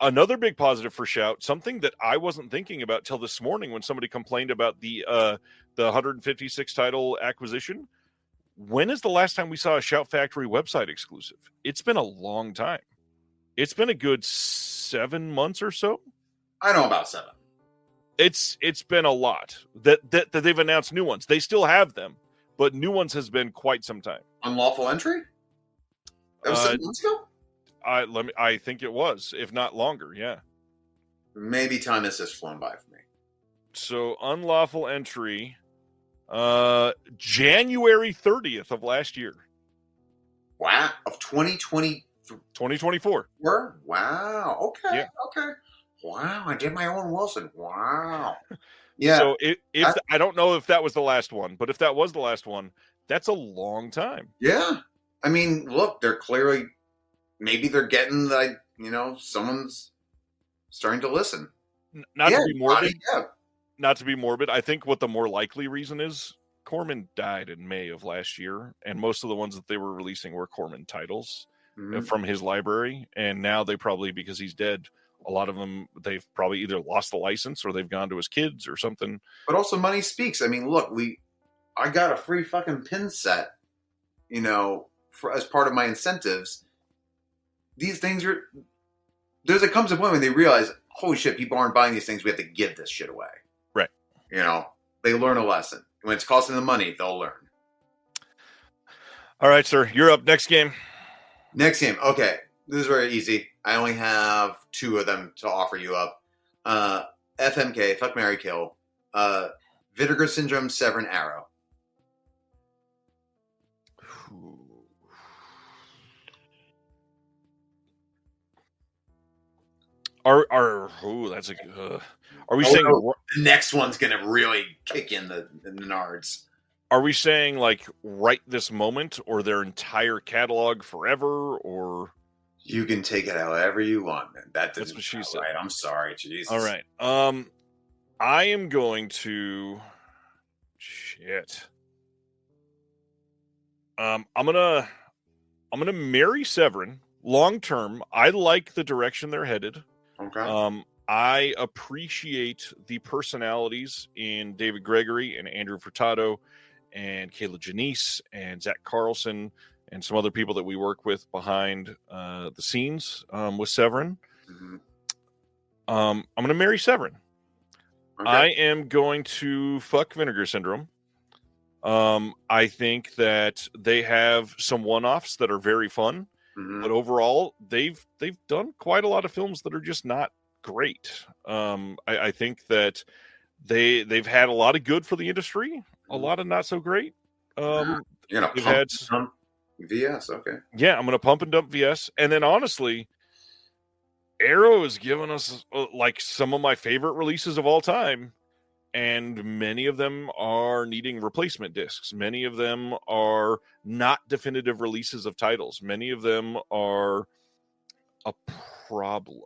Another big positive for Shout, something that I wasn't thinking about till this morning when somebody complained about the 156 title acquisition. When is the last time we saw a Shout Factory website exclusive? It's been a long time. It's been a good 7 months or so.
I know about 7.
It's been a lot that they've announced new ones. They still have them, but new ones has been quite some time.
Unlawful entry? That was 7 months ago?
I think it was, if not longer. Yeah.
Maybe time has just flown by for me.
So unlawful entry, January 30th of last year,
Wow. Of 2024.
2024.
Wow. Okay.
Yeah.
Okay. Wow. I did my own Wilson. Wow. Yeah.
So if I don't know if that was the last one, but if that was the last one, that's a long time.
Yeah. I mean, look, they're clearly, maybe they're getting like, someone's starting to listen.
Not to be morbid.
Yeah.
Not to be morbid. I think what the more likely reason is, Corman died in May of last year, and most of the ones that they were releasing were Corman titles from his library. And now they probably, because he's dead, a lot of them, they've probably either lost the license or they've gone to his kids or something.
But also money speaks. I mean, look, I got a free fucking pin set, as part of my incentives. These things there comes a point when they realize, holy shit, people aren't buying these things. We have to give this shit away.
Right.
They learn a lesson. When it's costing them money, they'll learn.
All right, sir. You're up. Next game.
Okay. This is very easy. I only have 2 of them to offer you up. FMK, Fuck, Marry, Kill. Vinegar Syndrome, Severin, Arrow.
That's a good. Are we saying
the next one's gonna really kick in the nards?
Are we saying like right this moment, or their entire catalog forever, or
you can take it however you want, man.
That's what she said.
Right. I'm sorry, Jesus.
All right. I am going to I'm gonna marry Severin long term. I like the direction they're headed.
Okay.
I appreciate the personalities in David Gregory and Andrew Furtado and Kayla Janice and Zach Carlson and some other people that we work with behind the scenes with Severin.
Mm-hmm.
I'm going to marry Severin.
Okay.
I am going to fuck Vinegar Syndrome. I think that they have some one-offs that are very fun, but overall, they've done quite a lot of films that are just not great. I think that they've had a lot of good for the industry, a lot of not so great.
You're gonna pump
had
some VS, okay?
Yeah, I'm gonna pump and dump VS, and then honestly, Arrow has given us like some of my favorite releases of all time, and many of them are needing replacement discs. Many of them are not definitive releases of titles. Many of them are a problem.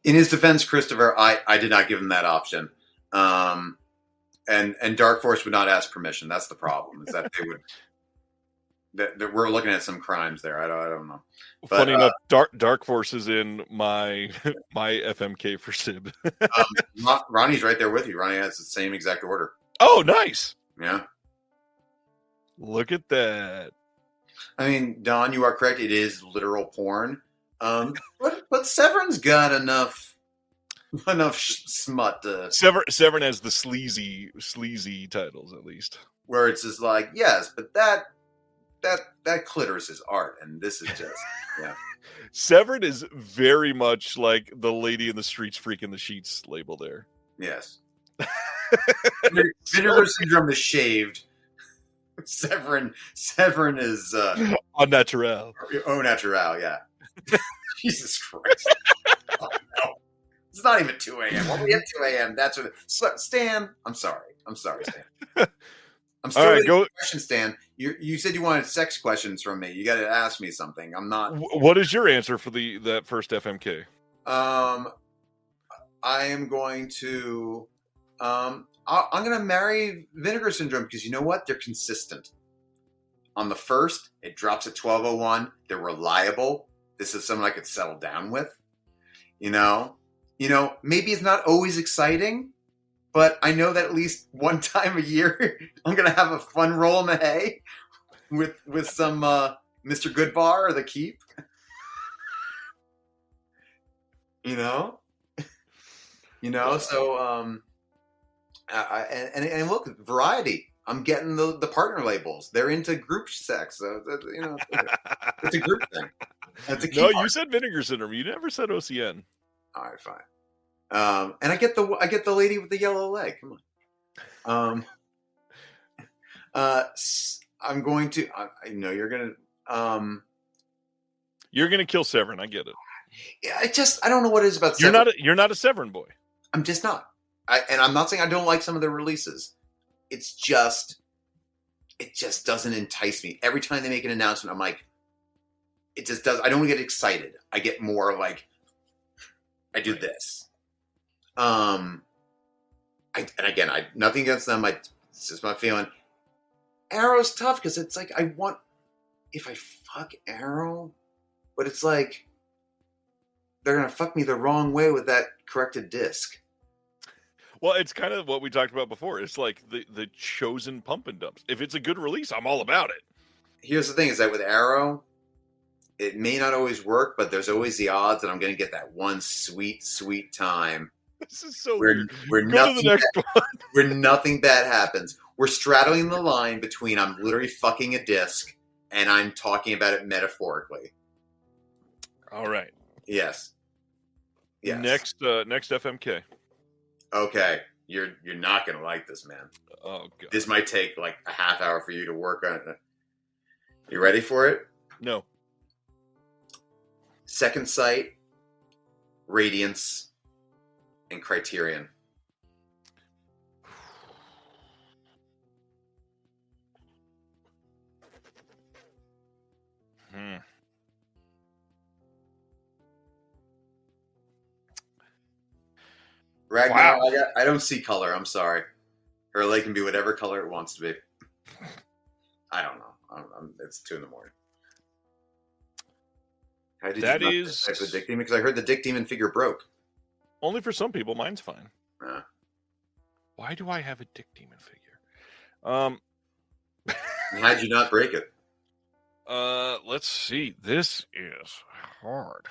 In his defense, Christopher, I did not give him that option. And Dark Force would not ask permission. That's the problem. Is that they would. That we're looking at some crimes there. I don't know. But,
funny enough, Dark Force is in my FMK for Sib.
Ronnie's right there with you. Ronnie has the same exact order.
Oh, nice.
Yeah.
Look at that.
I mean, Don, you are correct. It is literal porn. But Severin's got enough smut to
Severin has the sleazy titles at least.
Where it's just like, yes, but that clitoris is art, and this is just yeah.
Severin is very much like the lady in the streets freaking the sheets label there.
Yes. Vinegar Syndrome is shaved. Severin is
au naturel.
Au naturel, yeah. Jesus Christ. Oh, no. It's not even 2 a.m. When we hit 2 a.m., that's what Stan, I'm sorry, Stan. I'm still ready for question, Stan. You said you wanted sex questions from me. You got to ask me something. I'm not.
What is your answer for that first FMK?
I am going to. I'm going to marry Vinegar Syndrome because you know what? They're consistent. On the first, it drops at 12:01. They're reliable. This is someone I could settle down with. You know, maybe it's not always exciting. But I know that at least one time a year, I'm going to have a fun roll in the hay with some Mr. Goodbar or the Keep. So and look, variety. I'm getting the partner labels. They're into group sex. So, it's a group thing. It's a
No, you said Vinegar Syndrome. You never said OCN.
All right, fine. And I get the lady with the yellow leg. Come on. I'm going to. I know you're gonna.
You're gonna kill Severin. I get it.
Yeah, I don't know what it is about. Severin.
You're not a Severin boy.
I'm just not. And I'm not saying I don't like some of their releases. It just doesn't entice me. Every time they make an announcement, I'm like, it just does. I don't get excited. I get more like, I do this. And again, nothing against them. It's just my feeling. Arrow's tough because it's like if I fuck Arrow, but it's like they're gonna fuck me the wrong way with that corrected disc.
Well, it's kind of what we talked about before. It's like the chosen pump and dumps. If it's a good release, I'm all about it.
Here's the thing: is that with Arrow, it may not always work, but there's always the odds that I'm going to get that one sweet, sweet time.
This is so
weird. Where nothing bad happens. We're straddling the line between I'm literally fucking a disc and I'm talking about it metaphorically.
All right.
Yes.
Next FMK.
Okay. You're not going to like this, man.
Oh, God.
This might take like a half hour for you to work on it. You ready for it?
No.
Second Sight, Radiance, and Criterion. Ragnar, wow. I don't see color. I'm sorry. Her leg can be whatever color it wants to be. I don't know. It's 2 a.m. How did
that
you
is
the Dick Demon? Because I heard the Dick Demon figure broke.
Only for some people. Mine's fine. Why do I have a Dick Demon figure?
How'd you not break it?
Let's see. This is hard.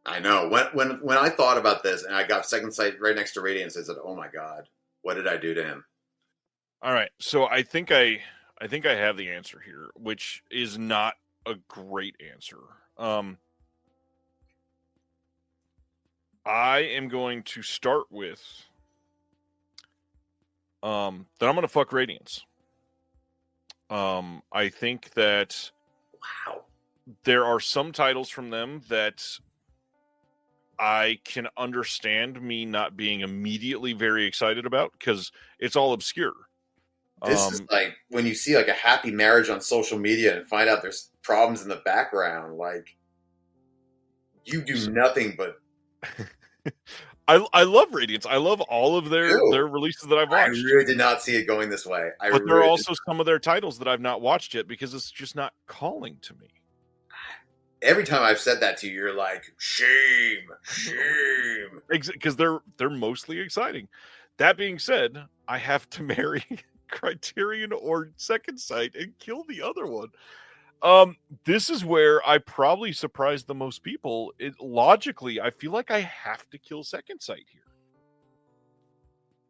I know. When I thought about this and I got Second Sight right next to Radiance, I said, "Oh my God, what did I do to him?"
All right, so I think I have the answer here, which is not a great answer. I am going to start with that I'm going to fuck Radiance. I think that there are some titles from them that I can understand me not being immediately very excited about because it's all obscure.
This is like when you see like a happy marriage on social media and find out there's problems in the background. Like you do nothing but.
I love Radiance. I love all of their releases that I've watched.
I really did not see it going this way.
But there are also some of their titles that I've not watched yet because it's just not calling to me.
Every time I've said that to you, you're like, shame.
Because they're mostly exciting. That being said, I have to marry Criterion or Second Sight and kill the other one. This is where I probably surprised the most people. Logically, I feel like I have to kill Second Sight here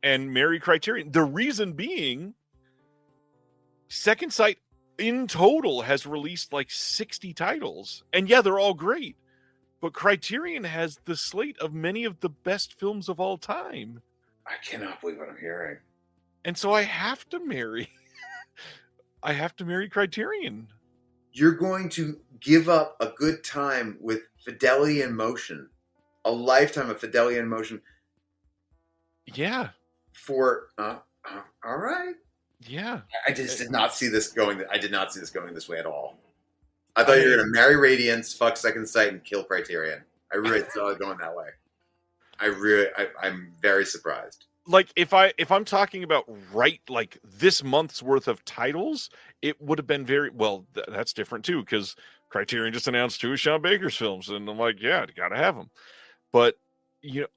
and marry Criterion. The reason being, Second Sight in total has released like 60 titles, and yeah, they're all great. But Criterion has the slate of many of the best films of all time.
I cannot believe what I'm hearing.
And so I have to marry. I have to marry Criterion.
You're going to give up a good time with Fidelity in Motion, a lifetime of Fidelity in Motion.
Yeah.
For all right.
Yeah.
I just did not see this going. I did not see this going this way at all. I thought you were going to marry Radiance, fuck Second Sight, and kill Criterion. I really saw it going that way. I'm very surprised.
Like if I'm talking about like this month's worth of titles, it would have been very well. That's different too because Criterion just announced 2 of Sean Baker's films, and I'm like, yeah, gotta have them. But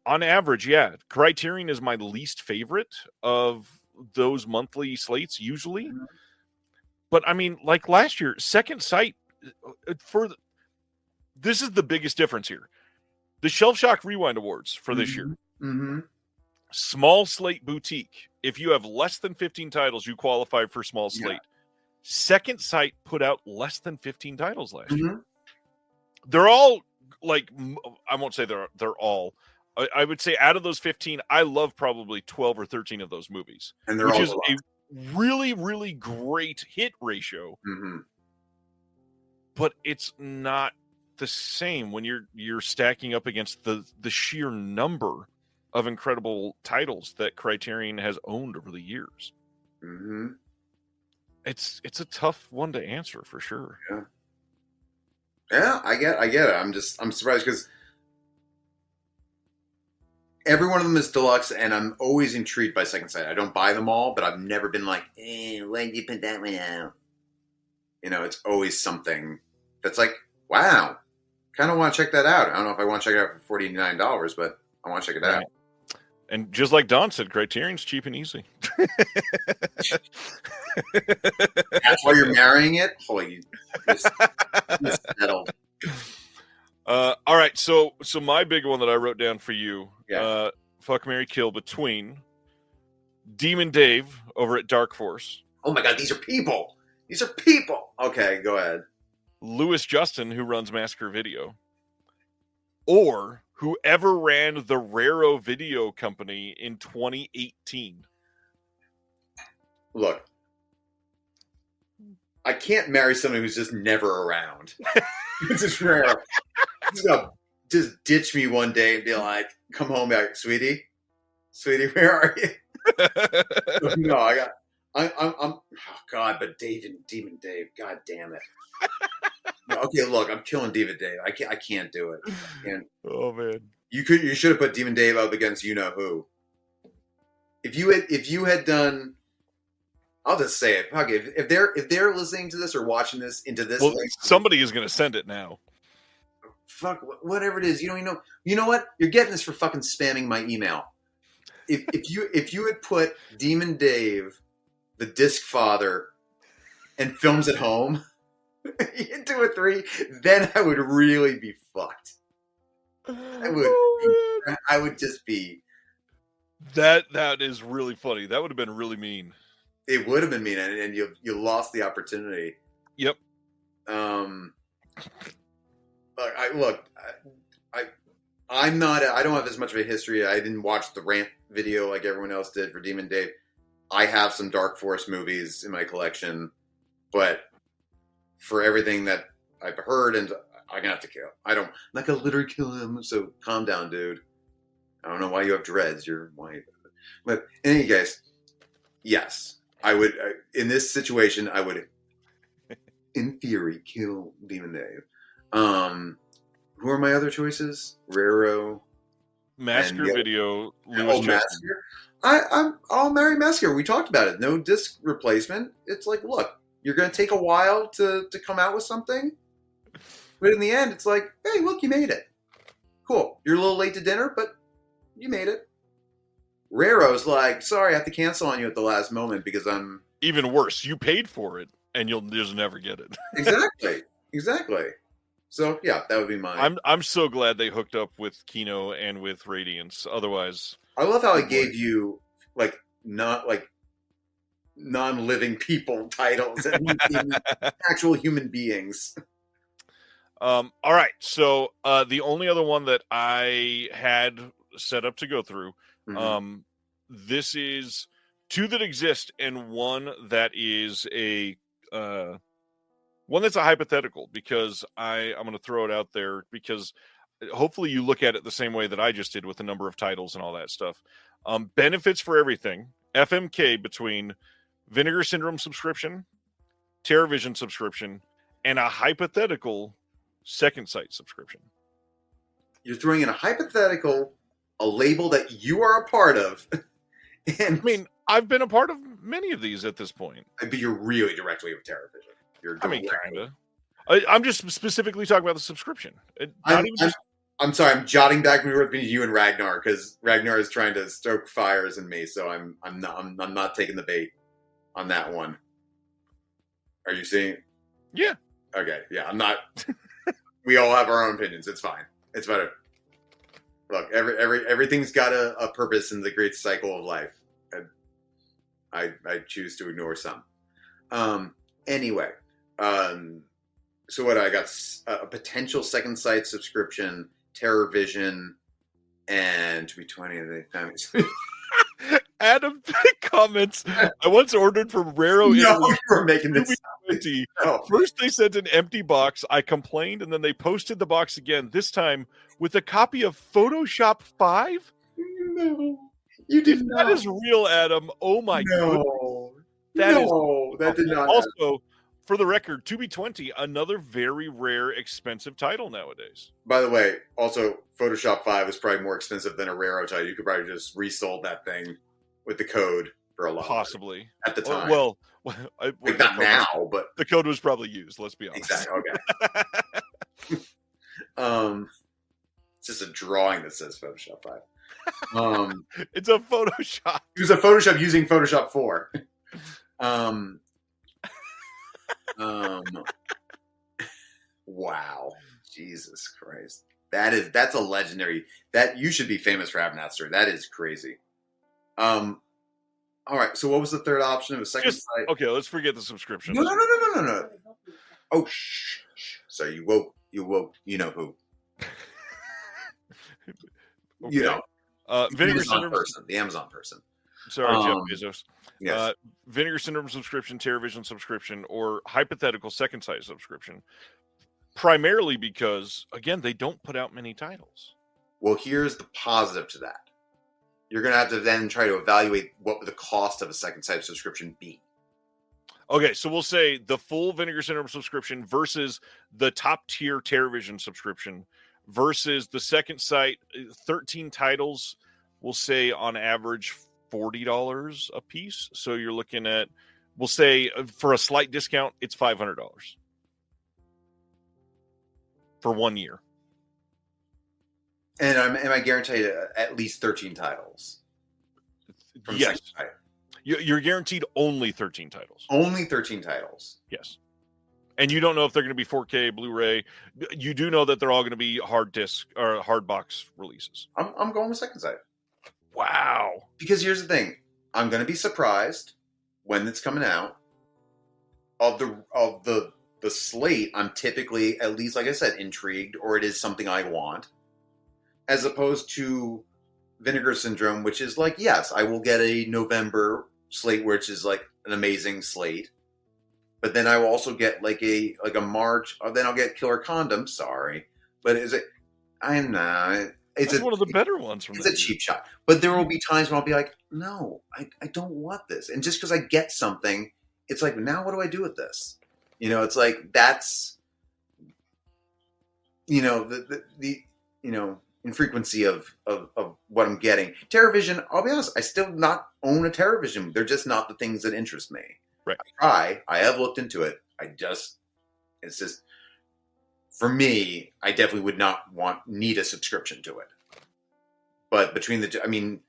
on average, yeah, Criterion is my least favorite of those monthly slates usually. Mm-hmm. But I mean, like last year, Second Sight this is the biggest difference here. The Shelf Shock Rewind Awards for this year.
Mm-hmm.
Small slate boutique. If you have less than 15 titles, you qualify for small slate. Second Sight put out less than 15 titles last year. they're all like, I won't say they're all. I would say out of those 15, I love probably 12 or 13 of those movies,
And they're
which
all
is
deluxe.
a really, really great hit ratio.
Mm-hmm.
But it's not the same when you're stacking up against the sheer number of incredible titles that Criterion has owned over the years.
Mm-hmm.
It's a tough one to answer for sure.
Yeah, I get it. I'm surprised because every one of them is deluxe, and I'm always intrigued by Second Sight. I don't buy them all, but I've never been like, why did you put that one out? It's always something that's like, wow, kind of want to check that out. I don't know if I want to check it out for $49, but I want to check it out.
And just like Don said, Criterion's cheap and easy.
That's why you're marrying it? Holy, you settled.
All right, so my big one that I wrote down for you, Fuck, Marry, Kill between Demon Dave over at Dark Force.
Oh my God, these are people. These are people. Okay, go ahead.
Lewis Justin, who runs Massacre Video, or whoever ran the Raro Video Company in 2018.
Look, I can't marry someone who's just never around. It's just rare. He's gonna just ditch me one day and be like, "Come home, like, sweetie, where are you?" No, I'm. Oh God, but Demon Dave, God damn it. No, okay, look, I'm killing Demon Dave. I can't do it.
Oh man,
you should have put Demon Dave up against you know who. If you had done. I'll just say it. Okay, if they're listening to this or watching this into this,
well, somebody is going to send it now.
Fuck, whatever it is. You know what? You're getting this for fucking spamming my email. If you had put Demon Dave, the Disc Father, and Films at Home into a 3, then I would really be fucked. I would just be.
That is really funny. That would have been really mean.
It would have been mean, and you lost the opportunity.
Yep.
I'm not. I don't have as much of a history. I didn't watch the rant video like everyone else did for Demon Dave. I have some Dark Force movies in my collection, but for everything that I've heard, and I'm gonna have to kill. I'm not gonna literally kill him. So calm down, dude. I don't know why you have dreads. You're white. But in any case, yes. I would, in this situation, I would, in theory, kill Demon Dave. Who are my other choices? Raro,
Massacre Video, Lewis Justin.
Massacre. I'll marry Massacre. We talked about it. No disc replacement. It's like, look, you're going to take a while to come out with something, but in the end, it's like, hey, look, you made it. Cool. You're a little late to dinner, but you made it. Raro's like, sorry, I have to cancel on you at the last moment because I'm...
Even worse, you paid for it, and you'll just never get it.
Exactly. So, yeah, that would be mine.
I'm so glad they hooked up with Kino and with Radiance. Otherwise...
I love how I gave you, non-living people titles and actual human beings.
All right, so the only other one that I had set up to go through... Mm-hmm. This is 2 that exist and one that is one that's a hypothetical, because I'm going to throw it out there because hopefully you look at it the same way that I just did with the number of titles and all that stuff. Benefits for everything. FMK between Vinegar Syndrome subscription, TerraVision subscription, and a hypothetical Second Sight subscription.
You're throwing in a hypothetical, a label that you are a part of. And
I mean, I've been a part of many of these at this point.
But you're really directly with TerraVision.
Kind of. I'm just specifically talking about the subscription.
I'm sorry. I'm jotting back between you and Ragnar because Ragnar is trying to stoke fires in me. So I'm not taking the bait on that one. Are you seeing?
Yeah.
Okay. Yeah. I'm not. We all have our own opinions. It's fine. It's better. Look, everything's got a purpose in the great cycle of life. I choose to ignore some. Anyway, So what I got a potential second sight subscription, Terror Vision, and to be 20 they found me.
Adam comments, I once ordered from Raro
No,
Italy.
you were making this. No.
First they sent an empty box. I complained, and then they posted the box again, this time with a copy of Photoshop 5.
No, you did not.
That is real, Adam. Oh my
No.
goodness.
That did not
Also, for the record, 2B20, another very rare, expensive title nowadays.
By the way, also Photoshop 5 is probably more expensive than a Raro title. You could probably just resold that thing with the code for a lot.
Possibly.
At the time.
Well,
like not now, but
the code was probably used, let's be honest.
Exactly. Okay. It's just a drawing that says Photoshop 5.
It's a Photoshop.
It was a Photoshop using Photoshop 4. Wow. Jesus Christ. That's a legendary. That you should be famous for having that story. That is crazy. All right. So what was the third option of a second site?
Okay, let's forget the subscription.
No. Oh, shh. Sorry, you woke. You know who?
Okay.
You know,
Vinegar Syndrome
person, the Amazon person.
Sorry, Jeff Bezos.
Yes.
Vinegar Syndrome subscription, TerraVision subscription, or hypothetical second sight subscription. Primarily because, again, they don't put out many titles.
Well, here's the positive to that. You're going to have to then try to evaluate what would the cost of a second sight subscription be.
Okay, so we'll say the full Vinegar Syndrome subscription versus the top tier TerraVision subscription versus the second sight 13 titles. We'll say on average $40 a piece. So you're looking at, we'll say for a slight discount, it's $500 for 1 year.
And am I guaranteed at least 13 titles?
Yes. You're guaranteed only 13 titles.
Only 13 titles.
Yes. And you don't know if they're going to be 4K, Blu-ray. You do know that they're all going to be hard disk or hard box releases.
I'm going with second sight.
Wow.
Because here's the thing. I'm going to be surprised when it's coming out. Of the slate, I'm typically, at least like I said, intrigued, or it is something I want. As opposed to Vinegar Syndrome, which is like, yes, I will get a November slate, which is like an amazing slate. But then I will also get like a March, or then I'll get Killer Condom. Sorry. But I'm not. It's
one of the better ones from
It's a cheap shot. But there will be times when I'll be like, no, I don't want this. And just because I get something, it's like, now what do I do with this? You know, it's like, that's, you know, the infrequency of what I'm getting. TerraVision, I'll be honest, I still not own a TerraVision. They're just not the things that interest me.
Right.
I have looked into it. It's just, for me, I definitely would not need a subscription to it. But between the two, I mean,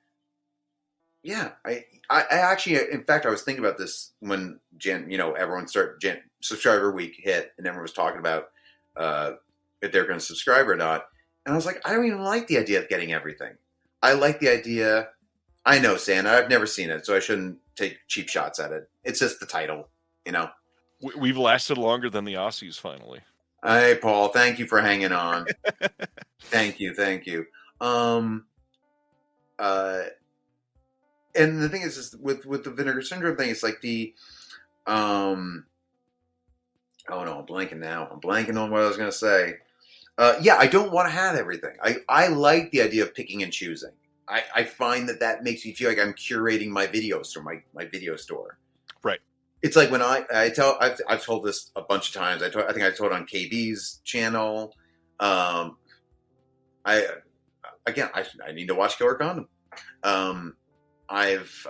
yeah, I actually, in fact, I was thinking about this when everyone subscriber week hit, and everyone was talking about if they're going to subscribe or not. And I was like, I don't even like the idea of getting everything. I like the idea. I know, Santa. I've never seen it, so I shouldn't take cheap shots at it. It's just the title, you know.
We've lasted longer than the Aussies, finally.
Hey, Paul. Thank you for hanging on. Thank you. And the thing is with the Vinegar Syndrome thing, it's like the oh no, I'm blanking now. I'm blanking on what I was going to say. Yeah, I don't want to have everything. I like the idea of picking and choosing. I find that makes me feel like I'm curating my video store, my video store.
Right.
It's like when I've told this a bunch of times. I think I told it on KB's channel. I need to watch Killer Condom. I've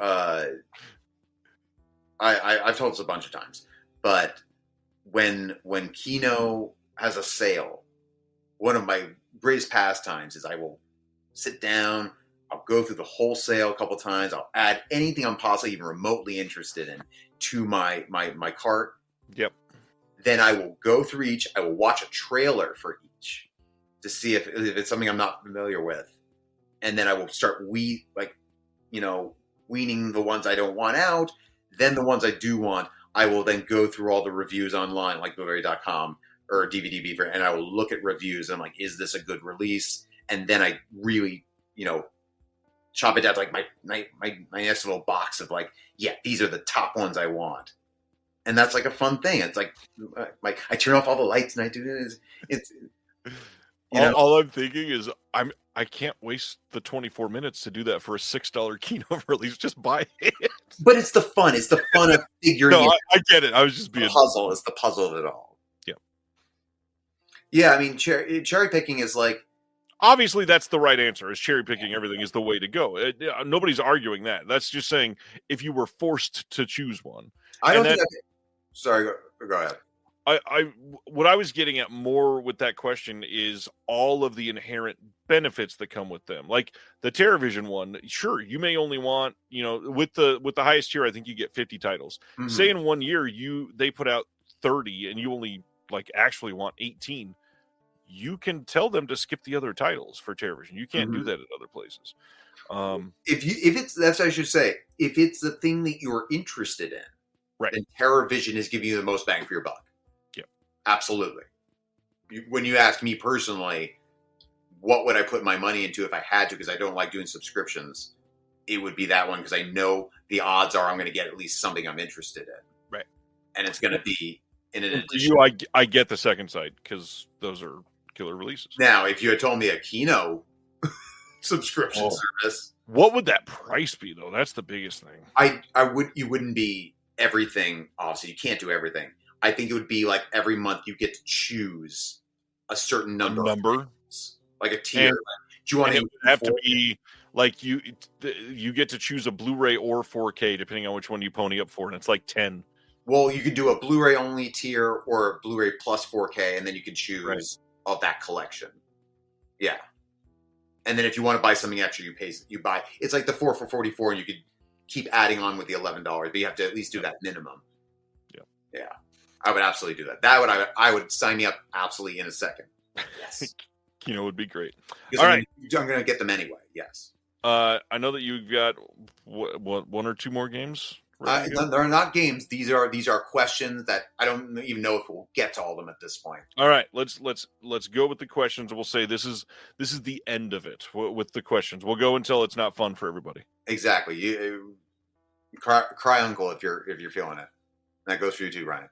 told this a bunch of times, but when Kino has a sale, one of my greatest pastimes is I will sit down, I'll go through the whole sale a couple times, I'll add anything I'm possibly even remotely interested in to my cart.
Yep.
Then I will go through each, I will watch a trailer for each to see if it's something I'm not familiar with. And then I will start weaning the ones I don't want out. Then the ones I do want, I will then go through all the reviews online, like Blueberry.com or DVD version, and I will look at reviews. And I'm like, is this a good release? And then I really, chop it down to like my nice little box of like, yeah, these are the top ones I want. And that's like a fun thing. It's like I turn off all the lights and I do this. It's
all I'm thinking is I can't waste the 24 minutes to do that for a $6 Kino release. Just buy it.
But it's the fun. It's the fun of figuring.
No, I get it. I was just being
puzzle. It's the puzzle of it all.
Yeah.
Yeah, I mean, cherry picking is like.
Obviously, that's the right answer. Is cherry picking everything is the way to go. Nobody's arguing that. That's just saying if you were forced to choose one.
I don't think. Sorry, go ahead.
What I was getting at more with that question is all of the inherent benefits that come with them. Like the TerraVision one, sure, you may only want, with the highest tier, I think you get 50 titles. Mm-hmm. Say in 1 year they put out 30 and you only actually want 18. You can tell them to skip the other titles for TerraVision. You can't do that at other places.
That's what I should say. If it's the thing that you're interested in,
right,
then TerraVision is giving you the most bang for your buck.
Yeah,
absolutely. When you ask me personally, what would I put my money into if I had to? Because I don't like doing subscriptions. It would be that one because I know the odds are I'm going to get at least something I'm interested in.
Right,
and it's going to be in an
addition. I get the second site because those are killer releases.
Now, if you had told me a Kino subscription service,
what would that price be though? That's the biggest thing.
You wouldn't be everything. Obviously, you can't do everything. I think it would be like every month you get to choose a certain number, like a tier. Do you want
to have to be like you get to choose a Blu-ray or 4K depending on which one you pony up for, and it's like 10.
Well, you could do a Blu-ray only tier or a Blu-ray plus 4K, and then you can choose of that collection. Yeah. And then if you want to buy something extra, you buy. It's like the 4 for $44, and you could keep adding on with the $11, but you have to at least do that minimum. Yeah. I would absolutely do that. I would sign me up absolutely in a second. Yes.
Kino would be great.
All right. I'm going to get them anyway. Yes.
I know that you've got what 1 or 2 more games.
They're not games. These are questions that I don't even know if we'll get to all of them at this point.
All right, let's go with the questions. We'll say this is the end of it with the questions. We'll go until it's not fun for everybody.
Exactly. You cry uncle if you're feeling it. That goes for you too, Ryan.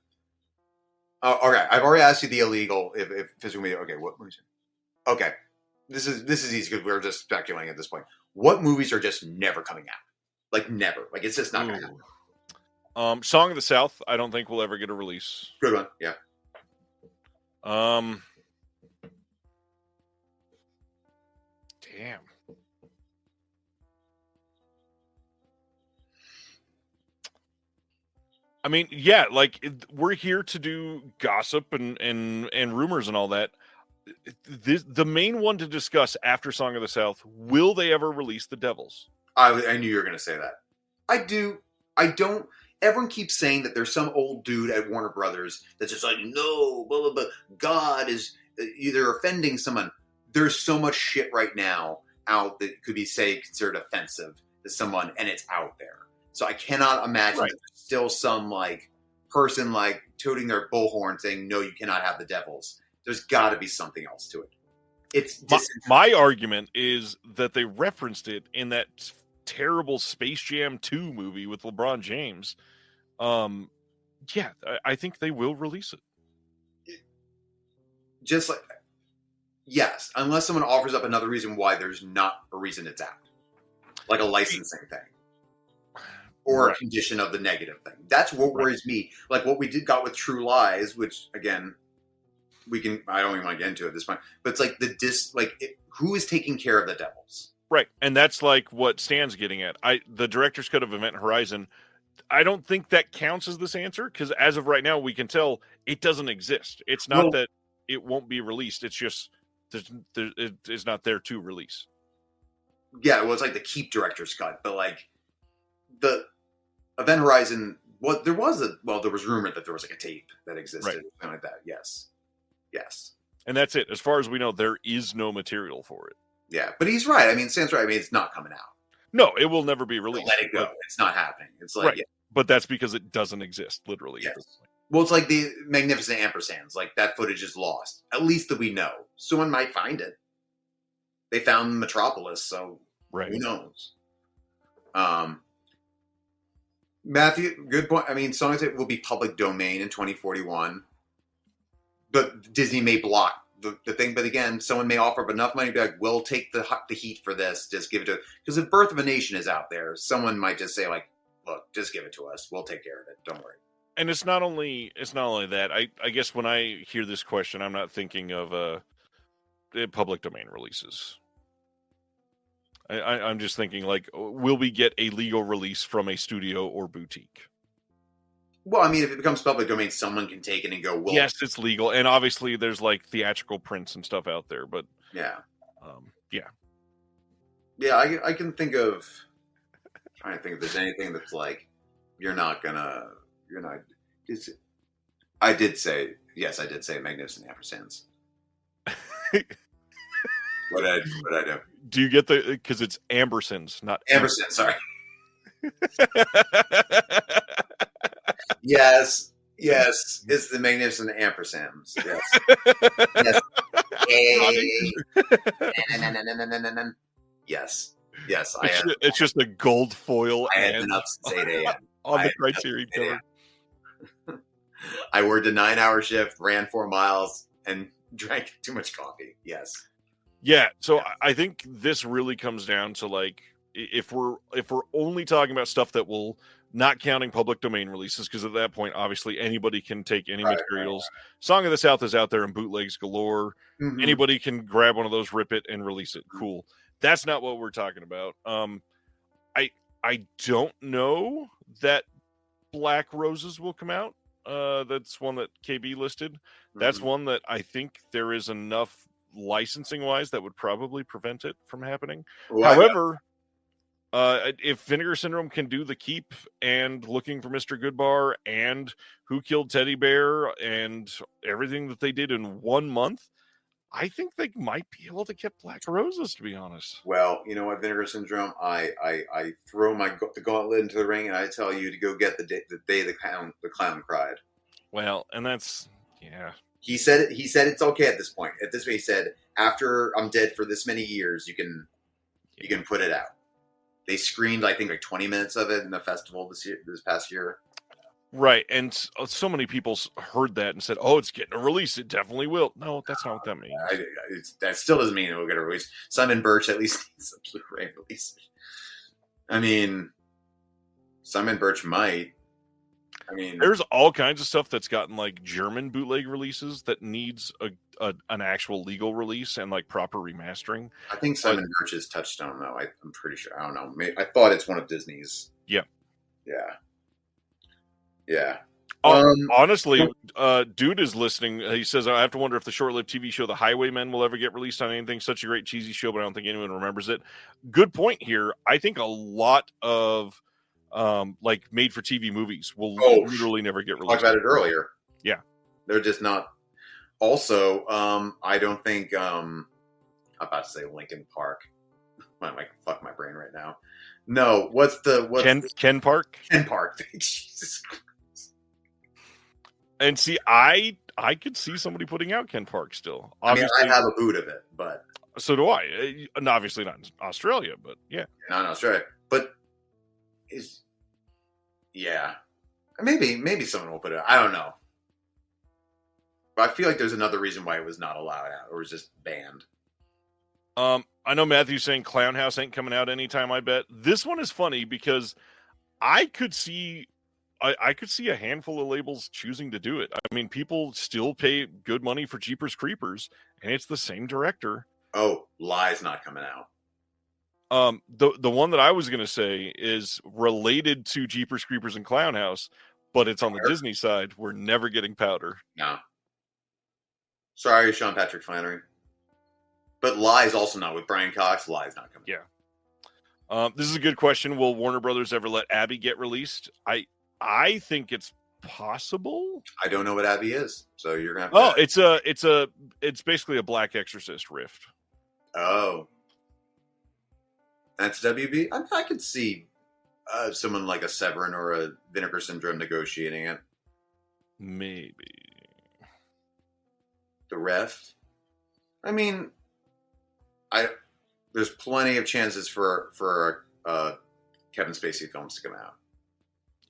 Okay, I've already asked you the illegal if physical media. Okay, what movies? Okay, this is easy because we're just speculating at this point. What movies are just never coming out? Like never. Like it's just not going to happen.
Song of the South, I don't think we'll ever get a release.
Good one, yeah.
Damn. I mean, yeah, we're here to do gossip and rumors and all that. The main one to discuss after Song of the South, will they ever release The Devils?
I knew you were going to say that. I do. I don't. Everyone keeps saying that there's some old dude at Warner Brothers that's just like, no, blah, blah, blah. God is either offending someone. There's so much shit right now out that could be, considered offensive to someone, and it's out there. So I cannot imagine that there's still some, person, tooting their bullhorn saying, no, you cannot have the Devils. There's got to be something else to it. It's
my argument is that they referenced it in that terrible Space Jam 2 movie with LeBron James. I think they will release it.
Just yes, unless someone offers up another reason why there's not a reason it's out. Like a licensing thing. Or a condition of the negative thing. That's what worries me. Like what we got with True Lies, which again, I don't even want to get into it at this point, but it's who is taking care of the Devils?
Right. And that's what Stan's getting at. The director's cut of Event Horizon, I don't think that counts as this answer because as of right now, we can tell it doesn't exist. It's not that it won't be released. It's just it's not there to release.
Yeah, well, it's like the Keep director's cut, but the Event Horizon, there was rumored that there was a tape that existed, something like that. Yes.
And that's it. As far as we know, there is no material for it.
Yeah, but he's right. I mean, Stan's right. I mean, it's not coming out.
No, it will never be released.
Let it go. It's not happening. It's
but that's because it doesn't exist, literally.
Yes.
At this point.
Well, it's like the Magnificent Ampersands. Like, that footage is lost. At least that we know. Someone might find it. They found Metropolis, so
Right.
who knows? Matthew, good point. I mean, songs that will be public domain in 2041. But Disney may block the thing. But again, someone may offer up enough money to be like, we'll take the heat for this. Just give it to... Because if Birth of a Nation is out there, someone might just say, like, look, just give it to us. We'll take care of it. Don't worry.
And it's not only that. I guess when I hear this question, I'm not thinking of public domain releases. I'm just thinking, like, will we get a legal release from a studio or boutique?
Well, I mean, if it becomes public domain, someone can take it and go, well...
Yes, it's legal. And obviously there's, like, theatrical prints and stuff out there. But,
yeah.
Yeah.
Yeah, I can think of... I'm trying to think if there's anything that's like, you're not... I did say Magnificent Ampersands. What did I do?
Do you get because it's Ambersons, not
Ampersand, sorry. Yes, it's the Magnificent Ampersands. Yes. Yes. Yes,
it's just a gold foil.
I had been up since 8 a.m.
on the Criterion cover.
I worked a 9-hour shift, ran 4 miles, and drank too much coffee. Yes.
Yeah. So I think this really comes down to, like, if we're only talking about stuff that will, not counting public domain releases, because at that point, obviously, anybody can take any materials. Right. Song of the South is out there in bootlegs galore. Mm-hmm. Anybody can grab one of those, rip it, and release it. Cool. That's not what we're talking about. I don't know that Black Roses will come out. That's one that KB listed. That's one that I think there is enough licensing wise that would probably prevent it from happening. Well, however, if Vinegar Syndrome can do the Keep and Looking for Mr. Goodbar and Who Killed Teddy Bear and everything that they did in 1 month, I think they might be able to get Black Roses, to be honest.
Well, you know what, Vinegar Syndrome, I throw the gauntlet into the ring and I tell you to go get the day the clown cried.
Well, and that's, yeah.
He said it's okay at this point. At this point, he said, after I'm dead for this many years, you can put it out. They screened, I think, like 20 minutes of it in the festival this past year.
Right, and so many people heard that and said, "Oh, it's getting a release. It definitely will." No, that's not what that means.
That still doesn't mean it will get a release. Simon Birch at least needs a Blu-ray release. I mean, Simon Birch might. I mean,
there's all kinds of stuff that's gotten like German bootleg releases that needs an actual legal release and like proper remastering.
I think Simon Birch is Touchstone, though. I'm pretty sure. I don't know. I thought it's one of Disney's.
Yeah.
Yeah. Yeah.
Honestly, dude is listening. He says, I have to wonder if the short-lived TV show The Highwaymen will ever get released on anything. Such a great cheesy show, but I don't think anyone remembers it. Good point here. I think a lot of like made-for-TV movies will literally never get released.
Talked about it earlier.
Yeah.
They're just not. Also, I don't think I'm about to say Linkin Park. I might fuck my brain right now. No, what's
Ken Park?
Ken Park. Jesus Christ.
And see, I could see somebody putting out Ken Park still.
Obviously, I have a boot of it, but
so do I. Obviously not in Australia, but yeah,
not in Australia. But maybe someone will put it. I don't know. But I feel like there's another reason why it was not allowed out, or was just banned.
I know Matthew's saying Clown House ain't coming out anytime. I bet this one is funny because I could see a handful of labels choosing to do it. I mean, people still pay good money for Jeepers Creepers, and it's the same director.
Oh, Lie's not coming out.
The one that I was going to say is related to Jeepers Creepers and Clown House, but it's on the Disney side. We're never getting Powder.
No. Sorry, Sean Patrick Flannery. But Lie's also not with Brian Cox. Lie's not coming.
Yeah. This is a good question. Will Warner Brothers ever let Abby get released? I think it's possible.
I don't know what Abby is, so you're gonna have
to... it's basically a Black Exorcist riff.
Oh, that's WB. I could see someone like a Severin or a Vinegar Syndrome negotiating it.
Maybe.
The Ref. I mean, there's plenty of chances for Kevin Spacey films to come out.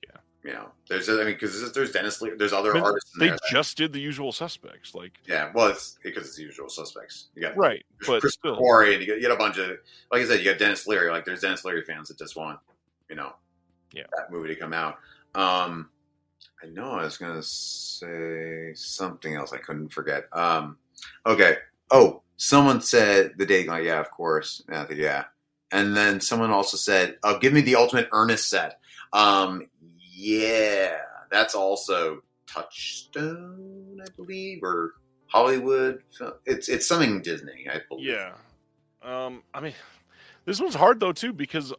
Yeah.
You know, because there's Dennis Leary, there's other artists in
they
there.
Just did The Usual Suspects.
Yeah, well, it's because it's The Usual Suspects. You got
but
Chris
still.
Corey, and you get a bunch of, like I said, you got Dennis Leary. Like, there's Dennis Leary fans that just want, that movie to come out. I know I was going to say something else I couldn't forget. Okay. Oh, someone said the date, like, yeah, of course. And I think, yeah. And then someone also said, give me the Ultimate Ernest set. Yeah, that's also Touchstone, I believe, or Hollywood. It's something Disney, I believe.
Yeah. I mean, this one's hard, though, too, because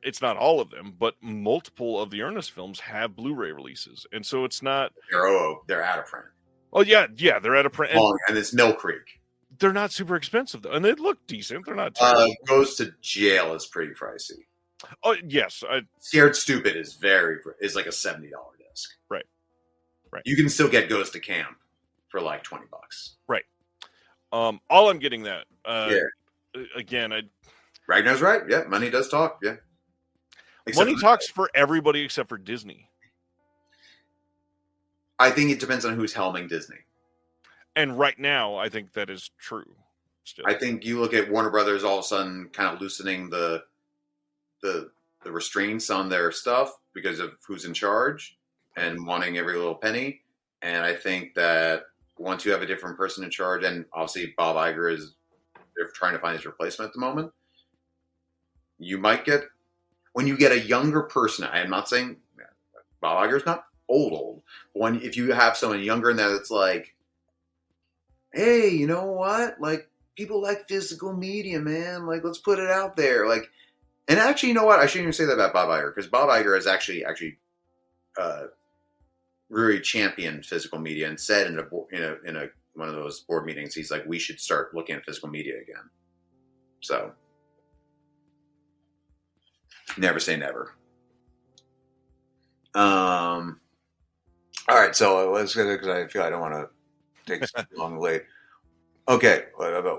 it's not all of them, but multiple of the Ernest films have Blu-ray releases. And so it's not...
They're out of print.
Oh, yeah, they're out of print.
And it's Mill Creek.
They're not super expensive, though. And they look decent. They're not terrible.
Goes to Jail is pretty pricey.
Oh, yes.
Scared Stupid is is like a $70 disc.
Right.
You can still get Goes to Camp for like $20.
Right. All I'm getting that. Again,
Ragnar's right. Yeah, money does talk. Yeah.
Money talks for everybody except for Disney.
I think it depends on who's helming Disney.
And right now, I think that is true. Still.
I think you look at Warner Brothers all of a sudden kind of loosening the restraints on their stuff because of who's in charge and wanting every little penny. And I think that once you have a different person in charge, and obviously Bob Iger they're trying to find his replacement at the moment, you might get, when you get a younger person, I am not saying Bob Iger's not old, but if you have someone younger in there that's like, hey, you know what? Like, people like physical media, man. Like, let's put it out there. Like, and actually, you know what? I shouldn't even say that about Bob Iger, because Bob Iger has actually really championed physical media and said in a one of those board meetings, he's like, we should start looking at physical media again. So, never say never. All right, so let's get it, because I feel I don't want to take this long late. Okay,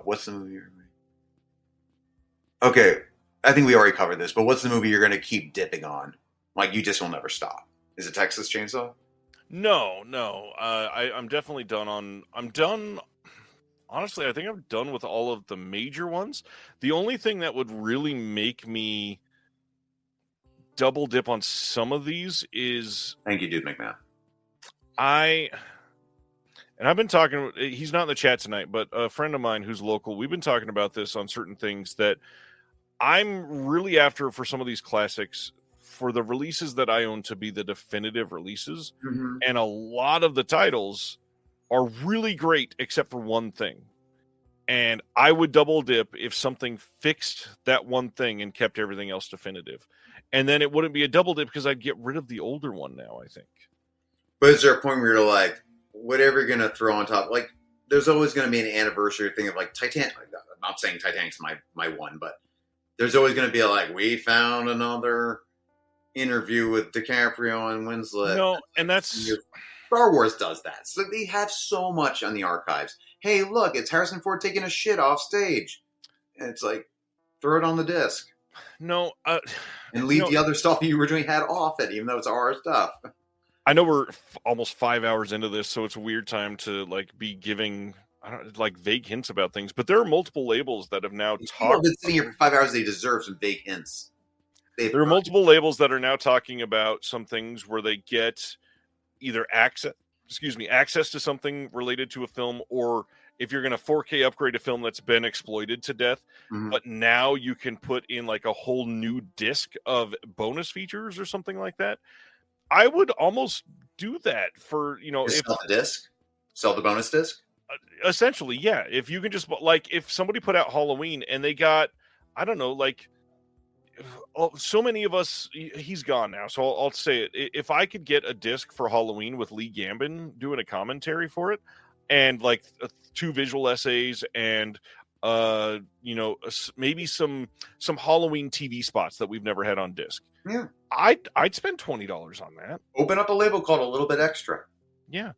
what's the movie? Okay, I think we already covered this, but what's the movie you're going to keep dipping on? Like, you just will never stop. Is it Texas Chainsaw?
No. I'm definitely done. I'm done. Honestly, I think I'm done with all of the major ones. The only thing that would really make me double dip on some of these is...
Thank you, Dude McMahon.
I've been talking, he's not in the chat tonight, but a friend of mine who's local, we've been talking about this on certain things that I'm really after for some of these classics, for the releases that I own to be the definitive releases. Mm-hmm. And a lot of the titles are really great, except for one thing. And I would double dip if something fixed that one thing and kept everything else definitive. And then it wouldn't be a double dip because I'd get rid of the older one now, I think.
But is there a point where you're like, whatever you're going to throw on top, like, there's always going to be an anniversary thing of, like, Titanic. I'm not saying Titanic's my one, but there's always going to be we found another interview with DiCaprio and Winslet.
No, and that's...
Star Wars does that. So they have so much on the archives. Hey, look, it's Harrison Ford taking a shit off stage. And it's like, throw it on the disc.
No.
And leave the other stuff you originally had off it, even though it's our stuff.
I know we're almost 5 hours into this, so it's a weird time to be giving vague hints about things. But there are multiple labels that have now talked.
People have been sitting here for 5 hours. They deserve some vague hints.
There are multiple labels that are now talking about some things where they get either access to something related to a film, or if you're going to 4K upgrade a film that's been exploited to death, mm-hmm. but now you can put in a whole new disc of bonus features or something like that. I would almost do that for,
sell the disc? Sell the bonus disc?
Essentially, yeah. If you can just, if somebody put out Halloween and they got, I don't know, so many of us, he's gone now, so I'll say it. If I could get a disc for Halloween with Lee Gambin doing a commentary for it, and 2 visual essays and maybe some Halloween TV spots that we've never had on disc.
Yeah,
I'd spend $20 on that.
Open up a label called A Little Bit Extra.
Yeah.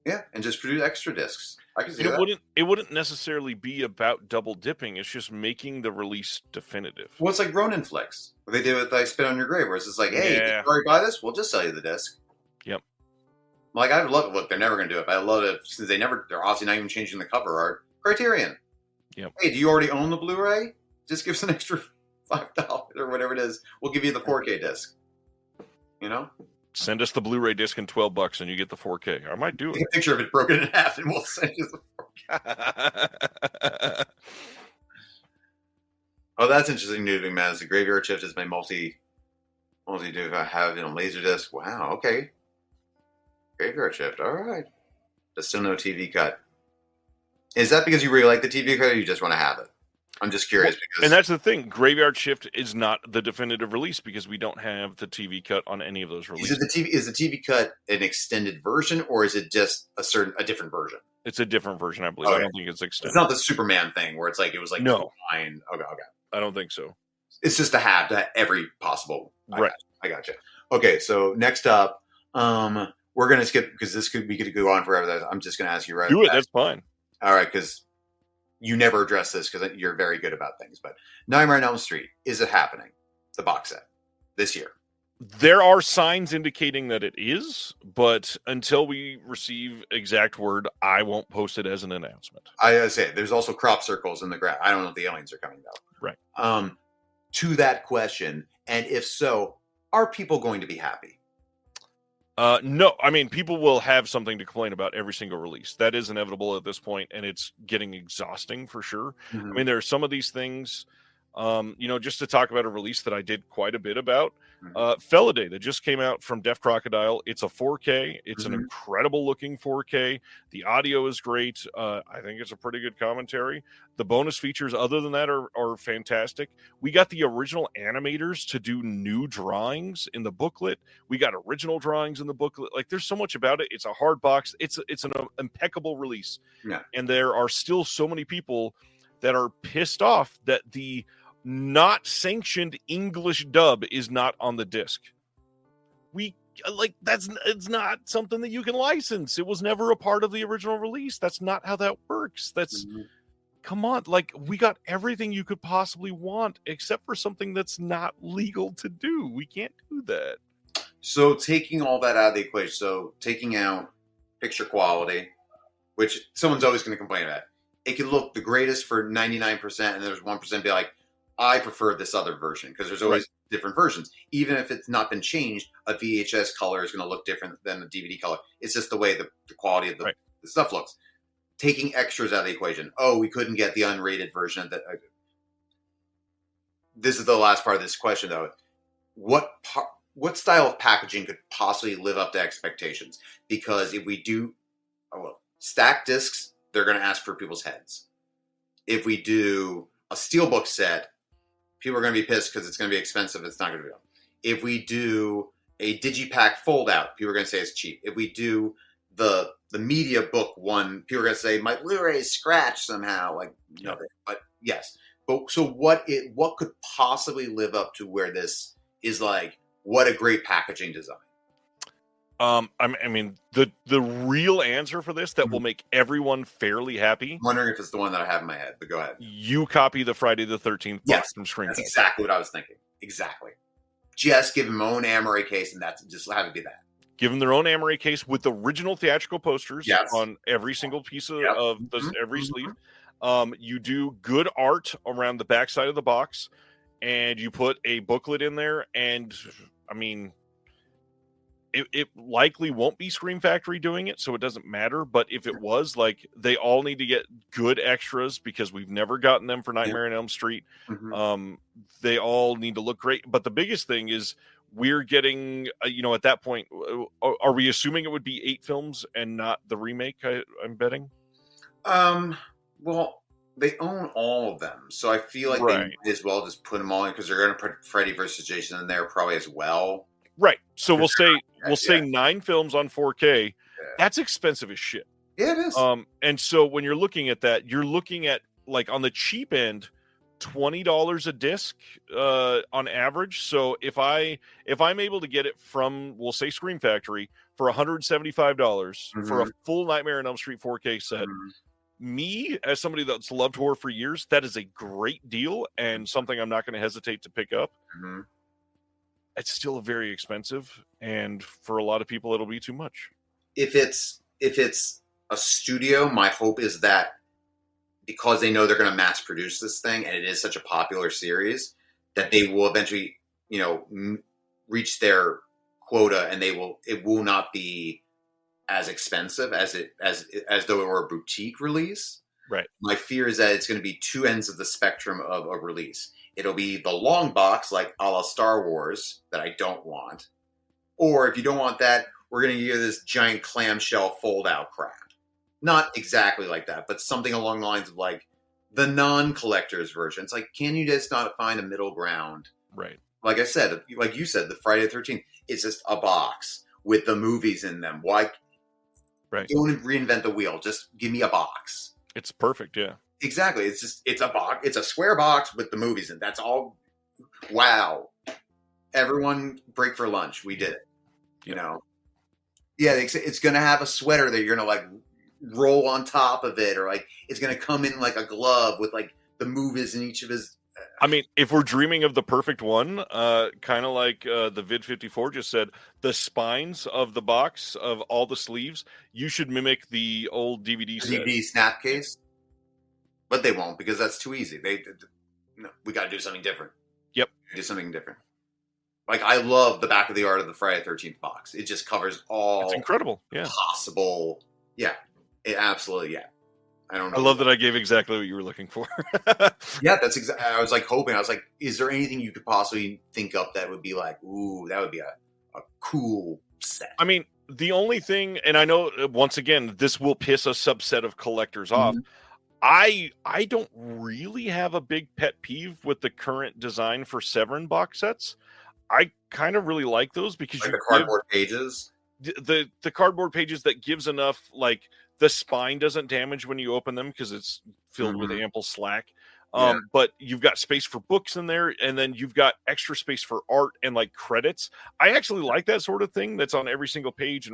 Yeah, and just produce extra discs. I can see
And
that.
it wouldn't necessarily be about double dipping. It's just making the release definitive.
Well, it's like Ronin flicks. What they do with like Spit on Your Grave, where it's just like, hey, did
Yeah.
you already buy this? We'll just sell you the disc.
Yep.
Like, I would love it. Look, they're never going to do it, but I love it since they're obviously not even changing the cover art. Criterion.
Yep.
Hey, do you already own the Blu-ray? Just give us an extra $5 or whatever it is. We'll give you the 4K disc. You know?
Send us the Blu-ray disc and $12 and you get the 4K. I might do
Take
it.
a picture of it broken in half and we'll send you the 4K. Oh, that's interesting news, man. The Graveyard Shift is my multi-do I have Laserdisc. Wow, okay. Graveyard Shift, all right. There's still no TV cut. Is that because you really like the TV cut or you just want to have it? I'm just curious because...
And that's the thing. Graveyard Shift is not the definitive release because we don't have the TV cut on any of those releases.
Is the TV cut an extended version or is it just a different version?
It's a different version, I believe.
Okay.
I don't think it's extended.
It's not the Superman thing where it was like
no.
fine. Okay.
I don't think so.
It's just to have that every possible.
Right.
I gotcha. Okay, so next up, we're gonna skip because we could go on forever. I'm just gonna ask you right.
Do it. That's fine.
All right, because you never address this because you're very good about things. But Nightmare on Elm Street, is it happening? The box set this year.
There are signs indicating that it is, but until we receive exact word, I won't post it as an announcement.
I say there's also crop circles in the ground. I don't know if the aliens are coming though.
Right.
To that question, and if so, are people going to be happy?
No, I mean, people will have something to complain about every single release. That is inevitable at this point, and it's getting exhausting for sure.
Mm-hmm.
I mean, there are some of these things, just to talk about a release that I did quite a bit about. Felidae that just came out from Deaf Crocodile. It's a 4K. It's an incredible looking 4K. The audio is great. I think it's a pretty good commentary. The bonus features other than that are fantastic. We got the original animators to do new drawings in the booklet. We got original drawings in the booklet. Like, there's so much about it. It's a hard box. It's an impeccable release.
Yeah.
And there are still so many people that are pissed off that the not sanctioned English dub is not on the disc. It's not something that you can license. It was never a part of the original release. That's not how that works. Come on, we got everything you could possibly want except for something that's not legal to do. We can't do that.
So taking all that out of the equation, so taking out picture quality, which someone's always going to complain about. It can look the greatest for 99%, and there's 1% be like, I prefer this other version, because there's always different versions. Even if it's not been changed, a VHS color is going to look different than a DVD color. It's just the way the quality of the stuff looks. Taking extras out of the equation. Oh, we couldn't get the unrated version of that. This is the last part of this question, though. What style of packaging could possibly live up to expectations? Because if we do stack discs, they're going to ask for people's heads. If we do a steelbook set, people are going to be pissed because it's going to be expensive. It's not going to be. If we do a digipack fold out, people are going to say it's cheap. If we do the media book one, people are going to say my Blu-ray is scratched somehow. But yes. But so what could possibly live up to where this is what a great packaging design?
I mean, the real answer for this that will make everyone fairly happy.
I'm wondering if it's the one that I have in my head, but go ahead.
You copy the Friday the 13th box from Screen.
That's exactly what I was thinking. Exactly. Just give them own Amaray case, and that's just have it be that.
Give them their own Amaray case with original theatrical posters on every single piece of every sleeve. You do good art around the backside of the box, and you put a booklet in there, and I mean, it likely won't be Scream Factory doing it, so it doesn't matter. But if it was, they all need to get good extras because we've never gotten them for Nightmare on Elm Street. They all need to look great. But the biggest thing is we're getting, at that point, are we assuming it would be 8 films and not the remake? I'm betting.
Well, they own all of them, so I feel like they might as well just put them all in because they're going to put Freddy vs. Jason in there probably as well.
Right. So we'll say 9 films on 4K. Yeah. That's expensive as shit.
Yeah, it is.
And so when you're looking at that, you're looking at on the cheap end, $20 a disc on average. So if I'm able to get it from, we'll say, Scream Factory for $175 for a full Nightmare on Elm Street 4K set, me as somebody that's loved horror for years, that is a great deal and something I'm not going to hesitate to pick up. It's still very expensive, and for a lot of people, it'll be too much.
If it's a studio, my hope is that because they know they're going to mass produce this thing, and it is such a popular series, that they will eventually, reach their quota, and it will not be as expensive as though it were a boutique release.
Right.
My fear is that it's going to be two ends of the spectrum of a release. It'll be the long box, like a la Star Wars, that I don't want. Or if you don't want that, we're going to give you this giant clamshell fold-out crap. Not exactly like that, but something along the lines of like the non-collector's version. It's like, can you just not find a middle ground?
Right.
Like I said, like you said, the Friday the 13th is just a box with the movies in them. Why?
Right.
Don't reinvent the wheel. Just give me a box.
It's perfect, yeah.
Exactly. It's a box. It's a square box with the movies in. That's all. Wow. Everyone break for lunch. We did it. Yeah, it's going to have a sweater that you're going to like roll on top of it, or like it's going to come in like a glove with like the movies in each of his.
I mean, if we're dreaming of the perfect one, kind of like the Vid54 just said, the spines of the box of all the sleeves, you should mimic the old DVD set.
DVD snap case. But they won't, because that's too easy. We got to do something different.
Yep.
Do something different. Like, I love the back of the art of the Friday the 13th box. It just covers all
It's incredible. Yeah.
Possible. Yeah. It absolutely, yeah. I don't know.
I love that I gave exactly what you were looking for.
Yeah, that's exactly. I was like hoping. I was like, is there anything you could possibly think up that would be like, ooh, that would be a cool set?
I mean, the only thing, and I know, once again, this will piss a subset of collectors off. I don't really have a big pet peeve with the current design for Severin box sets. I kind of really like those because
like the cardboard pages.
The cardboard pages that gives enough, like the spine doesn't damage when you open them because it's filled with ample slack. But you've got space for books in there, and then you've got extra space for art and like credits. I actually like that sort of thing that's on every single page,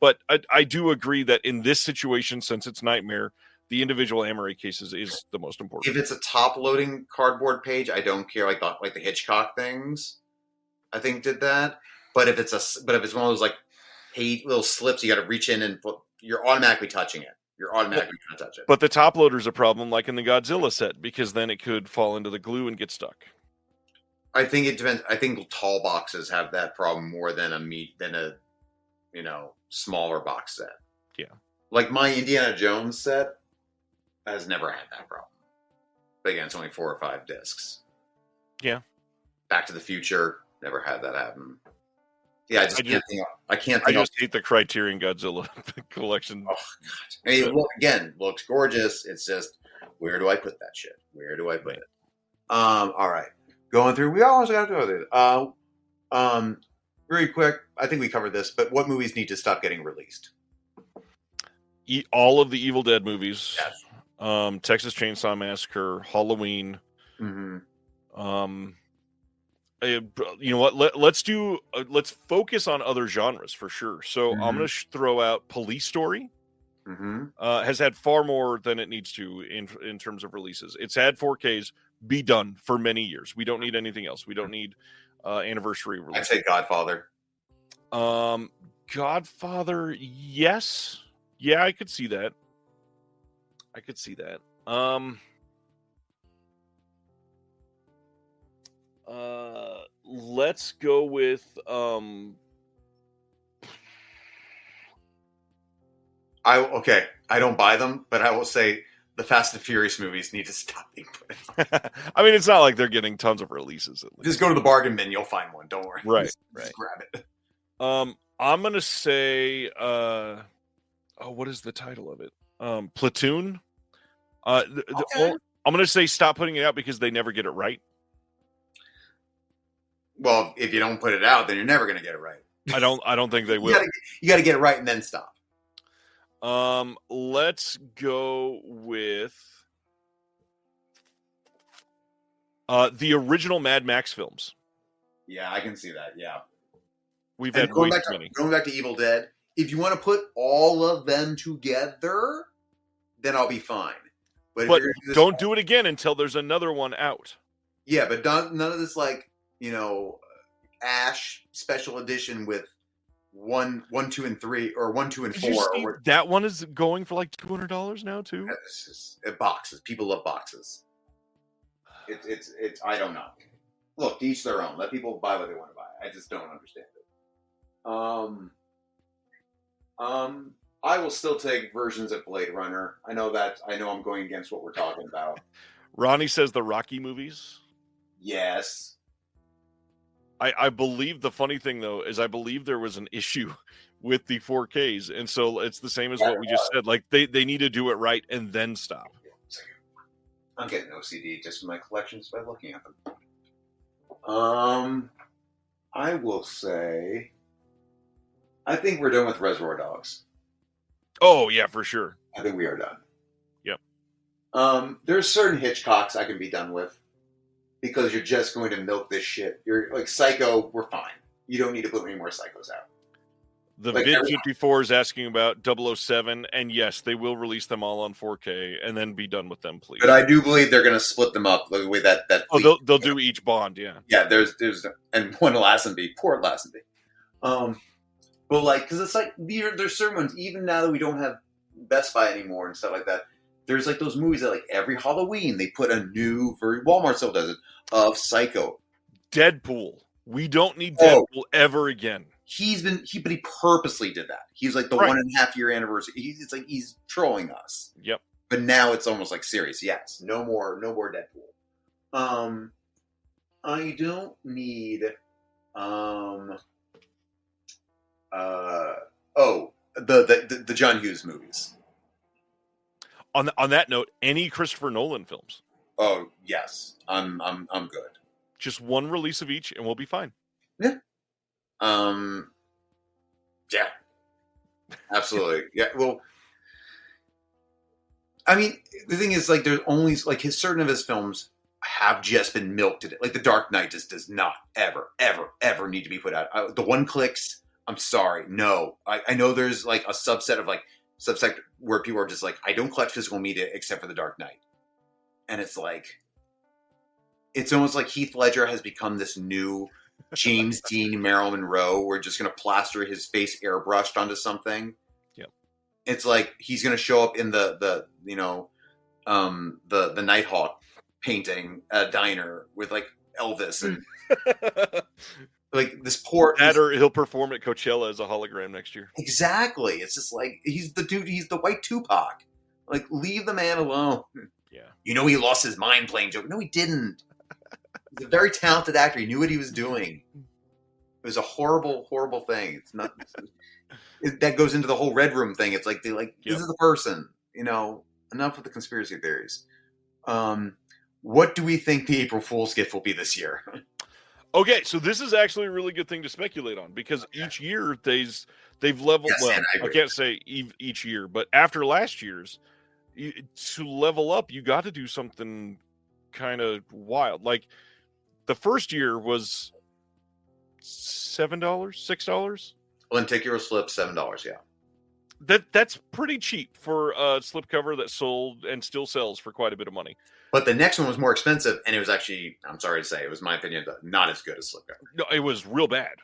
but I do agree that in this situation, since it's Nightmare, the individual Amaray cases is the most important.
If it's a top-loading cardboard page, I don't care. Like the Hitchcock things, I think did that. But if it's one of those like little slips, you got to reach in and you're automatically touching it. You're automatically going to touch it.
But the top loader's a problem, like in the Godzilla set, because then it could fall into the glue and get stuck.
I think it depends. I think tall boxes have that problem more than a smaller box set.
Yeah,
like my Indiana Jones set has never had that problem. But again, it's only 4 or 5 discs.
Yeah.
Back to the Future never had that happen. Yeah, I can't think. I
just hate the Criterion Godzilla collection.
Oh God! I mean, looks gorgeous. It's just, where do I put that shit? Where do I put it? All right, going through. We almost got to go through. Very quick. I think we covered this, but what movies need to stop getting released?
All of the Evil Dead movies.
Yes.
Texas Chainsaw Massacre, Halloween. You know what? Let's focus on other genres for sure. So I'm going to throw out Police Story. Has had far more than it needs to in terms of releases. It's had 4Ks. Be done for many years. We don't need anything else. We don't need anniversary release.
I'd say Godfather.
Godfather, yes. Yeah, I could see that. Let's go with
I don't buy them, but I will say the Fast and Furious movies need to stop being put.
I mean, it's not like they're getting tons of releases. At least.
Just go to the bargain bin, you'll find one. Don't worry.
Right.
Just grab it.
I'm gonna say what is the title of it? Platoon.
Okay.
I'm gonna say stop putting it out because they never get it right.
Well, if you don't put it out, then you're never going to get it right.
I don't think they will.
You got to get it right and then stop.
Let's go with The original Mad Max films.
Yeah, I can see that. Yeah.
We've
And
had way too
going
many.
back to Evil Dead, if you want to put all of them together, then I'll be fine. But if
But
you're gonna
don't do it again until there's another one out.
Yeah, but none of this Ash special edition with 1, 2, and 3, or 1, 2, and
Did
4.
you see that one is going for like $200 now too?
It's just boxes. People love boxes. It's I don't know. Look, to each their own. Let people buy what they want to buy. I just don't understand it. I will still take versions of Blade Runner. I know I'm going against what we're talking about.
Ronnie says the Rocky movies.
Yes.
I believe the funny thing though is I believe there was an issue with the 4Ks, and so it's the same as what we just said. Like they need to do it right and then stop.
I'm getting OCD just from my collections by looking at them. I will say, I think we're done with Reservoir Dogs.
Oh yeah, for sure.
I think we are done.
Yep.
There's certain Hitchcocks I can be done with because you're just going to milk this shit. You're like Psycho. We're fine. You don't need to put any more Psychos out.
The Vid 54 is asking about 007, and yes, they will release them all on 4K and then be done with them, please.
But I do believe they're going to split them up the way that.
Oh, they'll do each Bond, yeah.
Yeah, there's and one Lazenby, poor Lazenby. But like, because it's like there's certain ones. Even now that we don't have Best Buy anymore and stuff like that, there's like those movies that like every Halloween they put a new Walmart still does it of Psycho,
Deadpool. We don't need Deadpool ever again.
But he purposely did that. He's like the 1.5 year anniversary. It's like he's trolling us.
Yep.
But now it's almost like serious. Yes. No more Deadpool. I don't need the John Hughes movies.
On that note, any Christopher Nolan films.
Oh yes. I'm good.
Just one release of each and we'll be fine.
Yeah. Yeah, absolutely. Yeah. Well, I mean, the thing is, like, there's only like certain of his films have just been milked today. Like, The Dark Knight just does not ever need to be put out. The One Clicks. I'm sorry, no. I know there's like a subset where people are just like, I don't collect physical media except for The Dark Knight, and it's like, it's almost like Heath Ledger has become this new James Dean, Marilyn Monroe. We're just going to plaster his face airbrushed onto something.
Yep.
It's like he's going to show up in the Nighthawk painting a diner with like Elvis and like this poor.
Or he'll perform at Coachella as a hologram next year.
Exactly. It's just like he's the dude. He's the white Tupac. Like, leave the man alone.
Yeah.
You know, he lost his mind playing Joker. No, he didn't. He's a very talented actor. He knew what he was doing. It was a horrible, horrible thing. It's not. That goes into the whole Red Room thing. It's like this is the person. You know, enough with the conspiracy theories. What do we think the April Fool's gift will be this year?
Okay, so this is actually a really good thing to speculate on because each year they've leveled.
Yes,
I can't say each year, but after last year's, to level up, you got to do something kind of wild. Like the first year was $7, $6.
Well, then take your slip, $7. Yeah,
that's pretty cheap for a slipcover that sold and still sells for quite a bit of money.
But the next one was more expensive, and it was actually, I'm sorry to say, it was my opinion, not as good as slipcover.
No, it was real bad,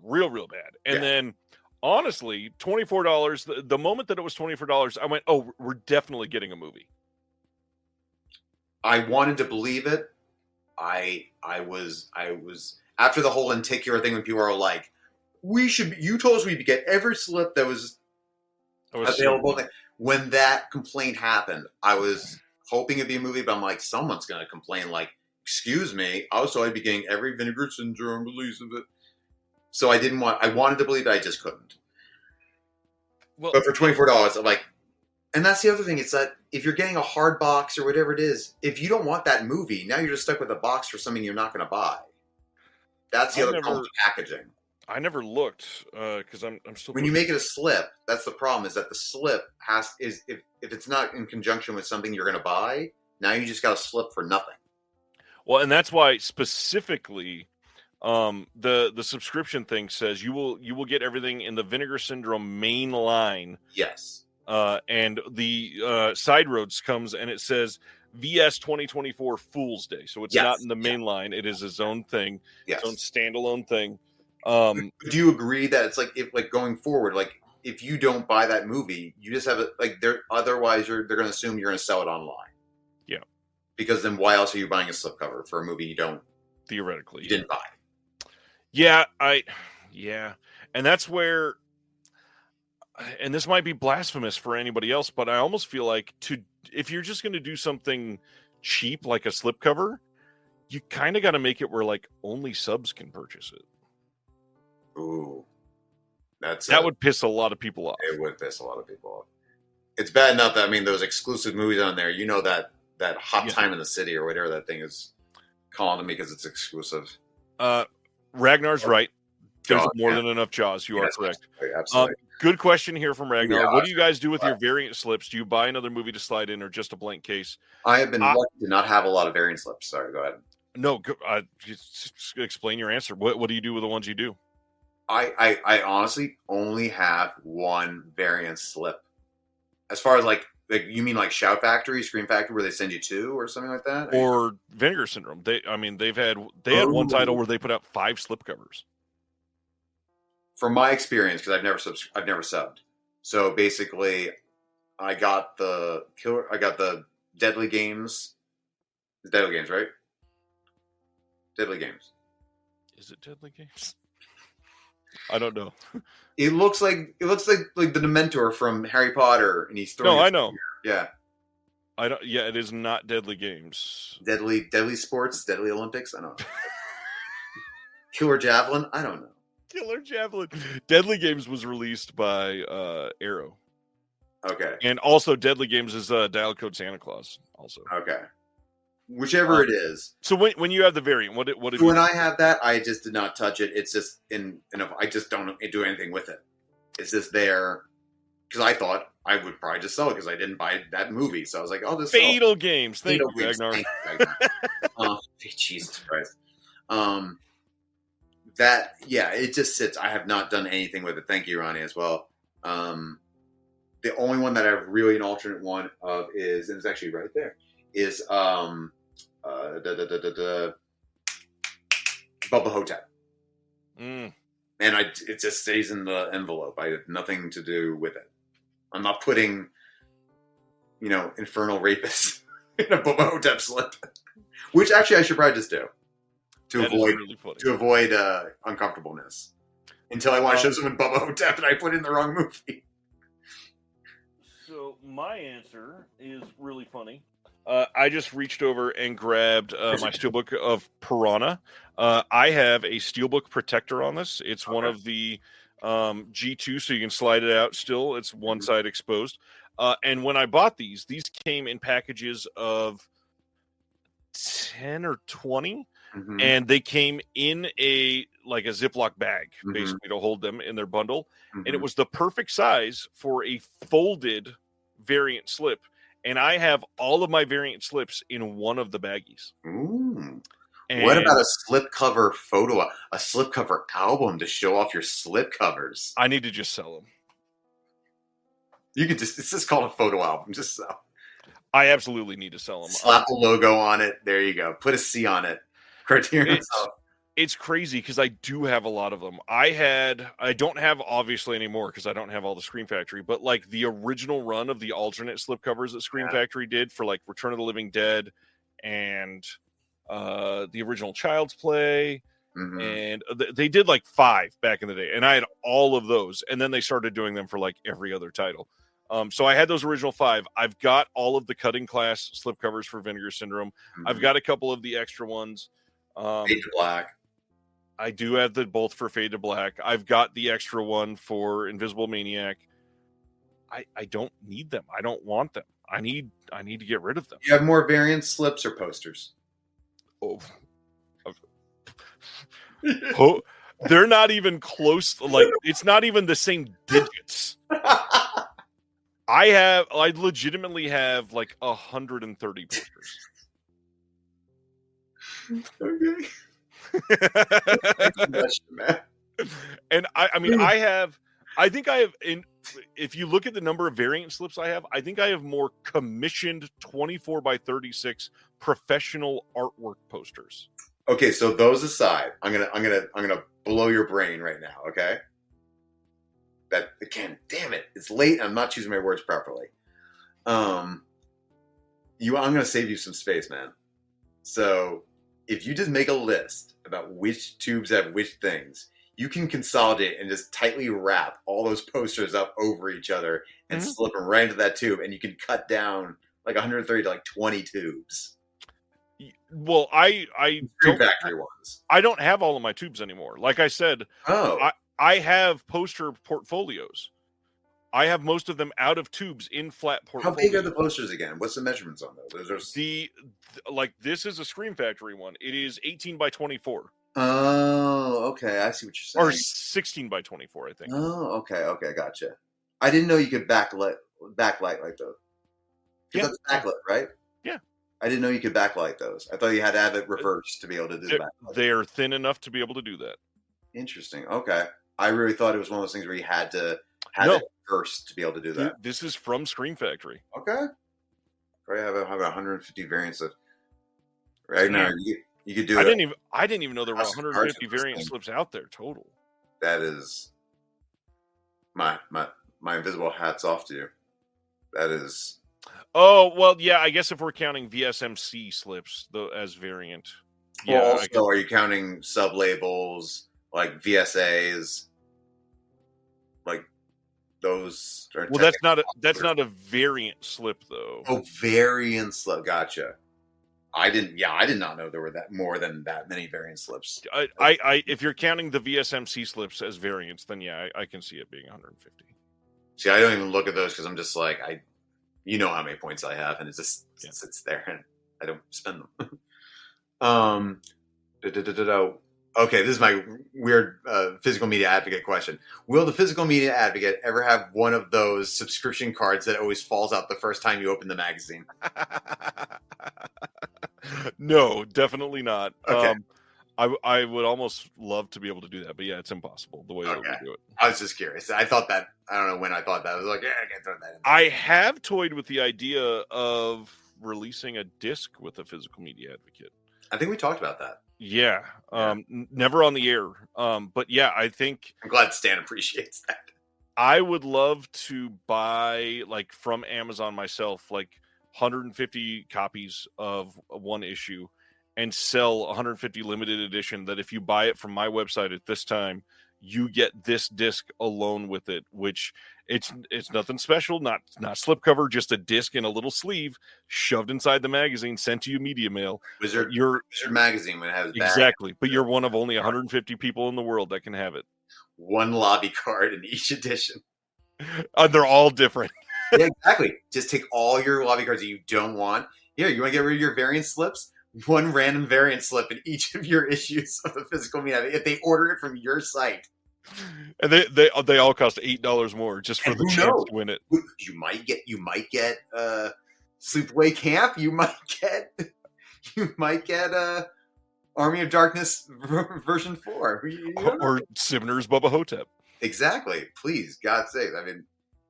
real bad. And then, honestly, $24. The moment that it was $24, I went, "Oh, we're definitely getting a movie."
I wanted to believe it. I was after the whole Antiquary thing when people are like, you told us we could get every slip that was available. When that complaint happened, I was hoping it'd be a movie, but I'm like, someone's going to complain like, excuse me, also I'd be getting every Vinegar Syndrome release of it. So I wanted to believe it, I just couldn't.
Well,
but for $24, I'm like, and that's the other thing, it's that if you're getting a hard box or whatever it is, if you don't want that movie, now you're just stuck with a box for something you're not going to buy. That's the other problem with packaging.
I never looked because I'm still.
When you make it a slip, that's the problem. Is that the slip if it's not in conjunction with something you're going to buy, now you just got a slip for nothing.
Well, and that's why specifically the subscription thing says you will get everything in the Vinegar Syndrome main line.
Yes.
And the Side Roads comes and it says VS 2024 Fool's Day. So it's not in the main line. It is its own thing.
Yes.
Its own standalone thing.
Do you agree that it's like if like going forward, like if you don't buy that movie, you just have it like otherwise they're going to assume you're going to sell it online.
Yeah.
Because then why else are you buying a slipcover for a movie you didn't buy?
Yeah, and that's where, and this might be blasphemous for anybody else, but I almost feel like if you're just going to do something cheap like a slipcover, you kind of got to make it where like only subs can purchase it.
Ooh,
that would piss a lot of people off.
It would piss a lot of people off. It's bad enough that those exclusive movies on there, that Hot Time in the City or whatever that thing is calling to me because it's exclusive.
Ragnar's right. There's more than enough Jaws. You are correct. Absolutely. Good question here from Ragnar. What do you guys do with your variant slips? Do you buy another movie to slide in or just a blank case?
I have been lucky to not have a lot of variant slips. Sorry, go ahead.
No, just explain your answer. What do you do with the ones you do?
I honestly only have one variant slip. As far as like you mean like Shout Factory, Scream Factory, where they send you two or something like that,
or Vinegar Syndrome? They had one title where they put out 5 slipcovers.
From my experience, because I've never subbed. So basically, I got the Deadly Games. It's Deadly Games, right? Deadly Games.
Is it Deadly Games? I don't know.
It looks like the Dementor from Harry Potter, and he's throwing.
No, I know.
Yeah.
I don't. Yeah, it is not Deadly Games.
Deadly Sports, Deadly Olympics. I don't know. Killer Javelin. I don't know.
Killer Javelin. Deadly Games was released by Arrow.
Okay.
And also, Deadly Games is Dial Code Santa Claus. Also.
Okay. Whichever it is.
So when you have the variant, what did
when I have that, I just did not touch it. It's just I just don't do anything with it. It's just there because I thought I would probably just sell it because I didn't buy that movie. So I was like, I'll just
Fatal Games. Thank you, Ragnar.
Jesus Christ. It just sits. I have not done anything with it. Thank you, Ronnie, as well. The only one that I have really an alternate one of is, and it's actually right there, is Bubba Hotep. And it just stays in the envelope. I have nothing to do with it. I'm not putting, infernal rapists in a Bubba Hotep slip, which actually I should probably just do to avoid uncomfortableness until I want to show someone Bubba Hotep and I put in the wrong movie.
So my answer is really funny. I just reached over and grabbed my steelbook of Piranha. I have a steelbook protector on this. It's one of the G2, so you can slide it out still. It's one side exposed. And when I bought these came in packages of 10 or 20, and they came in a Ziploc bag, basically, to hold them in their bundle. And it was the perfect size for a folded variant slip. And I have all of my variant slips in one of the baggies.
Ooh. What about a slipcover photo, a slipcover album to show off your slipcovers?
I need to just sell them.
It's just called a photo album. Just sell.
I absolutely need to sell them.
Slap a logo on it. There you go. Put a C on it. Criterion.
It's crazy because I do have a lot of them. I don't have obviously anymore because I don't have all the Scream Factory, but like the original run of the alternate slipcovers that Scream Factory did for like Return of the Living Dead and the original Child's Play. And they did like 5 back in the day, and I had all of those. And then they started doing them for like every other title. So I had those original 5. I've got all of the cutting class slipcovers for Vinegar Syndrome. I've got a couple of the extra ones.
Fade to Black.
I do have both for Fade to Black. I've got the extra one for Invisible Maniac. I don't need them. I don't want them. I need to get rid of them.
You have more variant slips or posters?
Oh, they're not even close. Like, it's not even the same digits. I legitimately have like 130 posters.
Okay. Thanks so much, man.
And I mean, I think I have, if you look at the number of variant slips I have, I think I have more commissioned 24 by 36 professional artwork posters.
Okay, so those aside, I'm gonna blow your brain right now. Okay, that again, damn it, it's late. And I'm not choosing my words properly. I'm gonna save you some space, man. So if you just make a list about which tubes have which things, you can consolidate and just tightly wrap all those posters up over each other and slip them right into that tube, and you can cut down like 130 to like 20 tubes.
Well, I don't,
factory ones.
I don't have all of my tubes anymore. Like I said, I have poster portfolios. I have most of them out of tubes in flat portfolios.
How big are the posters again? What's the measurements on those? Those are...
like this is a Scream Factory one. It is 18 by 24.
Oh, okay. I see what you're saying.
Or 16 by 24, I think.
Oh, okay, gotcha. I didn't know you could backlight like those. Yeah. That's backlit, right?
Yeah.
I didn't know you could backlight those. I thought you had to have it reversed to be able to do that.
They're thin enough to be able to do that.
Interesting. Okay. I really thought it was one of those things where you had to have it reversed to be able to do that.
This is from Scream Factory.
Okay. I have 150 variants of right now. You could do it.
I didn't even know there were 150 variant slips out there total.
That is my invisible hats off to you. That is.
Oh, well, yeah, I guess if we're counting VSMC slips as variant. Yeah.
Well, also, are you counting sub-labels like VSAs? Like those are...
Well, that's not a variant slip, though.
Oh, variant slip. Gotcha. I did not know there were more than that many variant slips.
If you're counting the VSMC slips as variants, then yeah, I can see it being 150.
See, I don't even look at those because I'm just like, you know how many points I have, and it just sits there, and I don't spend them. Okay, this is my weird physical media advocate question. Will the physical media advocate ever have one of those subscription cards that always falls out the first time you open the magazine?
No, definitely not.
Okay.
I would almost love to be able to do that, but yeah, it's impossible the way that we do it.
I was just curious. I thought that, I don't know when I thought that. I was like, yeah, I can't throw that in.
I have toyed with the idea of releasing a disc with a physical media advocate.
I think we talked about that.
Yeah. Never on the air. But yeah, I think...
I'm glad Stan appreciates that.
I would love to buy, like, from Amazon myself, like 150 copies of one issue and sell 150 limited edition that if you buy it from my website at this time, you get this disc alone with it, which it's nothing special, not slipcover, just a disc in a little sleeve shoved inside the magazine, sent to you media mail.
Wizard magazine when it has
exactly, but you're one of only 150 people in the world that can have it.
One lobby card in each edition.
They're all different.
Yeah, exactly. Just take all your lobby cards that you don't want. Here, you want to get rid of your variant slips? One random variant slip in each of your issues of the physical media if they order it from your site.
And they all cost $8 more just for the chance to win it.
You might get Sleepaway Camp. You might get Army of Darkness version 4
or Cibener's Bubba Hotep.
Exactly. Please, God's sake. I mean,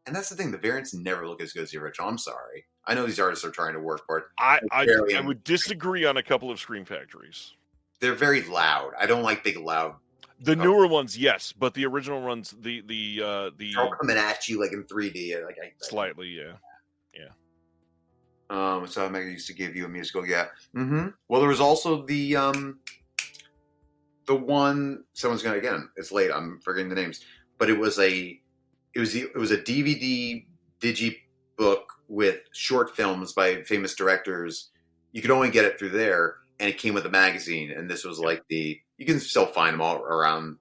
and that's the thing. The variants never look as good as the original. I'm sorry. I know these artists are trying to work for it.
I would disagree on a couple of Scream Factories.
They're very loud. I don't like big loud.
The newer ones, yes, but the original ones, the
they're all coming at you like in 3D,
slightly, yeah.
So I used to give you a musical, yeah. Mm-hmm. Well, there was also the one. Someone's gonna again. It's late. I'm forgetting the names, but it was a DVD digibook with short films by famous directors. You could only get it through there, and it came with a magazine. And this was like you can still find them all around,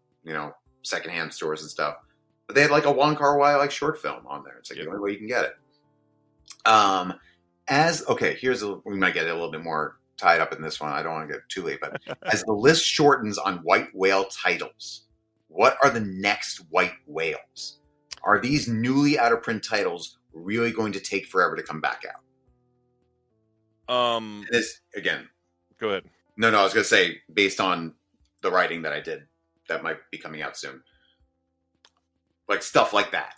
secondhand stores and stuff. But they had like a Wong Kar-wai like short film on there. It's like the only way you can get it. We might get a little bit more tied up in this one. I don't want to get too late, but as the list shortens on White Whale titles, what are the next White Whales? Are these newly out of print titles really going to take forever to come back out?
This again. Go ahead.
No, I was gonna say based on the writing that I did, that might be coming out soon. Like stuff like that,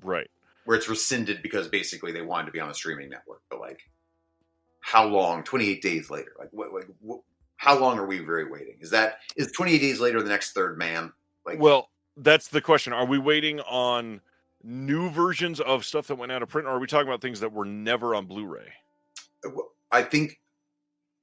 Right.
where it's rescinded because basically they wanted to be on a streaming network. But like, how long? 28 days later? Like, what how long are we really waiting? Is 28 days later the next Third Man? Like,
Well, that's the question. Are we waiting on new versions of stuff that went out of print, or are we talking about things that were never on Blu-ray?
I think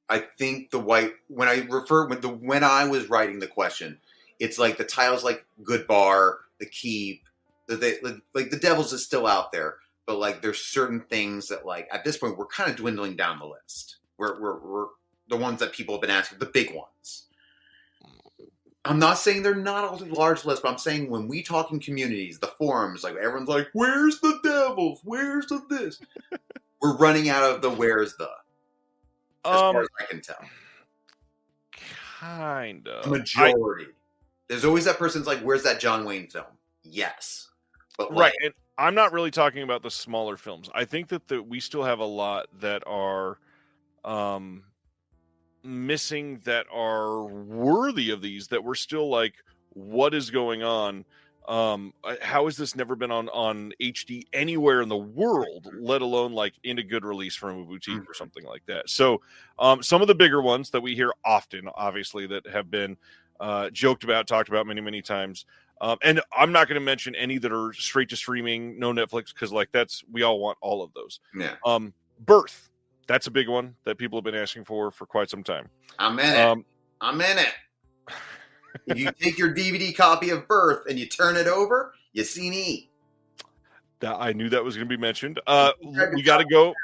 the white when I was writing the question, it's like the titles like Good Bar, The Keep, like The Devils is still out there, but like there's certain things that like at this point we're kind of dwindling down the list. We're the ones that people have been asking, the big ones. I'm not saying they're not a large list, but I'm saying when we talk in communities, the forums, like everyone's like, "Where's the Devils? Where's the this?" We're running out of the "Where's the." As far as I can tell,
Kind of.
the majority. There's always that person's like, "Where's that John Wayne film?" Yes, but like,
Right, and I'm not really talking about the smaller films. I think that we still have a lot that are missing that are worthy of these, that we're still like, what is going on? How has this never been on HD anywhere in the world, let alone like in a good release from a boutique or something like that? So some of the bigger ones that we hear often, obviously, that have been joked about, talked about many, many times. And I'm not going to mention any that are straight to streaming, no Netflix, because like we all want all of those.
Yeah.
Birth, that's a big one that people have been asking for quite some time.
I'm in it. If you take your DVD copy of Birth and you turn it over, you see me. I
knew that was going to be mentioned. We got to go.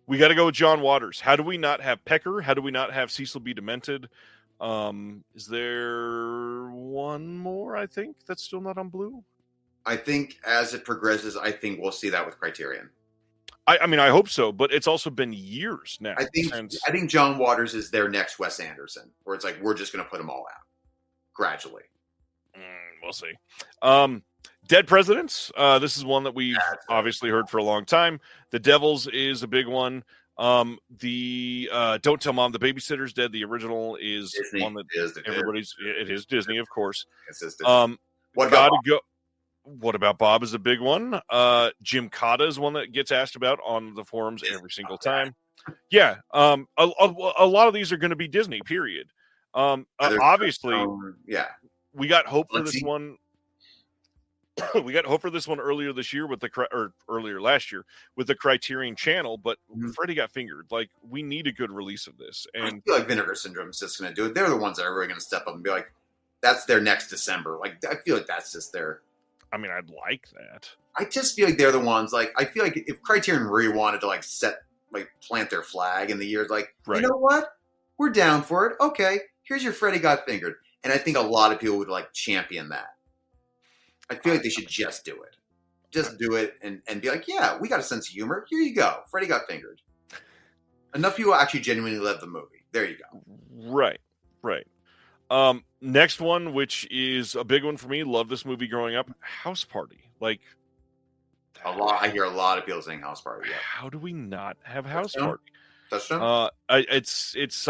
We got to go with John Waters. How do we not have Pecker? How do we not have Cecil B. Demented? Is there one more? I think that's still not on Blue.
I think as it progresses, I think we'll see that with Criterion.
I mean, I hope so, but it's also been years now.
I think John Waters is their next Wes Anderson, where it's like we're just going to put them all out gradually.
We'll see. Dead Presidents. This is one that we've obviously heard for a long time. The Devils is a big one. The Don't Tell Mom the Babysitter's Dead. The original is Disney. One that everybody's. It is Disney, of course. What about Bob is a big one. Jim Cotta is one that gets asked about on the forums every single time. Yeah. A lot of these are going to be Disney. Period. Obviously, we got hope for this one. We got hope for this one earlier this year earlier last year with the Criterion Channel, but Freddie got fingered. Like, we need a good release of this. And
I feel like Vinegar Syndrome is just going to do it. They're the ones that are really going to step up and be like, that's their next December. Like, I feel like that's just their.
I mean, I'd like that.
I just feel like they're the ones. Like, I feel like if Criterion really wanted to plant their flag in the years, like, You know what? We're down for it. Okay, here's your Freddie got fingered. And I think a lot of people would champion that. I feel like they should just do it. Just do it and be like, yeah, we got a sense of humor. Here you go. Freddie got fingered. Enough people actually genuinely love the movie. There you go.
Right. Next one, which is a big one for me, love this movie growing up, House Party. Like,
I hear a lot of people saying House Party. Yeah.
How do we not have House Party?
Touchdown?
It's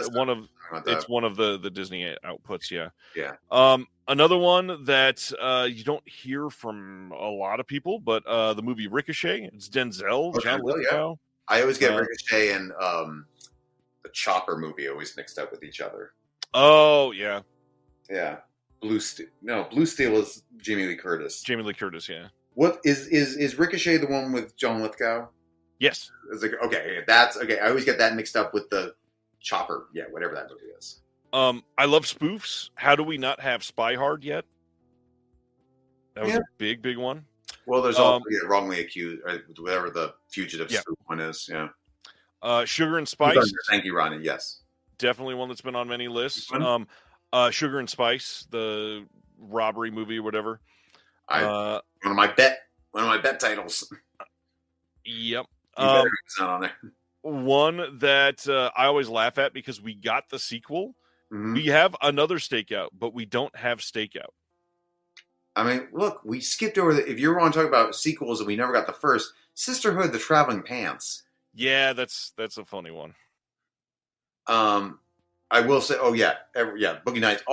one of the Disney outputs. Yeah. Another one that you don't hear from a lot of people, but the movie Ricochet. It's Denzel, John Lithgow.
Yeah. I always get Ricochet and the Chopper movie always mixed up with each other.
Oh yeah.
Yeah. Blue Steel is Jamie Lee Curtis.
Yeah.
What is Ricochet the one with John Lithgow?
Yes.
It's like, okay, that's okay. I always get that mixed up with the Chopper. Yeah, whatever that movie is.
I love spoofs. How do we not have Spy Hard yet? That was a big one.
Well, there's also Wrongly Accused, or whatever the fugitive spoof one is. Yeah.
Sugar and Spice.
Thank you, Ronnie. Yes.
Definitely one that's been on many lists. Sugar and Spice, the robbery movie or whatever.
One of my bet titles.
Yep.
Not on there.
One that I always laugh at because we got the sequel.
Mm-hmm.
We have another Stakeout, but we don't have Stakeout.
I mean, look, we skipped over if you want to talk about sequels and we never got the first, Sisterhood, the Traveling Pants.
Yeah, that's a funny one.
I will say, Boogie Nights.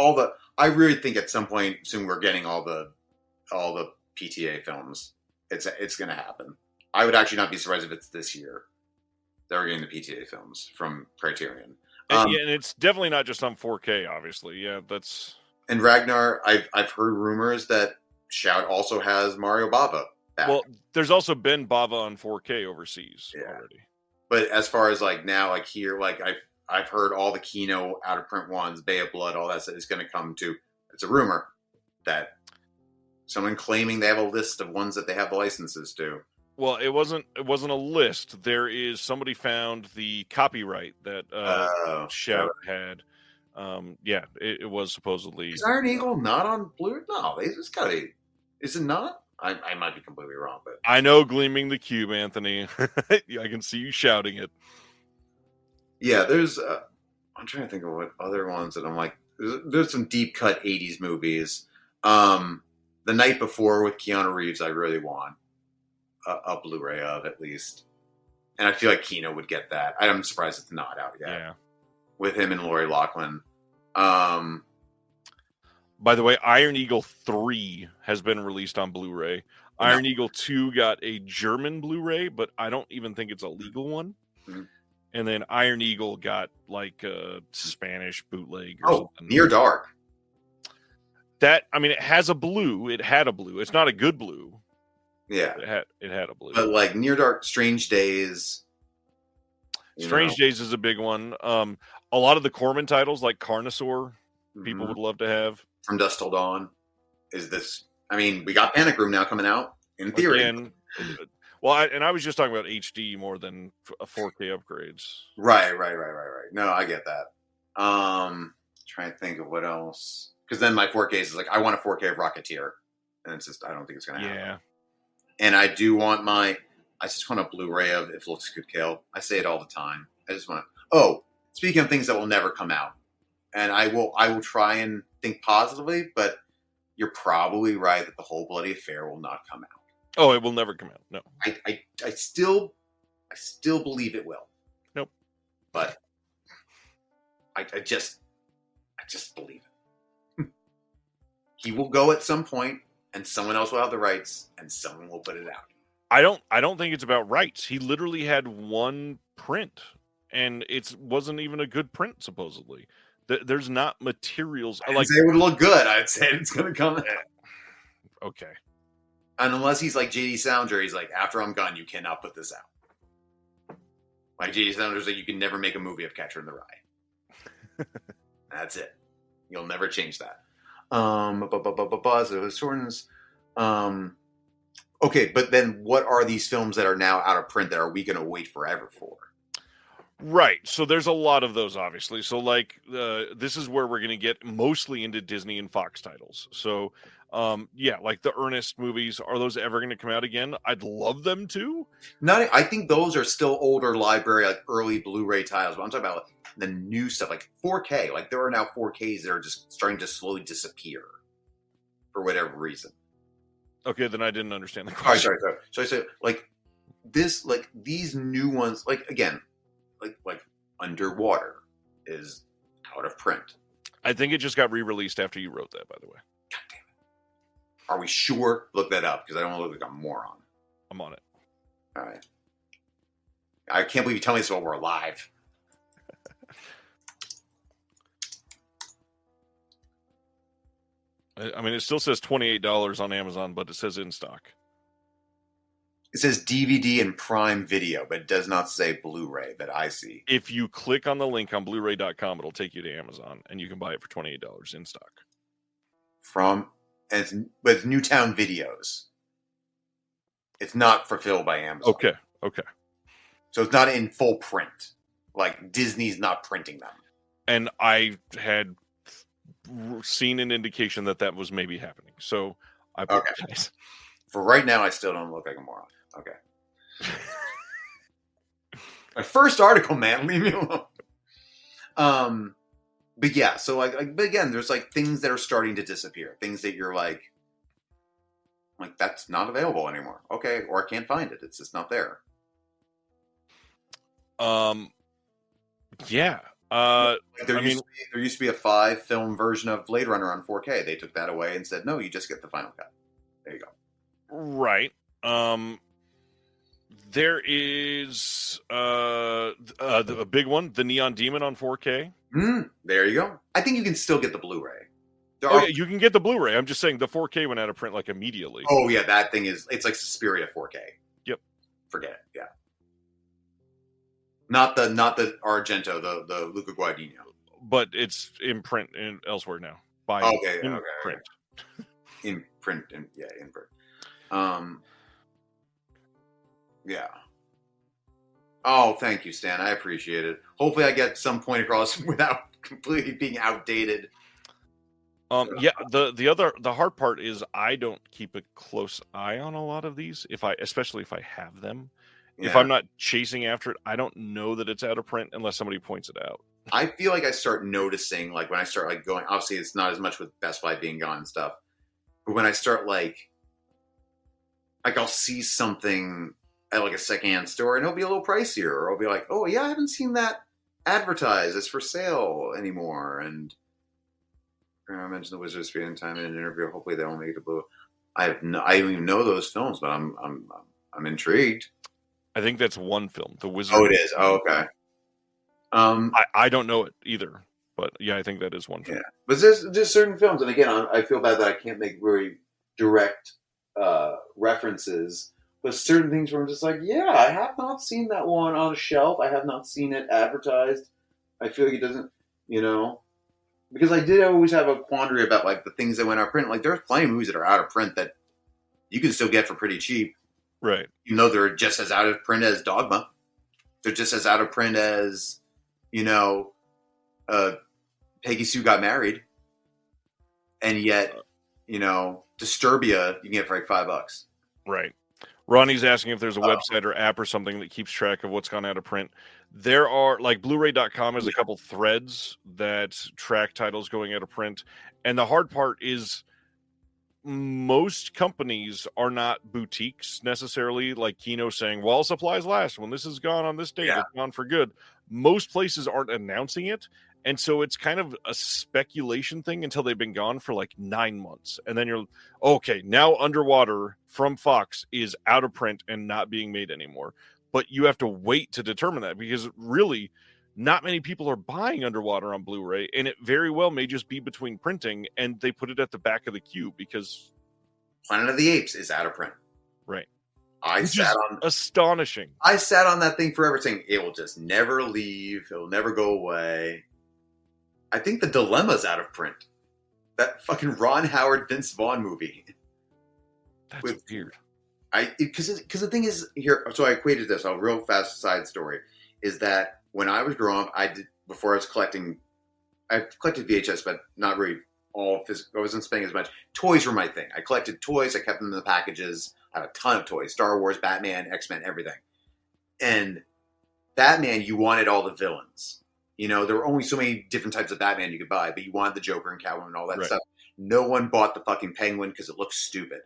I really think at some point soon we're getting all the PTA films. It's going to happen. I would actually not be surprised if it's this year. They're getting the PTA films from Criterion.
And it's definitely not just on 4K. Obviously, yeah, that's.
And Ragnar, I've heard rumors that Shout also has Mario Bava back.
Well, there's also been Bava on 4K overseas already.
But as far as like now, like here, like I've heard all the Kino out of print ones, Bay of Blood, all that stuff is going to come to. It's a rumor that someone claiming they have a list of ones that they have the licenses to.
Well, it wasn't a list. There is somebody found the copyright that Shout had. It was supposedly.
Is Iron Eagle not on Blu? No, it's got to be. Is it not? I might be completely wrong, but
I know Gleaming the Cube, Anthony. I can see you shouting it.
Yeah, there's. I'm trying to think of what other ones that I'm like. There's some deep cut '80s movies. The Night Before with Keanu Reeves, I really want a Blu-ray of at least, and I feel like Kino would get that. I'm surprised it's not out yet.
Yeah,
with him and Lori Loughlin.
By the way, Iron Eagle 3 has been released on Blu-ray. Iron Eagle 2 got a German Blu-ray, but I don't even think it's a legal one. Mm-hmm. And then Iron Eagle got like a Spanish bootleg or something.
Near Dark.
That, I mean, it has a blue. It had a blue. It's not a good blue.
Yeah.
It had a blue.
But like Near Dark, Strange Days.
Strange Days is a big one. A lot of the Corman titles, like Carnosaur, people would love to have.
From Dusk Till Dawn. Is this... I mean, we got Panic Room now coming out, in theory.
Again, I was just talking about HD more than 4K upgrades.
Right. No, I get that. Trying to think of what else. Because then my 4K is like, I want a 4K of Rocketeer. And it's just, I don't think it's going to happen.
Yeah.
And I do want I just want a Blu-ray of If Looks Could Kill. I say it all the time. I just want speaking of things that will never come out. And I will try and think positively, but you're probably right that The Whole Bloody Affair will not come out.
Oh, it will never come out. No.
I still believe it will.
Nope.
But I just believe it. He will go at some point, and someone else will have the rights, and someone will put it out.
I don't think it's about rights. He literally had one print, and it wasn't even a good print, supposedly. There's not materials.
I didn't say it would look good. I'd say it's going to come out.
Okay.
And unless he's like J.D. Salinger, he's like, after I'm gone, you cannot put this out. Like J.D. Salinger's like, you can never make a movie of Catcher in the Rye. That's it. You'll never change that. Okay, but then what are these films that are now out of print that are we going to wait forever for?
Right. So there's a lot of those, obviously. So like this is where we're going to get mostly into Disney and Fox titles. So like the Ernest movies, are those ever going to come out again? I'd love them to.
I think those are still older library, like early Blu-ray titles. But I'm talking about like, the new stuff, like 4K. Like there are now 4Ks that are just starting to slowly disappear for whatever reason.
Okay, then I didn't understand the question.
Sorry. So I said like this, like these new ones, like again, like Underwater is out of print.
I think it just got re-released after you wrote that, by the way.
God damn it. Are we sure? Look that up, because I don't want to look like a moron.
I'm on it.
All right. I can't believe you tell me this while we're alive.
I mean, it still says $28 on Amazon, but it says in stock.
It says DVD and Prime Video, but it does not say Blu-ray that I see.
If you click on the link on Blu-ray.com, it'll take you to Amazon, and you can buy it for $28 in stock.
But it's Newtown Videos. It's not fulfilled by Amazon.
Okay.
So it's not in full print. Like, Disney's not printing them.
And I had seen an indication that was maybe happening. So I apologize.
Okay. For right now, I still don't look like a moron. Okay. My first article, man. Leave me alone. But yeah, so but again, there's like things that are starting to disappear. Things that you're like that's not available anymore. Okay, or I can't find it. It's just not there.
Yeah. I
There
mean,
used to be a 5-film version of Blade Runner on 4K. They took that away and said, no, you just get the final cut. There you go.
right. There is a big one, the Neon Demon on 4K.
There you go. I think you can still get the Blu-ray.
Yeah, you can get the Blu-ray. I'm just saying the 4K went out of print like immediately.
Oh yeah, that thing it's like Suspiria 4K.
Yep.
Forget it. Yeah. Not the Argento, the Luca Guadagnino.
But it's in print and elsewhere now.
In
print.
In print. Yeah. Oh, thank you, Stan. I appreciate it. Hopefully I get some point across without completely being outdated.
Yeah, the hard part is I don't keep a close eye on a lot of these, especially if I have them. Yeah. If I'm not chasing after it, I don't know that it's out of print unless somebody points it out.
I feel like I start noticing, like when I start like going, obviously it's not as much with Best Buy being gone and stuff, but when I start like I'll see something at like a secondhand store and it'll be a little pricier, or I'll be like, oh yeah, I haven't seen that advertised as for sale anymore. And I mentioned the Wizard of Spending Time in an interview. Hopefully they won't make it to Blue. I don't even know those films, but I'm intrigued.
I think that's one film, The Wizard.
Oh, it is. Oh, okay.
I don't know it either, but yeah, I think that is one film.
Yeah, but there's certain films, and again, I feel bad that I can't make very direct references, but certain things where I'm just like, yeah, I have not seen that one on a shelf. I have not seen it advertised. I feel like it doesn't, because I did always have a quandary about like the things that went out of print. Like there's plenty of movies that are out of print that you can still get for pretty cheap.
Right.
Even though they're just as out of print as Dogma. They're just as out of print as, Peggy Sue Got Married. And yet, Disturbia, you can get for like $5.
Right. Ronnie's asking if there's a website or app or something that keeps track of what's gone out of print. There are, like Blu-ray.com has a couple threads that track titles going out of print. And the hard part is most companies are not boutiques necessarily, like Kino saying, while supplies last, when this is gone on this date, it's gone for good. Most places aren't announcing it. And so it's kind of a speculation thing until they've been gone for like 9 months. And then you're, okay, now Underwater from Fox is out of print and not being made anymore. But you have to wait to determine that because really not many people are buying Underwater on Blu-ray. And it very well may just be between printing and they put it at the back of the queue because
Planet of the Apes is out of print.
Right.
Astonishing. I sat on that thing forever saying it will just never leave. It will never go away. I think The Dilemma's out of print. That fucking Ron Howard, Vince Vaughn movie.
That's weird.
Because the thing is here. So I equated this. A real fast side story is that when I was growing up, I collected VHS, but not really all physical. I wasn't spending as much. Toys were my thing. I collected toys. I kept them in the packages. I had a ton of toys: Star Wars, Batman, X-Men, everything. And Batman, you wanted all the villains. There were only so many different types of Batman you could buy, but you wanted the Joker and Catwoman and all that stuff. No one bought the fucking Penguin because it looked stupid.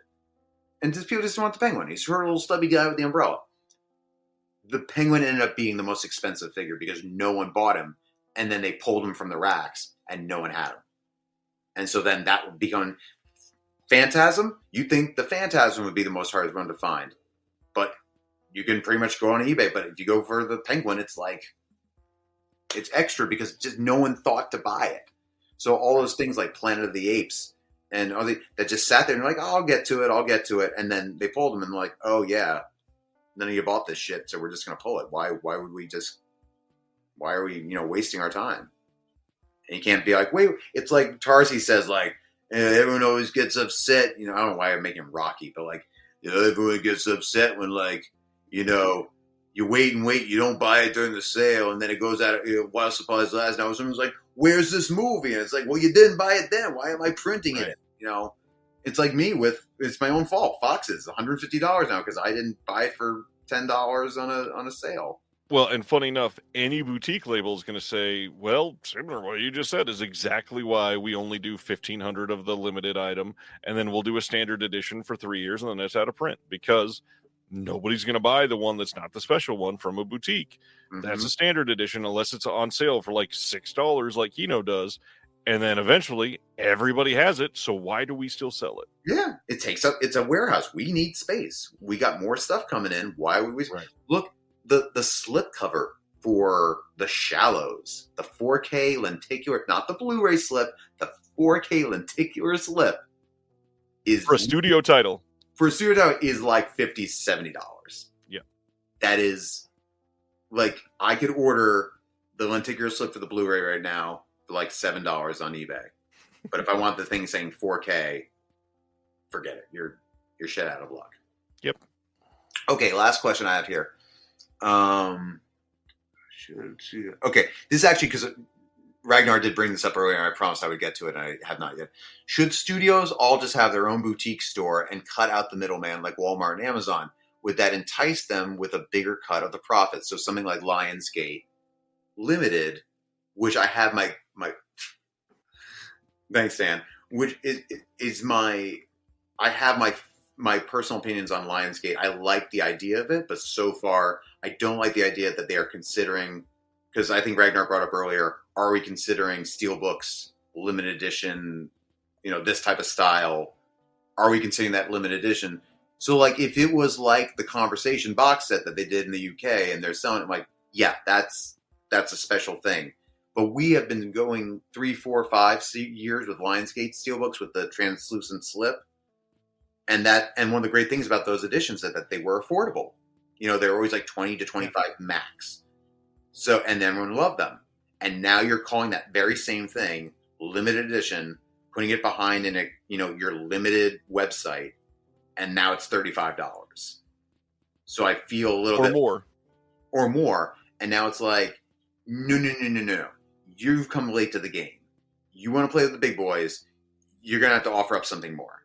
And people just didn't want the Penguin. He's her little stubby guy with the umbrella. The Penguin ended up being the most expensive figure because no one bought him. And then they pulled him from the racks and no one had him. And so then that would become Phantasm. You think the Phantasm would be the most hardest one to find. But you can pretty much go on eBay. But if you go for the Penguin, it's extra because just no one thought to buy it. So all those things like Planet of the Apes and all that just sat there and like, oh, I'll get to it. And then they pulled them and like, oh yeah, none of you bought this shit, so we're just going to pull it. Why are we, wasting our time? And you can't be like, wait, it's like Tarsi says, like, everyone always gets upset. I don't know why I'm making Rocky, but like, everyone gets upset when like, you wait and wait, you don't buy it during the sale, and then it goes out while supplies last. Now someone's like, where's this movie? And it's like, well, you didn't buy it then. Why am I printing it? It's like me it's my own fault. Fox is $150 now because I didn't buy it for $10 on a sale.
Well, and funny enough, any boutique label is going to say, well, similar to what you just said is exactly why we only do 1,500 of the limited item, and then we'll do a standard edition for 3 years, and then it's out of print because Nobody's going to buy the one that's not the special one from a boutique. That's a standard edition unless it's on sale for like $6 like Kino does. And then eventually everybody has it. So why do we still sell it?
Yeah, it takes up. It's a warehouse. We need space. We got more stuff coming in. Why would we?
Right.
Look, the slip cover for The Shallows, the 4K lenticular, not the Blu-ray slip, the 4K lenticular slip is
For a studio title.
For a studio title is like $50, $70.
Yeah,
that is like I could order the lenticular slip for the Blu-ray right now for like $7 on eBay. But if I want the thing saying 4K, forget it. You're shit out of luck.
Yep.
Okay, last question I have here. Okay, this is actually because Ragnar did bring this up earlier, and I promised I would get to it, and I have not yet. Should studios all just have their own boutique store and cut out the middleman like Walmart and Amazon? Would that entice them with a bigger cut of the profit? So something like Lionsgate Limited, which I have my thanks, Dan. Which is I have my personal opinions on Lionsgate. I like the idea of it, but so far I don't like the idea that they are considering, because I think Ragnar brought up earlier, are we considering steelbooks, limited edition, this type of style? Are we considering that limited edition? So like if it was like the Conversation box set that they did in the UK and they're selling it, like, yeah, that's a special thing. But we have been going 3, 4, 5 years with Lionsgate steelbooks with the translucent slip. And one of the great things about those editions is that they were affordable. They're always like 20 to 25 max. So, and everyone loved them. And now you're calling that very same thing limited edition, putting it behind in your limited website, and now it's $35. So I feel a little bit more. And now it's like, no. You've come late to the game. You want to play with the big boys, you're going to have to offer up something more.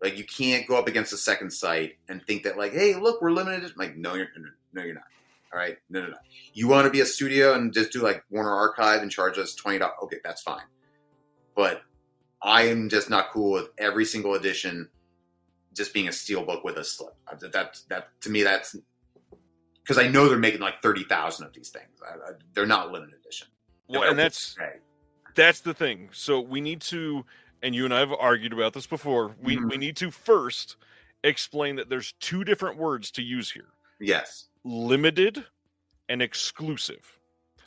Like, you can't go up against the second site and think that, like, hey, look, we're limited. Like, no, you're not. All right? No. You want to be a studio and just do, like, Warner Archive and charge us $20. Okay, that's fine. But I am just not cool with every single edition just being a steelbook with a slip. That to me, that's... Because I know they're making, like, 30,000 of these things. They're not limited edition.
Well, and that's the thing. So we need to... And you and I have argued about this before. We need to first explain that there's two different words to use here.
Yes. Limited
and exclusive.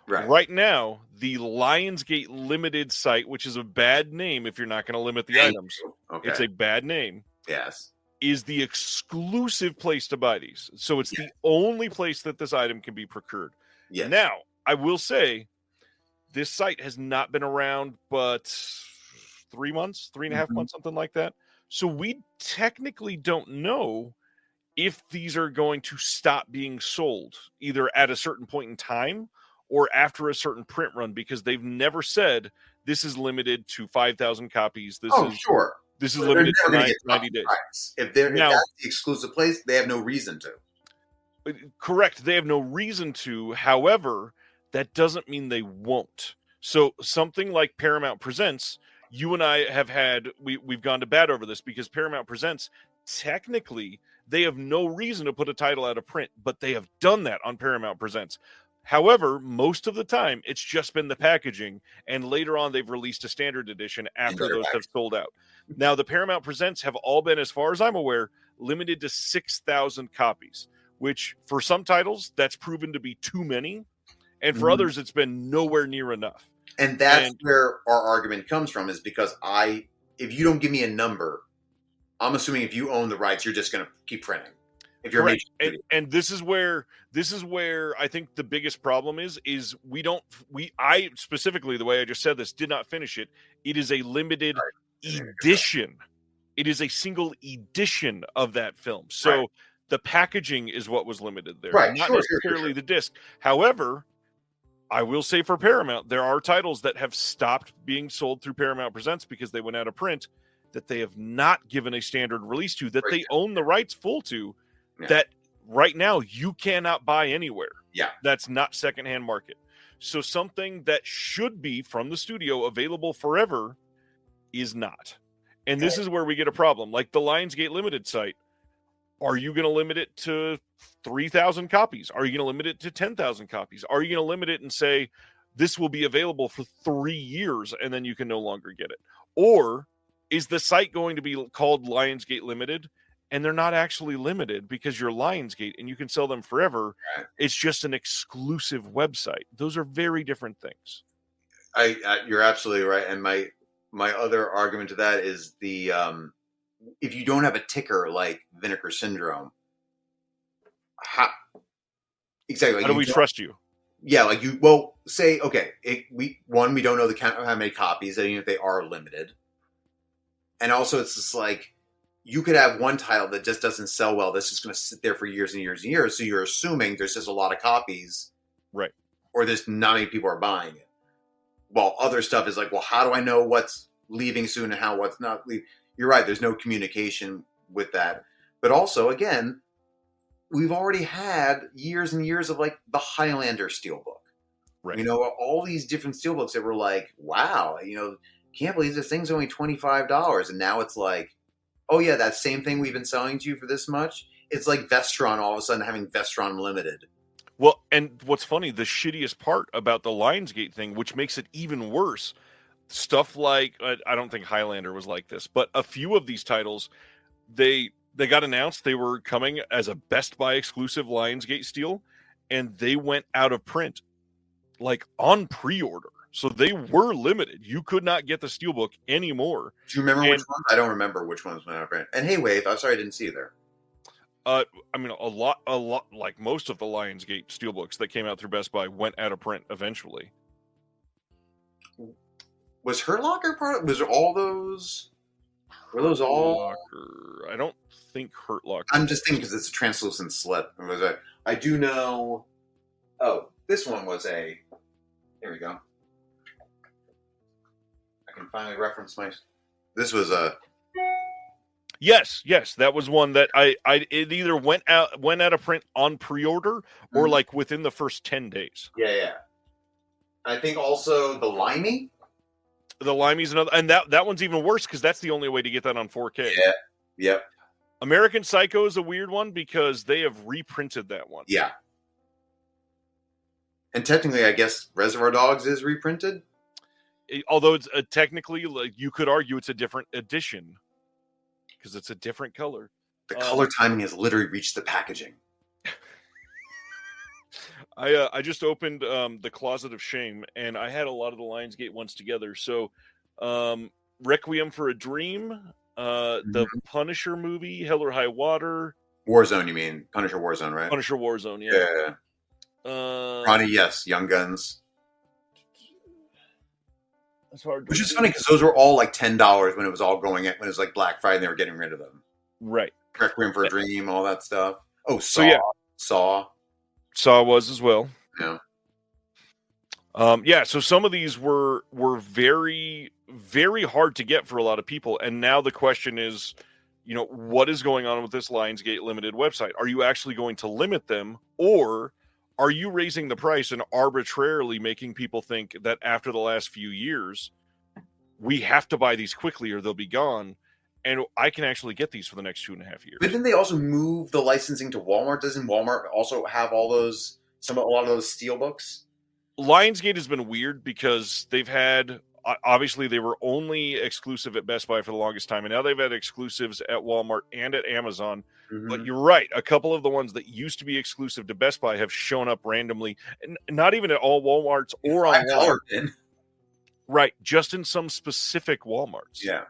Right.
Right now, the Lionsgate Limited site, which is a bad name if you're not going to limit the items.
Okay.
It's a bad name.
Yes.
Is the exclusive place to buy these. So it's the only place that this item can be procured.
Yes.
Now, I will say, this site has not been around but 3 months, 3.5 months, something like that. So we technically don't know if these are going to stop being sold either at a certain point in time or after a certain print run, because they've never said this is limited to 5,000 copies. This is limited to 90 days.
If that's the exclusive place, they have no reason to.
Correct. They have no reason to. However, that doesn't mean they won't. So something like Paramount Presents, you and I have had, we've gone to bat over this because Paramount Presents, technically, they have no reason to put a title out of print, but they have done that on Paramount Presents. However, most of the time, it's just been the packaging, and later on, they've released a standard edition after those have sold out. Now, the Paramount Presents have all been, as far as I'm aware, limited to 6,000 copies, which for some titles, that's proven to be too many, and for others, it's been nowhere near enough.
And that's where our argument comes from, is because if you don't give me a number, I'm assuming if you own the rights, you're just going to keep printing. If you're
and this is where I think the biggest problem is I specifically, the way I just said this, did not finish it. It is a limited edition. It is a single edition of that film. So the packaging is what was limited there, not necessarily the disc. However, I will say for Paramount, there are titles that have stopped being sold through Paramount Presents because they went out of print, that they have not given a standard release to, that they own the rights full to, that right now you cannot buy anywhere.
Yeah.
That's not secondhand market. So something that should be from the studio available forever is not. And this is where we get a problem. Like the Lionsgate Limited site, Are you going to limit it to 3,000 copies? Are you going to limit it to 10,000 copies? Are you going to limit it and say this will be available for 3 years and then you can no longer get it? Or is the site going to be called Lionsgate Limited and they're not actually limited because you're Lionsgate and you can sell them forever? It's just an exclusive website. Those are very different things.
You're absolutely right. And my other argument to that is the if you don't have a ticker like Vinegar Syndrome, how
do we trust you?
Yeah, like you. Well, say okay. We don't know how many copies, even if they are limited, and also it's just like you could have one title that just doesn't sell well. That's just going to sit there for years and years and years. So you're assuming there's just a lot of copies,
right?
Or there's not many people are buying it. While other stuff is like, well, how do I know what's leaving soon and what's not leaving? You're right. There's no communication with that. But also, again, we've already had years and years of like the Highlander Steelbook.
Right.
You know, all these different Steelbooks that were like, wow, can't believe this thing's only $25. And now it's like, oh yeah, that same thing we've been selling to you for this much. It's like Vestron all of a sudden having Vestron Limited.
Well, and what's funny, the shittiest part about the Lionsgate thing, which makes it even worse, stuff like, I don't think Highlander was like this, but a few of these titles, they got announced they were coming as a Best Buy exclusive Lionsgate Steel, and they went out of print, like on pre-order. So they were limited. You could not get the Steelbook anymore.
Do you remember which ones? I don't remember which ones went out of print. And hey, Wave, I'm sorry I didn't see you there.
I mean, a lot, like most of the Lionsgate Steelbooks that came out through Best Buy went out of print eventually.
Was Hurt Locker part of, was all those? Were those all?
Locker. I don't think Hurt Locker.
I'm just thinking because it's a translucent slip. I do know. Oh, this one was a. Here we go. I can finally reference my. This was a.
Yes, that was one that it either went out of print on pre-order or like within the first 10 days.
Yeah. I think also the Limey.
The Limey's another, and that one's even worse because that's the only way to get that on 4K.
Yeah. Yep.
American Psycho is a weird one because they have reprinted that one.
Yeah. And technically, I guess Reservoir Dogs is reprinted.
Although it's technically, like you could argue, it's a different edition because it's a different color.
The color timing has literally reached the packaging.
I just opened the Closet of Shame, and I had a lot of the Lionsgate ones together. So, Requiem for a Dream, the Punisher movie, Hell or High Water.
Warzone, you mean? Punisher Warzone, right?
Punisher Warzone, yeah.
Ronnie, yes. Young Guns.
That's hard.
Which is funny because those were all like $10 when it was all going when it was like Black Friday and they were getting rid of them.
Right.
Requiem for a Dream, all that stuff. Oh, Saw.
So, yeah.
Saw
was as well.
Yeah.
So some of these were very, very hard to get for a lot of people. And now the question is, what is going on with this Lionsgate Limited website? Are you actually going to limit them, or are you raising the price and arbitrarily making people think that after the last few years, we have to buy these quickly or they'll be gone? And I can actually get these for the next 2.5 years.
But didn't they also move the licensing to Walmart? Doesn't Walmart also have a lot of those Steelbooks?
Lionsgate has been weird because they've had, obviously they were only exclusive at Best Buy for the longest time, and now they've had exclusives at Walmart and at Amazon. Mm-hmm. But you're right, a couple of the ones that used to be exclusive to Best Buy have shown up randomly, and not even at all Walmarts or on Walmart. Right, just in some specific Walmarts.
Yeah.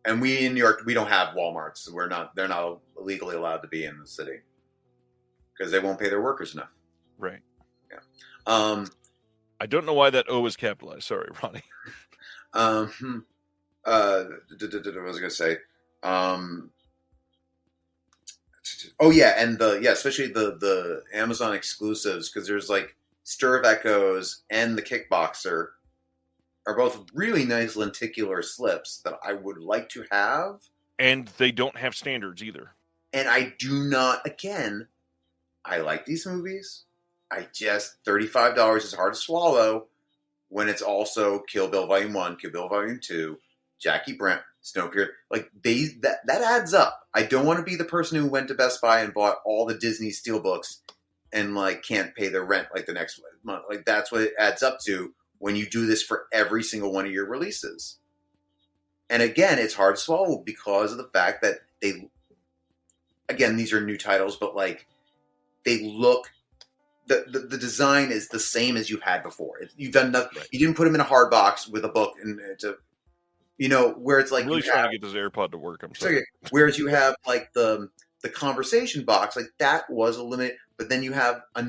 And we in New York, we don't have Walmarts. They're not legally allowed to be in the city because they won't pay their workers enough.
Right.
Yeah.
I don't know why that O is capitalized. Sorry, Ronnie.
What was I going to say? Oh yeah, and especially the Amazon exclusives, because there's like Stir of Echoes and the Kickboxer are both really nice lenticular slips that I would like to have.
And they don't have standards either.
And I do not, again, I like these movies. $35 is hard to swallow when it's also Kill Bill Volume 1, Kill Bill Volume 2, Jackie Snowpiercer. Like that adds up. I don't want to be the person who went to Best Buy and bought all the Disney Steelbooks and like can't pay their rent like the next month. Like that's what it adds up to when you do this for every single one of your releases. And again, it's hard to swallow because of the fact that these are new titles, but like they look, the design is the same as you've had before. You've done nothing. Right. You didn't put them in a hard box with a book and to, where it's like,
I'm really trying to get this AirPod to work. I'm sorry.
Whereas you have like the conversation box, like that was a limit, but then you have a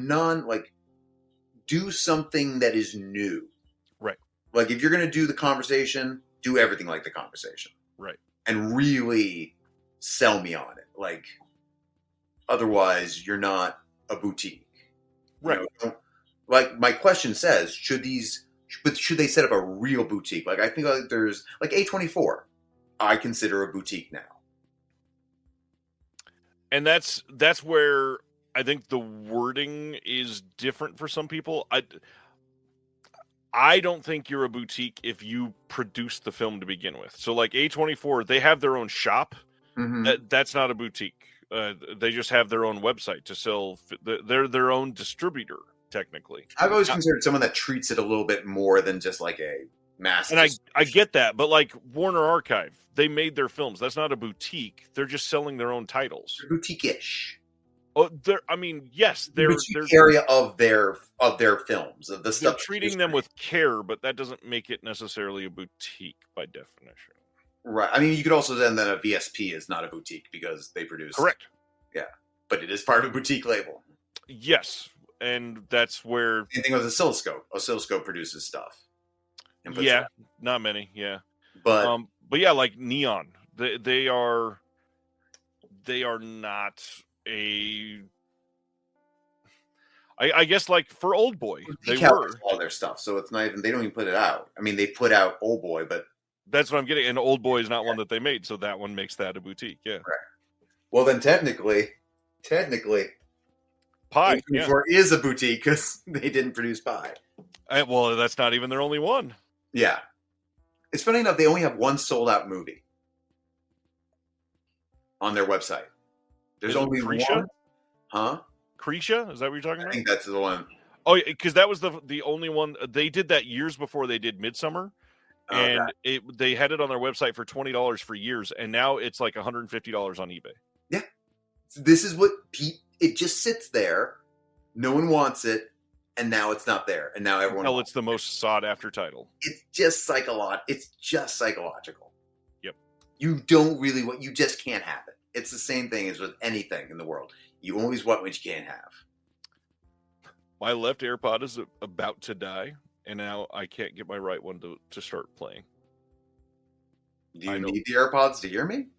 do something that is new.
Right.
Like if you're going to do the conversation, do everything like the conversation.
Right.
And really sell me on it. Like, otherwise you're not a boutique.
Right.
Like my question says, should they set up a real boutique? Like I think like there's like A24. I consider a boutique now.
And that's where I think the wording is different for some people. I don't think you're a boutique if you produce the film to begin with. So like A24, they have their own shop. Mm-hmm. That's not a boutique. They just have their own website to sell. They're their own distributor, technically.
I've always considered someone that treats it a little bit more than just like a mass.
And I get that, but like Warner Archive, they made their films. That's not a boutique. They're just selling their own titles.
They're boutique-ish.
Oh, yes, they're
area of their films, of the stuff.
Treating them with care, but that doesn't make it necessarily a boutique by definition.
Right. I mean, you could also then a VSP is not a boutique because they produce.
Correct.
Yeah, but it is part of a boutique label.
Yes, and that's where.
Same thing with Oscilloscope. Oscilloscope produces stuff.
Yeah, not many. Yeah,
but
yeah, like Neon, they are not a. I guess like for Old Boy, they were
all their stuff, so it's not even. They don't even put it out. I mean, they put out Old Boy, but.
That's what I'm getting. And Old Boy is not one that they made, so that one makes that a boutique. Yeah.
Right. Well, then technically,
Pie
is a boutique because they didn't produce Pie.
Well, that's not even their only one.
Yeah. It's funny enough, they only have one sold out movie on their website. There's only
Cretia?
One. Huh?
Cretia? Is that what you're talking about?
I think that's the one.
Oh, because that was the only one. They did that years before they did Midsummer. And they had it on their website for $20 for years, and now it's like $150 on eBay.
Yeah, this is what it just sits there. No one wants it, and now it's not there, and now everyone.
Well, it's the most sought after title.
It's just psychological.
Yep.
You don't really want. You just can't have it. It's the same thing as with anything in the world. You always want what you can't have.
My left AirPod is about to die. And now I can't get my right one to start playing.
Do you need the AirPods to hear me?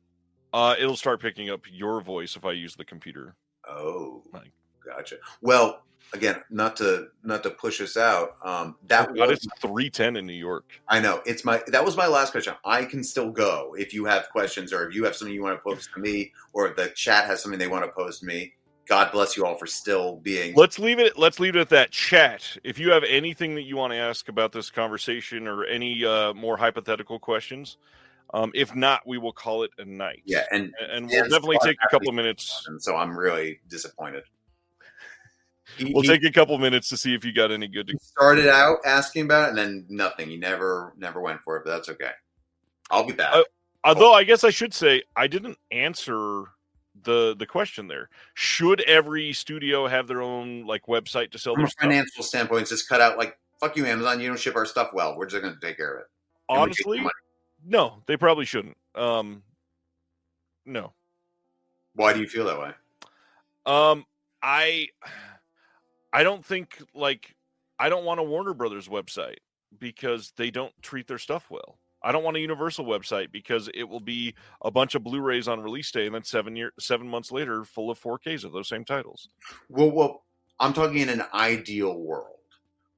It'll start picking up your voice if I use the computer.
Oh, gotcha. Well, again, not to push us out.
It's 3:10 in New York.
I know that was my last question. I can still go if you have questions or if you have something you want to post to me, or if the chat has something they want to post to me. God bless you all for still being.
Let's leave it at that. Chat. If you have anything that you want to ask about this conversation or any more hypothetical questions, if not, we will call it a night.
Yeah, and
we'll definitely take a couple minutes.
And so I'm really disappointed.
We'll take a couple minutes to see if you got any good.
He started out asking about it, and then nothing. He never went for it, but that's okay. I'll be back.
Although I guess I should say I didn't answer the question there. Should every studio have their own like website to sell their stuff?
From a financial standpoint, just cut out like, fuck you, Amazon, you don't ship our stuff well. We're just going to take care of it.
Honestly, no, they probably shouldn't. No.
Why do you feel that way?
I don't think I don't want a Warner Brothers website because they don't treat their stuff well. I don't want a Universal website because it will be a bunch of Blu-rays on release day and then 7 months later full of 4Ks of those same titles.
Well, I'm talking in an ideal world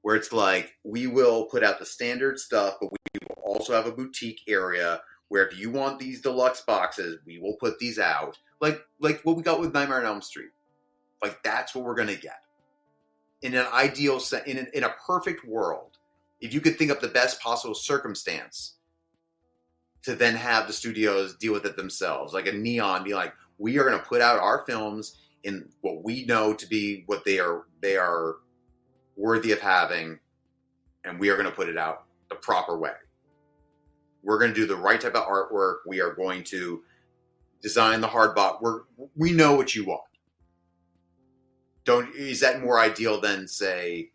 where it's like we will put out the standard stuff, but we will also have a boutique area where if you want these deluxe boxes, we will put these out. Like what we got with Nightmare on Elm Street. Like that's what we're going to get. In an ideal in a perfect world, if you could think of the best possible circumstance to then have the studios deal with it themselves. Like a Neon be like, we are going to put out our films in what we know to be what they are worthy of having, and we are going to put it out the proper way. We're going to do the right type of artwork. We are going to design the hard bot. We know what you want. Is that more ideal than, say,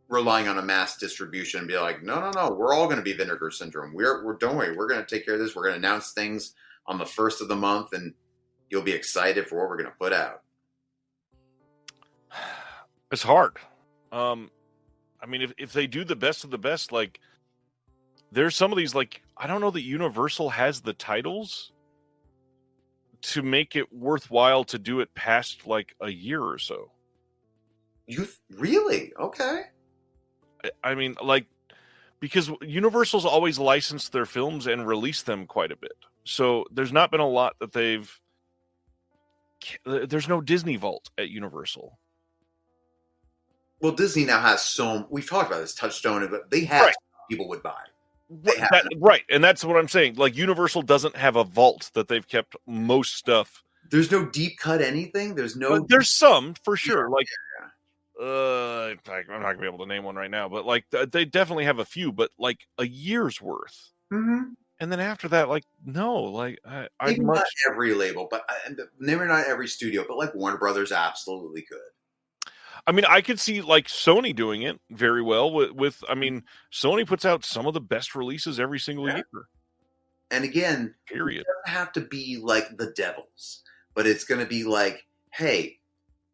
relying on a mass distribution and be like, no, we're all going to be Vinegar Syndrome. We're don't worry, we're going to take care of this. We're going to announce things on the 1st of the month, and you'll be excited for what we're going to put out.
It's hard. I mean, if they do the best of the best, like, there's some of these, like, I don't know that Universal has the titles to make it worthwhile to do it past, like, a year or so.
Really? Okay.
I mean, like, because Universal's always licensed their films and released them quite a bit. So there's not been a lot that there's no Disney Vault at Universal.
Well, Disney now has we've talked about this, Touchstone, but they have people would buy.
Right, and that's what I'm saying. Like, Universal doesn't have a vault that they've kept most stuff.
There's no deep cut anything. There's
there's some for sure. I'm not gonna be able to name one right now, but like they definitely have a few, but like a year's worth.
Mm-hmm.
And then after that, like, no, like
not every label, but never not every studio, but like Warner Brothers absolutely could.
I mean, I could see like Sony doing it very well with I mean, Sony puts out some of the best releases every single year.
And again,
period.
It doesn't have to be like the Devils, but it's going to be like, hey,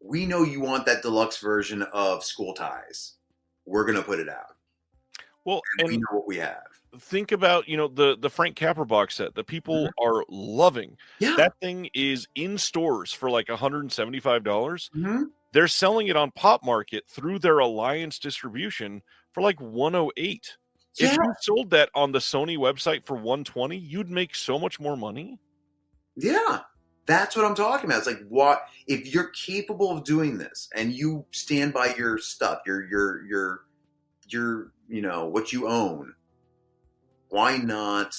we know you want that deluxe version of School Ties. We're going to put it out.
Well, and
we know what we have.
Think about, the Frank Capra box set that people are loving.
Yeah.
That thing is in stores for like $175.
Mm-hmm.
They're selling it on Pop Market through their Alliance distribution for like $108. Yeah. If you sold that on the Sony website for $120, you'd make so much more money.
Yeah. That's what I'm talking about. It's like, what if you're capable of doing this and you stand by your stuff, your what you own? Why not?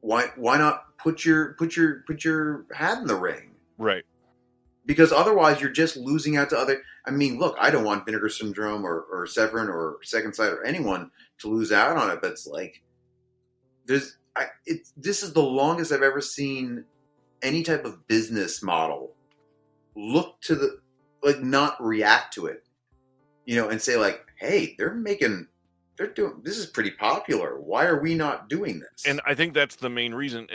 Why not put your hat in the ring?
Right.
Because otherwise, you're just losing out to other. I mean, look, I don't want Vinegar Syndrome or Severin or Second Sight or anyone to lose out on it. But it's like this is the longest I've ever seen any type of business model look to not react to it, and say like, hey, they're doing this is pretty popular. Why are we not doing this?
And I think that's the main reason.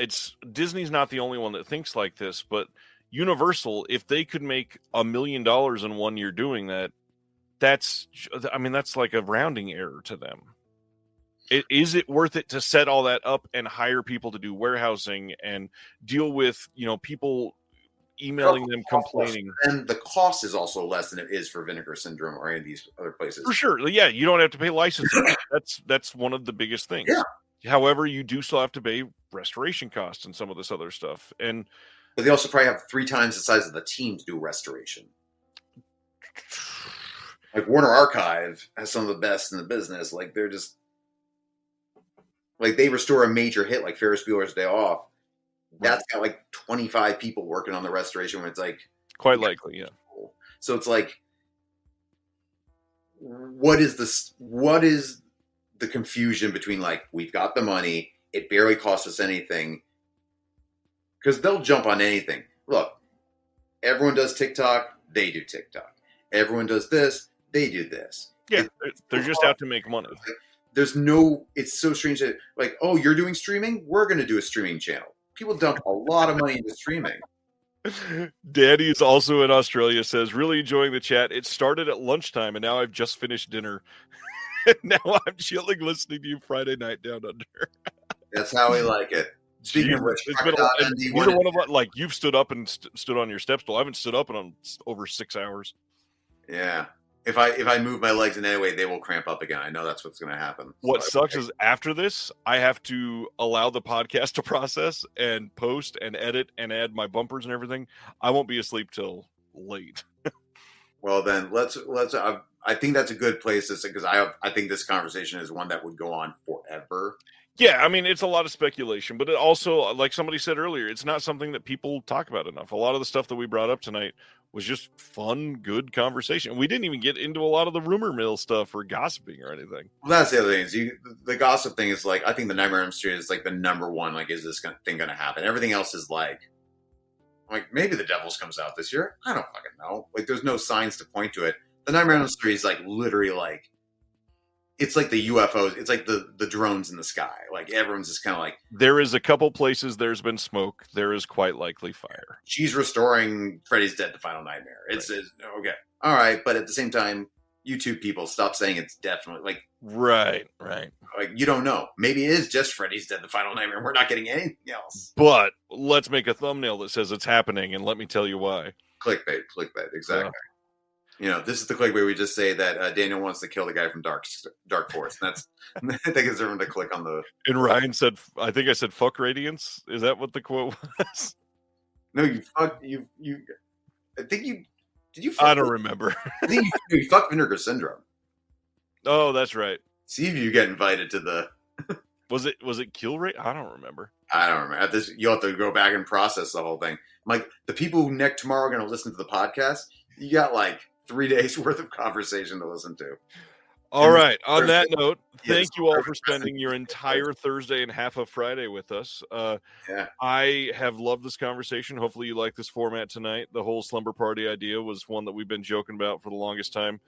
Disney's not the only one that thinks like this, but Universal, if they could make $1 million in 1 year doing that, that's like a rounding error to them. Is it worth it to set all that up and hire people to do warehousing and deal with, people emailing them complaining?
And the cost is also less than it is for Vinegar Syndrome or any of these other places.
For sure. Yeah, you don't have to pay licensing. That's one of the biggest things.
Yeah.
However, you do still have to pay restoration costs and some of this other stuff.
But they also probably have 3 times the size of the team to do restoration. Like Warner Archive has some of the best in the business. Like they're just like they restore a major hit like Ferris Bueller's Day Off. That's got like 25 people working on the restoration when it's like
quite likely, yeah.
So it's like, what is the confusion between like, we've got the money, it barely costs us anything, because they'll jump on anything. Look, everyone does TikTok, they do TikTok. Everyone does this, they do this.
Yeah, they're just out to make money.
It's so strange that like, oh, you're doing streaming? We're going to do a streaming channel. People dump a lot of money into streaming.
Danny is also in Australia, says, really enjoying the chat. It started at lunchtime and now I've just finished dinner. Now I'm chilling listening to you Friday night down under. That's
how we like it. Speaking of which,
neither one of us, like, you've stood up and stood on your step stool. I haven't stood up in over 6 hours.
Yeah. If I move my legs in any way, they will cramp up again. I know that's what's going to happen.
What sucks is after this, I have to allow the podcast to process and post and edit and add my bumpers and everything. I won't be asleep till late.
Well, then let's. I think that's a good place to say, because I think this conversation is one that would go on forever.
Yeah, I mean, it's a lot of speculation, but it also, like somebody said earlier, it's not something that people talk about enough. A lot of the stuff that we brought up tonight was just fun, good conversation. We didn't even get into a lot of the rumor mill stuff or gossiping or anything.
Well, that's the other thing. Is the gossip thing is like, I think the Nightmare on Elm Street is like the number one. Like, is this thing going to happen? Everything else is like maybe the Devils comes out this year. I don't fucking know. Like, there's no signs to point to it. The Nightmare on Elm Street is like literally like, it's like the UFOs. It's like the drones in the sky. Like, everyone's just kind of like,
there is a couple places there's been smoke. There is quite likely fire.
She's restoring Freddy's Dead: The Final Nightmare. It's okay, all right, but at the same time, YouTube people, stop saying it's definitely like
right.
Like, you don't know. Maybe it is just Freddy's Dead: The Final Nightmare. We're not getting anything else.
But let's make a thumbnail that says it's happening, and let me tell you why.
Clickbait, exactly. This is the clickbait. We just say that Daniel wants to kill the guy from Dark Force. That's I think it's everyone to click on the.
And Ryan said, "I think I said fuck Radiance." Is that what the quote was?
No, you fuck you. I think you did. You. Fuck
I don't remember.
I think you fuck Vinegar Syndrome.
Oh, that's right.
See if you get invited to the.
Was it Kill Rate? I don't remember.
I don't remember. At this, you'll have to go back and process the whole thing. Like, the people who next tomorrow are going to listen to the podcast, you got like 3 days worth of conversation to listen to.
All right. On that note, thank you all for spending your entire Thursday and half of Friday with us. I have loved this conversation. Hopefully you like this format tonight. The whole slumber party idea was one that we've been joking about for the longest time.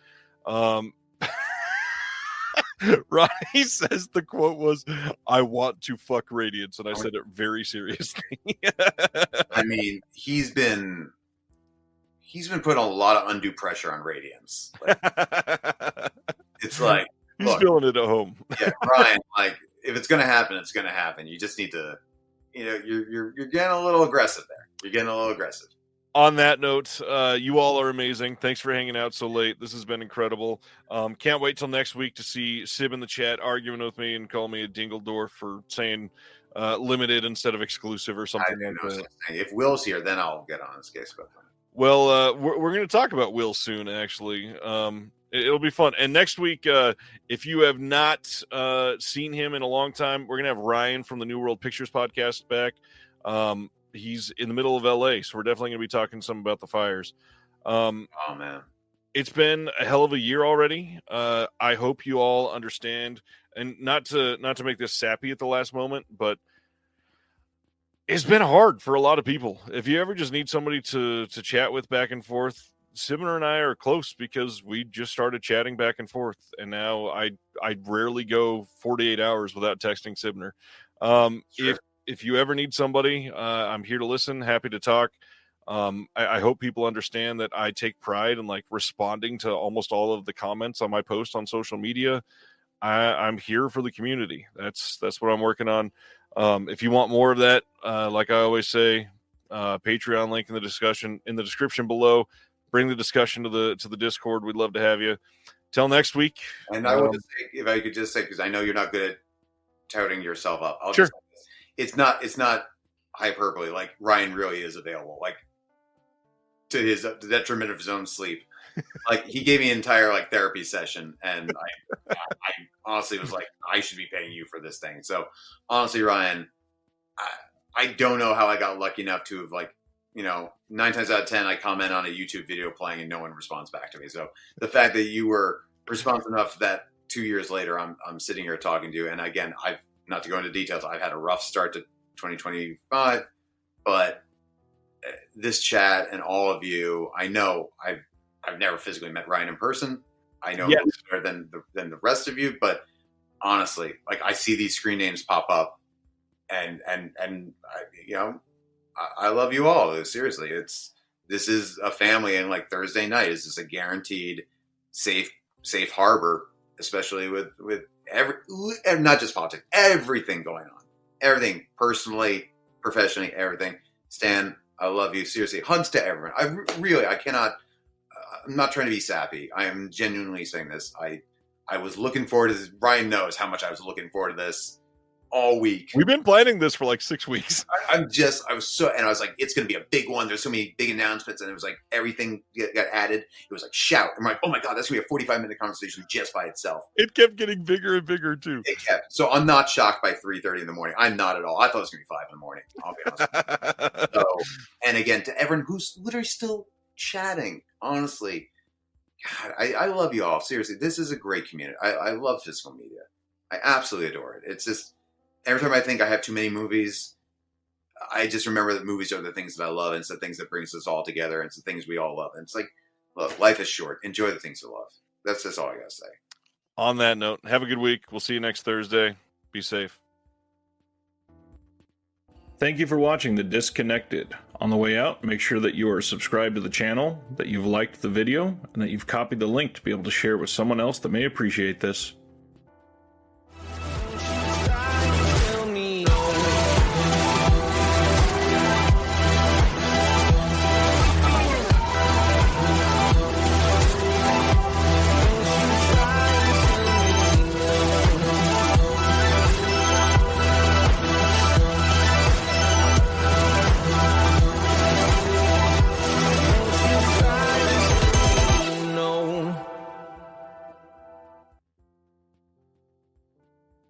Ronnie says the quote was, "I want to fuck Radiance," and I said it very seriously.
I mean, he's been putting a lot of undue pressure on Radiance. Like, it's like,
he's feeling it at home.
Yeah, Ryan. Like, if it's gonna happen, it's gonna happen. You just need to, you're getting a little aggressive there. You're getting a little aggressive.
On that note, you all are amazing. Thanks for hanging out so late. This has been incredible. Can't wait till next week to see Sib in the chat arguing with me and call me a dingledorf for saying limited instead of exclusive or something like that.
If Will's here, then I'll get on his case about that.
Well, we're going to talk about Will soon, actually. It'll be fun. And next week, if you have not seen him in a long time, we're going to have Ryan from the New World Pictures podcast back. He's in the middle of LA, so we're definitely going to be talking some about the fires.
Oh man,
it's been a hell of a year already. I hope you all understand, and not to make this sappy at the last moment, but it's been hard for a lot of people. If you ever just need somebody to chat with back and forth, Cibener and I are close because we just started chatting back and forth, and now I rarely go 48 hours without texting Cibener.
Sure.
If you ever need somebody, I'm here to listen, happy to talk. I hope people understand that I take pride in like responding to almost all of the comments on my post on social media. I'm here for the community. That's what I'm working on. If you want more of that, like I always say, Patreon link in the description below. Bring the discussion to the Discord. We'd love to have you. Till next week.
And I would just say, if I could just say, because I know you're not good at touting yourself up. I'll
sure.
Just, it's not hyperbole. Like, Ryan really is available. Like, to the detriment of his own sleep. Like, he gave me an entire like therapy session, and I honestly was like, I should be paying you for this thing. So honestly, Ryan, I don't know how I got lucky enough to have 9 times out of 10 I comment on a YouTube video playing and no one responds back to me. So the fact that you were responsive enough that 2 years later I'm sitting here talking to you, and again, I've not to go into details, I've had a rough start to 2025, but this chat and all of you, I know I've never physically met Ryan in person. I know
yes.
better than the rest of you, but honestly, like, I see these screen names pop up, and I love you all. Seriously, this is a family, and like Thursday night is just a guaranteed safe harbor, especially with not just politics, everything going on, everything personally, professionally, everything. Stan, I love you. Seriously, hugs to everyone. I cannot. I'm not trying to be sappy. I am genuinely saying this. I was looking forward to this. Ryan knows how much I was looking forward to this. all week.
We've been planning this for like 6 weeks.
I was like, it's going to be a big one. There's so many big announcements, and it was like everything got added. It was like shout. I'm like, oh my God, that's going to be a 45-minute conversation just by itself.
It kept getting bigger and bigger too.
It kept. So I'm not shocked by 3:30 in the morning. I'm not at all. I thought it was going to be 5 in the morning. I'll be honest with you. So, and again, to everyone who's literally still chatting, honestly, God, I love you all. Seriously, this is a great community. I love physical media. I absolutely adore it. It's just, every time I think I have too many movies, I just remember that movies are the things that I love, and it's the things that brings us all together, and it's the things we all love. And it's like, look, life is short. Enjoy the things you love. That's just all I got to say.
On that note, have a good week. We'll see you next Thursday. Be safe. Thank you for watching The Disconnected. On the way out, make sure that you are subscribed to the channel, that you've liked the video, and that you've copied the link to be able to share it with someone else that may appreciate this.